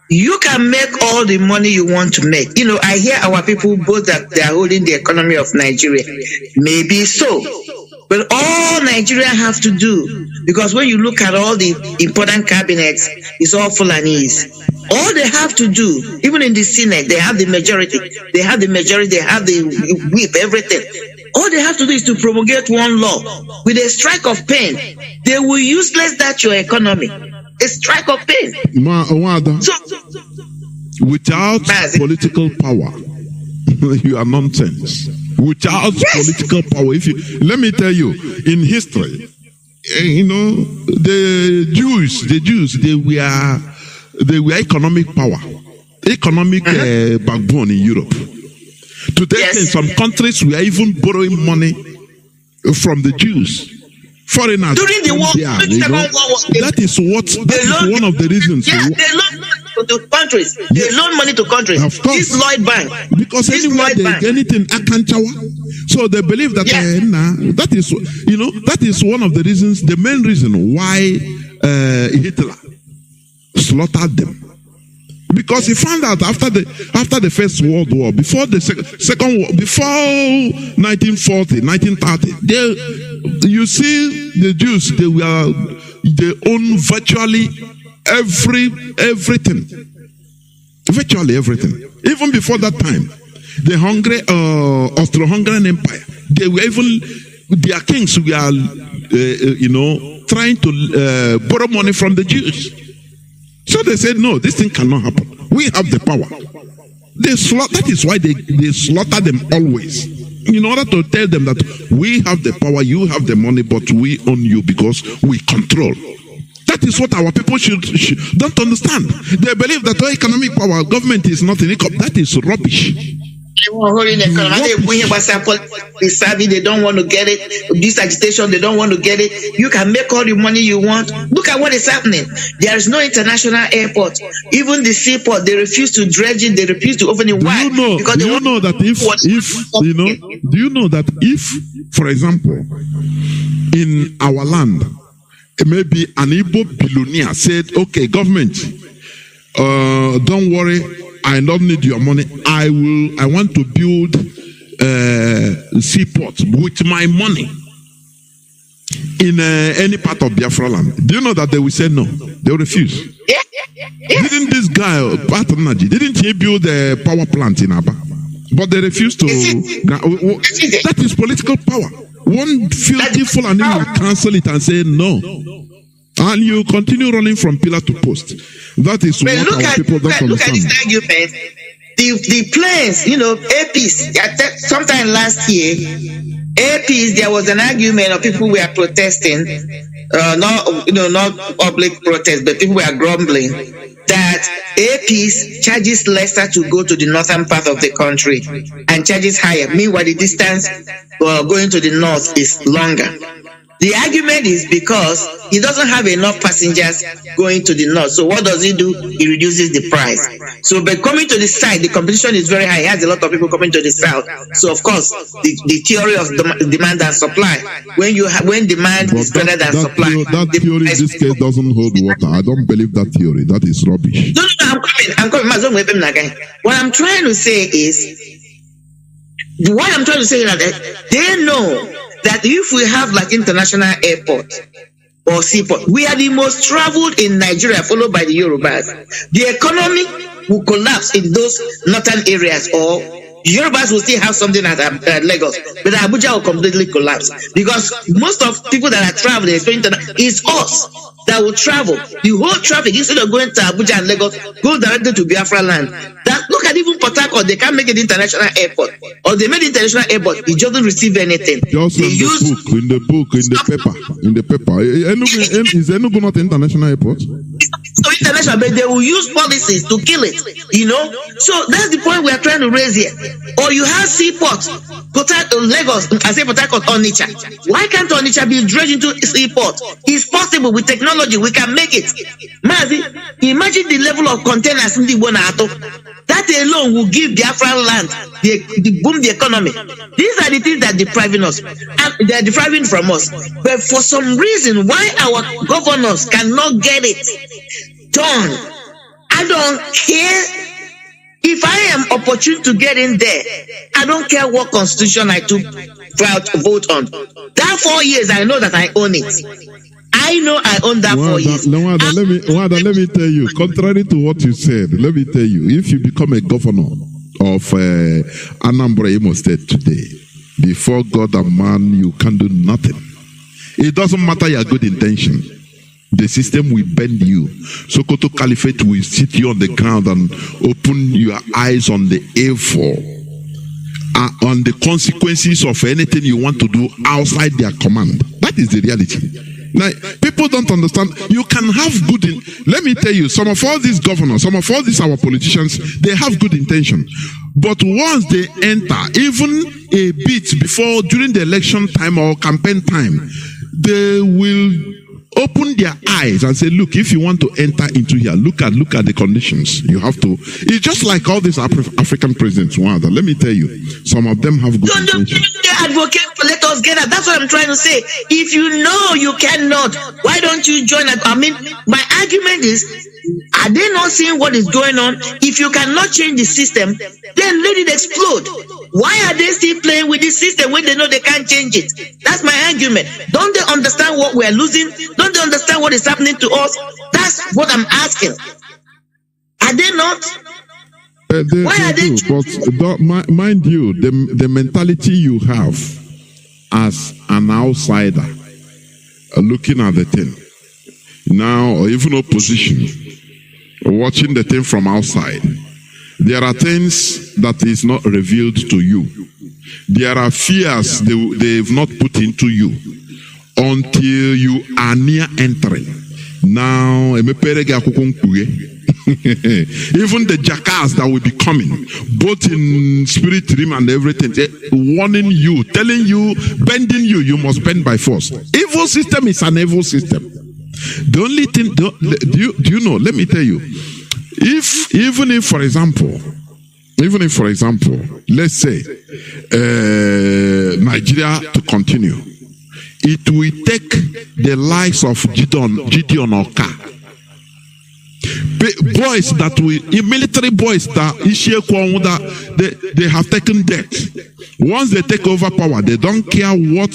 You can make all the money you want to make. I hear our people both that they are holding the economy of Nigeria. Maybe so. But all Nigeria have to do, because when you look at all the important cabinets, it's all Fulanese. All they have to do, even in the Senate, they have the majority. They have the whip, everything. All they have to do is to promulgate one law. With a strike of pen, they will useless that your economy. A strike of pen. Without political power, you are nonsense. Without political power, let me tell you, in history, the Jews, they were economic power, economic backbone in Europe. Today, in some countries, we are even borrowing money from the Jews. Foreigners. During the war, that is one of the reasons. They loan money to countries. They loan money to countries. Of course. This Lloyd Bank. Because anywhere they get anything Akanchawa. So they believe that that is one of the reasons, the main reason why Hitler slaughtered them. Because he found out after the First World War, before the Second War, before 1940, 1930, you see the Jews, they own virtually everything. Virtually everything. Even before that time, the Austro-Hungarian Empire, they were even, their kings were, trying to borrow money from the Jews. So they said, no, this thing cannot happen. We have the power. That is why they slaughter them always. In order to tell them that we have the power, you have the money, but we own you because we control. That is what our people should don't understand. They believe that economic power, government is nothing. That is rubbish. They don't want to get it. This agitation, they don't want to get it. You can make all the money you want. Look at what is happening. There is no international airport. Even the seaport, they refuse to dredge it. They refuse to open it. Why? Do you know that if, for example, in our land, maybe an Igbo billionaire said, okay, government, don't worry, I don't need your money. I want to build a seaport with my money in any part of Biafra land. Do you know that they will say no? They will refuse. Yeah. Didn't this guy, Nnamdi, didn't he build a power plant in Aba? But they refused to. That is political power. One filthy fool and will cancel it and say no. And you continue running from pillar to post. That is what our people don't understand. Look at this argument. The planes, APs, sometime last year, APs, there was an argument of people were protesting, not public protest, but people were grumbling that APs charges lesser to go to the northern part of the country and charges higher. Meanwhile, the distance going to the north is longer. The argument is because he doesn't have enough passengers going to the north. So what does he do? He reduces the price. So by coming to the side, the competition is very high. He has a lot of people coming to the south. So of course, the theory of demand and supply. When demand is greater than supply, that theory in this case doesn't hold water. I don't believe that theory. That is rubbish. No, I'm coming. What I'm trying to say is that they know that if we have like international airport or seaport, we are the most traveled in Nigeria, followed by the Yorubas. The economy will collapse in those northern areas, or Yorubas will still have something at Lagos, but Abuja will completely collapse because most of people that are traveling, is us that will travel. The whole traffic, instead of going to Abuja and Lagos, go directly to Biafra land. Look at even Port Harcourt, they can't make it international airport, or they made it international airport, it doesn't receive anything. Just in the paper. Is Enugu not international airport? So international, but they will use policies to kill it, So that's the point we are trying to raise here. Or you have seaports, Lagos, I say Port Harcourt, Onitsha. Why can't Onitsha be dredged into seaport? It's possible with technology, we can make it. Mazi, imagine the level of containers in the Bonato. That alone will give Biafra land, boom the economy. These are the things that are depriving us, and they are depriving from us. But for some reason, why our governors cannot get it done, I don't care. If I am opportune to get in there, I don't care what constitution I took vote on. That 4 years, I know that I own it. I know I own that 4 years. Let me tell you, contrary to what you said, let me tell you, if you become a governor of Anambra Imo State today, before God and man, you can do nothing. It doesn't matter your good intention. The system will bend you. Sokoto Caliphate will sit you on the ground and open your eyes on the evil, on the consequences of anything you want to do outside their command. That is the reality. Now, people don't understand. You can have let me tell you, some of all these governors, some of all these our politicians, they have good intention. But once they enter, even a bit before, during the election time or campaign time, they will open their eyes and say, look, if you want to enter into here, look at the conditions. You have to. It's just like all these African presidents. Let me tell you, some of them have good intentions. They advocate for let us must get out. That's what I'm trying to say. If you know you cannot, why don't you join? I mean, my argument is, are they not seeing what is going on? If you cannot change the system, then let it explode. Why are they still playing with this system when they know they can't change it? That's my argument. Don't they understand what we're losing? Don't they understand what is happening to us? That's what I'm asking. Are they not? Why are they? But mind you, the mentality you have as an outsider looking at the thing now, or even opposition, watching the thing from outside, there are things that is not revealed to you. There are fears they've not put into you until you are near entering. Now, even the jackass that will be coming, both in spirit realm and everything, warning you, telling you, bending you, you must bend by force. Evil system is an evil system. The only thing, do you know, let me tell you, even if for example, let's say Nigeria to continue, it will take the lives of Gideon Oka, boys that military boys that they have taken debt. Once they take over power, they don't care what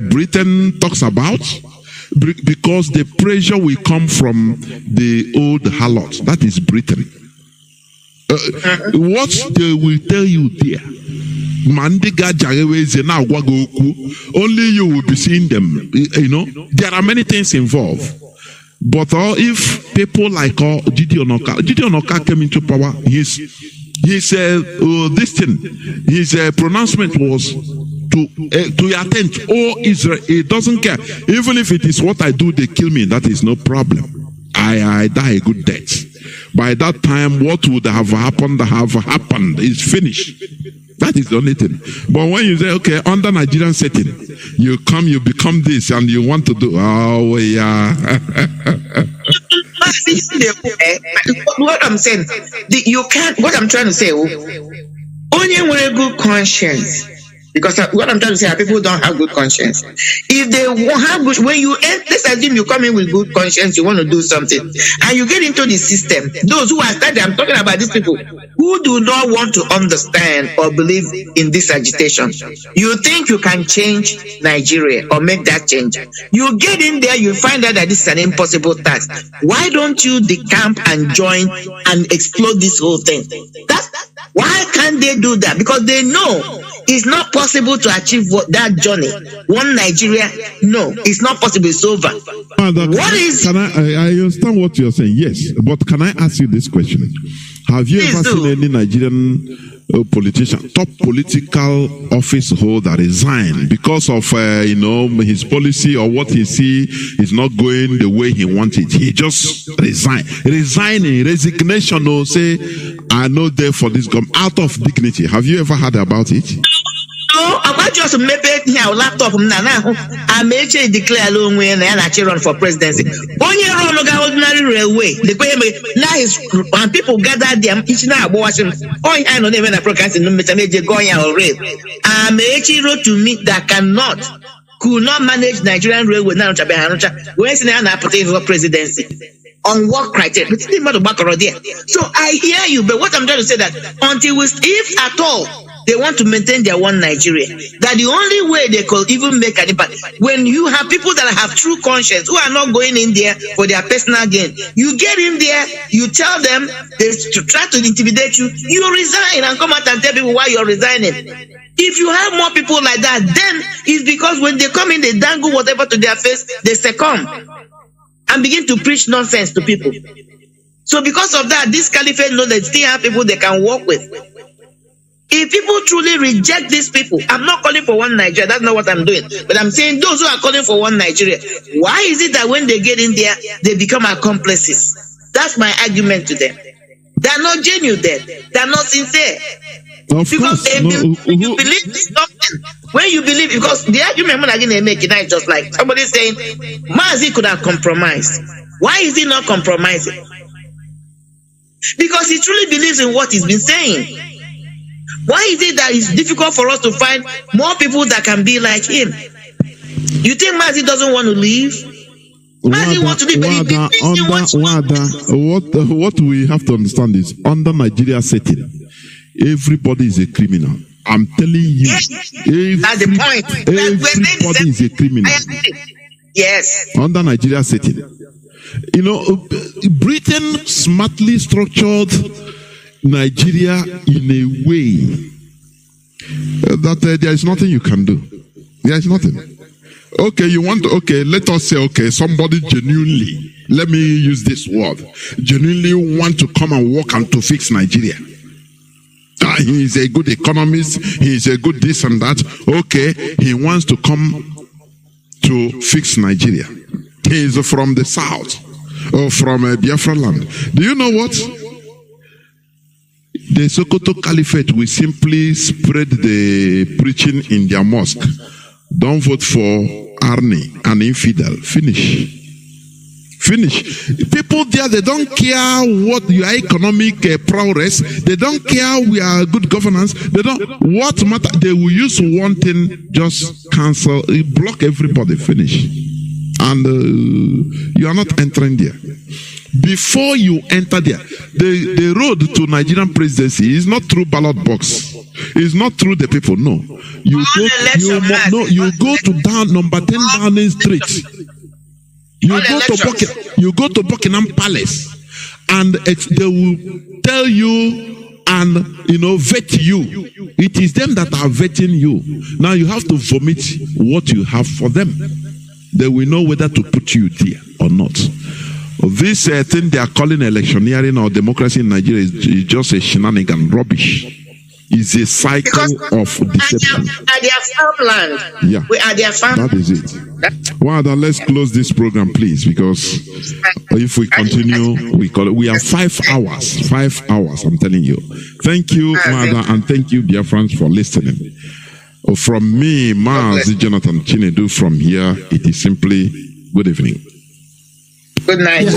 Britain talks about, because the pressure will come from the old harlot, that is Britain. What they will tell you there, only you will be seeing them. You know, there are many things involved. But if people like Gideon Oka came into power, his pronouncement was to attend all Israel. It doesn't care. Even if it is what I do, they kill me. That is no problem. I die a good death. By that time, what would have happened is finished. That is the only thing. But when you say, okay, under Nigerian setting, you become this, and you want to do, oh yeah. What I'm saying, you can't. What I'm trying to say, only with a good conscience. Because what I'm trying to say, people don't have good conscience. If they have good, let's assume you come in with good conscience, you want to do something, and you get into the system. Those who are studying, I'm talking about these people who do not want to understand or believe in this agitation. You think you can change Nigeria or make that change. You get in there, you find out that this is an impossible task. Why don't you decamp and join and explode this whole thing? Why can't they do that? Because they know it's not possible to achieve that journey. One Nigeria, no, it's not possible. It's over. I understand what you're saying, yes, but can I ask you this question? Have you ever seen any Nigerian politician, top political office holder resign because of his policy or what he see is not going the way he wanted? He just resigning, resignation, or say, I know there for this government, out of dignity. Have you ever heard about it? No, I just maybe here laptop now. I may declare alone when I actually run for presidency. 1 year on ordinary railway. The way now is when people gather them each now watching. Oh, I know even a broadcast in the meter going already. I may wrote to me that could not manage Nigerian railway now. Where's the potential presidency? On what criteria? But it's not back already. So I hear you, but what I'm trying to say that until if at all they want to maintain their one Nigeria, that the only way they could even make an impact, when you have people that have true conscience who are not going in there for their personal gain, you get in there, you tell them they try to intimidate you, you resign and come out and tell people why you're resigning. If you have more people like that, then it's because when they come in, they dangle whatever to their face, they succumb and begin to preach nonsense to people. So because of that, this caliphate knows they still have people they can work with. If people truly reject these people, I'm not calling for one Nigeria, that's not what I'm doing. But I'm saying those who are calling for one Nigeria, why is it that when they get in there, they become accomplices? That's my argument to them. They're not genuine then. They're not sincere. Because when you believe something, when you believe, because the argument when again they make it is just like somebody saying Mazi could have compromised. Why is he not compromising? Because he truly believes in what he's been saying. Why is it that it's difficult for us to find more people that can be like him? You think Mazi doesn't want to leave? Mazi wants to leave, what we have to understand is, under Nigeria setting, everybody is a criminal. I'm telling you, yes, that's the point. Everybody is a criminal. Yes. Under Nigeria setting. You know, Britain smartly structured Nigeria in a way that there is nothing you can do. There is nothing. Okay, let us say, somebody genuinely, let me use this word, genuinely want to come and work and to fix Nigeria. He is a good economist, he is a good this and that. Okay, he wants to come to fix Nigeria. He is from the south, or from Biafra land. Do you know what? The Sokoto Caliphate will simply spread the preaching in their mosque. Don't vote for Arnie, an infidel. Finish. People there, they don't care what your economic progress. They don't care we are good governance. They don't. What matter? They will use one thing, just cancel, block everybody. Finish. And you are not entering there. Before you enter there, the road to Nigerian presidency is not through ballot box. It's not through the people. No, you go to number 10 Downing Street. You go to Buckingham Palace, and they will tell you and vet you. It is them that are vetting you. Now you have to vomit what you have for them. They will know whether to put you there or not. This thing they are calling electioneering or democracy in Nigeria is just a shenanigan, rubbish. It's a cycle of deception. At their farmland. Yeah. We are their farmland. That is it. Well, then let's close this program, please, because if we continue, we are 5 hours. 5 hours, I'm telling you. Thank you, Mother, and thank you, Biafrans, for listening. From me, Mazi Johnathan Chinedu, from here, it is simply good evening. Good night.